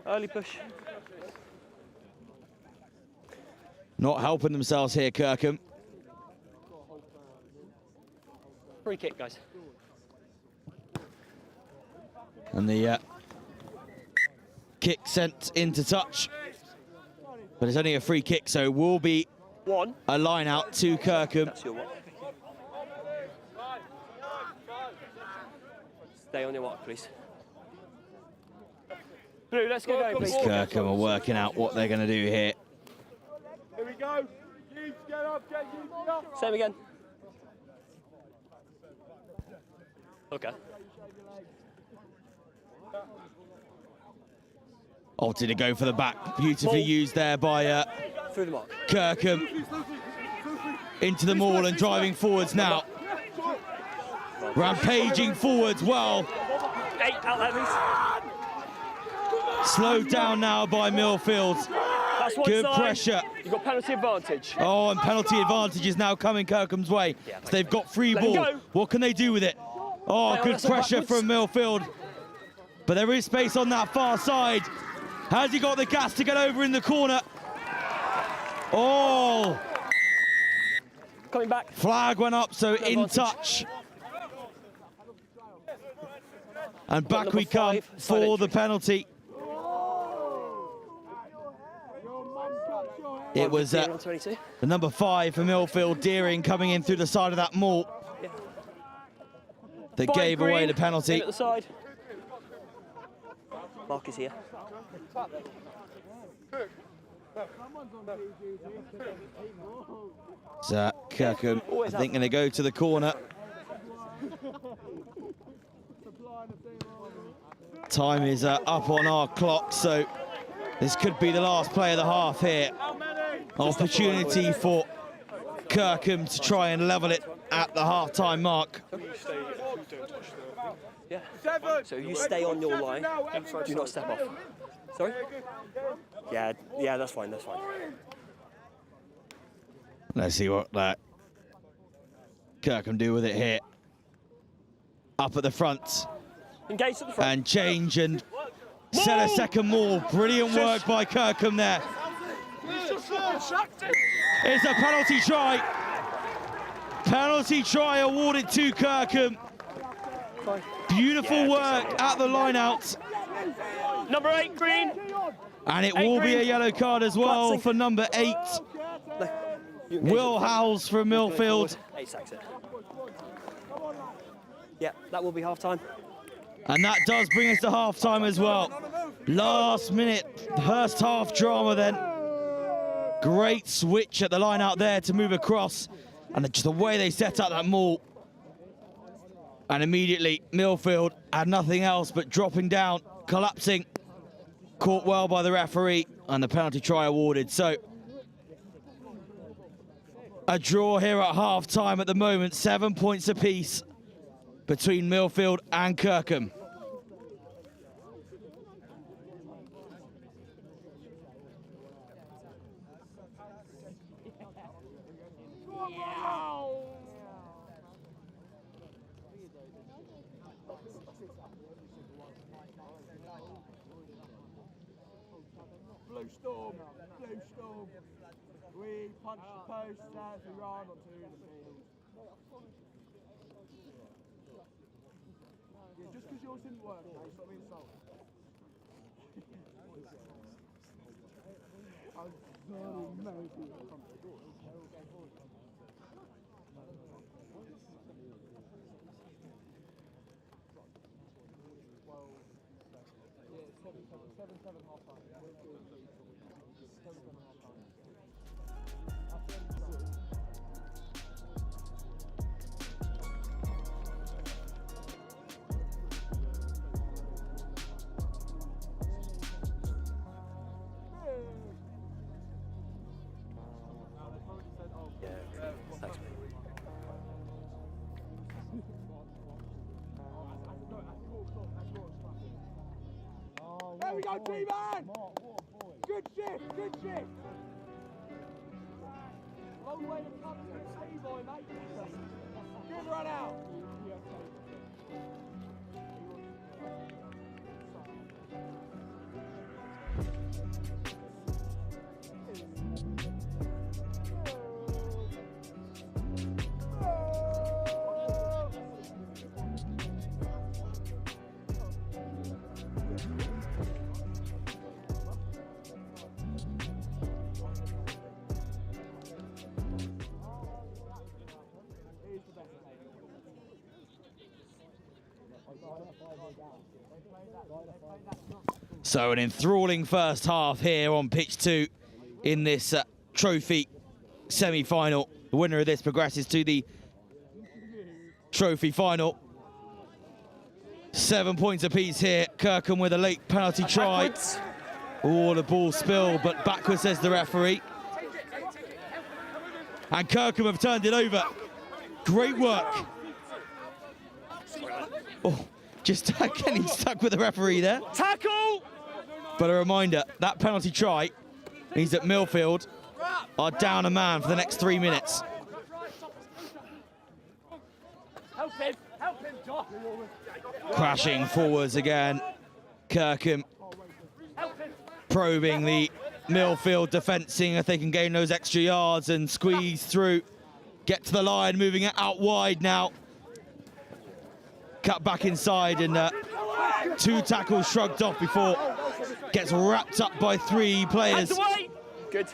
Early push. Not helping themselves here, Kirkham. Free kick, guys. And the kick sent into touch. But it's only a free kick, so it will be a line out to Kirkham. Stay on your mark, please. Blue, let's get going, please. Kirkham are working out what they're going to do here. Here we go. Get up, Same again. Okay. Opted to go for the back. Beautifully used there by through the mark. Kirkham. Into the maul and driving forwards now. Rampaging forwards well. 8 out there, please. Slowed down now by Milfield. That's one Good side. pressure. You've got penalty advantage. Oh, and penalty advantage is now coming Kirkham's way. So they've got free Let him ball. go. What can they do with it? Oh, good pressure from Milfield. But there is space on that far side. Has he got the gas to get over in the corner? Oh! Coming back. Flag went up, so in advantage. touch. And back we come for the penalty. It was the number 5 for Milfield, Deering, coming in through the side of that maul. That gave away the penalty. In at the side. Mark is here. So Kirkham, I think, going to go to the corner. Time is up on our clock, so this could be the last play of the half here. Opportunity for Kirkham to try and level it at the half-time mark. Yeah. So you stay on your line, do not step off. Sorry? Yeah, that's fine, that's fine. Let's see what Kirkham do with it here. Up at the front. Engage at the front. And change and set a second maul. Brilliant work by Kirkham there. It's a penalty try. Penalty try awarded to Kirkham. Beautiful work at the line-out. Number 8, green. And it will be a yellow card as well for number 8. Will Howells from Milfield. 8 sacks it. Yeah, that will be half-time. And that does bring us to half-time as well. Last minute, first half drama then. Great switch at the line out there to move across. And just the way they set up that maul. And immediately, Milfield had nothing else but dropping down, collapsing. Caught well by the referee, and the penalty try awarded. So, a draw here at half-time at the moment. 7 points apiece between Milfield and Kirkham. Blue Storm. We punch the post as we run onto the field. Yeah, just because yours didn't work, mate, it's not being sold. I'm very maybe. There we go, T-Man! Good shift, good shift! Long way to come to the T-boy, mate. Good run out. So an enthralling first half here on pitch 2 in this trophy semi-final. The winner of this progresses to the trophy final. 7 points apiece here. Kirkham with a late penalty try. Oh, the ball spilled, but backwards says the referee. And Kirkham have turned it over. Great work. Oh, just getting stuck with the referee there. Tackle! But a reminder, that penalty try means that Milfield are down a man for the next 3 minutes. Help him, Josh. Crashing forwards again. Kirkham probing the Milfield defence, seeing if they can gain those extra yards and squeeze through. Get to the line, moving it out wide now. Cut back inside and 2 tackles shrugged off before gets wrapped up by 3 players. Good.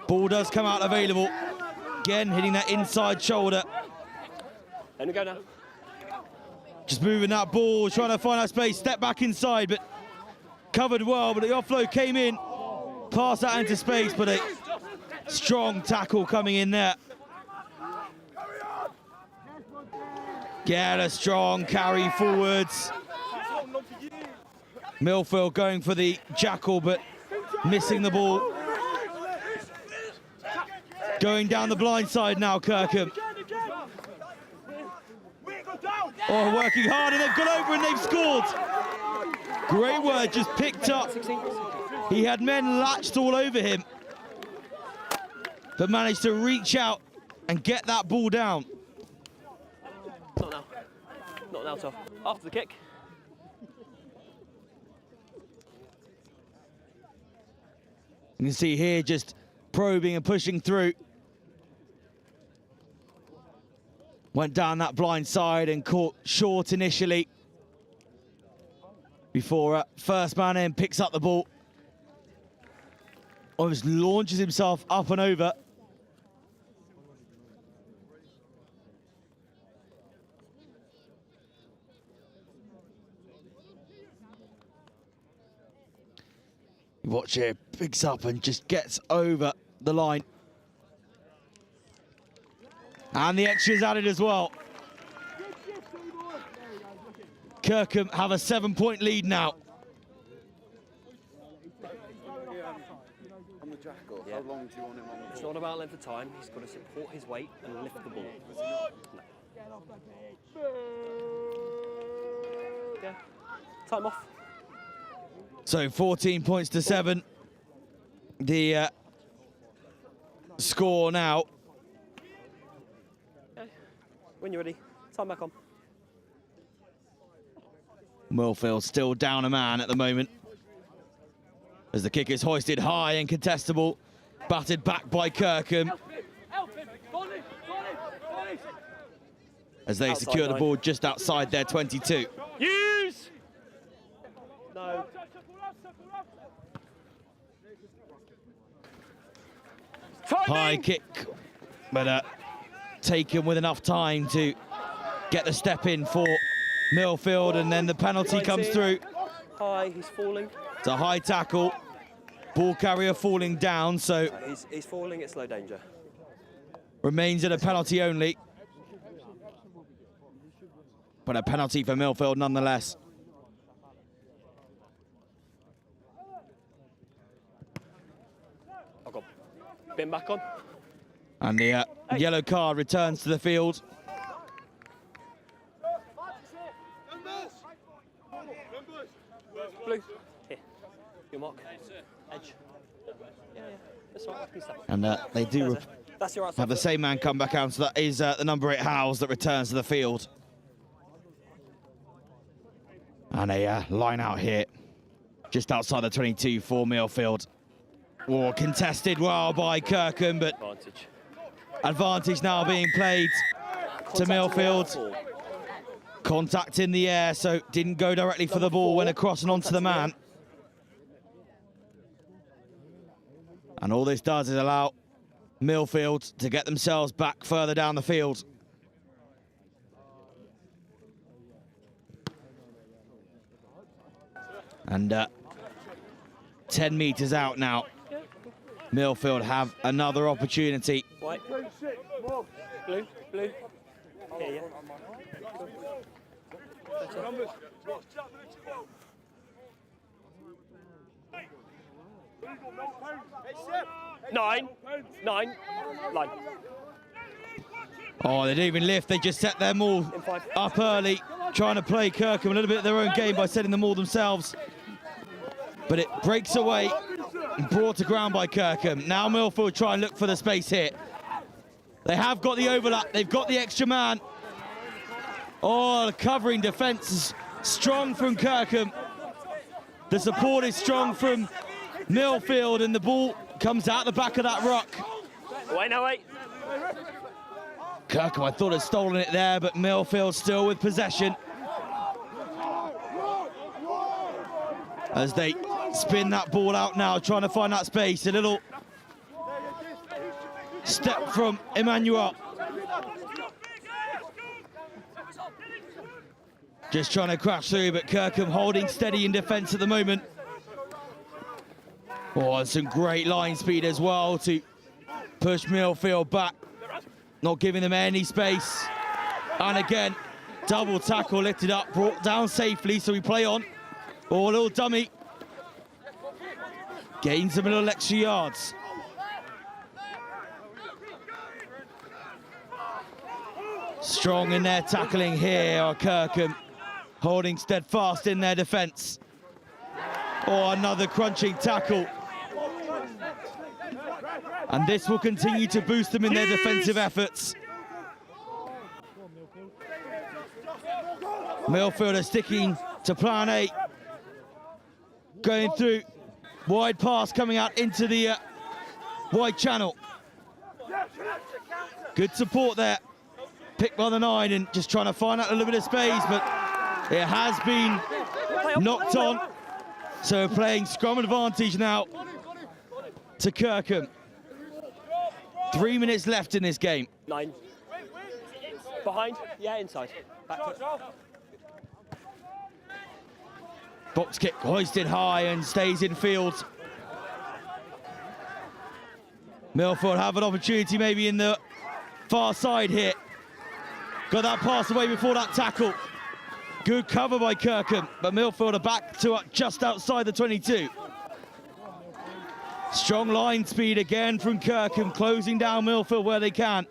Ball does come out available. Again, hitting that inside shoulder. Let me go now. Just moving that ball, trying to find that space, step back inside, but covered well, but the offload came in, passed that into space, but a strong tackle coming in there. Get a strong carry forwards. Milfield going for the jackal, but missing the ball. Going down the blind side now, Kirkham. Oh, working hard, and they've got over and they've scored. Great work, just picked up. He had men latched all over him, but managed to reach out and get that ball down. Not now. Not now, Toff. After the kick. You can see here just probing and pushing through. Went down that blind side and caught short initially before first man in picks up the ball. Almost launches himself up and over. Watch here, picks up and just gets over the line. And the extra's added as well. Kirkham have a 7-point lead now. On the jackal, how long do you want him on the ball? It's not about length of time, he's got to support his weight and lift the ball. No. Yeah, time off. So 14 points to 7. The score now. Okay. When you're ready, time back on. Milfield still down a man at the moment, as the kick is hoisted high and contestable. Batted back by Kirkham. As they Outside secure the line. ball just outside their 22. Use! No. High kick, but taken with enough time to get the step in for Milfield, and then the penalty comes through. High, he's falling. It's a high tackle. Ball carrier falling down, so He's falling, it's low danger. remains at a penalty only. But a penalty for Milfield nonetheless. I've got bin back on. And the yellow card returns to the field. Blue, here. Your mark. Edge. Yeah, that's right. And they do That's your have the same man come back out, so that is the number 8 Howells that returns to the field. And a line out here, just outside the 22 for Milfield. Oh, contested well by Kirkham, but advantage now being played to Milfield. Contact in the air, so didn't go directly for the ball, went across and onto the man. And all this does is allow Milfield to get themselves back further down the field. And 10 metres out now. Milfield have another opportunity. White. Blue, blue. Here, yeah. Nine. Line. Oh, they didn't even lift. They just set them all up early, trying to play Kirkham a little bit of their own game by setting them all themselves. But it breaks away and brought to ground by Kirkham. Now Milfield try and look for the space here. They have got the overlap. They've got the extra man. Oh, the covering defence is strong from Kirkham. The support is strong from Milfield, and the ball comes out the back of that ruck. Wait. Kirkham, I thought, had stolen it there, but Milfield still with possession. As they spin that ball out now, trying to find that space. A little step from Emmanuel. Just trying to crash through, but Kirkham holding steady in defence at the moment. Oh, and some great line speed as well to push Milfield back, not giving them any space. And again, double tackle lifted up, brought down safely, so we play on. Oh, a little dummy. Gains them a little extra yards. Strong in their tackling here are Kirkham, holding steadfast in their defence. Oh, another crunching tackle. And this will continue to boost them in their defensive efforts. Milfield are sticking to plan A. Going through, wide pass coming out into the wide channel. Good support there. Picked by the 9 and just trying to find out a little bit of space, but it has been knocked on. So playing scrum advantage now to Kirkham. 3 minutes left in this game. 9. Behind, yeah, inside. Back foot. Box kick hoisted high and stays in field. Milfield have an opportunity maybe in the far side here. Got that pass away before that tackle. Good cover by Kirkham, but Milfield are back to just outside the 22. Strong line speed again from Kirkham, closing down Milfield where they can.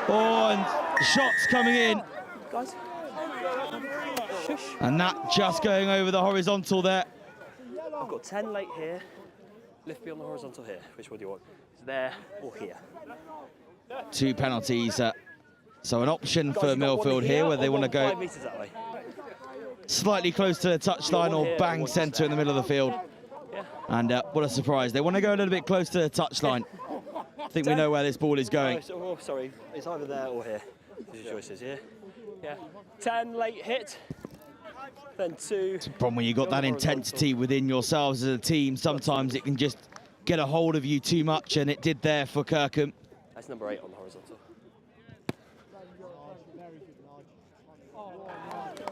Oh, and shots coming in. Guys. And that just going over the horizontal there. I've got 10 late here. Lift me on the horizontal here. Which one do you want? It's there or here. 2 penalties. So an option for Milfield here where they want to go 5 metres that way. slightly close to the touchline or bang centre in the middle of the field. And what a surprise. They want to go a little bit close to the touchline. I think we know where this ball is going. Oh, sorry. It's either there or here. These are your choices, yeah? Yeah. 10 late hit. Then 2. It's a problem when you've got that intensity within yourselves as a team. Sometimes it can just get a hold of you too much, and it did there for Kirkham. That's number 8 on the horizontal.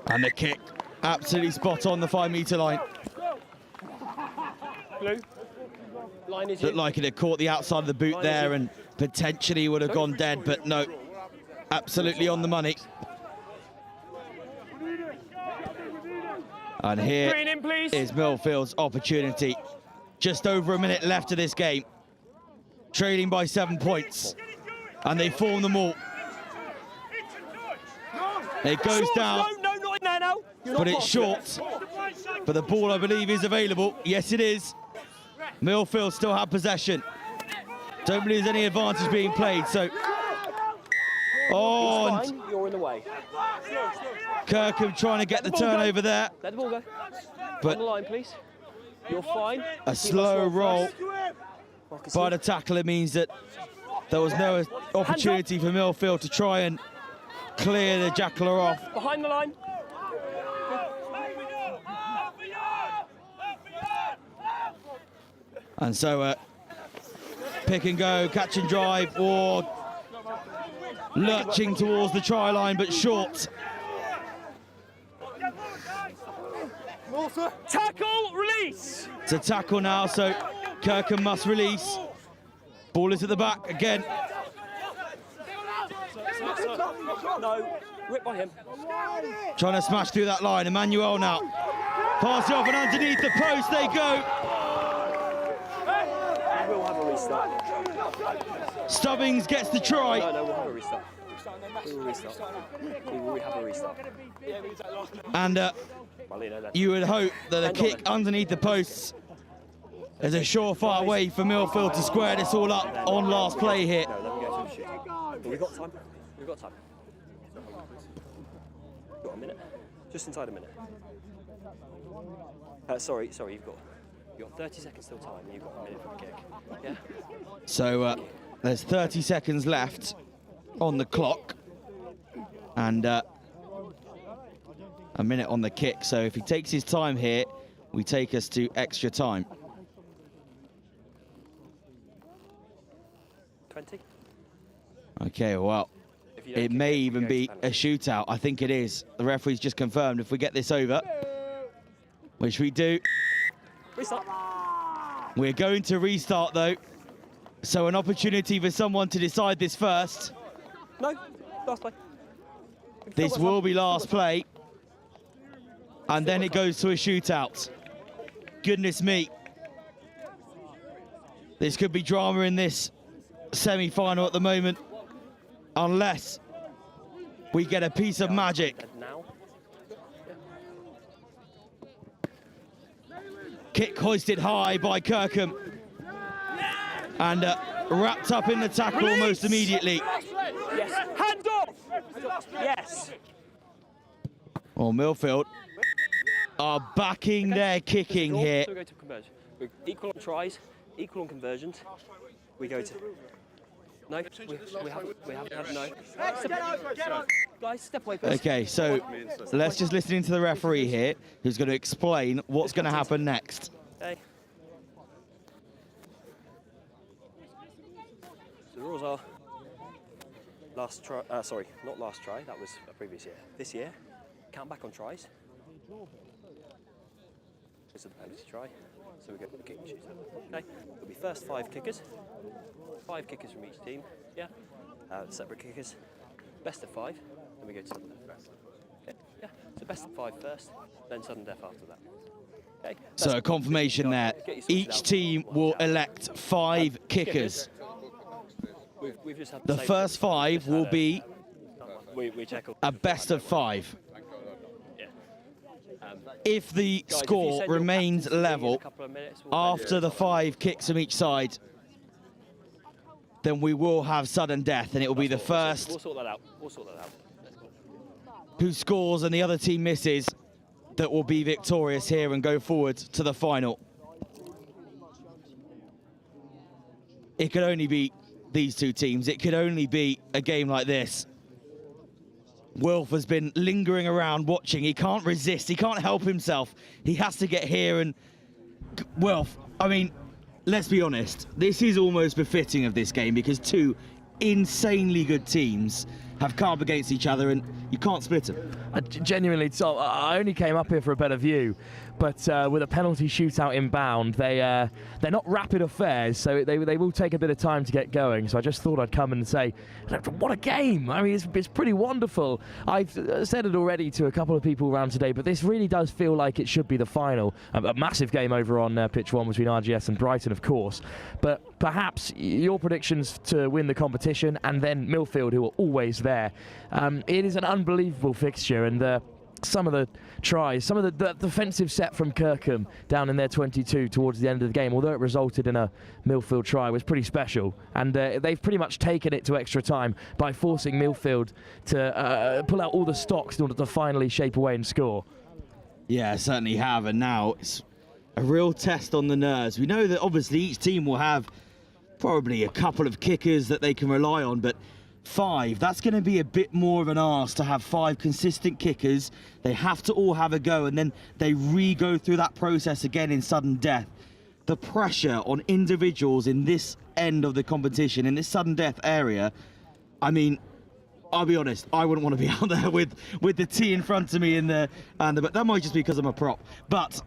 And the kick, absolutely spot on the 5 metre line. Blue. Line is Looked like it had caught the outside of the boot there and potentially would have gone dead, but no, absolutely on the money. And here is Milfield's opportunity. Just over a minute left of this game. Trailing by 7 points. And they form them all. It goes down. But it's short. But the ball, I believe, is available. Yes, it is. Milfield still have possession. Don't believe there's any advantage being played, so... Oh, and you're in the way. Kirkham trying to get the turnover there. Let the ball go. But on the line, please. You're fine. A slow roll by the tackler means that there was no opportunity for Milfield to try and clear the jackler off. Behind the line. And so pick and go, catch and drive, or lurching towards the try line, but short. Tackle, release! It's a tackle now, so Kirkham must release. Ball is at the back again. No, rip by him. Trying to smash through that line. Emmanuel now. Pass it off and underneath the post they go. We'll have a restart. Stubbings gets the try. No, we'll have a restart. We will restart. We will have a restart. And you would hope that a kick underneath the posts is a surefire way for Milfield to square this all up on last play here. No, then we go to the shoot. But we've got time. We've got time. Got a minute. Just inside a minute. Sorry, you've got 30 seconds till time. You've got a minute for the kick. Yeah. So there's 30 seconds left on the clock, and a minute on the kick. So if he takes his time here, we take us to extra time. 20. Okay, well, it may even be a shootout. I think it is. The referee's just confirmed if we get this over, which we do. Restart. We're going to restart though. So an opportunity for someone to decide this first. No, last play. This will be last play. And then it goes to a shootout. Goodness me. This could be drama in this semi-final at the moment. Unless we get a piece of magic. Kick hoisted high by Kirkham. And wrapped up in the tackle almost immediately. Yes, hands off! Yes. Oh, Milfield are backing their kicking here. So we go to conversion. We're equal on tries, equal on conversions. We go to... No, we haven't had no. Guys, step away first. Okay, so let's just listen into the referee here, who's going to explain what's going to happen next. Okay. So the rules are last try, sorry, not last try, that was a previous year. This year, count back on tries. This is the penalty try, so we go to the kick and shoot. Okay, it'll be first 5 kickers. 5 kickers from each team, yeah. Separate kickers, best of 5, then we go to sudden death. Okay, yeah, so best of 5 first, then sudden death after that. Okay. So a confirmation there. Each team will elect 5 kickers. We've just had The first 5 will be we check a best of 5. Yeah. If the Guys, score remains level after the 5 kicks from each side, then we will have sudden death, and it will be the first We'll sort that out. We'll sort that out. who scores and the other team misses that will be victorious here and go forward to the final. It could only be these 2 teams. It could only be a game like this. Wilf has been lingering around watching. He can't resist. He can't help himself. He has to get here and... Wilf, I mean, let's be honest. This is almost befitting of this game because 2 insanely good teams have come up against each other and you can't split them. Genuinely, Tom, I only came up here for a better view, but with a penalty shootout inbound, they're not rapid affairs, so they will take a bit of time to get going. So I just thought I'd come and say, what a game! I mean, it's pretty wonderful. I've said it already to a couple of people around today, but this really does feel like it should be the final. A massive game over on pitch 1 between RGS and Brighton, of course, but perhaps your predictions to win the competition, and then Milfield, who are always there. It is an unbelievable fixture, and some of the tries, some of the defensive set from Kirkham down in their 22 towards the end of the game, although it resulted in a Milfield try, was pretty special. And they've pretty much taken it to extra time by forcing Milfield to pull out all the stocks in order to finally shape away and score. Yeah, certainly have, and now it's a real test on the nerves. We know that obviously each team will have probably a couple of kickers that they can rely on, but 5, that's going to be a bit more of an ask to have 5 consistent kickers. They have to all have a go, and then they re-go through that process again in sudden death. The pressure on individuals in this end of the competition, in this sudden death area, I mean, I'll be honest, I wouldn't want to be out there with the tee in front of me but that might just be because I'm a prop. But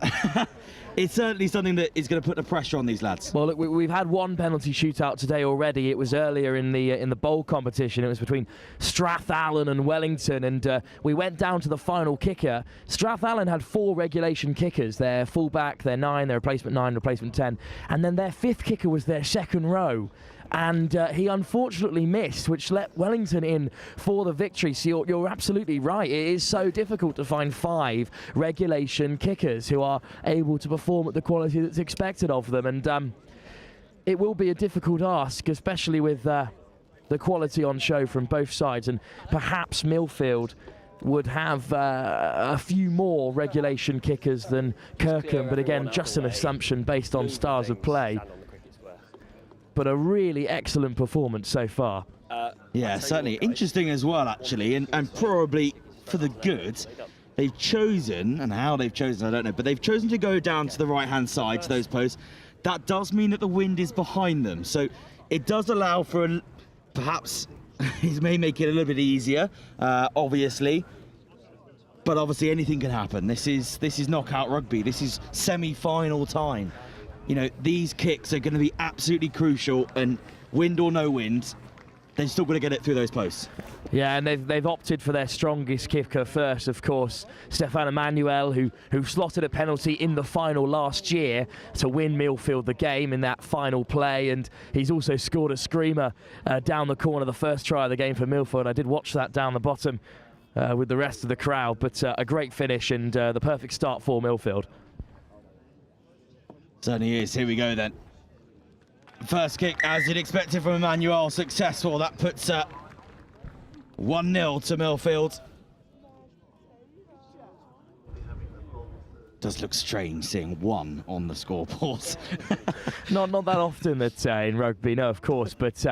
it's certainly something that is going to put the pressure on these lads. Well, look, we've had 1 penalty shootout today already. It was earlier in the bowl competition. It was between Strath, Allen and Wellington, and we went down to the final kicker. Strath Allen had 4 regulation kickers. Their fullback, their 9, their replacement 9, replacement 10, and then their 5th kicker was their second row. And he unfortunately missed, which let Wellington in for the victory. So you're absolutely right. It is so difficult to find 5 regulation kickers who are able to perform at the quality that's expected of them. And it will be a difficult ask, especially with the quality on show from both sides. And perhaps Milfield would have a few more regulation kickers than Kirkham. But again, just an assumption based on stars of play. But a really excellent performance so far. Yeah, certainly. Interesting as well, actually, and probably for the good. They've chosen, and how they've chosen, I don't know, but they've chosen to go down to the right-hand side, to those posts. That does mean that the wind is behind them. So it does allow for, perhaps, it may make it a little bit easier, obviously. But obviously anything can happen. This is knockout rugby. This is semi-final time. You know, these kicks are going to be absolutely crucial, and wind or no wind, they're still going to get it through those posts. Yeah, and they've opted for their strongest kicker first, of course, Stefan Emmanuel, who slotted a penalty in the final last year to win Milfield the game in that final play, and he's also scored a screamer down the corner, the first try of the game for Milfield. I did watch that down the bottom with the rest of the crowd, but a great finish and the perfect start for Milfield. Certainly is. Here we go then. First kick, as you'd expected from Emmanuel, successful. That puts 1-0 to Milfield. Does look strange seeing 1 on the scoreboard. not that often that in rugby, no, of course, but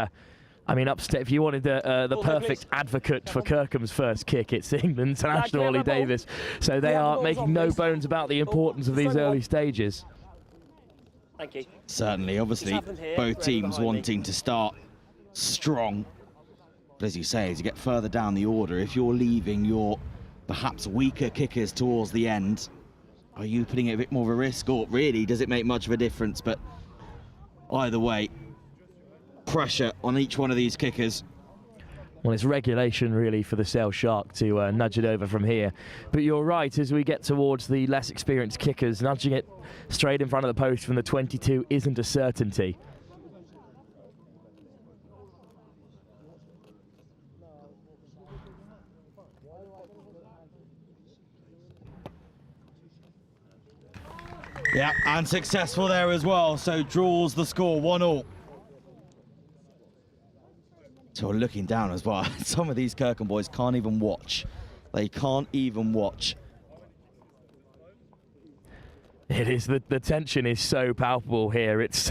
I mean, upstairs, if you wanted the perfect advocate for Kirkham's first kick, it's England international Ollie Davis. So they are making no bones about the importance of these early stages. Thank you. Certainly, obviously, both teams wanting to start strong. But as you say, as you get further down the order, if you're leaving your perhaps weaker kickers towards the end, are you putting it a bit more of a risk, or really does it make much of a difference? But either way, pressure on each one of these kickers. Well, it's regulation really for the Sail Shark to nudge it over from here. But you're right, as we get towards the less experienced kickers, nudging it straight in front of the post from the 22 isn't a certainty. Yeah, and successful there as well, so draws the score 1-1. So looking down as well, some of these Kirkham boys can't even watch. They can't even watch. It is, the tension is so palpable here. It's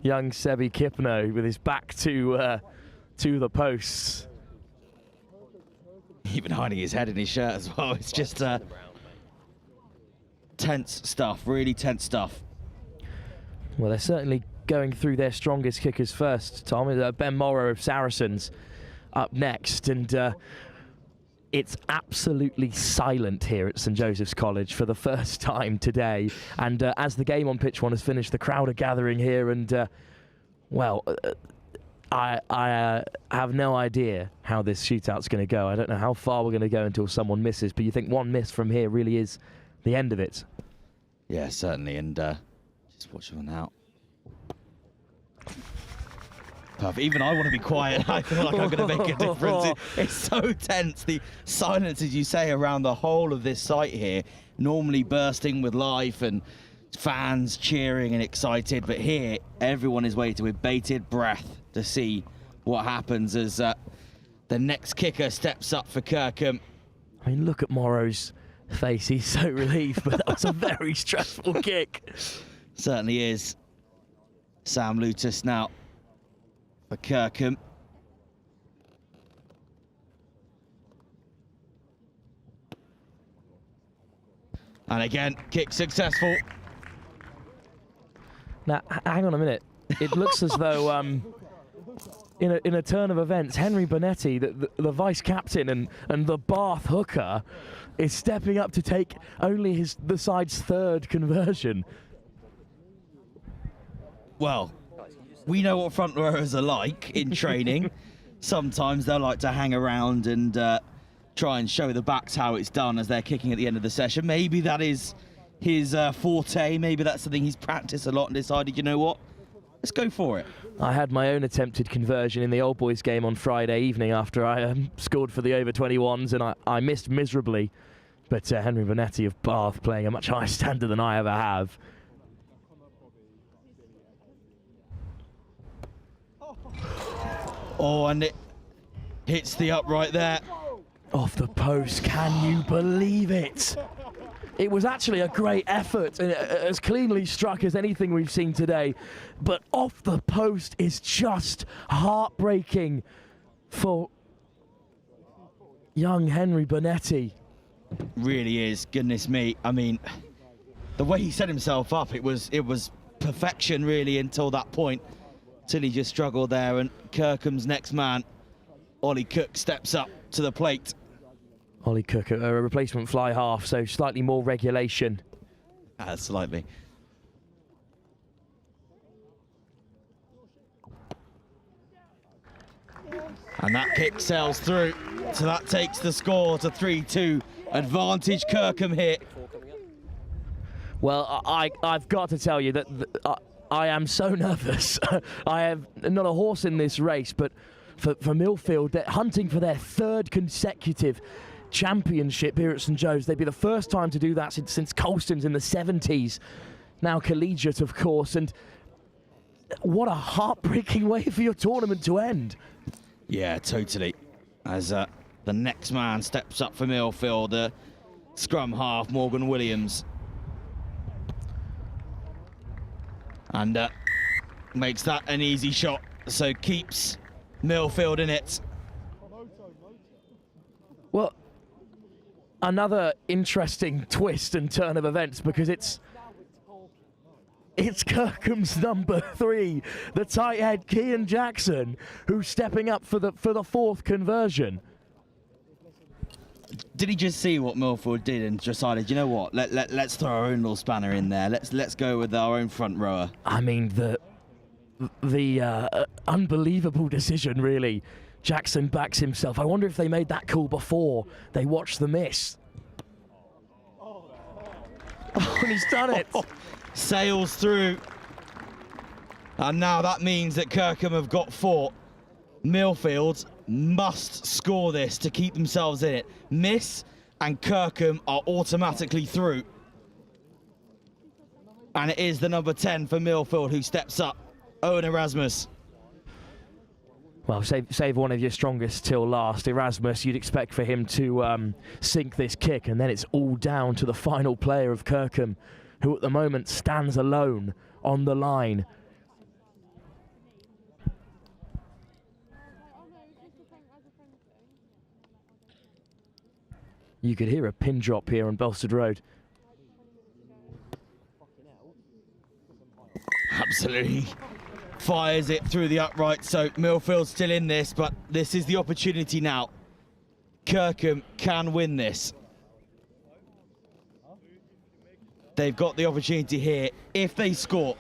young Sebi Kipno with his back to the posts. Even hiding his head in his shirt as well. It's just tense stuff, really tense stuff. Well, they're certainly going through their strongest kickers first, Tom. Ben Morrow of Saracens up next, and it's absolutely silent here at St Joseph's College for the first time today. And as the game on pitch 1 has finished, the crowd are gathering here, and well, I have no idea how this shootout's going to go. I don't know how far we're going to go until someone misses, but you think one miss from here really is the end of it. Yeah, certainly, and just watch them now. Perfect. Even I want to be quiet. I feel like I'm going to make a difference. It's so tense. The silence, as you say, around the whole of this site here, normally bursting with life and fans cheering and excited, but here everyone is waiting with bated breath to see what happens as the next kicker steps up for Kirkham. I mean, look at Morrow's face. He's so relieved, but that's a very stressful kick. Certainly is. Sam Lutus now for Kirkham. And again, kick successful. Now, hang on a minute. It looks as though, in a turn of events, Henry Bonetti, the vice-captain and the Bath hooker, is stepping up to take only the side's 3rd conversion. Well, we know what front rowers are like in training. Sometimes they'll like to hang around and try and show the backs how it's done as they're kicking at the end of the session. Maybe that is his forte. Maybe that's something he's practiced a lot and decided, you know what, let's go for it. I had my own attempted conversion in the old boys game on Friday evening after I scored for the over-21s, and I missed miserably. But Henry Bonetti of Bath playing a much higher standard than I ever have. Oh, and it hits the upright there. Off the post, can you believe it? It was actually a great effort, and as cleanly struck as anything we've seen today. But off the post is just heartbreaking for young Henry Bonetti. Really is, goodness me. I mean, the way he set himself up, it was perfection really until that point, till he just struggled there. And Kirkham's next man, Ollie Cook, steps up to the plate. Ollie Cook, a replacement fly half, so slightly more regulation. Slightly. And that kick sails through, so that takes the score to 3-2. Advantage Kirkham here. Well, I've got to tell you that I am so nervous. I have not a horse in this race, but for Milfield, they're hunting for their 3rd consecutive championship here at St Joe's. They'd be the first time to do that since Colston's in the 70s. Now collegiate, of course, and what a heartbreaking way for your tournament to end. Yeah, totally. As the next man steps up for Milfield, scrum half Morgan Williams. And makes that an easy shot, so keeps Milfield in it. Well, another interesting twist and turn of events, because it's Kirkham's number 3, the tight head Kean Jackson, who's stepping up for the 4th conversion. Did he just see what Milfield did and decided, you know what, let's throw our own little spanner in there. Let's go with our own front rower. I mean, the unbelievable decision, really. Jackson backs himself. I wonder if they made that call before they watched the miss. Oh, and he's done it. Sails through. And now that means that Kirkham have got 4. Milfield must score this to keep themselves in it. Miss and Kirkham are automatically through. And it is the number 10 for Milfield who steps up, Owen Erasmus. Well, save one of your strongest till last. Erasmus, you'd expect for him to sink this kick, and then it's all down to the final player of Kirkham, who at the moment stands alone on the line. You could hear a pin drop here on Belstead Road. Absolutely. Fires it through the upright, so Milfield's still in this, but this is the opportunity now. Kirkham can win this. They've got the opportunity here. If they score,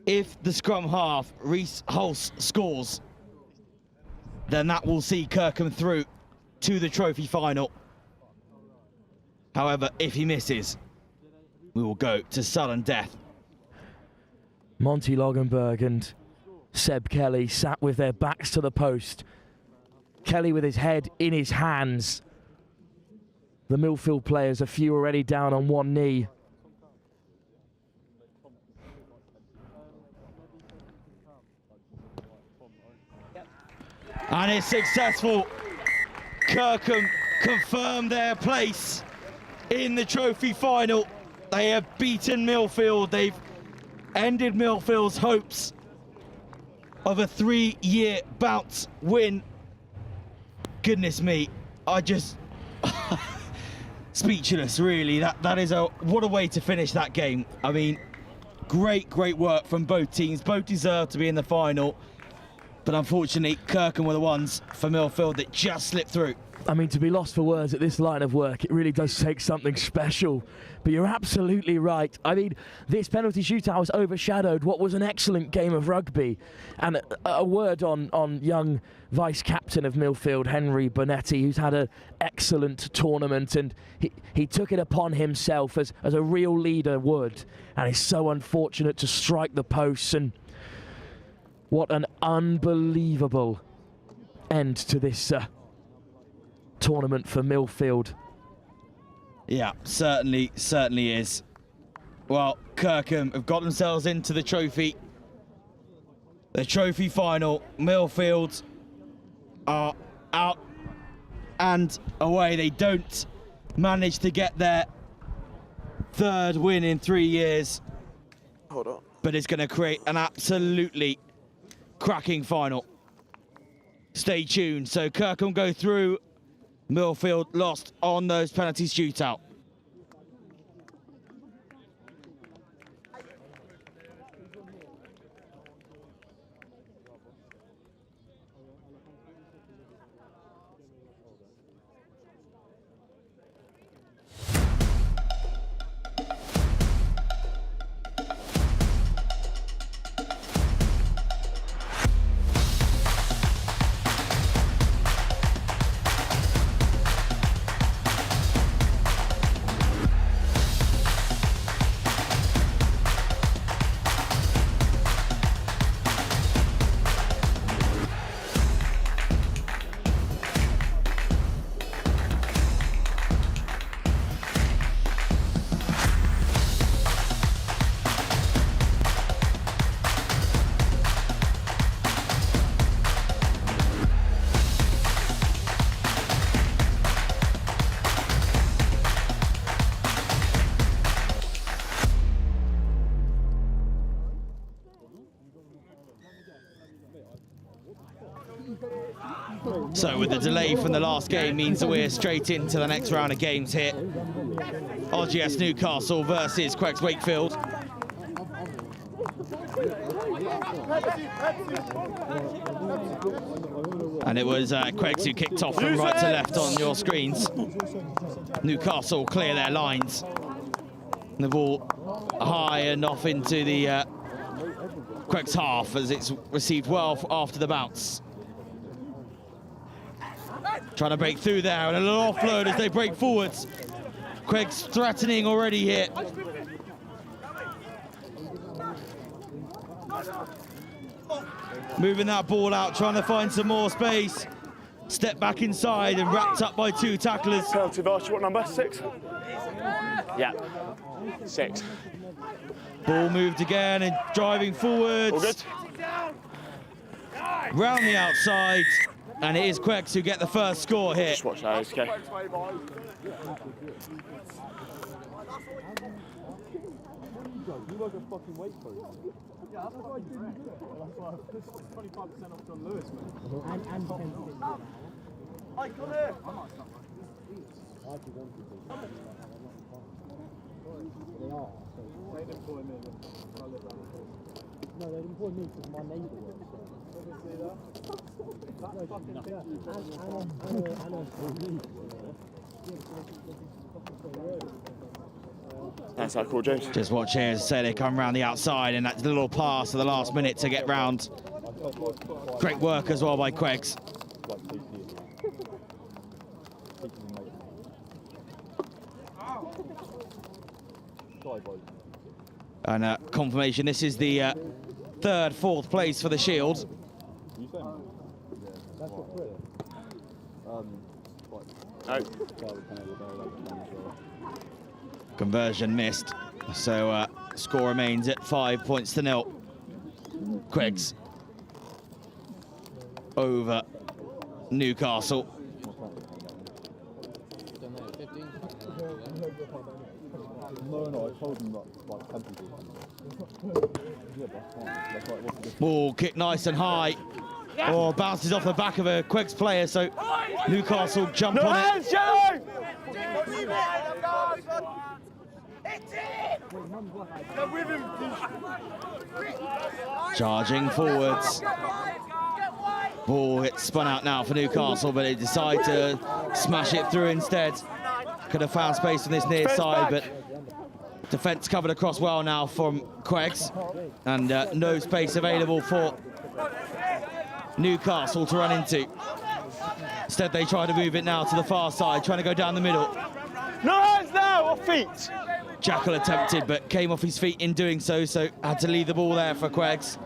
if the scrum half, Reece Hulse, scores, then that will see Kirkham through to the trophy final. However, if he misses, we will go to sudden death. Monty Logenberg and Seb Kelly sat with their backs to the post. Kelly with his head in his hands. The Milfield players, a few already down on one knee. And it's successful. Kirkham confirm their place in the trophy final. They have beaten Milfield. They've ended Milfield's hopes of a 3-year bounce win. Goodness me, I just speechless, really. That is what a way to finish that game. I mean, great work from both teams. Both deserve to be in the final, but unfortunately Kirkham were the ones for Milfield that just slipped through. I mean, to be lost for words at this line of work, it really does take something special. But you're absolutely right. I mean, this penalty shootout has overshadowed what was an excellent game of rugby. And a word on young vice-captain of Milfield, Henry Bonetti, who's had an excellent tournament, and he took it upon himself as a real leader would. And is so unfortunate to strike the posts. And what an unbelievable end to this tournament for Milfield. Yeah, certainly is. Well, Kirkham have got themselves into the trophy final. Milfield are out and away. They don't manage to get their 3rd win in 3 years. Hold on. But it's going to create an absolutely cracking final. Stay tuned. So Kirkham go through. Milfield lost on those penalty shootout. So with the delay from the last game means that we're straight into the next round of games here. RGS Newcastle versus Quegs Wakefield. And it was Quegs who kicked off from right to left on your screens. Newcastle clear their lines. The ball high and off into the Quegs half as it's received well after the bounce. Trying to break through there and a little offload as they break forwards. Quegs threatening already here. Moving that ball out, trying to find some more space. Step back inside and wrapped up by two tacklers. Penalty Varsity, what number? 6? Yeah, 6. Ball moved again and driving forwards. All good. Round the outside, and it is Quegs who get the first score here. Just watch those, okay. You like a fucking weight for it. Yeah, that's why I didn't do it. That's why I 25% off John Lewis, man. And 10. Hey, come here! I might stop. I actually want to do it. They are. They didn't employ me. I live around the corner. No, they employ me because my neighbour works there. See that? That's fucking That's how cool, James. Just watch here as I say they come round the outside and that little pass at the last minute to get round. Great work as well by Quegs. And confirmation, this is the third, fourth place for the Shield. Conversion missed, so score remains at 5 points to 0. Quegs over Newcastle. No, I told him like 10 people. Ball kicked nice and high. Oh, bounces off the back of a Quegs player, so Newcastle jump on it. Charging forwards. Ball gets spun out now for Newcastle, but they decide to smash it through instead. Could have found space on this near side, but defence covered across well now from Quegs, and no space available for Newcastle to run into. Instead, they try to move it now to the far side, trying to go down the middle. No hands now, off feet. Jackal attempted, but came off his feet in doing so, so had to leave the ball there for Quegs.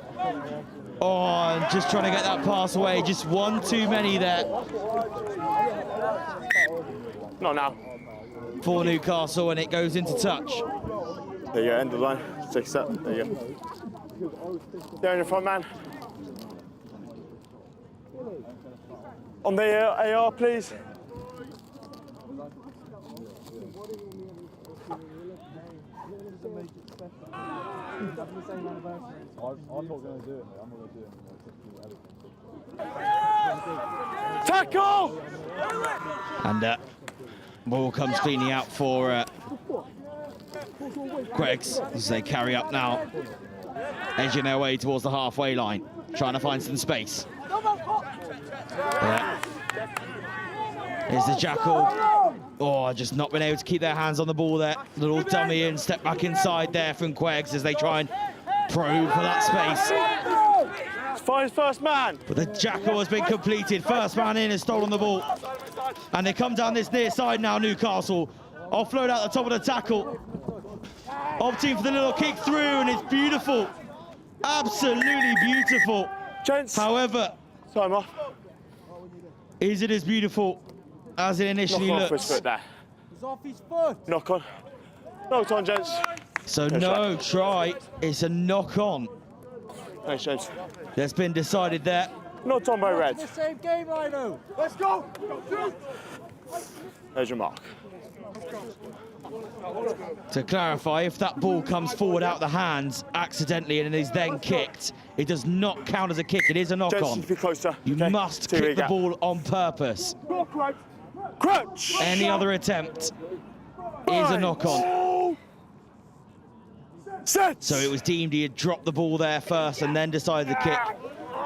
Oh, and just trying to get that pass away. Just one too many there. Not now. For Newcastle, and it goes into touch. There you go, end of the line. Take a step. There you go. There in the front, man. On the AR, please. I'm not going to do it, mate. I'm not going to do it. Tackle! And ball comes cleanly out for Quegs as they carry up now, edging their way towards the halfway line, trying to find some space. Here's the Jackal. Oh, just not been able to keep their hands on the ball there. Little dummy in, step back inside there from Quegs as they try and probe for that space. Find first man. But the Jackal has been completed. First man in has stolen the ball. And they come down this near side now, Newcastle. Offload out the top of the tackle. Opting for the little kick through, and it's beautiful. Absolutely beautiful. Gents. However, time off. Is it as beautiful as it initially Knock looks? off his foot there. He's off his foot. Knock on. Knock on, gents. So no try. It's a knock on. Thanks, James. That's been decided there. Not on by red. It's the same game, Rhino. Let's go. There's your mark. To clarify, if that ball comes forward out the hands accidentally and is then kicked, it does not count as a kick, it is a knock-on. You must kick the ball on purpose. Crouch! Any other attempt is a knock-on. So it was deemed he had dropped the ball there first and then decided to kick.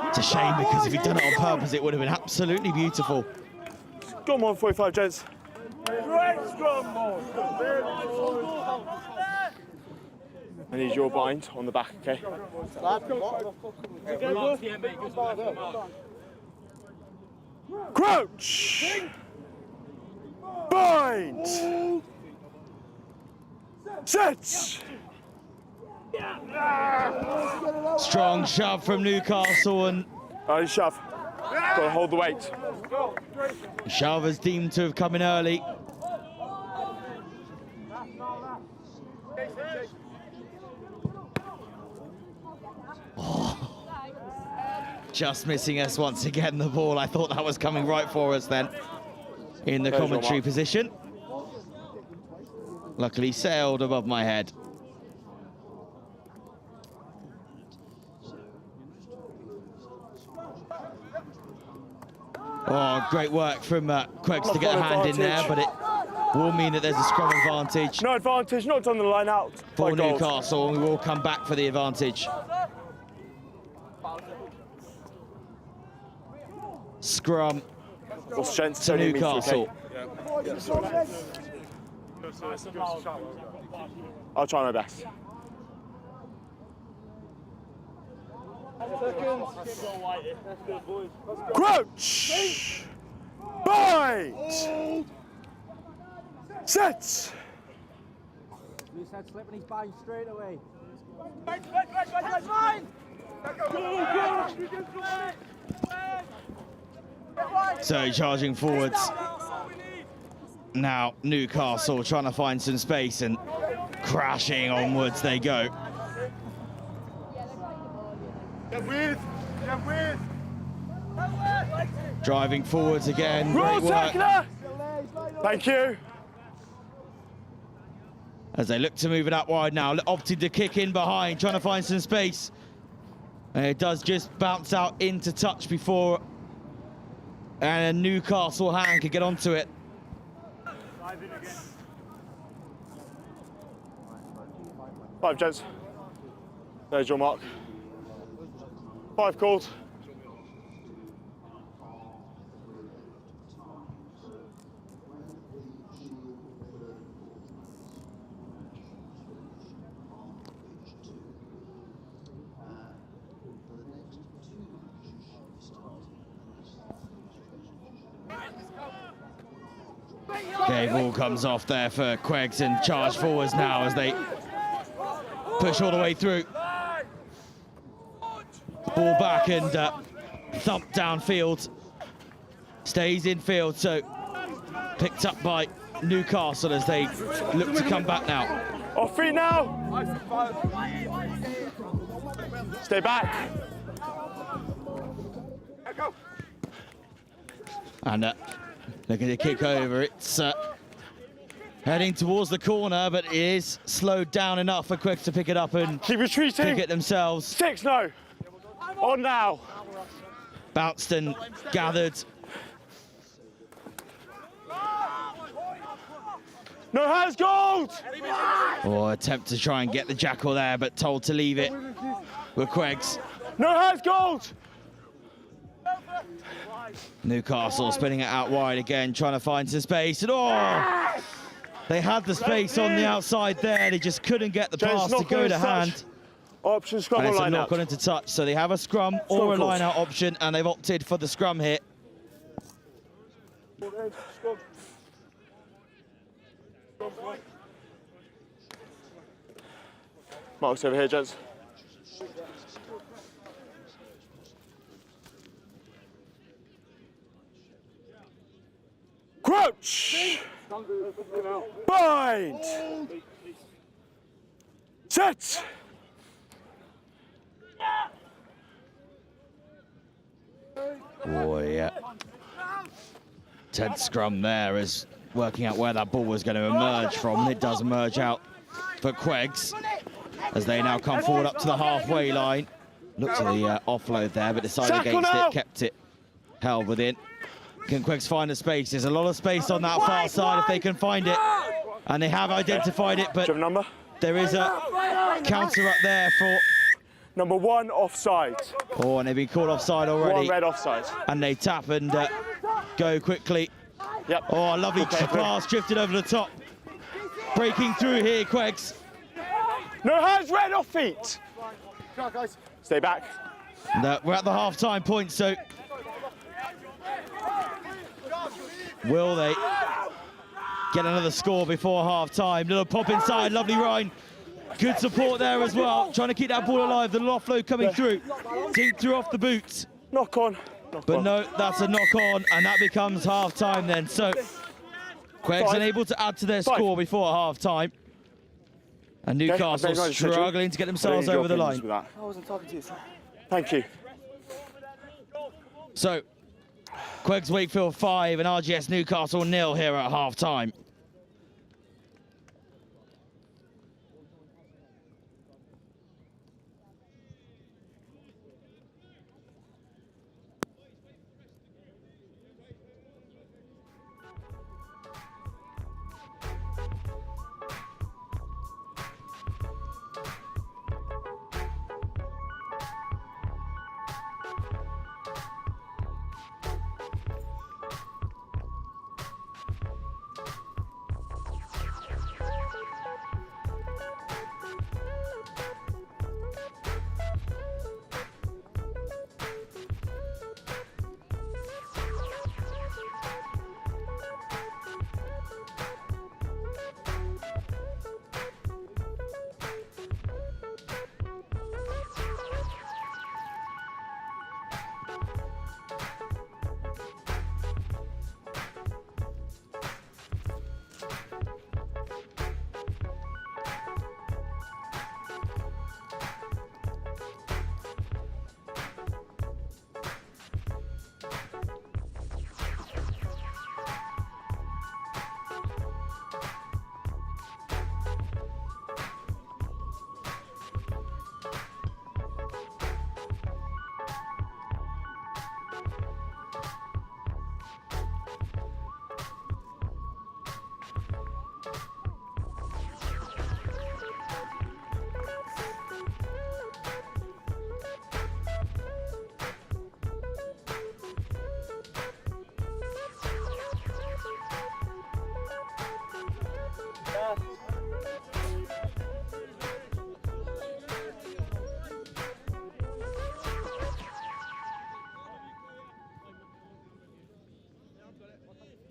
It's a shame because if he'd done it on purpose, it would have been absolutely beautiful. Go on, 145, gents. I need your bind on the back, okay? Crouch! Bind! Set! Strong shove from Newcastle and... shove. Got to hold the weight. Shove is deemed to have come in early. Oh. Just missing us once again, the ball. I thought that was coming right for us then in the commentary position. Luckily sailed above my head. Oh, great work from Queggs to get a hand in there, but it will mean that there's a scrum advantage. No advantage, not on the line out. For Newcastle, and we will come back for the advantage. Scrum to Newcastle. I'll try my best. Crouch! Bind! Set! Loose head slip and he's bind straight away. So charging forwards. Now Newcastle trying to find some space and crashing onwards they go. Driving forwards again, great work. Thank you. As they look to move it out wide now, opted to kick in behind, trying to find some space. And it does just bounce out into touch before and a Newcastle hand could get onto it. Five, gents. There's your mark. 5 called. Okay, ball comes off there for Queggs and charge forwards now as they push all the way through. Ball back and thump downfield. Stays in field, so picked up by Newcastle as they look to come back now. Off feet now. Stay back. And looking to kick over. It's heading towards the corner, but it is slowed down enough for Queggs to pick it up and keep retreating. Pick it themselves. 6 no. On now. Bounced and gathered. No hands, gold! Or attempt to try and get the jackal there, but told to leave it with Queggs. No hands, gold! Newcastle spinning it out wide again, trying to find some space. And oh! They had the space on the outside there. They just couldn't get the pass to go to hand. Option scrum or line out. And it's a knock on into touch. So they have a scrum or a line out option, and they've opted for the scrum here. Mark's over here, gents. Crouch! Bind! Set! Oh, yeah. Tense scrum there as working out where that ball was going to emerge from, and it does emerge out for Queggs as they now come forward up to the halfway line. Looked at the offload there, but decided against it, kept it held within. Can Queggs find a space? There's a lot of space on that far side if they can find it, and they have identified it, but there is a counter up there for number 1 offside. Oh, and they've been called offside already. 1 red offside. And they tap and go quickly. Yep. Oh, a lovely pass drifted over the top. Breaking through here, Queggs. No hands, red off feet. Stay back. We're at the half-time point, so will they get another score before half-time? Little pop inside, lovely Ryan. Good support there as well, trying to keep that ball alive. The little offload coming through. Dink through off the boots. Knock on. But no, that's a knock on, and that becomes half-time then. So Queggs unable to add to their score before half-time. And Newcastle struggling to get themselves over the line. I wasn't talking to you, sir. Thank you. So, Queggs Wakefield 5 and RGS Newcastle 0 here at half-time.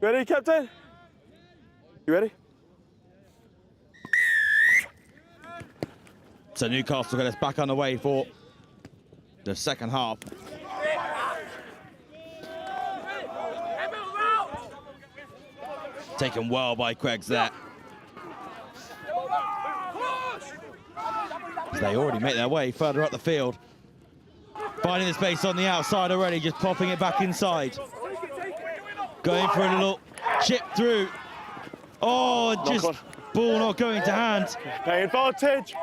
Ready, Captain? You ready? So Newcastle get us back on the way for the second half. Taken well by Queggs there. They already make their way further up the field. Finding the space on the outside already, just popping it back inside. Going for a little chip through. Oh, just ball not going to hand. Play advantage.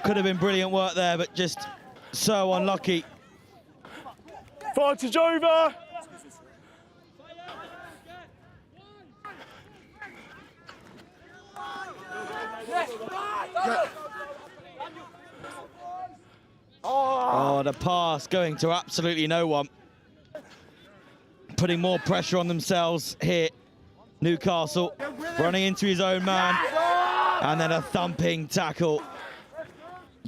Could have been brilliant work there, but just so unlucky. Advantage over. Oh, the pass going to absolutely no one. Putting more pressure on themselves here. Newcastle running into his own man. And then a thumping tackle.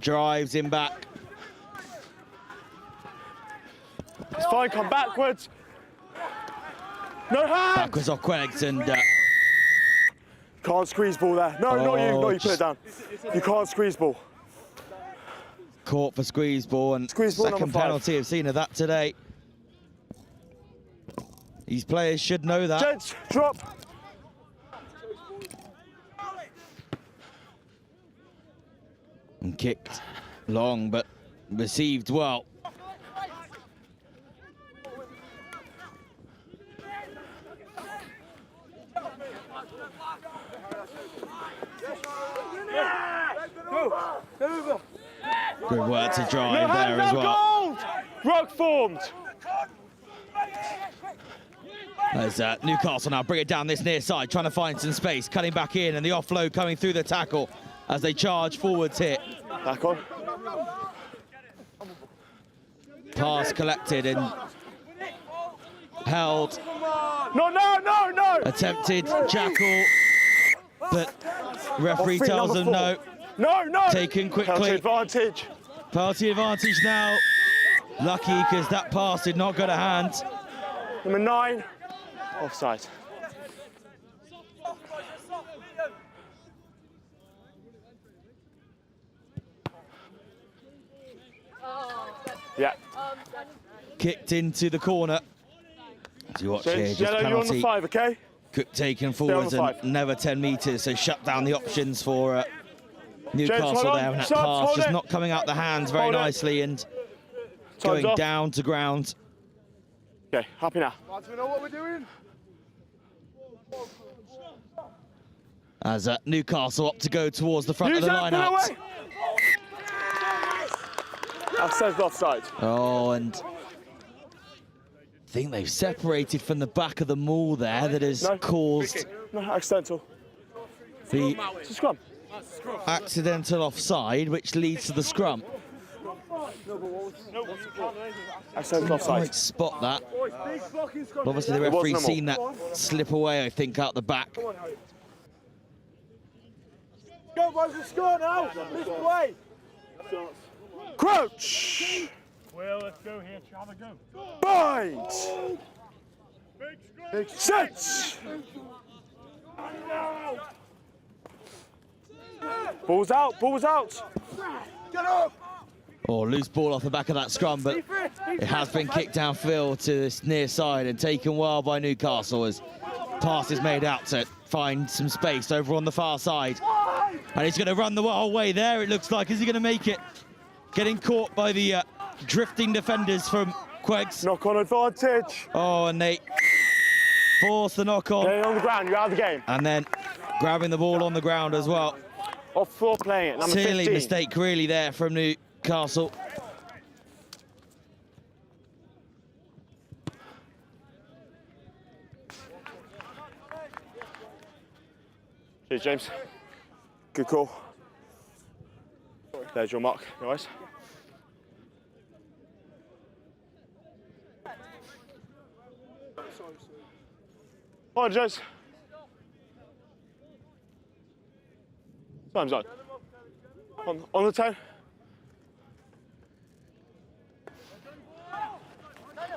Drives him back. It's fine, come backwards. No hands. Backwards off Queggs and... can't squeeze ball there. No, not you. No, you put it down. You can't squeeze ball. Caught for squeeze ball, and second penalty. I've seen of that today. These players should know that. Gents, drop. And kicked long, but received well. Good work to drive there as well. Ruck formed. As Newcastle now bring it down this near side, trying to find some space, cutting back in, and the offload coming through the tackle as they charge forwards here. Back on. Pass collected and held. No. Attempted jackal, but referee tells them no. No. Taken quickly. Penalty advantage. Penalty advantage now. Lucky because that pass did not go to hand. Number 9, offside. Yeah. Kicked into the corner. Do you watch here? Just Yellow, you're on the penalty. 5, okay? Cook taken forwards and never 10 metres, so shut down the options for Newcastle there. And that pass just not coming out the hands very nicely and going down to ground. Okay, happy now. Do we know what we're doing? As Newcastle opt to go towards the front of the line-out. That says offside. Oh, and I think they've separated from the back of the maul there. That has caused No, accidental. the It's a scrum. accidental offside, which leads to the scrum. Accidental offside. Might spot that. Obviously, the referee's seen that slip away, I think, out the back. Go, boys, let's go now. This way. Crouch. Well, let's go here. Have a go. Bind. Sit. Balls out. Balls out. Get up. Oh, loose ball off the back of that scrum, but it has been kicked downfield to this near side and taken well by Newcastle as pass is made out to find some space over on the far side. And he's going to run the whole way there, it looks like. Is he going to make it? Getting caught by the drifting defenders from Queggs. Knock-on advantage. Oh, and they force the knock-on. Getting on the ground, you're out of the game. And then grabbing the ball on the ground as well. Off floor playing it, number 15. Silly mistake really there from Newcastle. Cheers, James. Good call. There's your mark, guys. On, James. Time's on. On the 10.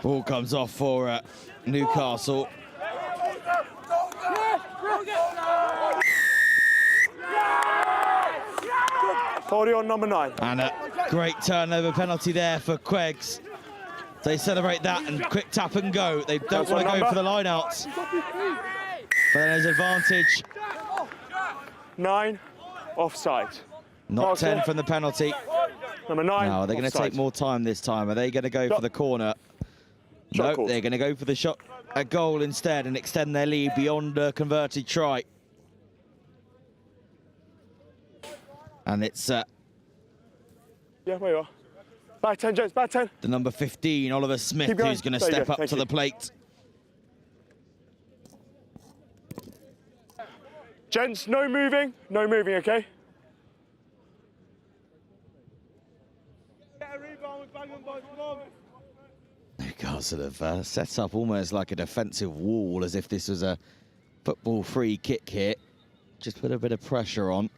Ball comes off for Newcastle. Holding on number 9. And a great turnover penalty there for Queggs. They celebrate that and quick tap and go. They don't want to go for the line-outs. But there's advantage. 9, offside. Not 10 from the penalty. Number 9, No, they're going to take more time this time. Are they going to go for the corner? No, they're going to go for the shot at goal instead and extend their lead beyond a converted try. And it's yeah, where you are. Back 10, James, back 10. the number 15, Oliver Smith, who's going to step up to the plate. Gents, no moving, okay? Get a rebound with Bangman, boys, come on. Newcastle have set up almost like a defensive wall, as if this was a football free kick here. Just put a bit of pressure on,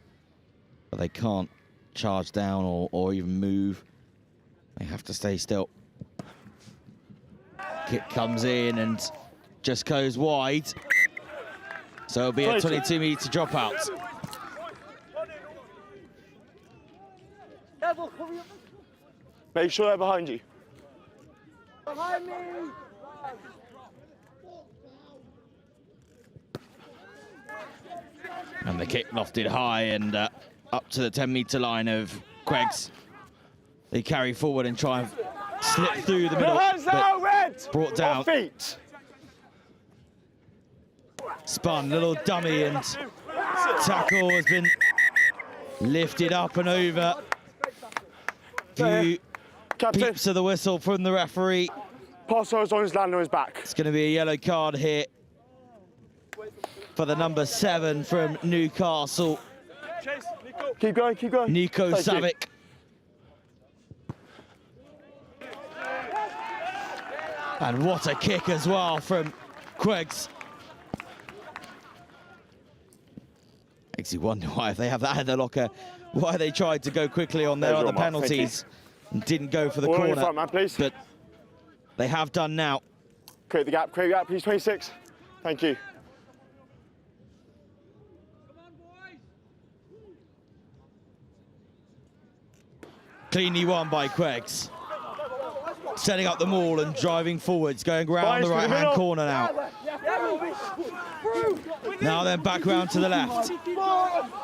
but they can't charge down or even move. They have to stay still. Kick comes in and just goes wide. So it'll be a 22-metre dropout. Make sure they're behind you. Behind me. And the kick lofted high and up to the 10-metre line of Queggs. They carry forward and try and slip through the middle, Hands but out, red. brought down. Off feet. spun, little dummy, and tackle has been lifted up and over. Few peeps of the whistle from the referee. Passo's on his land on his back. It's going to be a yellow card here for the number 7 from Newcastle. Keep going, keep going. Nico Savic. And what a kick as well from Queggs. Makes you wonder why, if they have that in their locker, why they tried to go quickly on their other penalties and didn't go for the corner. In front, man, please. But they have done now. Create the gap, please, 26. Thank you. Cleanly won by Queggs. Setting up the maul and driving forwards, going round the right-hand corner now. Now then back round to the left.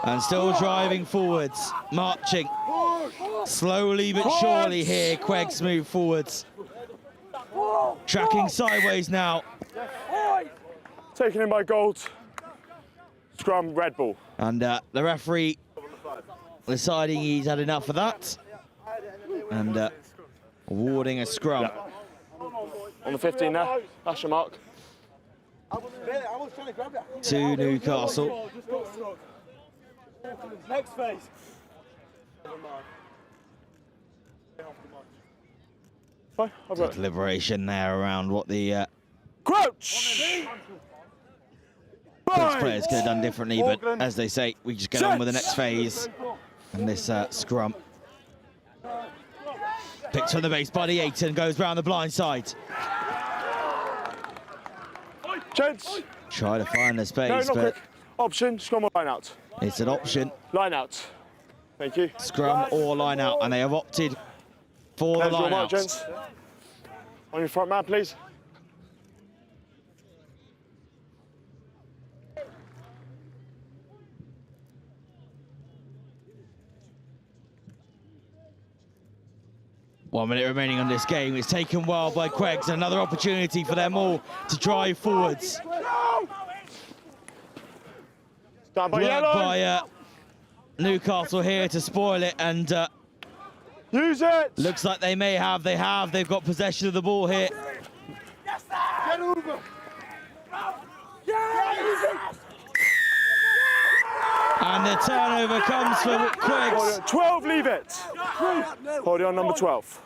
And still driving forwards, marching. Slowly but surely here, Queggs move forwards. Tracking sideways now. Taken in by Gold. Scrum, red ball. And the referee deciding he's had enough of that. And awarding a scrum. On the 15 now, that's your mark. To Newcastle. Next phase. Deliberation there around what the Crouch! players could have done differently, but as they say, we just get on with the next phase. And this scrum. Picked from the base by the 8 and goes round the blind side. Gents. Try to find the space, No, not but quick. Option, scrum or line out. It's an option. Line out. Thank you. Scrum or line out, and they have opted for the line out. Gents. On your front man, please. One minute remaining on this game. It's taken well by Queggs. Another opportunity for them all to drive forwards. Down by Work yellow. by Newcastle here to spoil it, and use it. Looks like they may have. They have. They've got possession of the ball here. Get over. And the turnover comes for Queggs. 12, leave it. Hold it on number 12.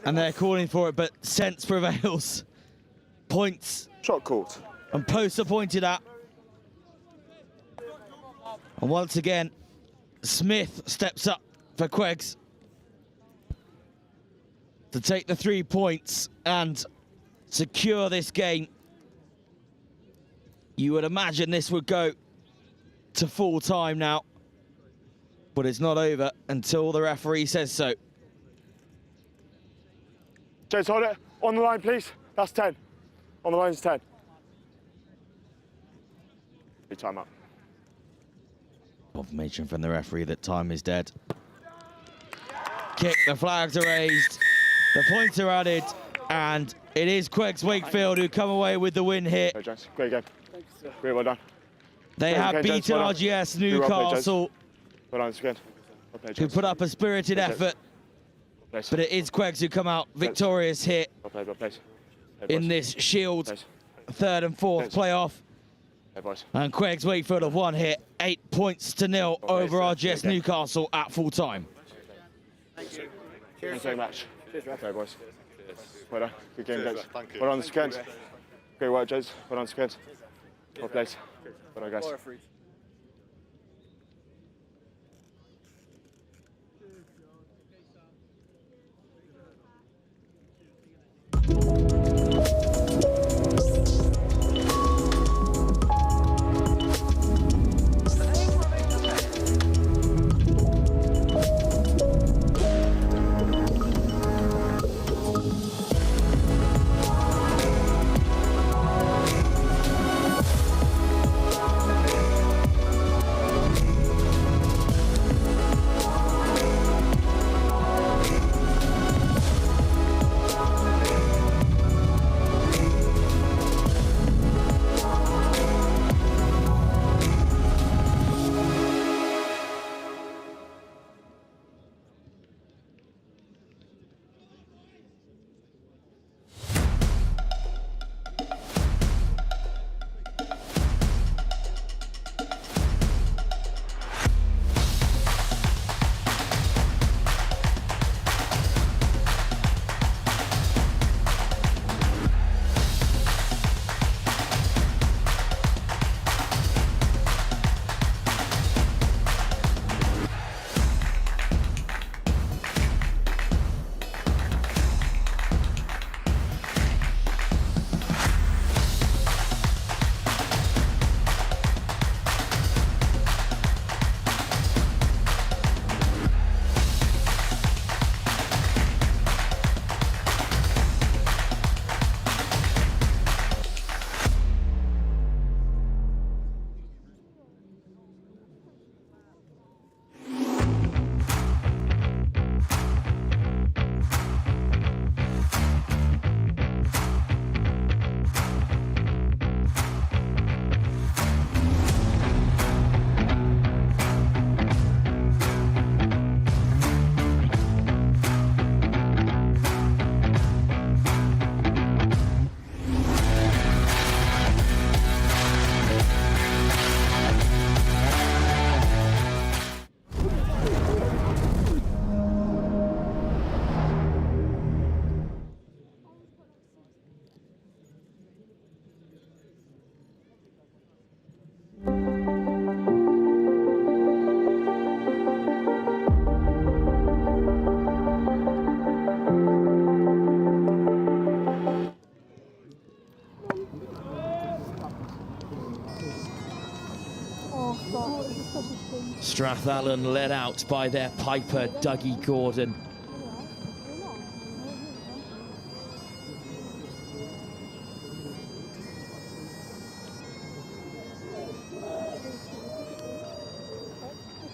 And they're calling for it, but sense prevails. Points. Shot called. And posts are pointed at. And once again, Smith steps up for Queggs to take the 3 points and secure this game. You would imagine this would go to full time now, but it's not over until the referee says so. James, hold it. On the line, please. That's 10. On the line's 10. Time up. Confirmation from the referee that time is dead. Kick, the flags are raised, the points are added, and it is Queggs Wakefield who come away with the win here. Hey, James. Great game. Great, well done. They have beaten RGS Newcastle, who put up a spirited effort, but it is Queggs who come out victorious here in this Shield 3rd and 4th playoff. And Queggs Wakefield have won here 8-0 over RGS Newcastle at full time. Thank you. Thank you very much. Okay, boys. Well done. Good game, guys. Well done, Skent. Great work, James. Well done, Skent. Well played. Well done, guys. Strathallan led out by their piper, Dougie Gordon.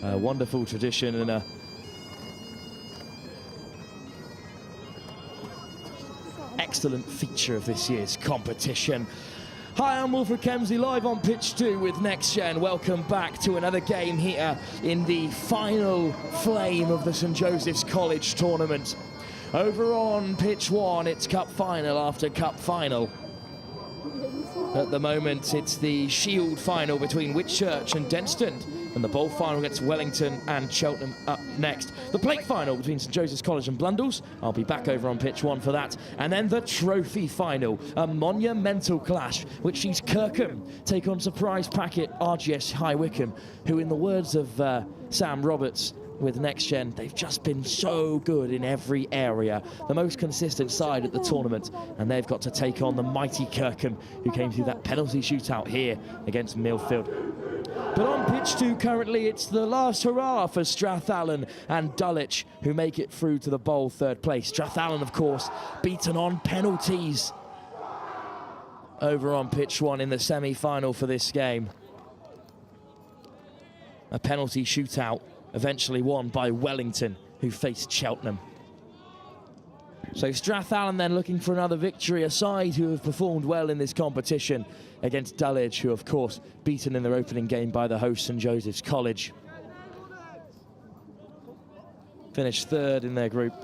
A wonderful tradition and a excellent feature of this year's competition. Hi, I'm Wilfred Kemsley, live on pitch 2 with Next Gen. Welcome back to another game here in the final flame of the St Joseph's College tournament. Over on pitch 1, it's cup final after cup final. At the moment, it's the Shield final between Whitchurch and Denston, and the bowl final against Wellington and Chelham up next. The plate final between St Joseph's College and Blundels. I'll be back over on pitch 1 for that. And then the trophy final, a monumental clash, which sees Kirkham take on surprise packet RGS High Wickam, who, in the words of Sam Roberts with Next Gen, they've just been so good in every area. The most consistent side at the tournament, and they've got to take on the mighty Kirkham, who came through that penalty shootout here against Milfield. But on pitch 2 currently, it's the last hurrah for Strathallan and Dullage, who make it through to the bowl third place. Strathallan, of course, beaten on penalties over on pitch 1 in the semi-final for this game. A penalty shootout eventually won by Wellington, who faced Cheltenham. So Strathallan then looking for another victory, a side who have performed well in this competition against Dullage, who of course beaten in their opening game by the host St Joseph's College. Finished third in their group.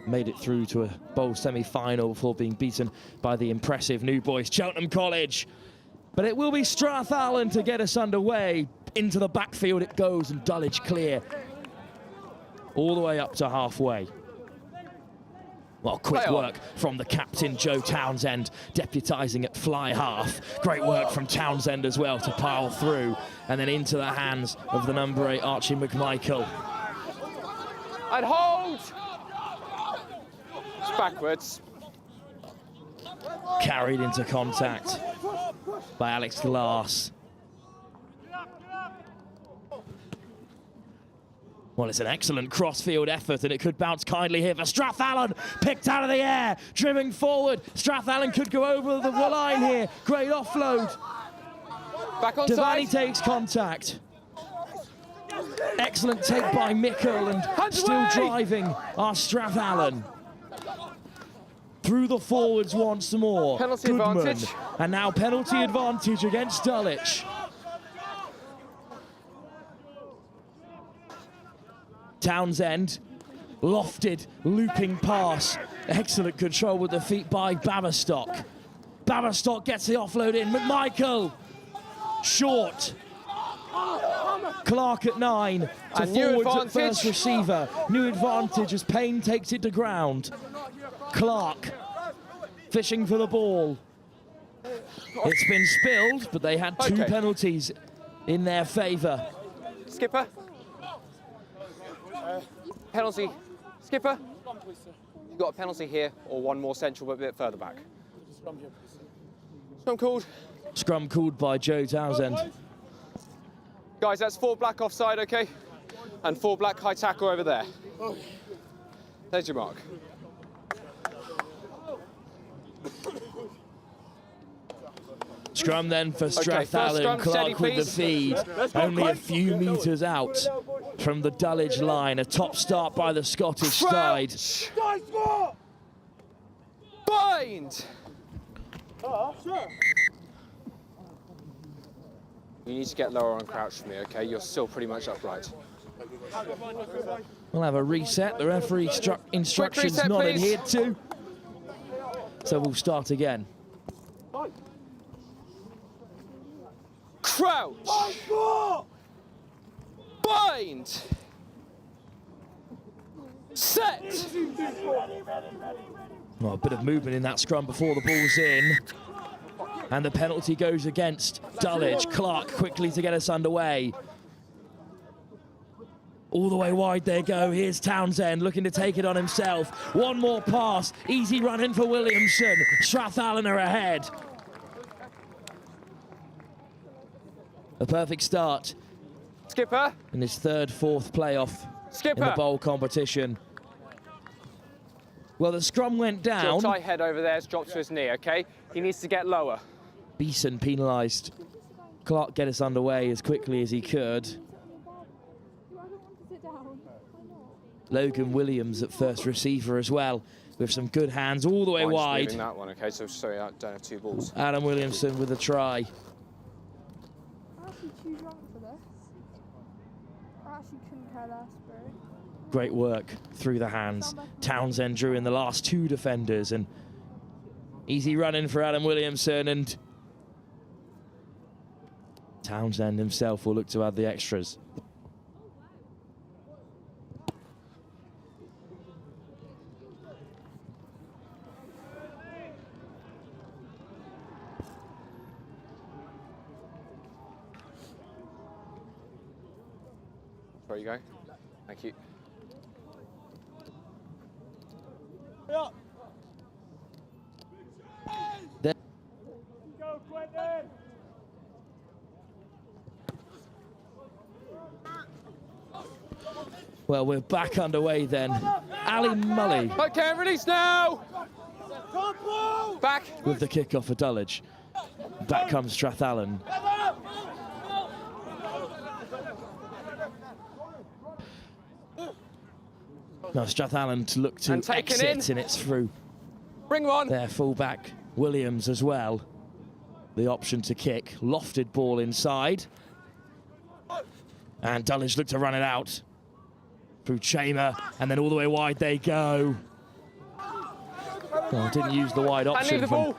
Made it through to a bowl semi-final before being beaten by the impressive new boys Cheltenham College. But it will be Strathallan to get us underway. Into the backfield it goes, and Dullage clear all the way up to halfway. Well, quick work from the captain, Joe Townsend, deputising at fly half. Great work from Townsend as well to pile through, and then into the hands of the number 8, Archie McMichael. And hold! It's backwards. Carried into contact by Alex Glass. Well, it's an excellent cross-field effort, and it could bounce kindly here for Strathallan. Picked out of the air, dribbling forward. Strathallan could go over the line here. Great offload. Back on Devani side. takes contact. Excellent take by Mickle, and still driving are Strathallan. Through the forwards once more. Penalty Goodman. advantage. And now penalty advantage against Dullage. Townsend, lofted, looping pass. Excellent control with the feet by Baverstock. Baverstock gets the offload in. McMichael, short. Clark at 9 to forwards at first receiver. New advantage as Payne takes it to ground. Clark fishing for the ball. It's been spilled, but they had 2 penalties in their favour. Skipper. Penalty. Skipper. You've got a penalty here, or one more central, but a bit further back. Scrum called. Scrum called by Joe Townsend. Guys, that's 4 black offside, okay? And 4 black high tackle over there. There's your mark. Scrum then for Strathallan. Clark with the feed. Only a few metres out from the Dullage line. A top start by the Scottish side. Bind! You need to get lower on crouch for me, okay? You're still pretty much upright. We'll have a reset. The referee instructions reset, not please. adhered to. So we'll start again. Crouch! Bind! Set! Well, a bit of movement in that scrum before the ball's in. And the penalty goes against Dullage. Clark quickly to get us underway. All the way wide they go. Here's Townsend looking to take it on himself. One more pass. Easy run in for Williamson. Strathallan are ahead. A perfect start. Skipper. In his third, fourth playoff in the bowl competition. Well, the scrum went down. Your tight head over there has dropped to his knee, okay? He needs to get lower. Beeson penalised. Clark get us underway as quickly as he could. Logan Williams at first receiver as well, with some good hands all the way wide. That one, okay? So sorry, I don't have 2 balls. Adam Williamson with a try. I'm actually too drunk for this. I actually couldn't care less, bro. Great work through the hands. Townsend drew in the last 2 defenders, and easy running for Adam Williamson, and Townsend himself will look to add the extras. There you go. Thank you. There. Go, Quentin! Well, we're back underway then. Ali Mully. Okay, release now! Back. With the kickoff for Dullage. Back comes Strath Allen. Now Strath Allen to look to exit, and it's through. Bring one. Their fullback Williams as well. The option to kick. Lofted ball inside. And Dullage look to run it out. Through Chamber, and then all the way wide they go. Oh, didn't use the wide option from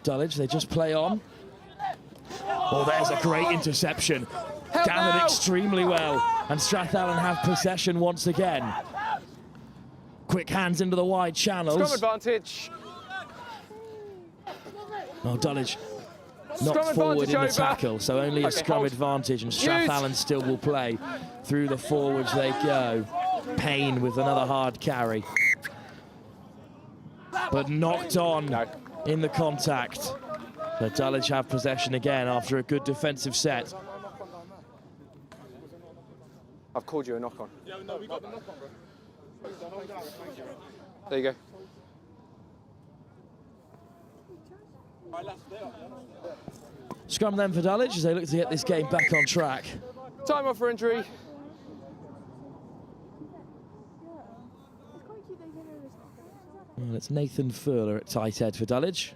Dullage. They just play on. Oh, there's a great interception. Gathered extremely well, and Strath Allen have possession once again. Quick hands into the wide channels. Scrum advantage. Oh, Dullage knocked forward in the tackle, so only a scrum advantage, and Strath Allen still will play. Through the forwards they go. Payne with another hard carry. But knocked on in the contact. So Dullage have possession again after a good defensive set. I've called you a knock on. Yeah, no, we got the knock on, bro. There you go. Scrum then for Dullage as they look to get this game back on track. Time off for injury. Well, it's Nathan Furler at tight head for Dullage.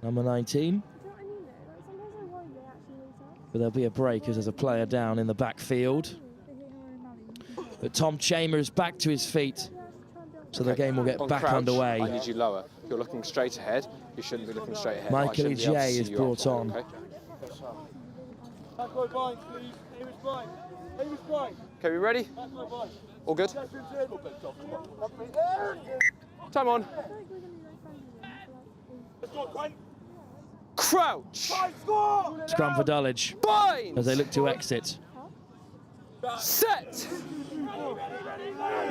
Number 19. But there'll be a break as there's a player down in the backfield. But Tom Chambers back to his feet. So the game will get back underway. I need you lower. You're looking straight ahead. You shouldn't be looking straight ahead. Michael Ejay is brought on. Okay, we ready? All good? Time on. Crouch. Scrum for Dullage as they look to exit. Set.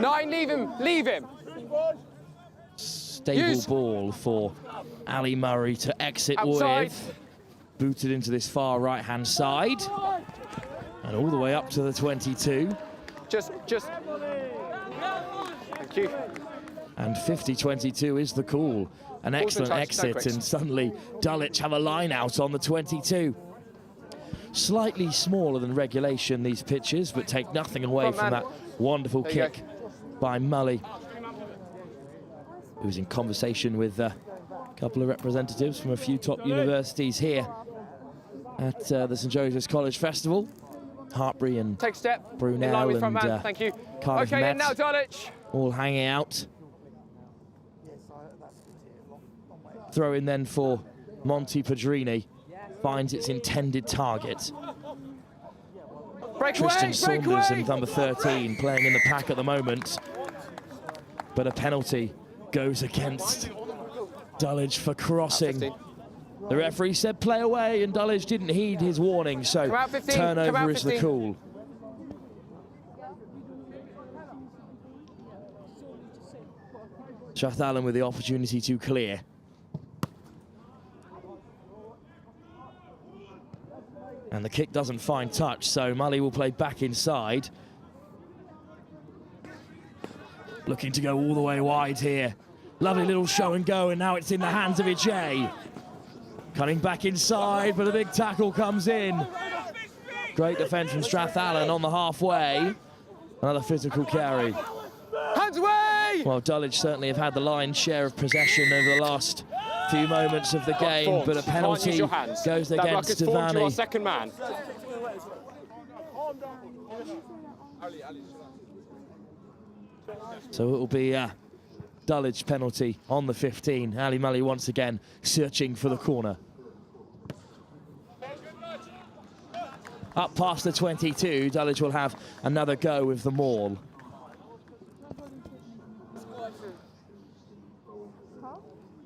9, leave him. Leave him. Stable ball for Ali Murray to exit with. Booted into this far right-hand side. And all the way up to the 22. Just. Thank you. And 50-22 is the call. An excellent exit, and suddenly Dullage have a line out on the 22. Slightly smaller than regulation, these pitches, but take nothing away from that wonderful kick by Mully, who's in conversation with a couple of representatives from a few top universities here at the St Joseph's College Festival. Hartbury and Brunel and Cardiff Okay, Met, and now Dullage. all hanging out. Throw in then for Monty Padrini. Finds its intended target. Tristan Saunders and number 13 playing in the pack at the moment. But a penalty goes against Dullage for crossing. The referee said play away, and Dullage didn't heed his warning, so turnover is the call. Strath Allen with the opportunity to clear. And the kick doesn't find touch, so Mully will play back inside. Looking to go all the way wide here. Lovely little show and go, and now it's in the hands of Ijay. Cutting back inside, but a big tackle comes in. Great defence from Strath Allen on the halfway. Another physical carry. Hands away! Well, Dullage certainly have had the lion's share of possession over the last few moments of the game, but a penalty goes against Devani. Second man. So it will be a Dullage penalty on the 15. Ali Mully once again searching for the corner. Up past the 22, Dullage will have another go with the maul.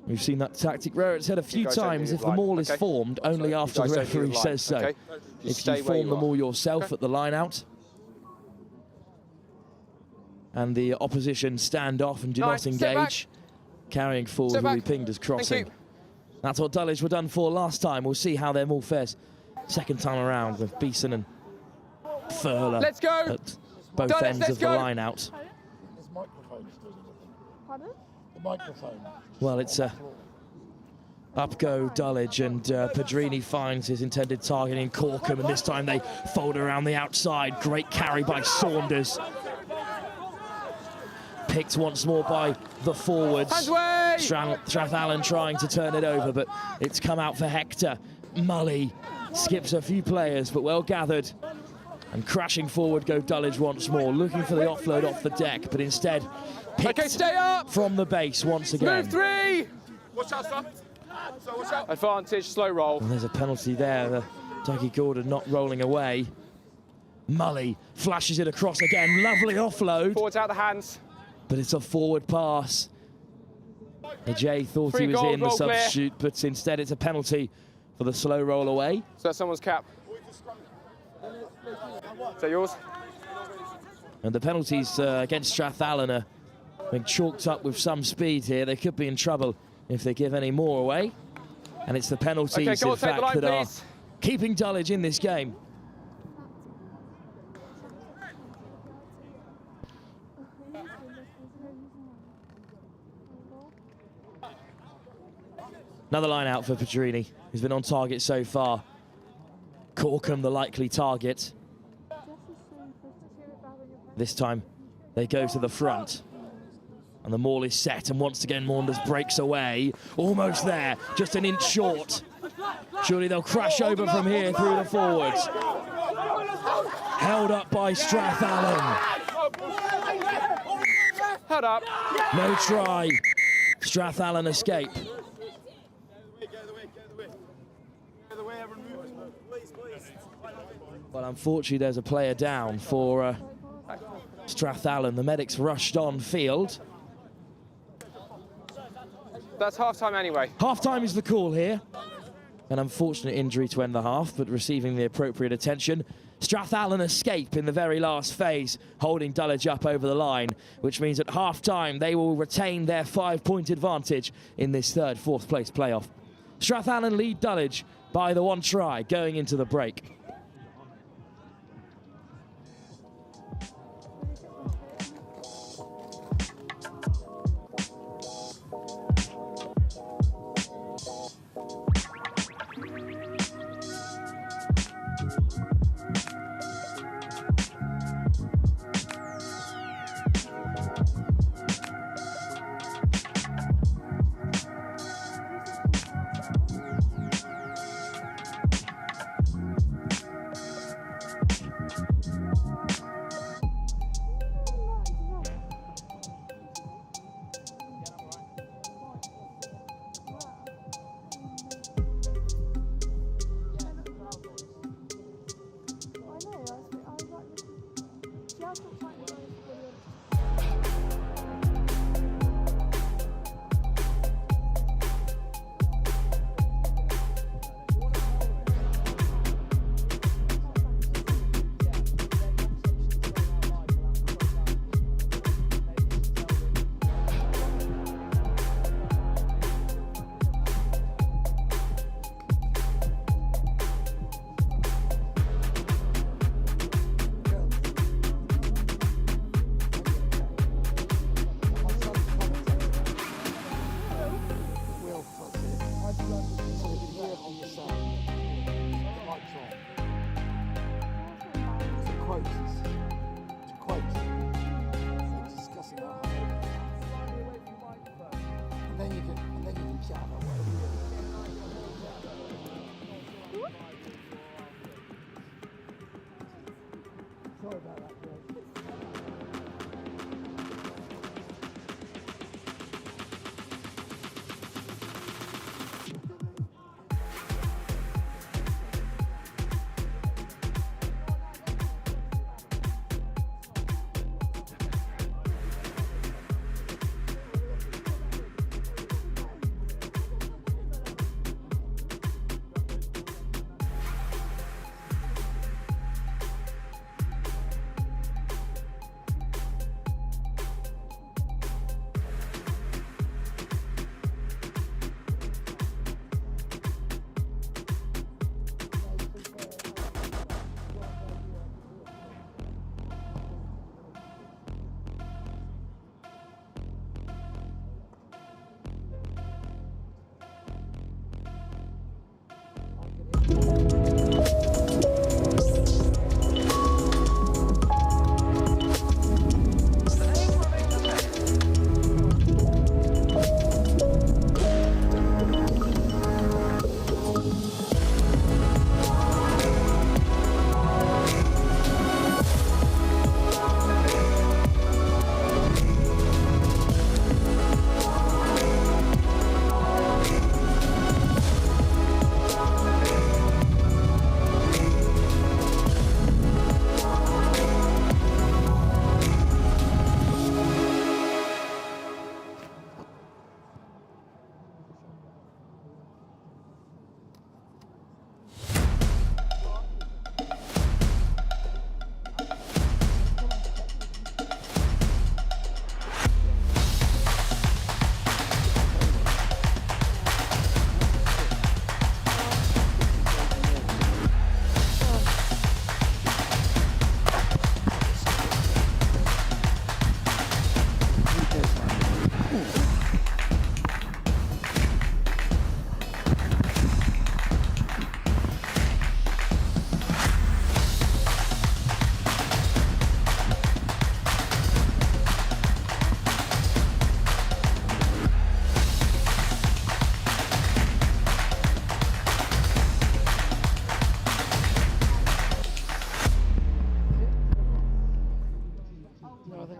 We've seen that tactic rear its head a few times. If the maul is formed, only after the referee says so. If you form the maul yourself at the line out, and the opposition stand off and do not engage, carrying forward will be pinged as crossing. That's what Dullage were done for last time. We'll see how their maul fares second time around with Beeson and Furler at both ends of the line out. Well, it's a up go Dullage, and Pedrini finds his intended target in Kirkham, and this time they fold around the outside. Great carry by Saunders. Picked once more by the forwards. Strath Allen trying to turn it over, but it's come out for Hector. Mully skips a few players, but well gathered. And crashing forward go Dullage once more, looking for the offload off the deck, but instead picked from the base once again. Move three! Watch out, sir. Advantage, slow roll. And there's a penalty there. Dougie Gordon not rolling away. Mully flashes it across again. Lovely offload. Forwards out the hands. But it's a forward pass. Ijay thought he was in the substitute, but instead it's a penalty for the slow roll away. So that's someone's cap. Is that yours? And the penalties against Strath Allen are being chalked up with some speed here. They could be in trouble if they give any more away. And it's the penalties, in fact, that are keeping Dullage in this game. Another line out for Pedrini, who's been on target so far. Kirkham, the likely target. This time, they go to the front. And the maul is set, and once again, Maunders breaks away. Almost there, just an inch short. Surely they'll crash over from here through the forwards. Held up by Strath Allen. Held up. No try. Strath Allen escape. Well, unfortunately, there's a player down for Strath Allen. The medics rushed on field. That's half-time anyway. Half-time is the call here. An unfortunate injury to end the half, but receiving the appropriate attention. Strath Allen escape in the very last phase, holding Dullage up over the line, which means at half-time they will retain their 5-point advantage in this third, fourth place playoff. Strath Allen lead Dullage by the 1 try going into the break.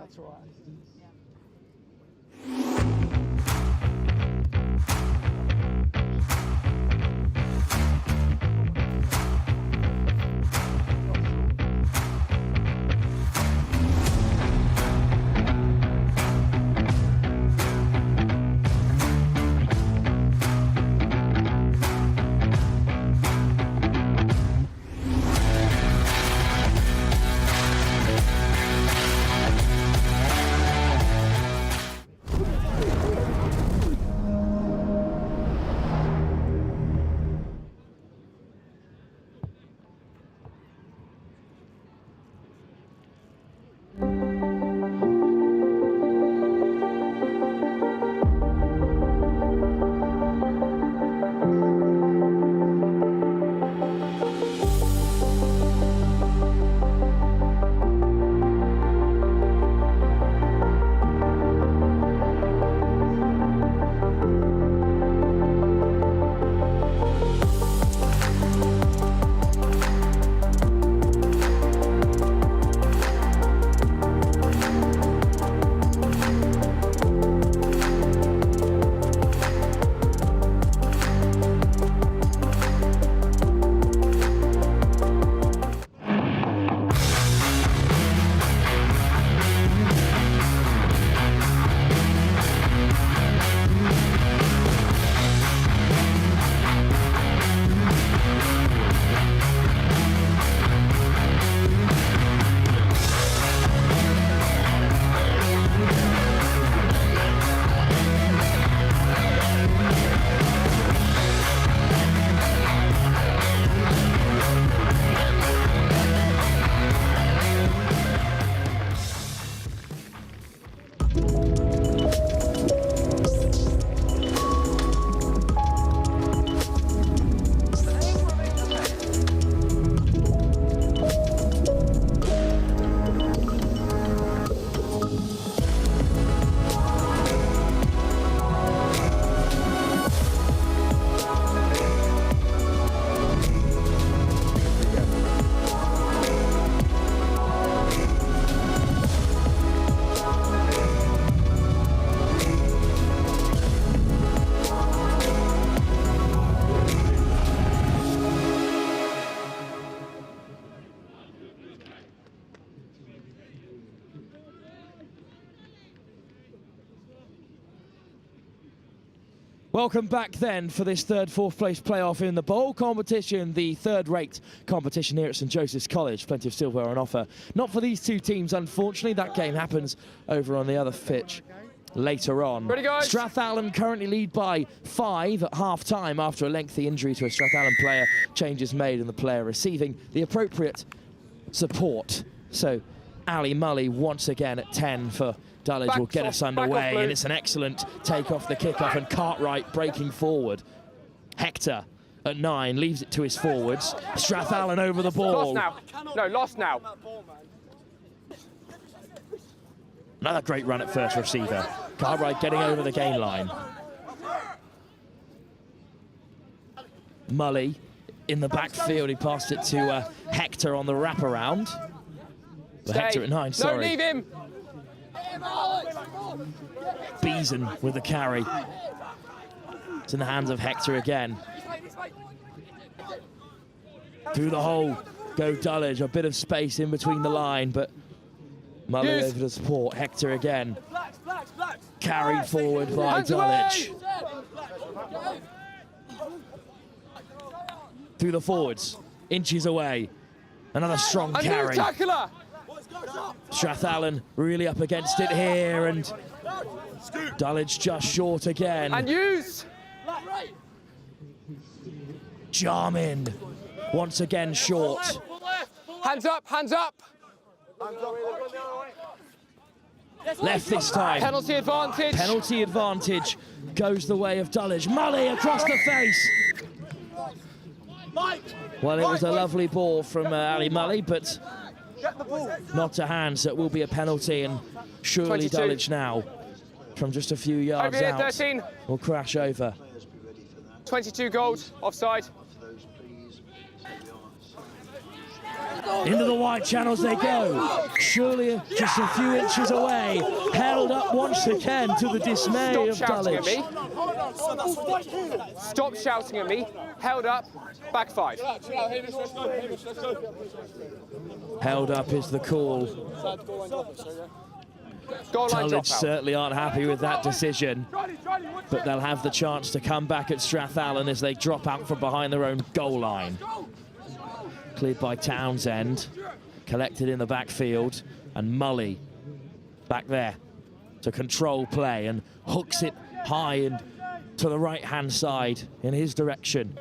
That's all right. Welcome back then for this third, fourth place playoff in the bowl competition, the third-rate competition here at St Joseph's College. Plenty of silverware on offer. Not for these two teams, unfortunately. That game happens over on the other pitch later on. Ready, guys? Strath Allen currently lead by 5 at half-time after a lengthy injury to a Strath Allen player. Changes made and the player receiving the appropriate support. So Ali Mully once again at 10 for Dullage will get us underway, and it's an excellent take off the kickoff, and Cartwright breaking forward. Hector at 9 leaves it to his forwards. Strath Allen over the ball. Lost now. No, lost now. Another great run at first receiver. Cartwright getting over the gain line. Mully in the backfield. He passed it to Hector on the wraparound. Hector at 9, sorry. No, leave him. Beeson with the carry. It's in the hands of Hector again. Through the hole, go Dullage. A bit of space in between the line, but Mully over to support. Hector again. Carried forward by Dullage. Through the forwards, inches away. Another strong carry. Strath Allen really up against it here, and Dullage just short again. And use! Jarmin once again short. Hands up, hands up! Left this time. Penalty advantage. Penalty advantage goes the way of Dullage. Mully across the face. Well, it was a lovely ball from Ali Mully, but not to hand, so it will be a penalty, and surely 22. Dullage now, from just a few yards Over here, out, 13. will crash over. 22 gold, offside. Into the wide channels they go. Surely just a few inches away. Held up once again to the dismay of Dullage. Stop shouting at me. Held up. Back 5. Held up is the call. Dullage certainly aren't happy with that decision, but they'll have the chance to come back at Strath Allen as they drop out from behind their own goal line. Cleared by Townsend, collected in the backfield, and Mully back there to control play and hooks it high and to the right-hand side in his direction.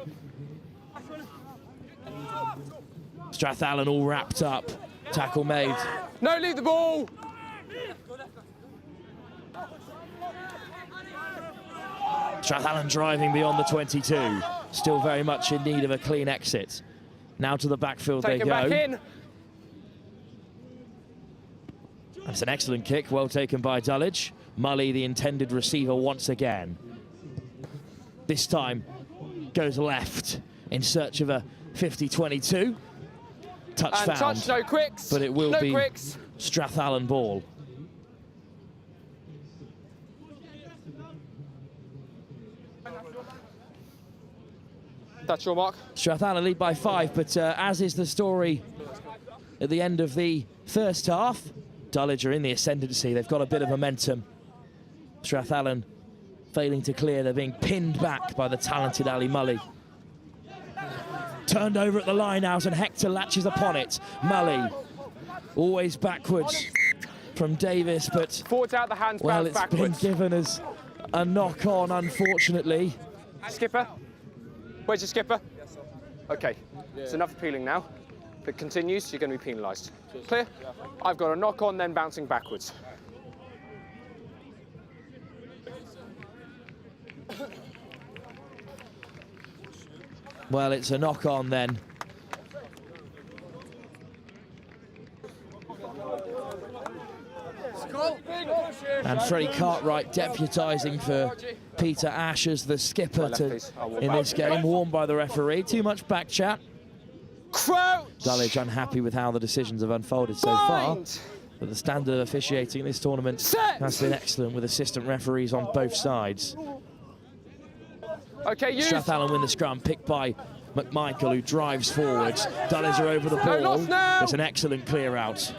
Strath Allen all wrapped up. Tackle made. No, leave the ball. Strath Allen driving beyond the 22. Still very much in need of a clean exit. Now to the backfield they go. Back in. That's an excellent kick, well taken by Dullage. Mully, the intended receiver once again. This time goes left in search of a 50-22. Touch and found. Touch, no quicks. But it will no be quicks. Strath Allen ball. That's your mark. Strath Allen lead by 5, but as is the story at the end of the first half, Dullage are in the ascendancy. They've got a bit of momentum. Strath Allen failing to clear. They're being pinned back by the talented Ali Mully. Turned over at the line out, and Hector latches upon it. Mully always backwards from Davis, but forwards out the hands, well, it's backwards. been given as a knock on, unfortunately. Skipper, where's your skipper? Okay, it's enough appealing now. If it continues, you're going to be penalised. Clear? I've got a knock on, then bouncing backwards. Well, it's a knock-on then. And Freddie Cartwright deputising for Peter Ash as the skipper in this game, warned by the referee. Too much back chat. Dullage unhappy with how the decisions have unfolded so far. But the standard of officiating in this tournament has been excellent, with assistant referees on both sides. Okay, Strath Allen win the scrum, picked by McMichael, who drives forwards. Dullage are over the ball. There's an excellent clear out.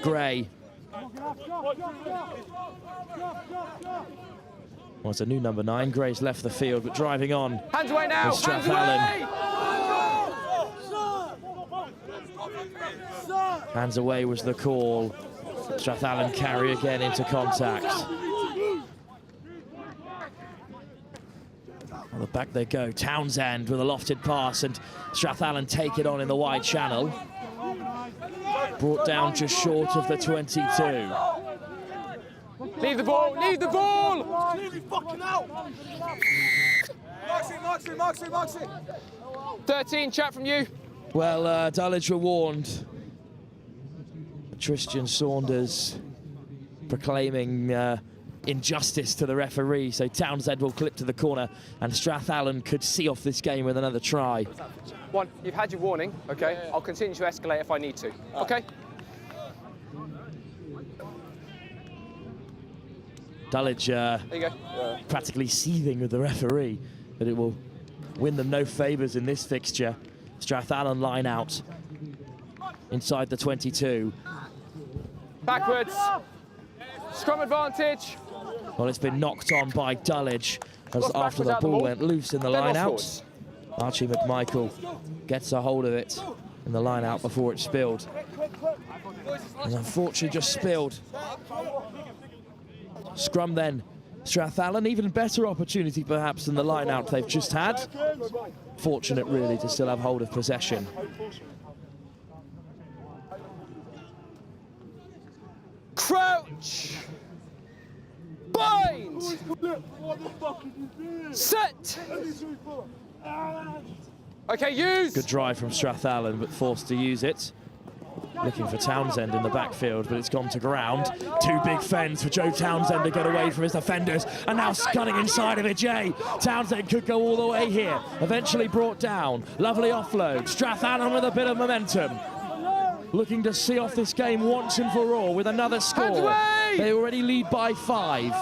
Gray. Well, it's a new number 9. Gray's left the field, but driving on. Hands away now. Strath Allen. Hands away was the call. Strath Allen carry again into contact. On the back they go. Townsend with a lofted pass, and Strath Allen take it on in the wide channel. Brought down just short of the 22. Leave the ball, leave the ball! Leave fucking out! Maxi! 13, chat from you. Well, Dullage were warned. Tristan Saunders proclaiming injustice to the referee, so Townsend will clip to the corner, and Strath Allen could see off this game with another try. 1, you've had your warning, okay? I'll continue to escalate if I need to, okay? Dullage there you go. Practically seething with the referee, but it will win them no favours in this fixture. Strath Allen line out inside the 22. Backwards. Scrum advantage. Well, it's been knocked on by Dullage as after the ball went loose in the line out. Archie McMichael gets a hold of it in the line out before it spilled. And unfortunately just spilled. Scrum then. Strath Allen, even better opportunity perhaps than the line out they've just had. Fortunate really to still have hold of possession. Crouch. Bind. Set. Okay, use. Good drive from Strath Allen, but forced to use it. Looking for Townsend in the backfield, but it's gone to ground. Two big fends for Joe Townsend to get away from his defenders, and now scudding inside of it, Jay. Townsend could go all the way here. Eventually brought down. Lovely offload. Strath Allen with a bit of momentum. Looking to see off this game once and for all with another score. They already lead by 5.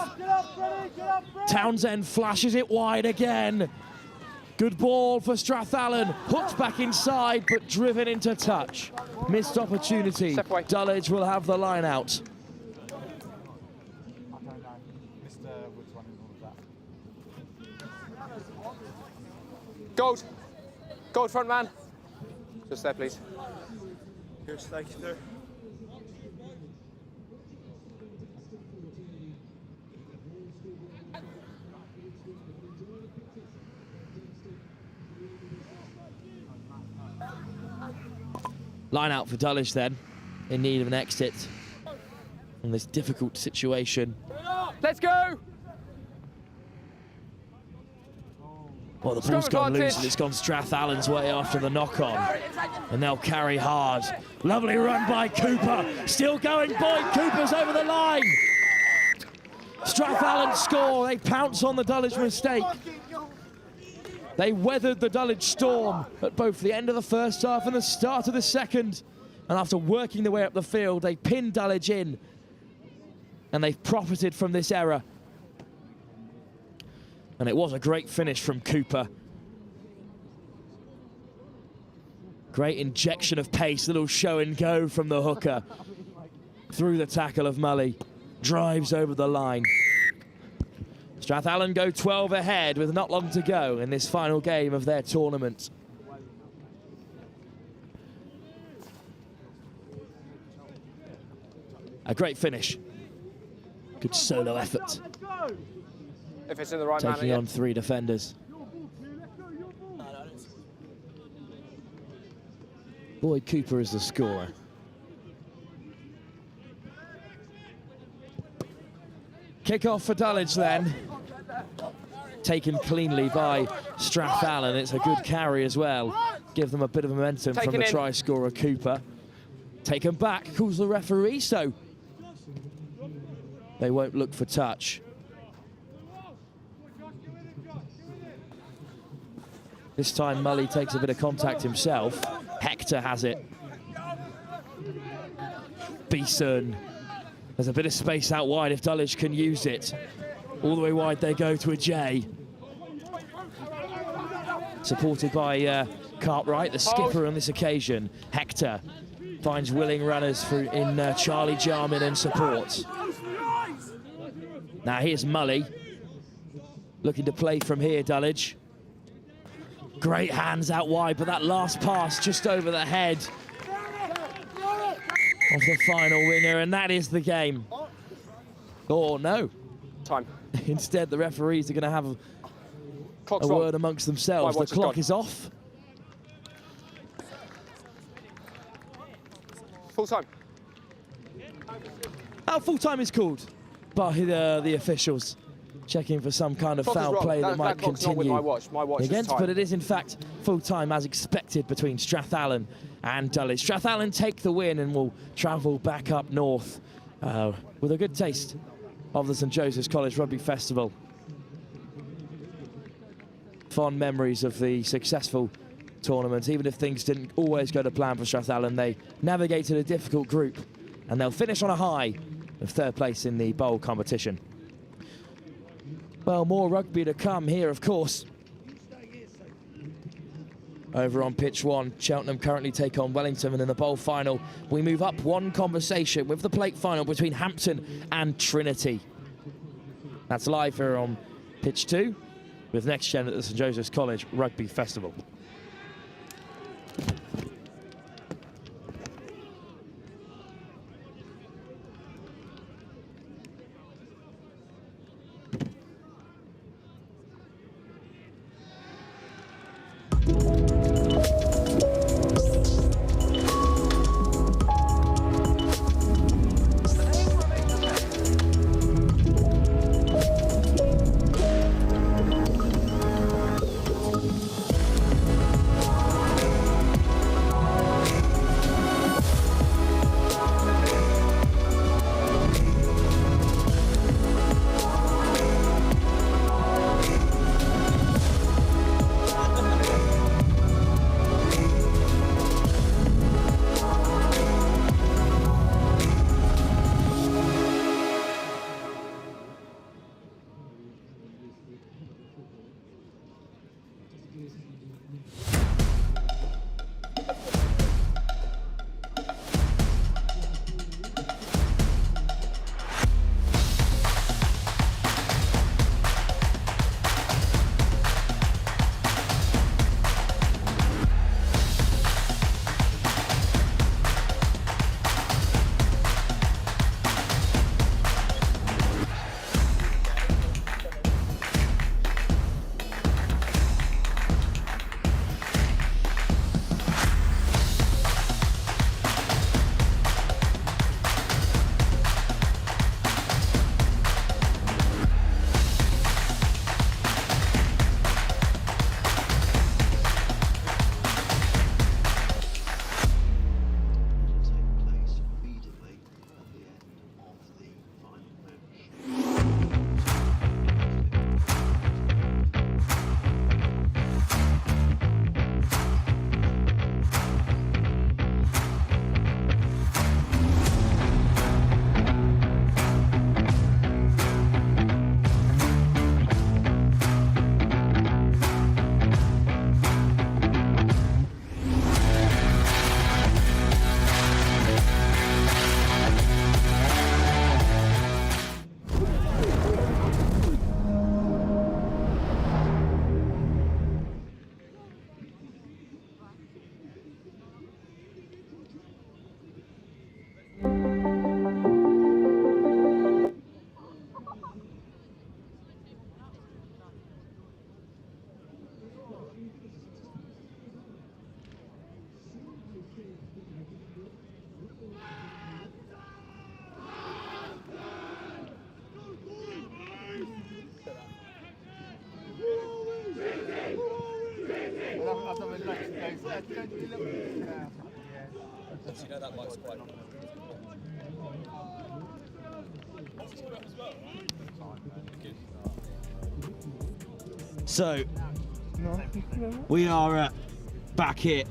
Townsend flashes it wide again. Good ball for Strath Allen. Hooked back inside, but driven into touch. Missed opportunity. Dullage will have the line out. Gold. Gold front man. Just there, please. Here's thank you there. Line out for Dullage then, in need of an exit from this difficult situation. Let's go! Well, the ball's gone loose and it's gone Strath Allen's way after the knock-on. And they'll carry hard. Lovely run by Cooper. Still going, Boyd Cooper's over the line. Strath Allen score. They pounce on the Dullage mistake. They weathered the Dullage storm at both the end of the first half and the start of the second. And after working their way up the field, they pinned Dullage in. And they've profited from this error. And it was a great finish from Cooper. Great injection of pace, little show and go from the hooker. Through the tackle of Mully. Drives over the line. Strath Allen go 12 ahead with not long to go in this final game of their tournament. A great finish. Good solo effort. If it's in the right Taking on 3 defenders. Boyd Cooper is the scorer. Kick off for Dullage then. Taken cleanly by Strath Allen. It's a good carry as well. Give them a bit of momentum from the try scorer Cooper. Taken back, calls the referee, so they won't look for touch. This time Mully takes a bit of contact himself. Hector has it. Beeson. There's a bit of space out wide if Dullage can use it. All the way wide they go to a J. Supported by Cartwright, the skipper on this occasion. Hector finds willing runners in Charlie Jarman and support. Now here's Mully. Looking to play from here, Dullage. Great hands out wide, but that last pass just over the head of the final winger, and that is the game. Oh, no. Time. Instead, the referees are going to have a word amongst themselves. The clock is off. Full time. Oh, full time is called by the officials. Checking for some kind of foul play that might continue against, but it is in fact full time as expected between Strath Allen and Dullage. Strath Allen take the win and will travel back up north with a good taste of the St Joseph's College Rugby Festival. Fond memories of the successful tournament. Even if things didn't always go to plan for Strath Allen, they navigated a difficult group and they'll finish on a high of 3rd place in the bowl competition. Well, more rugby to come here, of course. Over on pitch 1, Cheltenham currently take on Wellington, and in the bowl final, we move up one conversation with the plate final between Hampton and Trinity. That's live here on pitch 2 with Next Gen at the St Joseph's College Rugby Festival. You know that mic's quite. So, we are back here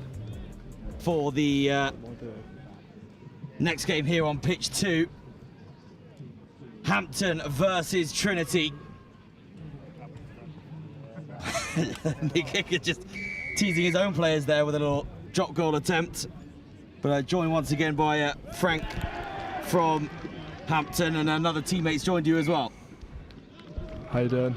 for the next game here on pitch 2. Hampton versus Trinity. The kicker just teasing his own players there with a little drop goal attempt. But joined once again by Frank from Hampton, and another teammate's joined you as well. How you doing?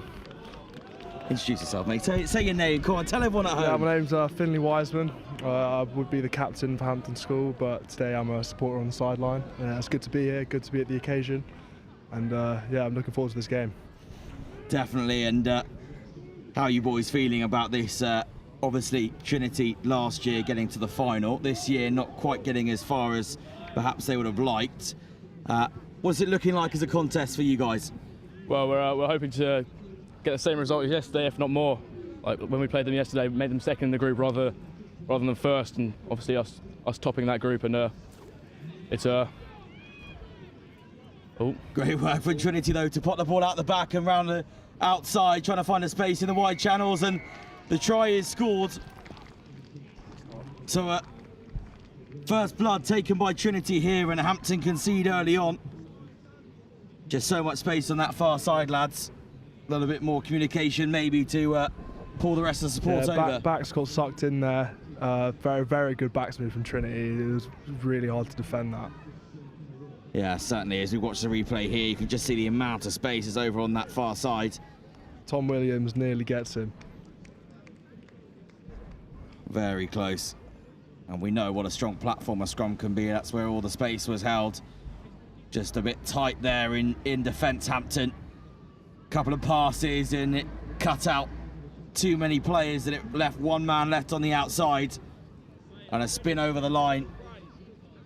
Introduce yourself, mate. Say your name. Come on, tell everyone at home. Yeah, my name's Finley Wiseman. I would be the captain for Hampton School, but today I'm a supporter on the sideline. It's good to be here, good to be at the occasion, and yeah, I'm looking forward to this game. Definitely, and how are you boys feeling about this? Obviously, Trinity last year getting to the final. This year, not quite getting as far as perhaps they would have liked. What's it looking like as a contest for you guys? Well, we're hoping to get the same result as yesterday, if not more. Like when we played them yesterday, we made them second in the group rather than first, and obviously us topping that group. And it's great work from Trinity though to put the ball out the back and round the outside, trying to find a space in the wide channels, and the try is scored. So first blood taken by Trinity here, and Hampton concede early on. Just so much space on that far side, lads. A little bit more communication maybe to pull the rest of the support over. Backs got sucked in there. Very, very good backs move from Trinity. It was really hard to defend that. Yeah, certainly. As we watch the replay here, you can just see the amount of space is over on that far side. Tom Williams nearly gets him. Very close. And we know what a strong platform a scrum can be. That's where all the space was held. Just a bit tight there in defence, Hampton. Couple of passes and it cut out too many players, that it left one man left on the outside, and a spin over the line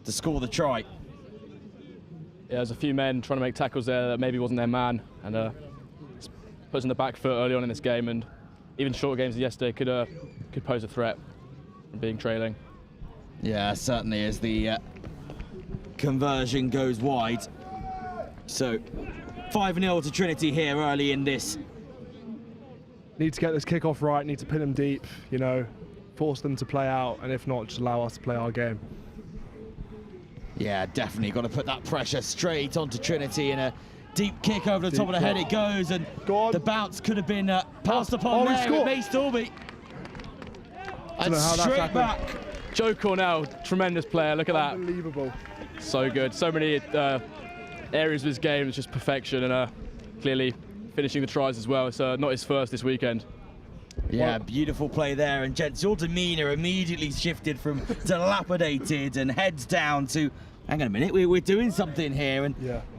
to score the try. Yeah, there's a few men trying to make tackles there that maybe wasn't their man, and puts in the back foot early on in this game, and even short games yesterday could pose a threat from being trailing. Yeah, certainly, as the conversion goes wide. So 5-0 to Trinity here early in this. Need to get this kick-off right, need to pin them deep, you know, force them to play out, and if not, just allow us to play our game. Yeah, definitely got to put that pressure straight onto Trinity, and a deep kick over the top of the head it goes, and the bounce could have been passed upon there. It may still be. And straight back. Joe Cornell, tremendous player, look at that. Unbelievable. So good, so many areas of his game is just perfection, and clearly finishing the tries as well. It's not his first this weekend. Yeah, beautiful play there, and gents, your demeanour immediately shifted from dilapidated and heads down to, hang on a minute, we're doing something here, and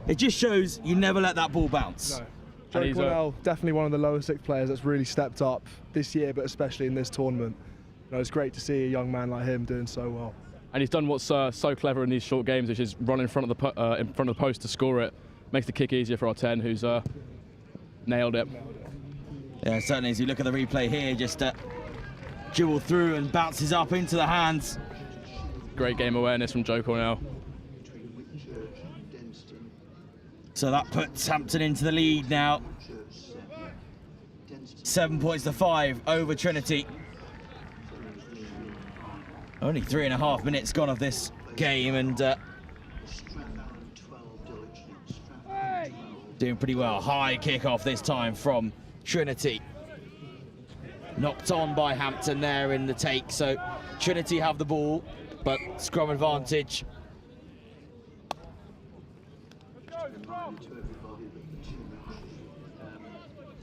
it just shows you never let that ball bounce. No. Joe Cornell, definitely one of the lower six players that's really stepped up this year, but especially in this tournament. You know, it's great to see a young man like him doing so well. And he's done what's so clever in these short games, which is run in front of the post to score it. Makes the kick easier for our 10, who's nailed it. Yeah, certainly. As you look at the replay here, just dribble through and bounces up into the hands. Great game awareness from Joe Cornell. So that puts Hampton into the lead now. 7 points to 5 over Trinity. Only 3.5 minutes gone of this game, and doing pretty well. High kick-off this time from Trinity. Knocked on by Hampton there in the take, so Trinity have the ball, but scrum advantage.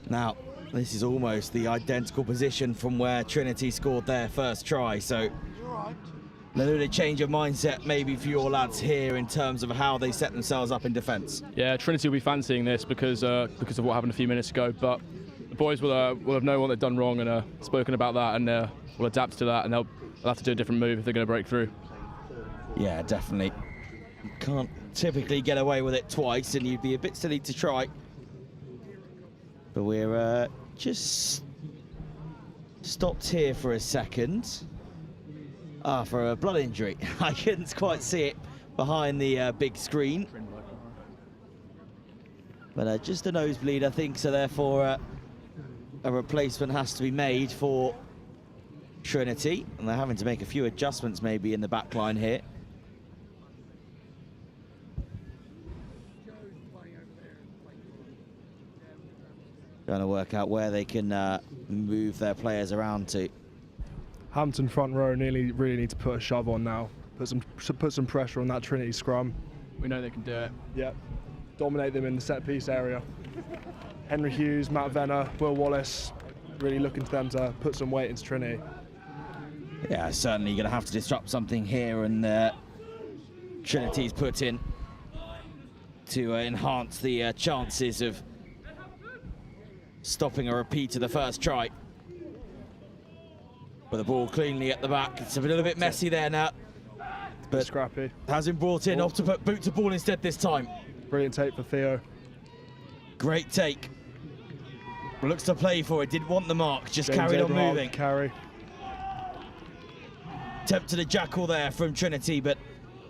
Now, this is almost the identical position from where Trinity scored their first try, so a little bit of change of mindset maybe for your lads here in terms of how they set themselves up in defence. Yeah, Trinity will be fancying this because of what happened a few minutes ago, but the boys will have known what they've done wrong and spoken about that, and will adapt to that, and they'll have to do a different move if they're going to break through. Yeah, definitely. You can't typically get away with it twice, and you'd be a bit silly to try. But we're just stopped here for a second. for a blood injury. I couldn't quite see it behind the big screen. But just a nosebleed, I think, so therefore a replacement has to be made for Trinity, and they're having to make a few adjustments maybe in the back line here. Trying to work out where they can move their players around to. Hampton front row really need to put a shove on now. Put some pressure on that Trinity scrum. We know they can do it. Yeah, dominate them in the set piece area. Henry Hughes, Matt Venner, Will Wallace, really looking to them to put some weight into Trinity. Yeah, certainly going to have to disrupt something here, and Trinity's put in to enhance the chances of stopping a repeat of the first try. But the ball cleanly at the back. It's a little bit messy there now. But scrappy. Has been brought in, off to put boot to ball instead this time. Brilliant take for Theo. Great take. Looks to play for it, didn't want the mark, just James carried on Abraham, moving. Carry. Tempted a jackal there from Trinity, but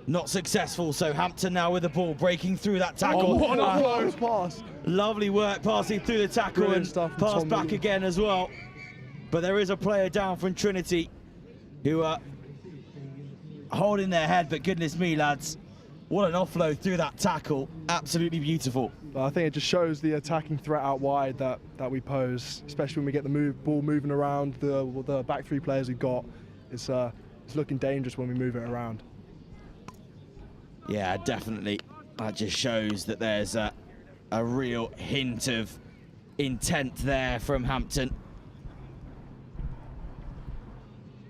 not successful. So Hampton now with the ball, breaking through that tackle. Oh, what a close pass. Lovely work passing through the tackle. Brilliant and stuff from pass Tom back Lee. again as well. But there is a player down from Trinity who are holding their head, but goodness me, lads, what an offload through that tackle. Absolutely beautiful. I think it just shows the attacking threat out wide that we pose, especially when we get the ball moving around. The back three players we've got, it's looking dangerous when we move it around. Yeah, definitely. That just shows that there's a real hint of intent there from Hampton.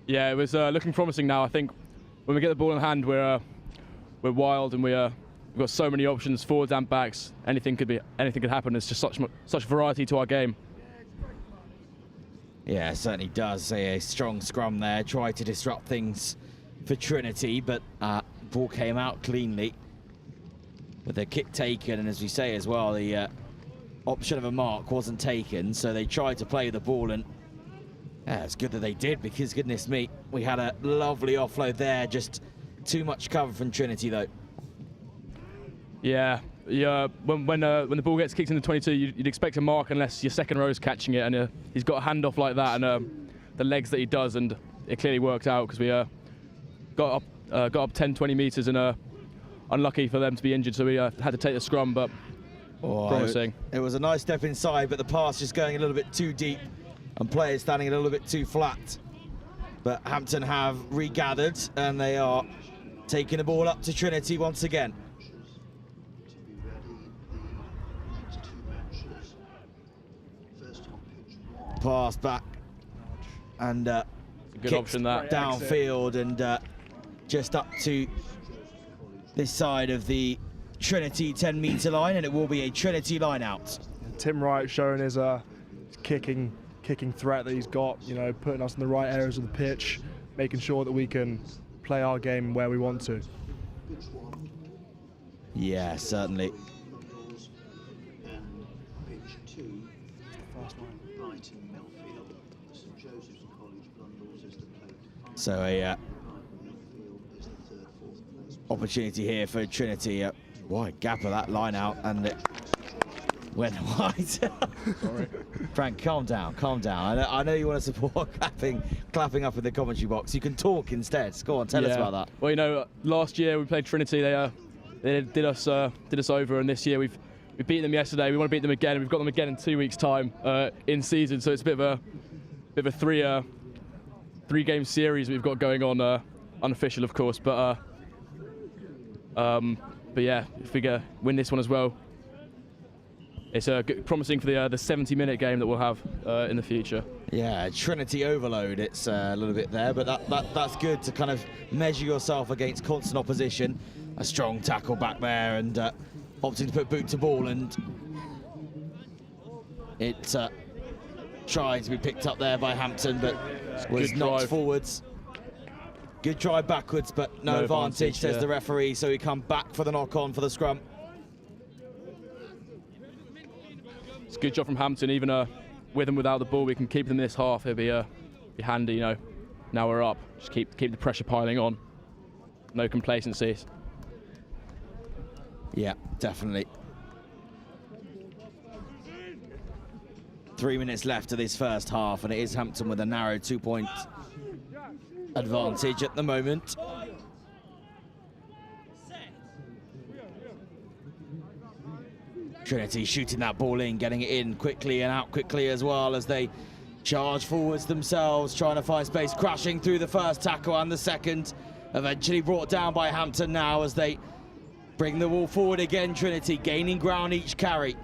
Yeah, it was looking promising now. I think when we get the ball in hand, we're wild, and we've got so many options, forwards and backs. Anything could happen. There's just such variety to our game. Yeah, it certainly does. A strong scrum there. Tried to disrupt things for Trinity, but ball came out cleanly with the kick taken, and as we say as well, the option of a mark wasn't taken, so they tried to play the ball, and yeah, it's good that they did, because goodness me, we had a lovely offload there. Just too much cover from Trinity though. Yeah. When the ball gets kicked into 22, you'd expect a mark unless your second row is catching it, and he's got a handoff like that, and the legs that he does, and it clearly worked out because we got up 10-20 metres, and unlucky for them to be injured, so we had to take the scrum, but promising. It was a nice step inside, but the pass just going a little bit too deep and players standing a little bit too flat. But Hampton have regathered, and they are taking the ball up to Trinity once again. Pass back and good option that downfield, and just up to this side of the Trinity 10-metre line, and it will be a Trinity line out. Tim Wright showing his kicking threat that he's got, you know, putting us in the right areas of the pitch, making sure that we can play our game where we want to. Yeah, certainly. Brighton, Milfield, St Joseph's College, Blundel is the play. So a opportunity here for Trinity. Wide gap of that line out, and it went wide. Sorry. Frank, calm down, calm down. I know you want to support clapping up in the commentary box. You can talk instead. Go on, tell us about that. Well, you know, last year we played Trinity. They did us over, and this year we beat them yesterday. We want to beat them again, and we've got them again in 2 weeks' time in season. So it's a bit of a three-game series we've got going on, unofficial, of course. But yeah, if we win this one as well, it's promising for the 70-minute game that we'll have in the future. Yeah, Trinity overload. It's a little bit there, but that's good to kind of measure yourself against constant opposition. A strong tackle back there, and opting to put boot to ball, and it trying to be picked up there by Hampton, but was knocked forwards. Good drive backwards, but no advantage, says the referee, so we come back for the knock-on for the scrum. It's a good job from Hampton. Even with and without the ball, we can keep them this half. It'll be handy, you know. Now we're up. Just keep the pressure piling on. No complacency. Yeah, definitely. 3 minutes left of this first half, and it is Hampton with a narrow 2-point advantage at the moment. Trinity shooting that ball in, getting it in quickly and out quickly as well as they charge forwards themselves, trying to find space, crashing through the first tackle and the second. Eventually brought down by Hampton now as they bring the ball forward again. Trinity gaining ground each carry.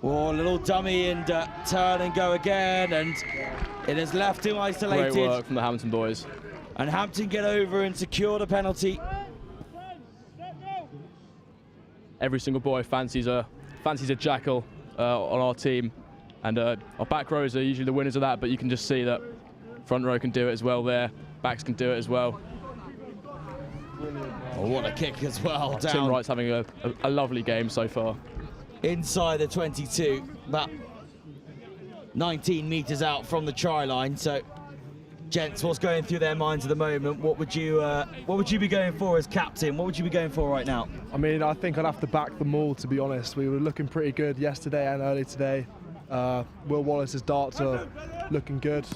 Oh, little dummy and turn and go again, and it has left him isolated. Great work from the Hampton boys. And Hampton get over and secure the penalty. Every single boy fancies a jackal on our team, and our back rows are usually the winners of that, but you can just see that front row can do it as well there, backs can do it as well. Oh, what a kick as well. Down. Tim Wright's having a lovely game so far. Inside the 22, about 19 metres out from the try line. So, gents, what's going through their minds at the moment? What would you be going for as captain? What would you be going for right now? I mean, I think I'd have to back them all, to be honest. We were looking pretty good yesterday and early today. Will Wallace's darts are looking good.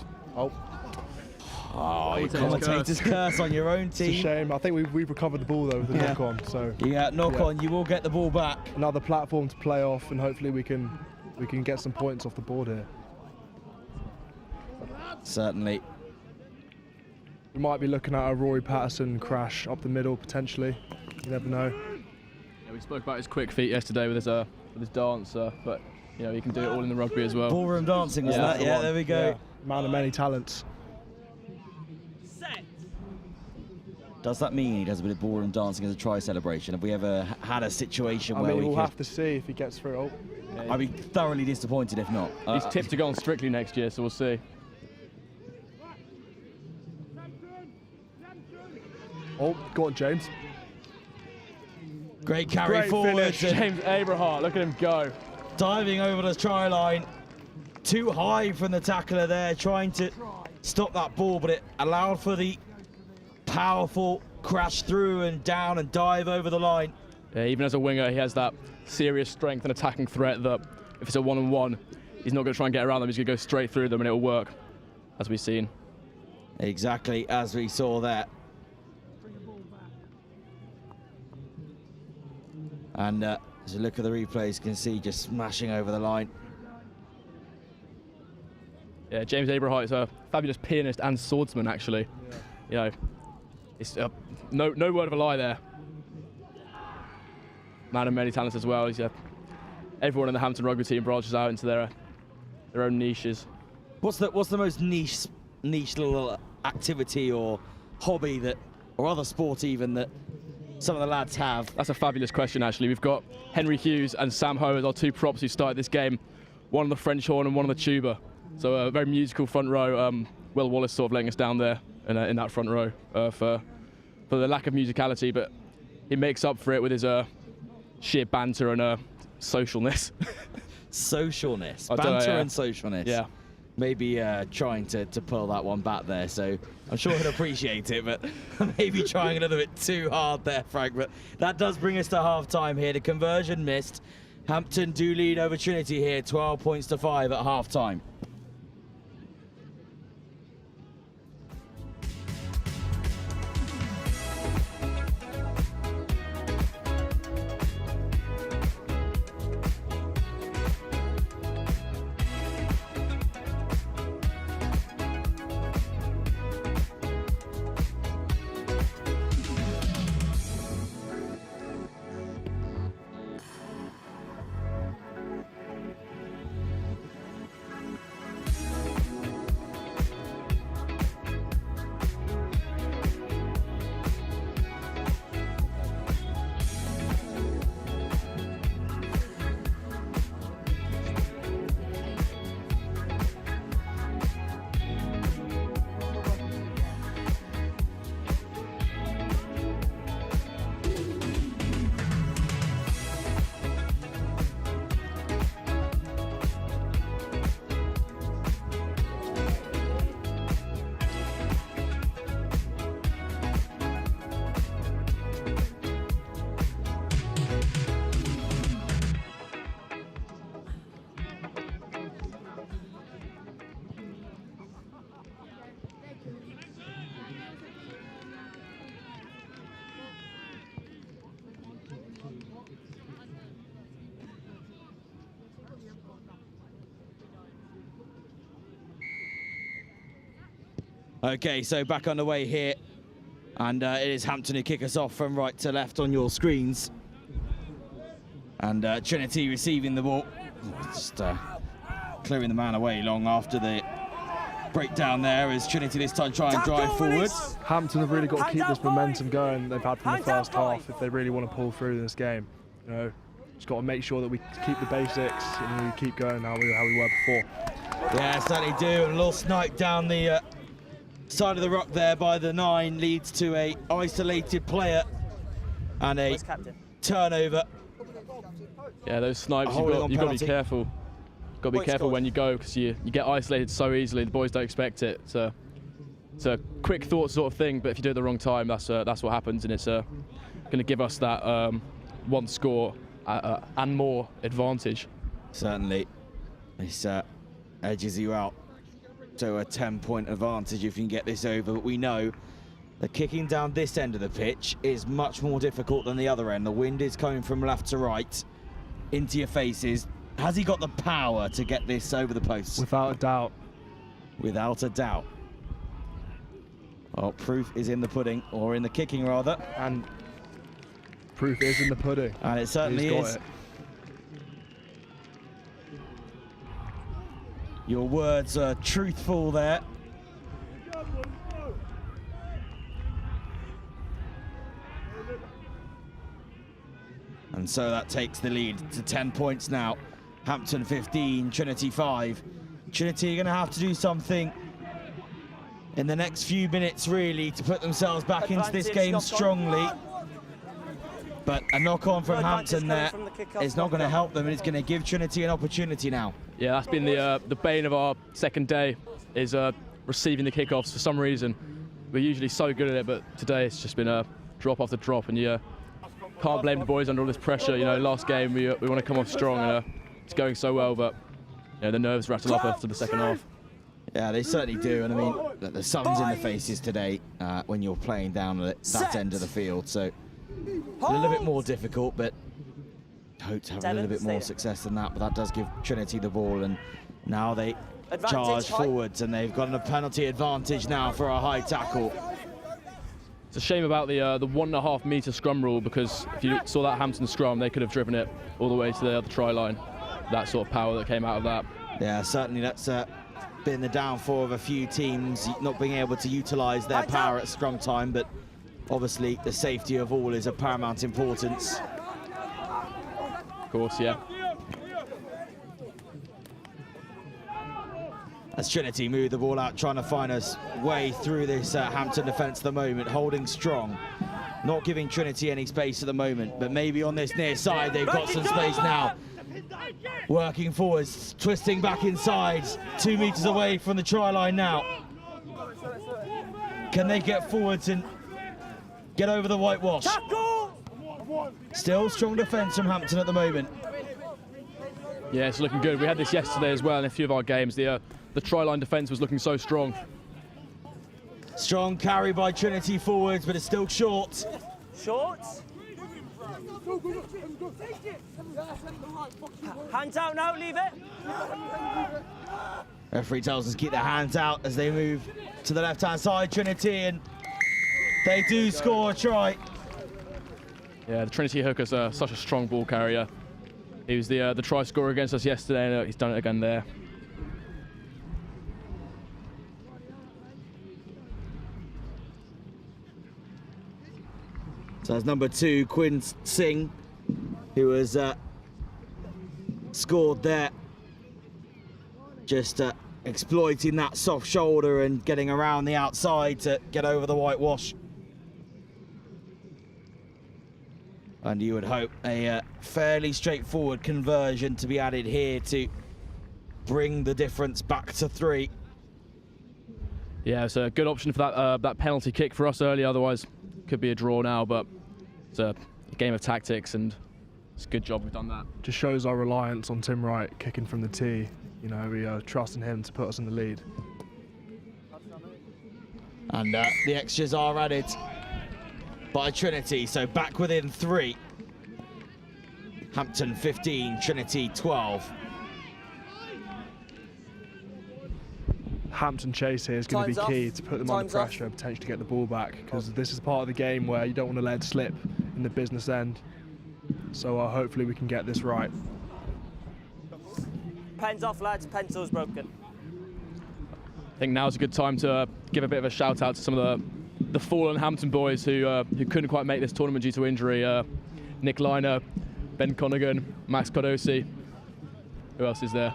Oh, your commentator's curse on your own team. It's a shame. I think we've recovered the ball though with the knock on. So knock on. You will get the ball back. Another platform to play off, and hopefully we can get some points off the board here. Certainly. We might be looking at a Rory Patterson crash up the middle potentially. You never know. Yeah, we spoke about his quick feet yesterday with his dance, but you know he can do it all in the rugby as well. Ballroom dancing was that? Yeah, there we go. Yeah. Man of many talents. Does that mean he does a bit of ballroom dancing as a try celebration? Have we ever had a situation where we'll have to see if he gets through. I'd be thoroughly disappointed if not. He's tipped to go on Strictly next year, so we'll see. Oh, go on, James. Great carry forward. James Abrahart, look at him go. Diving over the try line. Too high from the tackler there, trying to stop that ball, but it allowed for the powerful crash through and down and dive over the line. Yeah, even as a winger, he has that serious strength and attacking threat that if it's a one-on-one, he's not going to try and get around them, he's going to go straight through them and it'll work, as we've seen. Exactly, as we saw there. And as you look at the replays, you can see just smashing over the line. Yeah, James Abrahart is a fabulous pianist and swordsman, actually. Yeah. You know, it's no word of a lie there. Man of many talents as well. Everyone in the Hampton rugby team branches out into their own niches. What's the most niche little activity or hobby or other sport even that some of the lads have? That's a fabulous question, actually. We've got Henry Hughes and Sam Ho as our two props who started this game. One on the French horn and one on the tuba. So a very musical front row. Will Wallace sort of letting us down there in that front row for the lack of musicality, but he makes up for it with his sheer banter and socialness. Socialness, banter and socialness. Yeah. Maybe trying to pull that one back there, so I'm sure he'll appreciate it, but maybe trying a little bit too hard there, Frank. But that does bring us to half-time here. The conversion missed. Hampton do lead over Trinity here, 12 points to 5 at half-time. Okay, so back underway here. And it is Hampton who kick us off from right to left on your screens. And Trinity receiving the ball. Just clearing the man away long after the breakdown there as Trinity this time try and drive forward. Hampton have really got to keep this momentum going they've had from the first half if they really want to pull through in this game. You know, just got to make sure that we keep the basics and we keep going how we were before. Yeah, certainly do. And a little snipe down the side of the rock there by the 9 leads to a isolated player and a turnover. Yeah, those snipes, you've got to be careful. Got to be careful when you go because you get isolated so easily. The boys don't expect it. It's a quick thought sort of thing, but if you do it at the wrong time, that's what happens, and it's going to give us that one score and more advantage. Certainly, this edges you out to a 10-point advantage if you can get this over. But we know that kicking down this end of the pitch is much more difficult than the other end. The wind is coming from left to right into your faces. Has he got the power to get this over the post? Without a doubt. Without a doubt. Well, proof is in the pudding, or in the kicking rather. And proof is in the pudding. And it certainly is. Your words are truthful there. And so that takes the lead to 10 points now. Hampton 15, Trinity 5. Trinity are going to have to do something in the next few minutes, really, to put themselves back into this game strongly. But a knock-on from Hampton there is not going to help them, and it's going to give Trinity an opportunity now. Yeah, that's been the bane of our second day, is receiving the kickoffs. For some reason, we're usually so good at it, but today it's just been a drop after drop, and you can't blame the boys under all this pressure. You know, last game we want to come off strong, and it's going so well, but you know, the nerves rattle up after the second half. Yeah, they certainly do, and I mean, the sun's in the faces today when you're playing down at that end of the field, so a little bit more difficult, but hope to have a little bit more success than that. But that does give Trinity the ball, and now they charge forwards, and they've got a penalty advantage now for a high tackle. It's a shame about the 1.5 metre scrum rule, because if you saw that Hampton scrum, they could have driven it all the way to the other try line. That sort of power that came out of that. Yeah, certainly that's been the downfall of a few teams not being able to utilise their power at scrum time, but obviously the safety of all is of paramount importance. Of course, yeah. As Trinity move the ball out, trying to find a way through this Hampton defence at the moment, holding strong, not giving Trinity any space at the moment, but maybe on this near side they've got some space now. Working forwards, twisting back inside, 2 metres away from the try line now. Can they get forwards and get over the whitewash? Still strong defence from Hampton at the moment. Yeah, it's looking good. We had this yesterday as well in a few of our games. The try line defence was looking so strong. Strong carry by Trinity forwards, but it's still short. Short. Hands out now, leave it. Referee tells us to keep their hands out as they move to the left-hand side, Trinity, and they do score a try. Yeah, the Trinity hooker's such a strong ball carrier. He was the try scorer against us yesterday, and he's done it again there. So that's number 2, Quinn Singh, who has scored there. Just exploiting that soft shoulder and getting around the outside to get over the whitewash. And you would hope a fairly straightforward conversion to be added here to bring the difference back to 3. Yeah, it's a good option for that penalty kick for us early. Otherwise, could be a draw now. But it's a game of tactics, and it's a good job we've done that. Just shows our reliance on Tim Wright kicking from the tee. You know, we trust in him to put us in the lead. And the extras are added by Trinity, so back within 3. Hampton 15, Trinity 12. Hampton chase here is going to be key to put them under pressure and potentially get the ball back, because this is part of the game where you don't want to let it slip in the business end. So hopefully we can get this right. Pens off, lads. Pencils broken. I think now's a good time to give a bit of a shout out to some of the fallen Hampton boys who couldn't quite make this tournament due to injury. Nick Liner, Ben Connigan, Max Cardosi. Who else is there?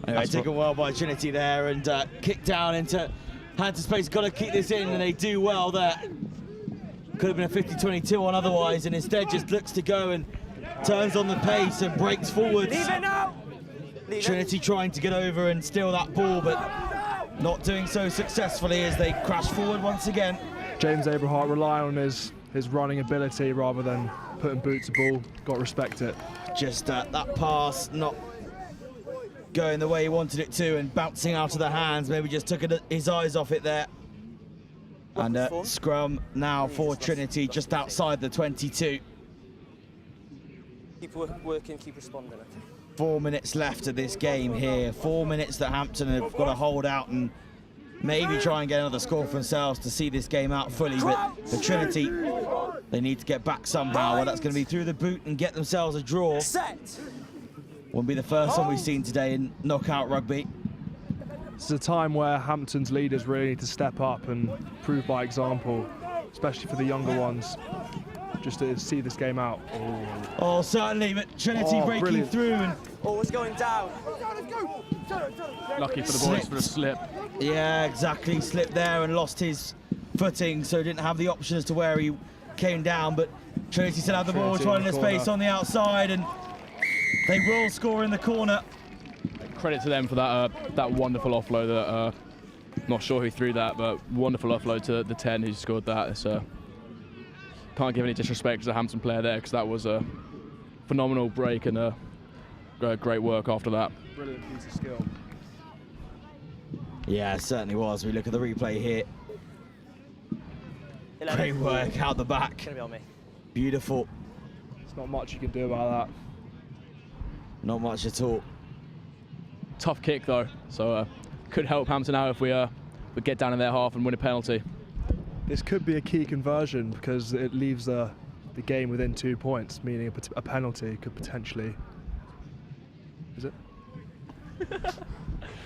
Anyway, taken well by Trinity there and kicked down into Hampton space. Got to keep this in, and they do well there. Could have been a 50-22 on otherwise, and instead just looks to go and turns on the pace and breaks forwards. Leave it now. Trinity trying to get over and steal that ball, but not doing so successfully as they crash forward once again. James Abrahart relying on his running ability rather than putting boot to ball. Got to respect it. Just that pass not going the way he wanted it to and bouncing out of the hands. Maybe just took his eyes off it there. And scrum now for Trinity just outside the 22. Keep working, keep responding. 4 minutes left of this game here. 4 minutes that Hampton have got to hold out and maybe try and get another score for themselves to see this game out fully. But for Trinity, they need to get back somehow. Well, that's going to be through the boot and get themselves a draw. Won't be the first one we've seen today in knockout rugby. This is a time where Hampton's leaders really need to step up and prove by example, especially for the younger ones, just to see this game out. Oh, certainly, but Trinity breaking brilliant. Through. And it's going down. Lucky for the boys for a slip. Yeah, exactly. Slipped there and lost his footing, so didn't have the option as to where he came down. But Trinity still had the ball, trying to space on the outside, and they will score in the corner. Credit to them for that wonderful offload. That not sure who threw that, but wonderful offload to the 10 who scored that. It's can't give any disrespect to the Hampton player there, because that was a phenomenal break and great work after that. Brilliant piece of skill. Yeah, it certainly was. We look at the replay here. Great work out the back. Gonna be on me. Beautiful. There's not much you can do about that. Not much at all. Tough kick though, so could help Hampton out if we get down in their half and win a penalty. This could be a key conversion because it leaves the game within 2 points, meaning a penalty could potentially. Is it?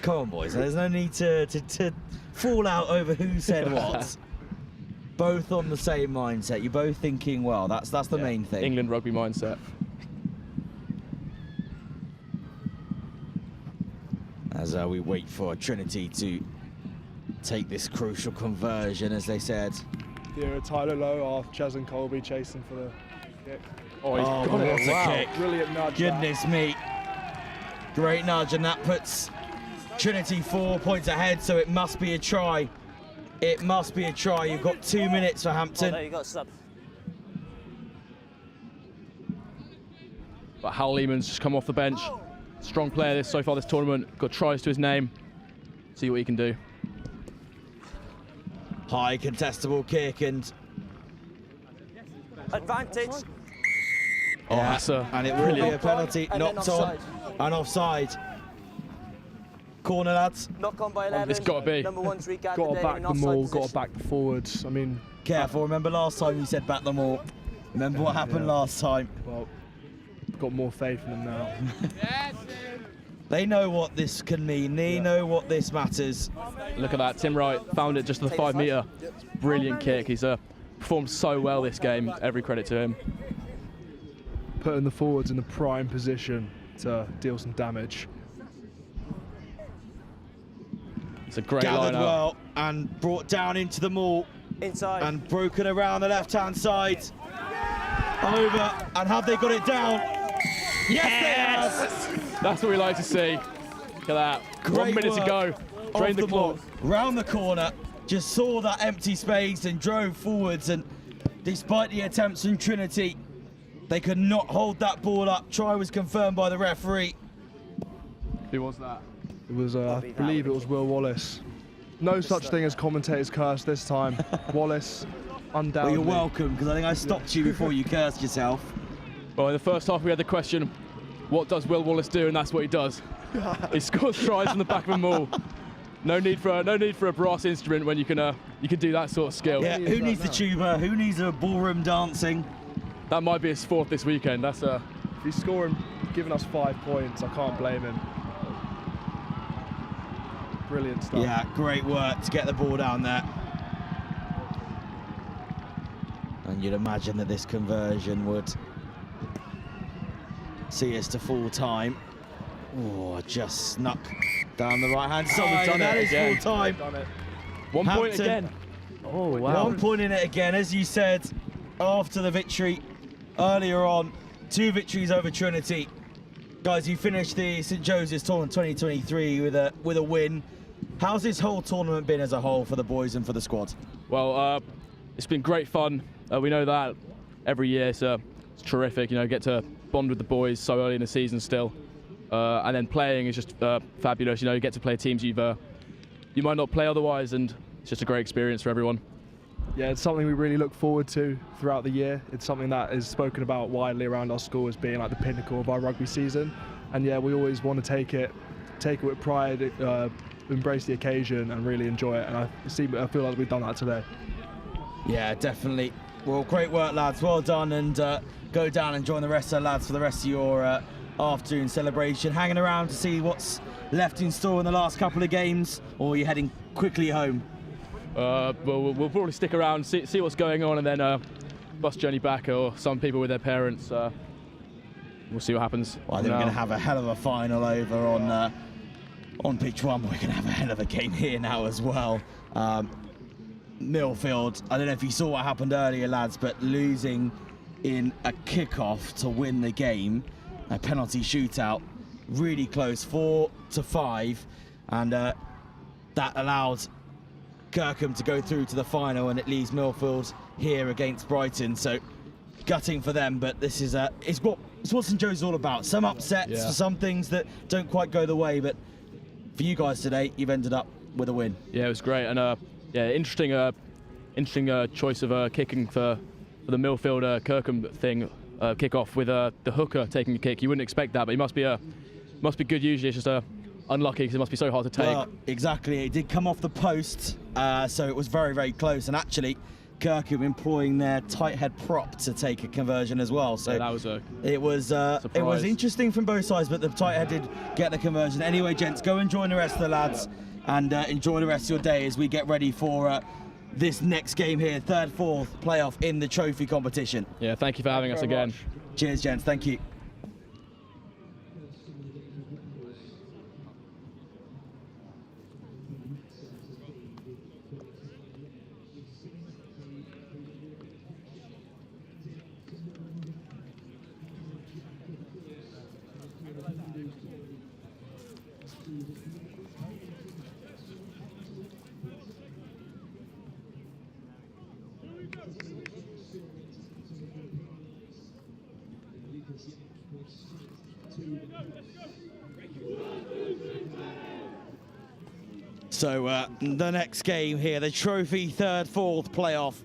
Come on, boys. There's no need to fall out over who said what. Both on the same mindset. You're both thinking well. That's the main thing. England rugby mindset. As we wait for Trinity to take this crucial conversion, as they said. Yeah, Tyler Lowe off Ches and Colby chasing for the kick. Oh, he's got it. Wow. Kick. Brilliant nudge. Goodness me. Great nudge, and that puts Trinity 4 points ahead, so it must be a try. It must be a try. You've got 2 minutes for Hampton. Oh, no, you got a sub. But Hal Lehman's just come off the bench. Strong player so far this tournament. Got tries to his name. See what he can do. High contestable kick and advantage. Oh, yeah, and it will be a penalty. Knocked on and offside. Corner, lads. Knock on by 11. It's got to be. Number one's regathered. Got to back them all. Got to back the forwards. I mean, careful. Remember last time you said back them all. Remember what happened last time. Well, got more faith in them now. They know what this can mean. They know what this matters. Look at that. Tim Wright found it just to the 5 metre. Brilliant kick. He's performed so well this game. Every credit to him. Putting the forwards in the prime position to deal some damage. It's a great gathered line well and brought down into the maul. Inside. And broken around the left-hand side. Over. And have they got it down? Yes! That's what we like to see. Look at that. Great 1 minute to go. Drain the clock. Round the corner. Just saw that empty space and drove forwards. And despite the attempts from Trinity, they could not hold that ball up. Try was confirmed by the referee. Who was that? It was, I believe it was Will Wallace. No such thing as commentator's curse this time. Wallace, undoubtedly. Well, you're welcome, because I think I stopped you before you cursed yourself. Well, in the first half we had the question, what does Will Wallace do? And that's what he does. He scores tries from the back of a maul. No need for a brass instrument when you can do that sort of skill. Yeah, who needs the tuba? Who needs a ballroom dancing? That might be his 4th this weekend. That's If he's scoring, giving us 5 points, I can't blame him. Brilliant stuff. Yeah, great work to get the ball down there. And you'd imagine that this conversion would see us to full time. Oh, just snuck down the right-hand side. done That it is again. full time. 1 point Hampton. again. Oh, wow. 1 point in it again, as you said, after the victory earlier on. 2 victories over Trinity. Guys, you finished the St Joseph's Tournament 2023 with a win. How's this whole tournament been as a whole for the boys and for the squad? Well, it's been great fun. We know that every year, so it's terrific. You know, get to bond with the boys so early in the season still, and then playing is just fabulous. You know, you get to play teams you might not play otherwise, and it's just a great experience for everyone. Yeah, it's something we really look forward to throughout the year. It's something that is spoken about widely around our school as being like the pinnacle of our rugby season. And yeah, we always want to take it with pride, embrace the occasion and really enjoy it. And I feel like we've done that today. Yeah, definitely. Well, great work, lads. Well done, and go down and join the rest of the lads for the rest of your afternoon celebration. Hanging around to see what's left in store in the last couple of games, or are you heading quickly home? Well, we'll probably stick around, see what's going on, and then bus journey back, or some people with their parents. We'll see what happens. Well, I think we're going to have a hell of a final over on pitch 1. We're going to have a hell of a game here now as well. Milfield, I don't know if you saw what happened earlier, lads, but losing in a kick-off to win the game, a penalty shootout, really close, 4-5, and that allowed Kirkham to go through to the final, and it leaves Milfield here against Brighton. So gutting for them, but this is it's what St Joe's all about. Some upsets, some things that don't quite go the way, but for you guys today, you've ended up with a win. Yeah, it was great, and yeah, interesting choice of kicking for the Milfield Kirkham thing, kick-off with the hooker taking a kick. You wouldn't expect that, but he must be good. Usually, it's just unlucky because it must be so hard to take. Well, exactly, it did come off the post, so it was very, very close. And actually, Kirkham employing their tight head prop to take a conversion as well. So yeah, it was interesting from both sides, but the tight head did get the conversion. Anyway, gents, go and join the rest of the lads and enjoy the rest of your day as we get ready for this next game here, 3rd, 4th playoff in the trophy competition. Yeah, thank you for having us again. Cheers, gents. Thank you. So the next game here, the trophy 3rd, 4th playoff.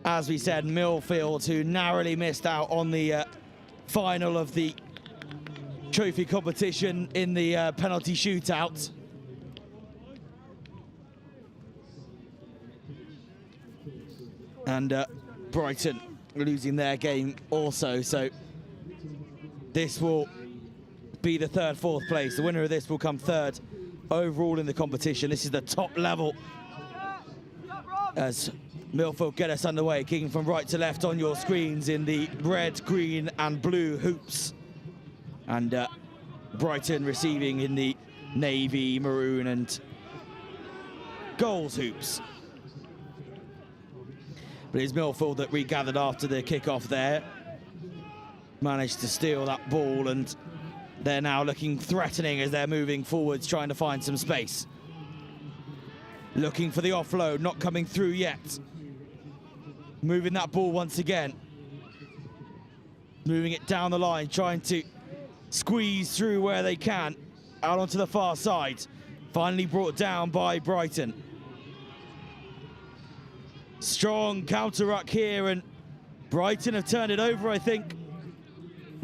As we said, Milfield, who narrowly missed out on the final of the trophy competition in the penalty shootout. And Brighton losing their game also. So this will be the 3rd, 4th place. The winner of this will come 3rd overall in the competition. This is the top level as Milfield get us underway, kicking from right to left on your screens in the red, green and blue hoops. And Brighton receiving in the navy, maroon and goals hoops. But it's Milfield that regathered after the kick-off there. Managed to steal that ball, and they're now looking threatening as they're moving forwards, trying to find some space. Looking for the offload, not coming through yet. Moving that ball once again. Moving it down the line, trying to squeeze through where they can, out onto the far side. Finally brought down by Brighton. Strong counter-ruck here, and Brighton have turned it over, I think.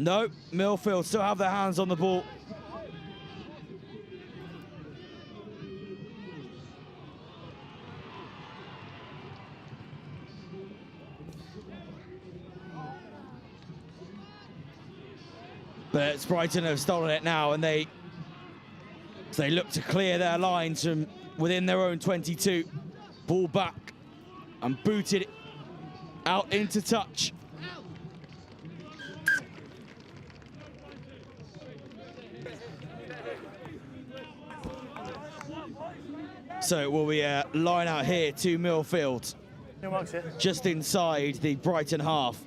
No, Milfield still have their hands on the ball. But Brighton have stolen it now, and they look to clear their lines from within their own 22. Ball back and booted out into touch. So it will be a line out here to Milfield, just inside the Brighton half.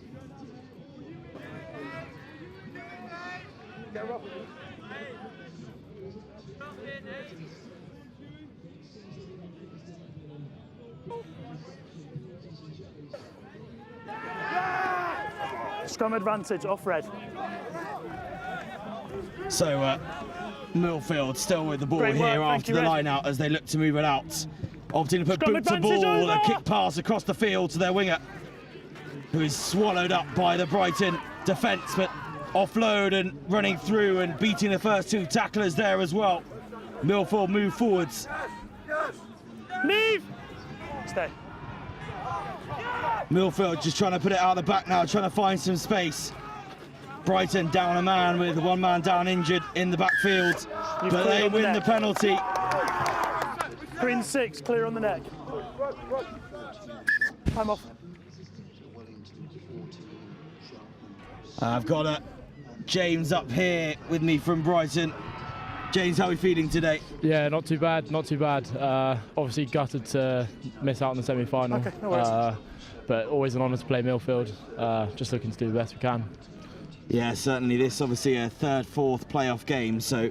Scrum advantage off red. So Milfield still with the ball here after the line out as they look to move it out. Opting to put boot to ball, a kick pass across the field to their winger, who is swallowed up by the Brighton defence, but offload and running through and beating the first two tacklers there as well. Milfield move forwards. Leave! Stay. Milfield just trying to put it out the back now, trying to find some space. Brighton down a man with one man down injured in the backfield, but they win the penalty. Green 6, clear on the neck. I'm off. I've got James up here with me from Brighton. James, how are you feeling today? Yeah, not too bad, not too bad. Obviously gutted to miss out on the semi-final. Okay, no worries. But always an honour to play Milfield. Just looking to do the best we can. Yeah, certainly. This obviously a third, fourth playoff game, so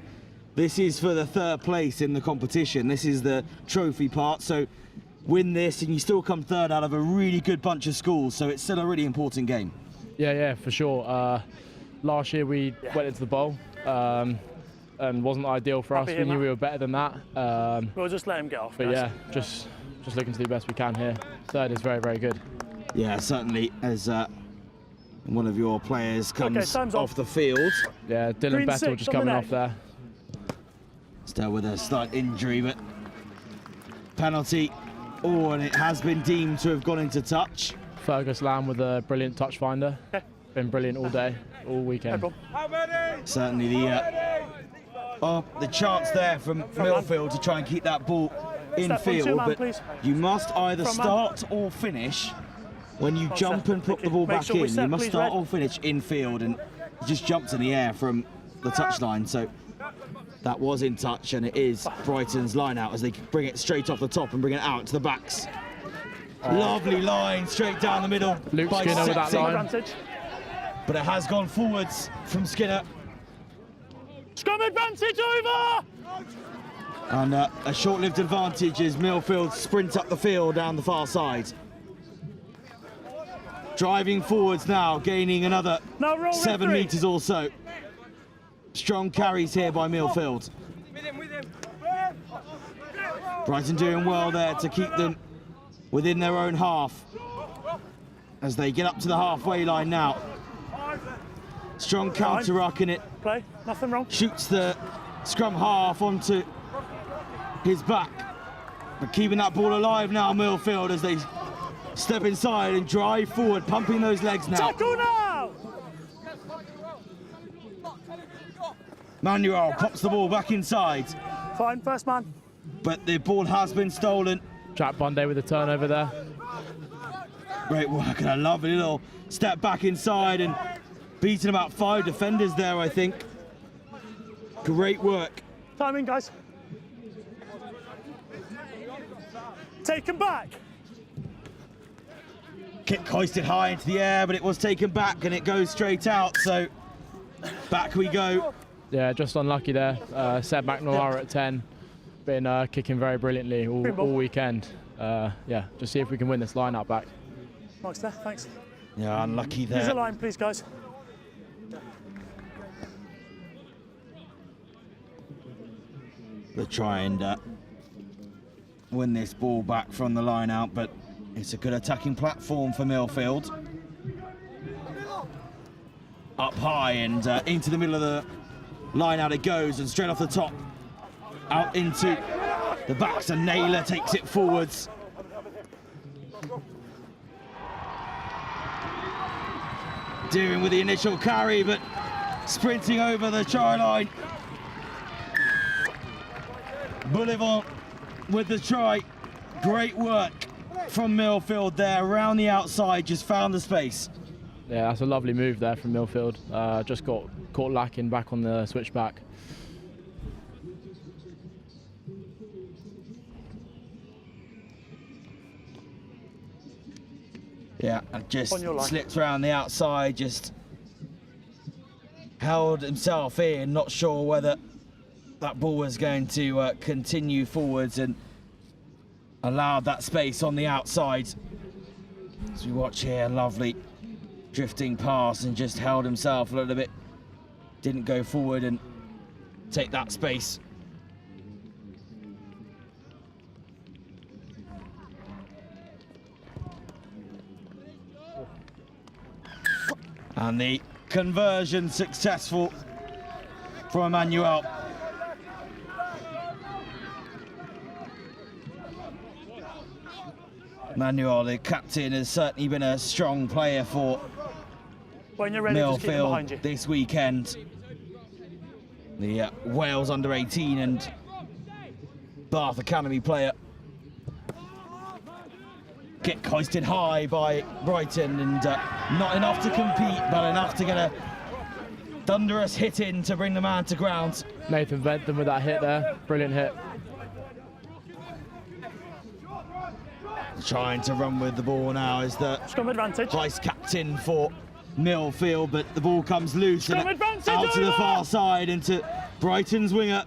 this is for the third place in the competition. This is the trophy part, so win this and you still come third out of a really good bunch of schools, so it's still a really important game. Yeah, for sure. Last year we went into the bowl and wasn't ideal for us. We knew we were better than that. We'll just let him get off. But guys. yeah, just looking to do the best we can here. Third is very, very good. Yeah, certainly, as one of your players comes off the field. Yeah, Dylan Bettle just coming off there. Still with a slight injury, but penalty. Oh, and it has been deemed to have gone into touch. Fergus Lamb with a brilliant touch finder. Been brilliant all day, all weekend. Certainly the chance there from Milfield to try and keep that ball in field, but you must either start or finish. When you jump and put the ball back in, you must start or finish in field, and he just jumped in the air from the touchline. So that was in touch, and it is Brighton's line out as they bring it straight off the top and bring it out to the backs. Lovely line straight down the middle. Luke Skinner with that line. But it has gone forwards from Skinner. Scrum advantage over! And a short-lived advantage as Milfield sprint up the field down the far side. Driving forwards now, gaining another 7 metres or so. Strong carries here by Milfield. Brighton doing well there to keep them within their own half as they get up to the halfway line now. Strong counter ruck in it. Play, nothing wrong. Shoots the scrum half onto his back. But keeping that ball alive now, Milfield, as they step inside and drive forward, pumping those legs now. Tackle now! Manuel pops the ball back inside. Fine, first man. But the ball has been stolen. Jack Bunday with a turnover there. Great work and a lovely little step back inside and beating about 5 defenders there, I think. Great work. Timing, guys. Take him back. Kick hoisted high into the air, but it was taken back and it goes straight out, so back we go. Yeah, just unlucky there. Seb McNamara at 10. Been kicking very brilliantly all weekend. Yeah, just see if we can win this line-up back. Nice there, thanks. Yeah, unlucky there. Use the line, please, guys. They'll try and win this ball back from the line out, but it's a good attacking platform for Milfield. Up high and into the middle of the line out it goes, and straight off the top out into the backs, and Naylor takes it forwards. Dealing with the initial carry, but sprinting over the try line. Boulevard with the try. Great work from Milfield there, around the outside, just found the space. Yeah, that's a lovely move there from Milfield. Just got caught lacking back on the switchback. Yeah, and just slipped around the outside, just held himself in, not sure whether that ball was going to continue forwards, and allowed that space on the outside. As we watch here, lovely drifting pass, and just held himself a little bit, didn't go forward and take that space. And the conversion successful for Emmanuel. Emmanuel, the captain, has certainly been a strong player for when you're ready, just keep them behind you. Milfield this weekend. The Wales under-18 and Bath Academy player get hoisted high by Brighton, and not enough to compete, but enough to get a thunderous hit in to bring the man to ground. Nathan Bentham with that hit there, brilliant hit. Trying to run with the ball now is the vice captain for Milfield, but the ball comes loose and out to the far side into Brighton's winger.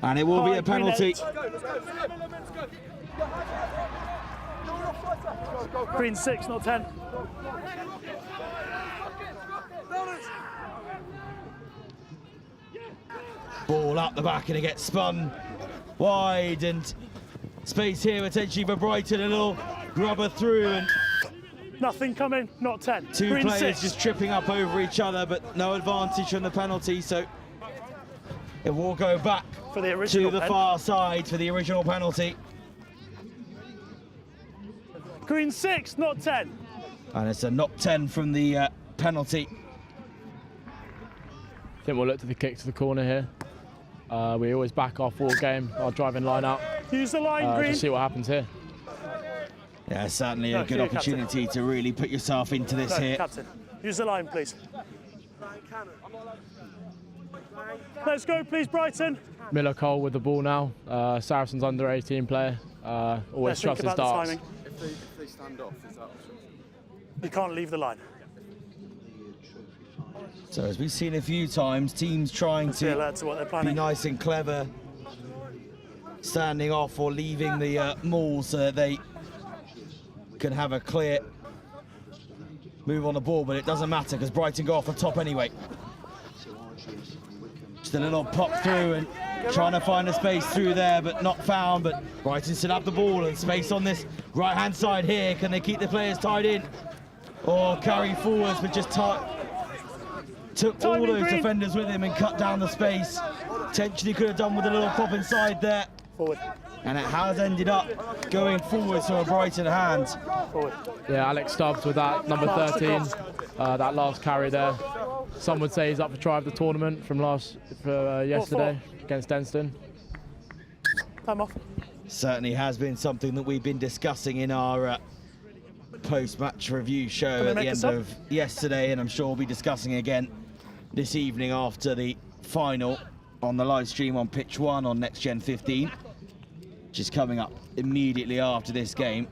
And it will be a penalty. Green 6, not 10. Ball up the back and it gets spun wide, and space here potentially for Brighton, a little rubber through, and nothing coming, not 10. Two Green players 6. just tripping up over each other, but no advantage from the penalty, so it will go back for the to the far side for the original penalty. Green 6, not 10. And it's a not 10 from the penalty. I think we'll look to the kick to the corner here. We always back our forward game, our driving line up. Use the line, Green. Just see what happens here. Yeah, certainly a good opportunity to really put yourself into this here. Captain, use the line, please. Let's go, please, Brighton. Miller Cole with the ball now. Saracens under-18 player. Always trusts his darts. If they stand off, is that option? You can't leave the line. So as we've seen a few times, teams trying to be nice and clever, standing off or leaving the maul so that they can have a clear move on the ball, but it doesn't matter because Brighton go off the top anyway. Just a little pop through and trying to find a space through there, but not found. But Brighton still have the ball and space on this right-hand side here. Can they keep the players tied in or carry forwards, but just took all those defenders with him and cut down the space. Potentially could have done with a little pop inside there. Forward. And it has ended up going forwards to a Brighton hand. Forward. Yeah, Alex Stubbs with that number 13, that last carry there. Some would say he's up for try of the tournament from yesterday against Denston. Time off. Certainly has been something that we've been discussing in our post-match review show at the end of yesterday, and I'm sure we'll be discussing again this evening after the final on the live stream on Pitch 1 on NextGen15, which is coming up immediately after this game.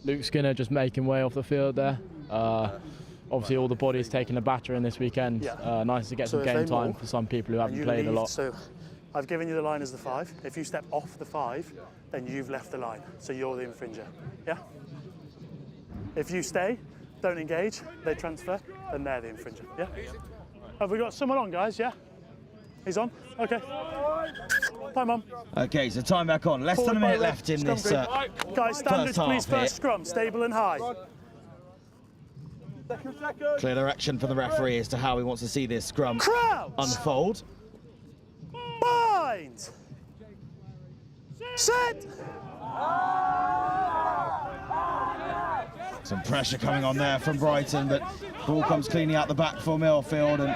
Luke Skinner just making way off the field there. Obviously all the bodies taking a batter in this weekend. Yeah. Nice to get some game time for some people who haven't played a lot. So I've given you the line as the 5. If you step off the 5, then you've left the line, so you're the infringer. Yeah? If you stay, don't engage, they transfer, then they're the infringer. Yeah? Have we got someone on, guys? Yeah? He's on? Okay. Time on. Okay, so time back on. Less than a minute left in this guys, standards, please, first scrum, stable and high. Clear direction from the referee as to how he wants to see this scrum unfold. Bind! Set! Some pressure coming on there from Brighton, but ball comes cleanly out the back for Milfield and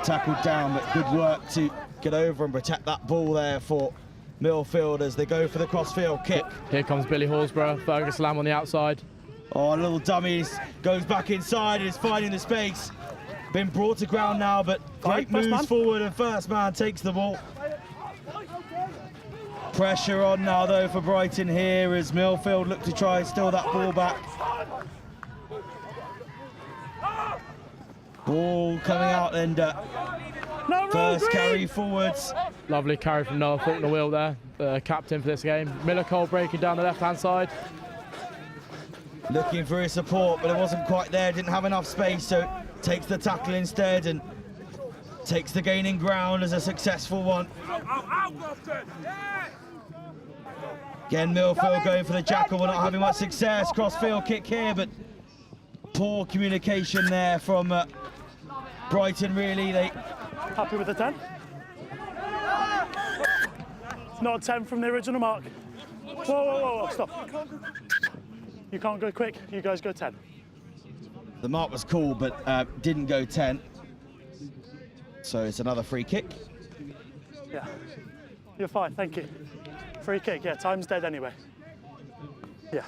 tackled down, but good work to get over and protect that ball there for Milfield as they go for the cross-field kick. Here comes Billy Horsburgh, Fergus Lamb on the outside. Oh, a little dummy goes back inside and is finding the space. Been brought to ground now, but great moves forward, and first man takes the ball. Pressure on now though for Brighton here as Milfield look to try and steal that ball back. Ball coming out and first carry forwards. Lovely carry from Noah Faulkner-Will there, the captain for this game. Miller Cole breaking down the left-hand side. Looking for his support, but it wasn't quite there, didn't have enough space, so takes the tackle instead and takes the gaining ground as a successful one. Again, Milfield going for the jackal, we're not having much success. Cross-field kick here, but poor communication there from Brighton, really. Happy with the 10? It's not a 10 from the original mark. Whoa, whoa, whoa, stop. You can't go quick, you guys go 10. The mark was cool, but didn't go 10. So it's another free kick. Yeah, you're fine, thank you. Free kick, yeah, time's dead anyway. Yeah.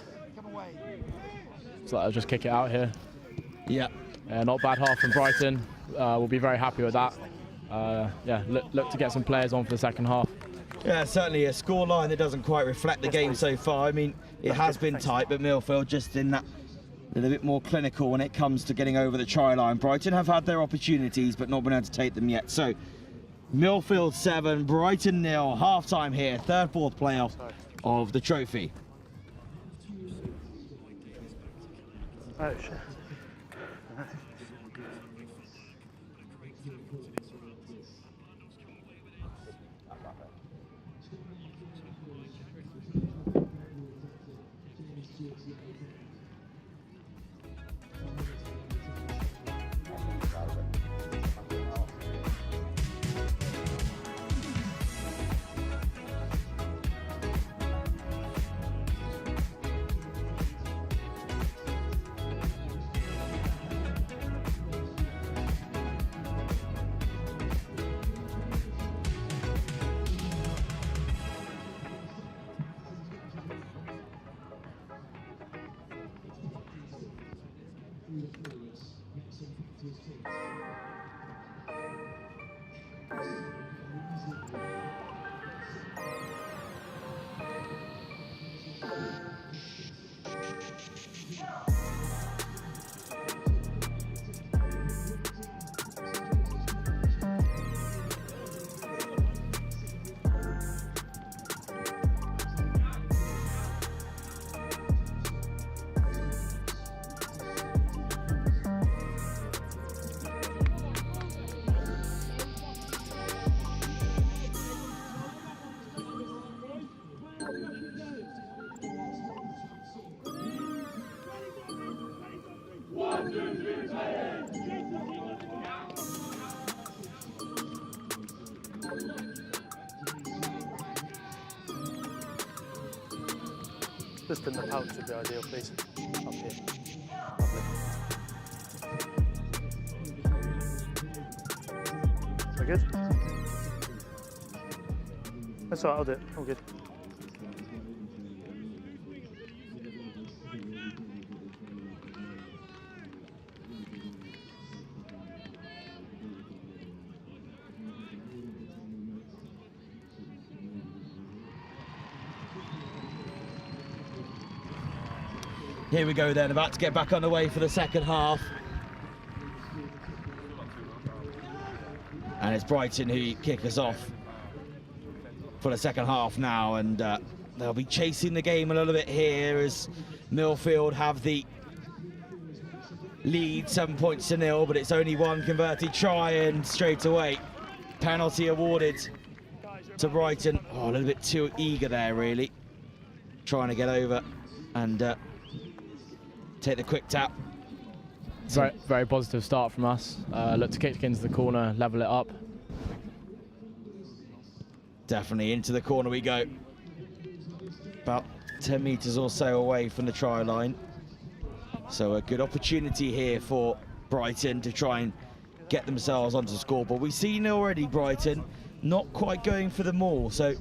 So I'll just kick it out here. Yeah. Not bad half from Brighton. We'll be very happy with that. Yeah, look to get some players on for the second half. Yeah, certainly a scoreline that doesn't quite reflect the game so far. I mean, it has been tight, but Milfield just in that a little bit more clinical when it comes to getting over the try line. Brighton have had their opportunities, but not been able to take them yet. So, Milfield 7, Brighton 0, half-time here, third, fourth playoff of the trophy. Oh, shit. Just in the pouch would be ideal, please. Up here. Lovely. We're good? That's all right, I'll do it. All good. Here we go then, about to get back underway for the second half. And it's Brighton who kick us off for the second half now, and they'll be chasing the game a little bit here as Milfield have the lead 7 points to 0, but it's only one converted try, and straight away penalty awarded to Brighton. Oh, a little bit too eager there, really, trying to get over and take the quick tap. Very, very positive start from us. Look to kick into the corner, level it up. Definitely into the corner we go. About 10 metres or so away from the try line. So a good opportunity here for Brighton to try and get themselves onto the scoreboard. We've seen already Brighton not quite going for the maul. So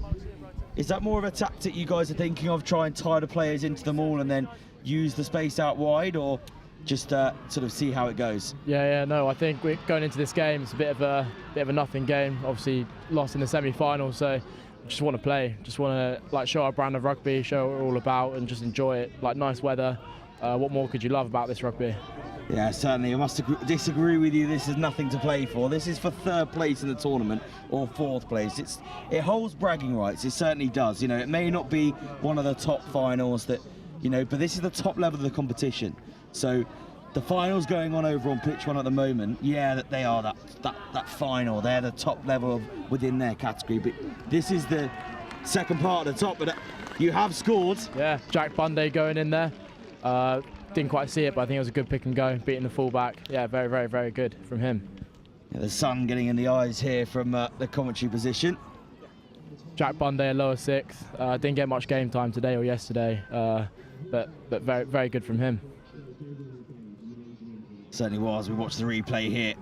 is that more of a tactic you guys are thinking of, try and tie the players into the maul and then use the space out wide, or just sort of see how it goes? Yeah, no, I think we're going into this game, it's a bit of a nothing game. Obviously lost in the semi-final, so just want to play, just want to like show our brand of rugby, show what we're all about, and just enjoy it. Like, nice weather. What more could you love about this rugby? Yeah, certainly. I must disagree with you. This is nothing to play for. This is for 3rd place in the tournament or 4th place. It holds bragging rights. It certainly does. You know, it may not be one of the top finals that, you know, but this is the top level of the competition. So the finals going on over on pitch 1 at the moment, yeah, that they are that final. They're the top level of within their category. But this is the second part of the top. But you have scored. Yeah, Jack Bunday going in there. Didn't quite see it, but I think it was a good pick and go, beating the fullback. Yeah, very, very, very good from him. Yeah, the sun getting in the eyes here from the commentary position. Jack Bunday, a lower 6th. Didn't get much game time today or yesterday, but very, very good from him. Certainly was. We watched the replay here.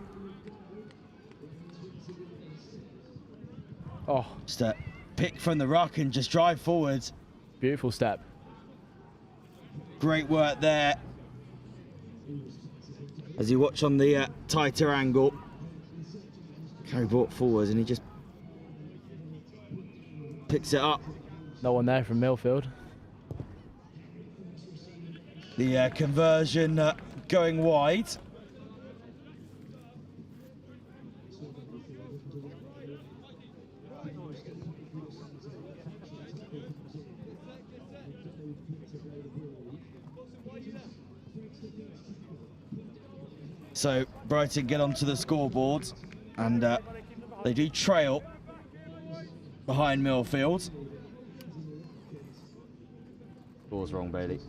Oh, just a pick from the ruck and just drive forwards. Beautiful step. Great work there. As you watch on the tighter angle, Carey brought forwards and he just picks it up. No one there from Milfield. The conversion going wide. So Brighton get onto the scoreboard, and they do trail behind Milfield. Score's wrong, Bailey.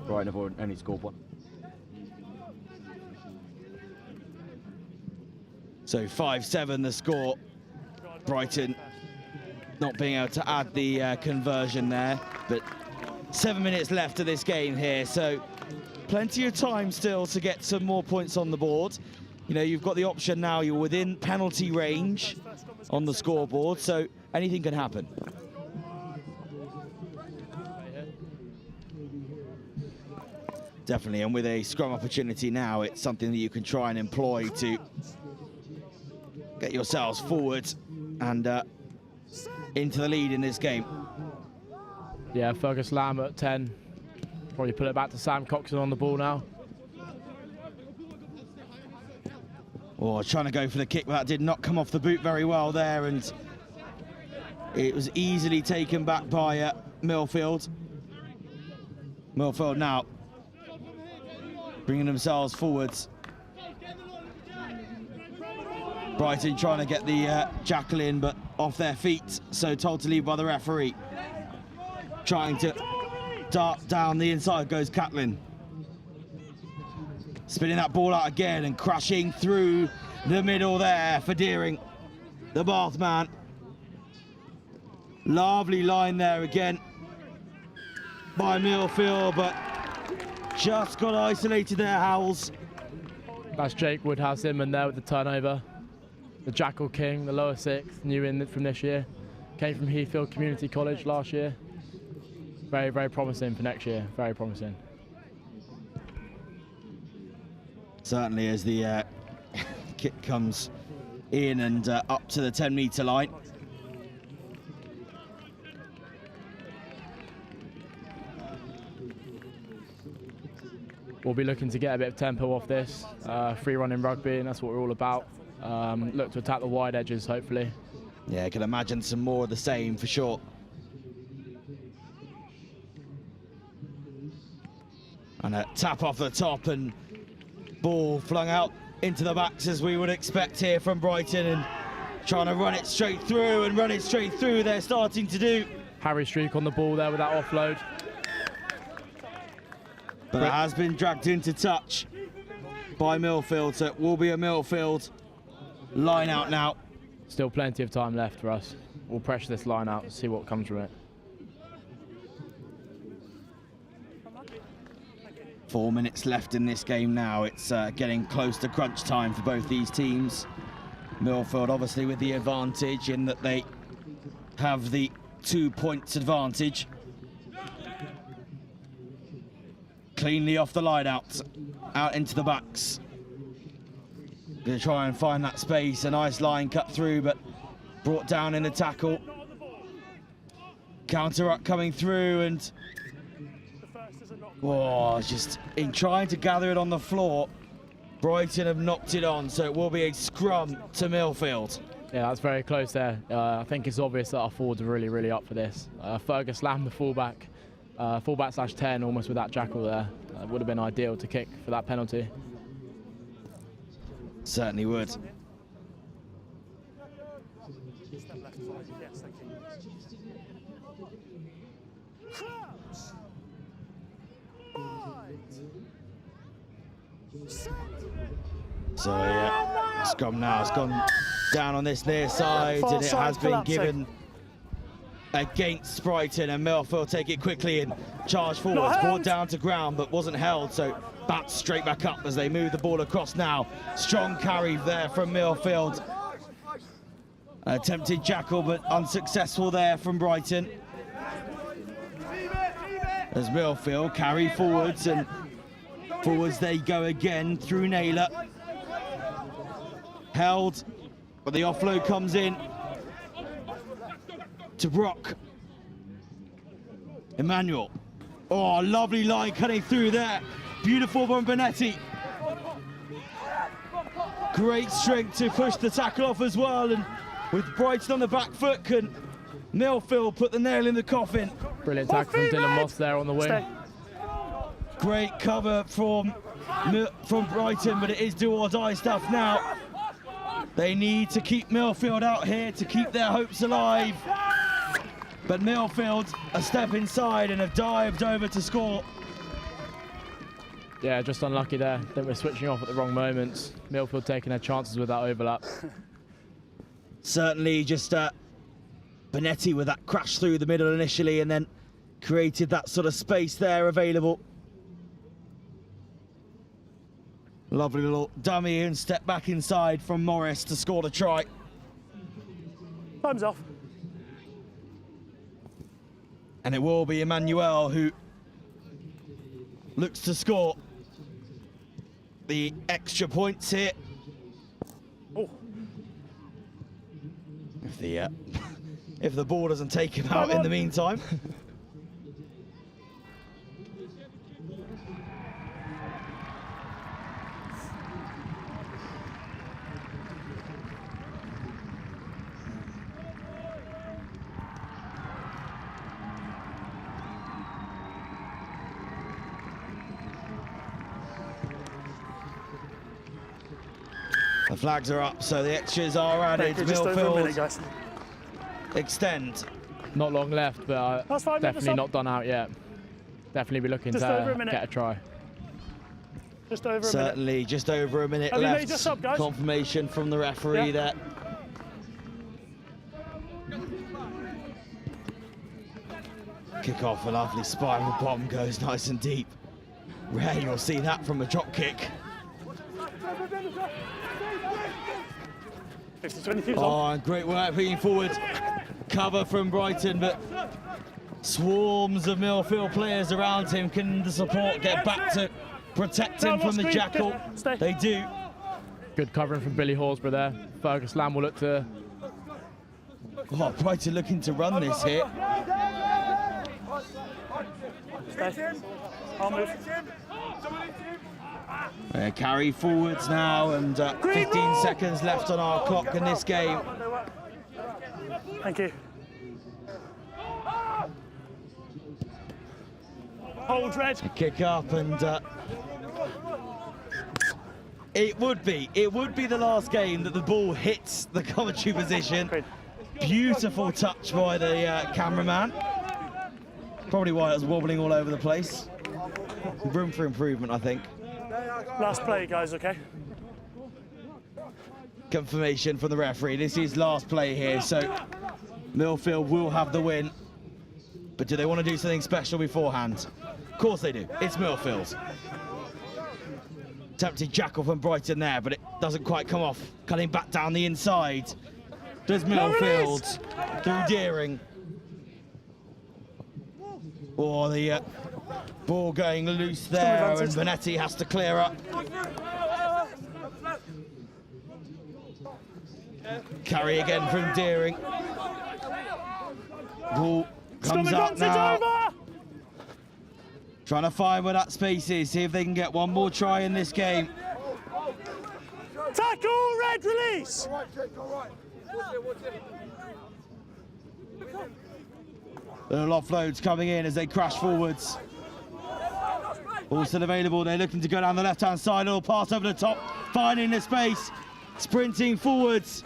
Brighton have only scored 1. So 5-7 the score. Brighton not being able to add the conversion there, but 7 minutes left of this game here, so plenty of time still to get some more points on the board. You know, you've got the option now, you're within penalty range on the scoreboard, so anything can happen. Definitely, and with a scrum opportunity now, it's something that you can try and employ to get yourselves forward and into the lead in this game. Yeah, Fergus Lamb at 10. Probably put it back to Sam Coxon on the ball now. Oh, trying to go for the kick, but that did not come off the boot very well there, and it was easily taken back by Milfield. Milfield now bringing themselves forwards. Brighton trying to get the jackal in, but off their feet, so told to leave by the referee. Trying to dart down the inside goes Catlin. Spinning that ball out again and crashing through the middle there for Deering, the Bath man. Lovely line there again by Milfield, but just got isolated there, Howells. That's Jake Woodhouse Inman there with the turnover. The Jackal King, the lower 6th, new in from this year. Came from Heathfield Community College last year. Very, very promising for next year, very promising. Certainly, as the kick comes in and up to the 10-metre line. We'll be looking to get a bit of tempo off this. Free running rugby, and that's what we're all about. Look to attack the wide edges, hopefully. Yeah, I can imagine some more of the same for sure. And a tap off the top and ball flung out into the backs as we would expect here from Brighton, and trying to run it straight through and run it straight through. They're starting to do. Harry Streak on the ball there with that offload. But it has been dragged into touch by Milfield, so it will be a Milfield line out now. Still plenty of time left for us. We'll pressure this line out and see what comes from it. 4 minutes left in this game now. It's getting close to crunch time for both these teams. Milfield obviously with the advantage in that they have the 2 points advantage. Cleanly off the line out into the backs. Gonna try and find that space. A nice line cut through, but brought down in the tackle. Counter up coming through, and just in trying to gather it on the floor, Brighton have knocked it on, so it will be a scrum to Milfield. Yeah, that's very close there. I think it's obvious that our forwards are really, really up for this. Fergus Lamb, the fullback /10, almost with that jackal there. Would have been ideal to kick for that penalty. Certainly would. So yeah, scrum now has gone down on this near side, and it has been given against Brighton, and Milfield take it quickly and charge forwards, brought down to ground but wasn't held, so bounced straight back up as they move the ball across now. Strong carry there from Milfield. Attempted jackal but unsuccessful there from Brighton. As Milfield carry forwards, and forwards they go again through Naylor. Held, but the offload comes in to Brock. Emmanuel. Oh, lovely line cutting through there. Beautiful from Benetti. Great strength to push the tackle off as well, and with Brighton on the back foot, can Milfield put the nail in the coffin. Brilliant tackle from Dylan Moss there on the wing. Great cover from Brighton, but it is do or die stuff now. They need to keep Milfield out here to keep their hopes alive. But Milfield a step inside and have dived over to score. Yeah, just unlucky there. I think we're switching off at the wrong moments. Milfield taking their chances with that overlap. Certainly just Benetti with that crash through the middle initially, and then created that sort of space there available. Lovely little dummy and step back inside from Morris to score the try. Time's off. And it will be Emmanuel who looks to score the extra points here. Oh. If the ball doesn't take him out in the meantime. The flags are up, so the extras are added. Just over a minute, guys. Extend. Not long left, but definitely not done out yet. Definitely be looking to get a try. Just over a minute. Certainly, just over a minute Have left. you made your sub, guys? Confirmation from the referee there. Kick off, a lovely spiral bomb goes nice and deep. Rare you'll see that from a drop kick. Oh, and great work being forward. Cover from Brighton, but swarms of Milfield players around him. Can the support get back to protect him from the jackal? They do. Good covering from Billy Horsburgh there. Fergus Lamb will look to... Oh, Brighton looking to run this here. I'll move. Carry forwards now, and 15 seconds left on our clock in this game. Thank you. Hold red. A kick up, and it would be the last game that the ball hits the commentary position. Beautiful touch by the cameraman. Probably why it was wobbling all over the place. Room for improvement, I think. Last play, guys, okay? Confirmation from the referee. This is last play here, so Milfield will have the win. But do they want to do something special beforehand? Of course they do. It's Milfield. Attempted jackal from Brighton there, but it doesn't quite come off. Cutting back down the inside. Does Milfield through Deering. Oh, the ball going loose there, and Vanetti has to clear up. Carry again from Deering. Ball comes out now. Trying to find where that space is, see if they can get one more try in this game. Tackle, red release! Little offloads coming in as they crash forwards. All still available, they're looking to go down the left-hand side, little pass over the top, finding the space, sprinting forwards.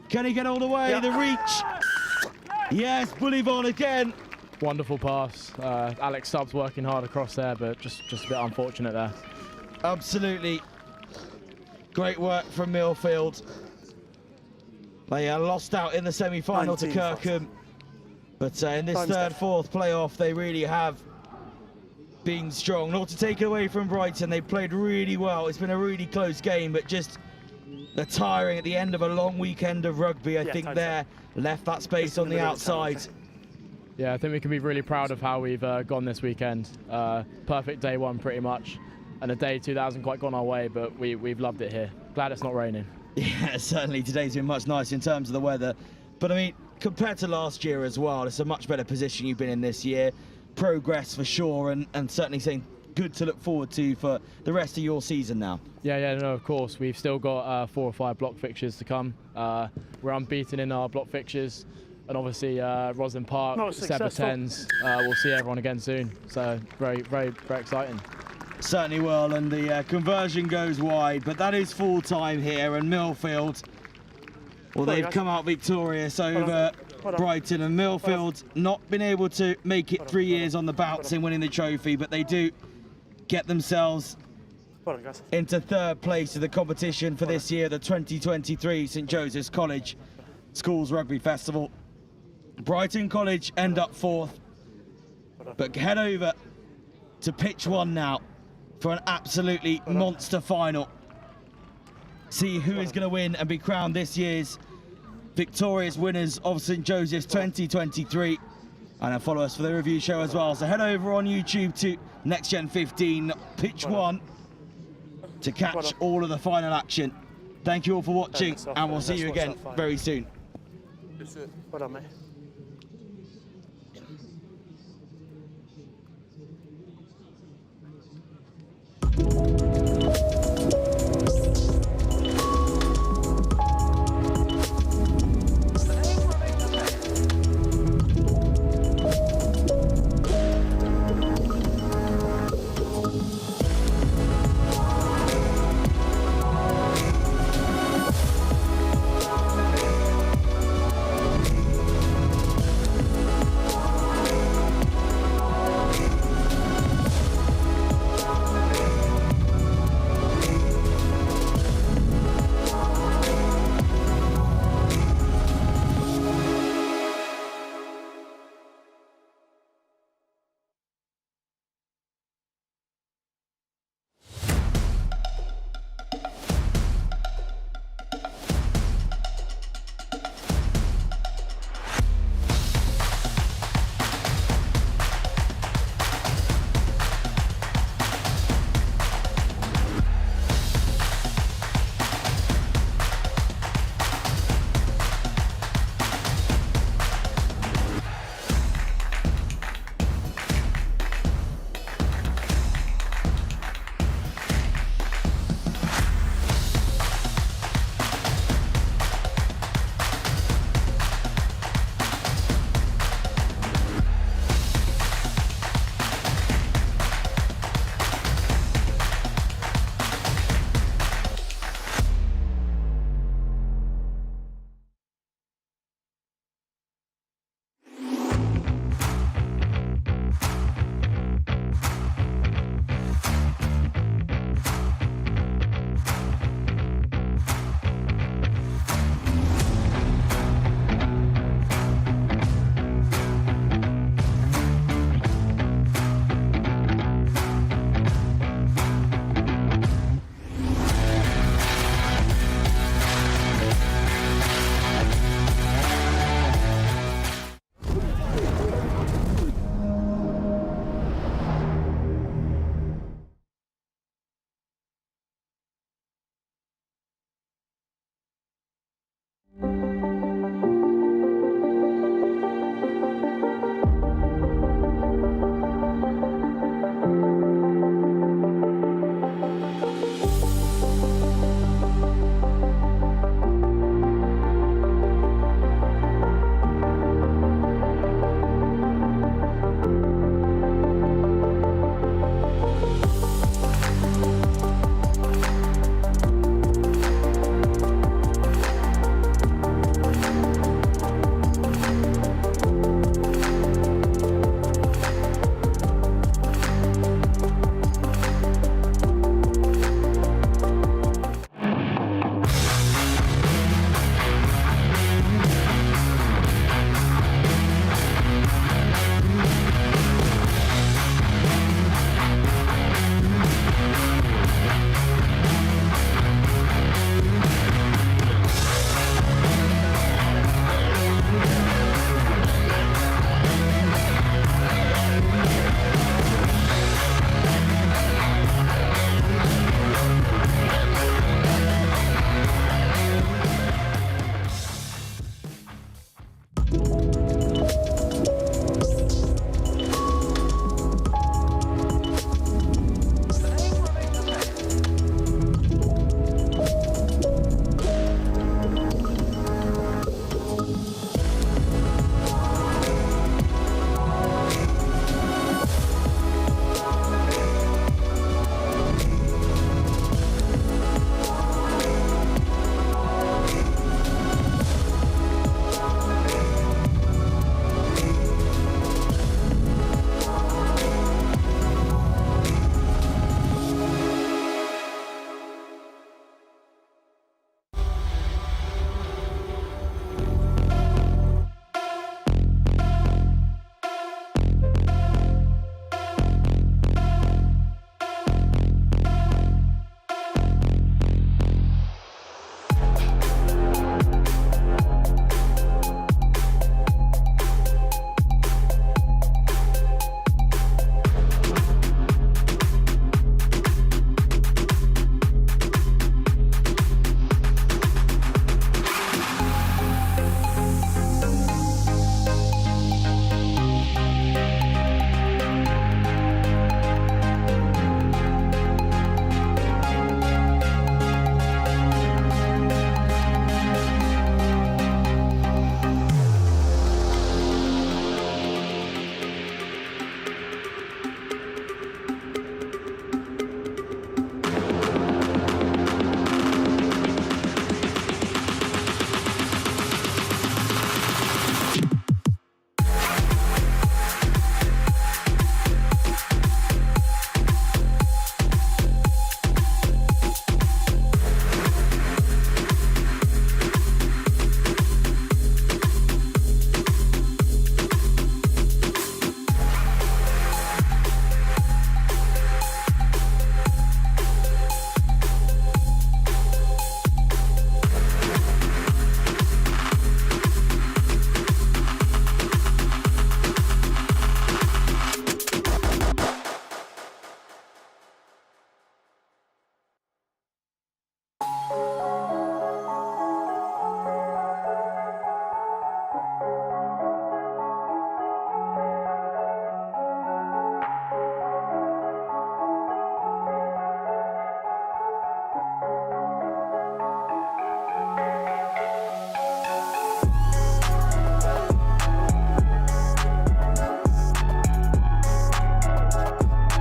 Can he get all the way? Yeah. The reach. Yes, Bullivon again. Wonderful pass. Alex Stubbs working hard across there, but just a bit unfortunate there. Absolutely. Great work from Milfield. They lost out in the semi-final to Kirkham. But in this fourth playoff, they really have been strong. Not to take it away from Brighton, they played really well. It's been a really close game, but just the tiring at the end of a long weekend of rugby, I think there left that space on the outside. Yeah, I think we can be really proud of how we've gone this weekend. Perfect day one, pretty much. And a day two that hasn't quite gone our way, but we've loved it here. Glad it's not raining. Yeah, certainly today's been much nicer in terms of the weather. But I mean, compared to last year as well, it's a much better position you've been in this year. Progress for sure, and certainly something good to look forward to for the rest of your season now. Yeah, no, of course. We've still got 4 or 5 block fixtures to come. We're unbeaten in our block fixtures. And obviously, Roslyn Park, Seb 10s. We'll see everyone again soon. So very, very, very exciting. Certainly will, and the conversion goes wide, but that is full time here, and Milfield, well, they've come out victorious over Brighton, and Milfield not been able to make it 3 years on the bounce in winning the trophy, but they do get themselves into third place of the competition for this year, the 2023 St Joseph's College Schools Rugby Festival. Brighton College end up fourth, but head over to pitch one now for an absolutely monster final. See who is going to win and be crowned this year's victorious winners of St Joseph's 2023. And follow us for the review show as well. So head over on YouTube to NextGen15 pitch one to catch all of the final action. Thank you all for watching, and we'll see you again very soon. Well done, mate.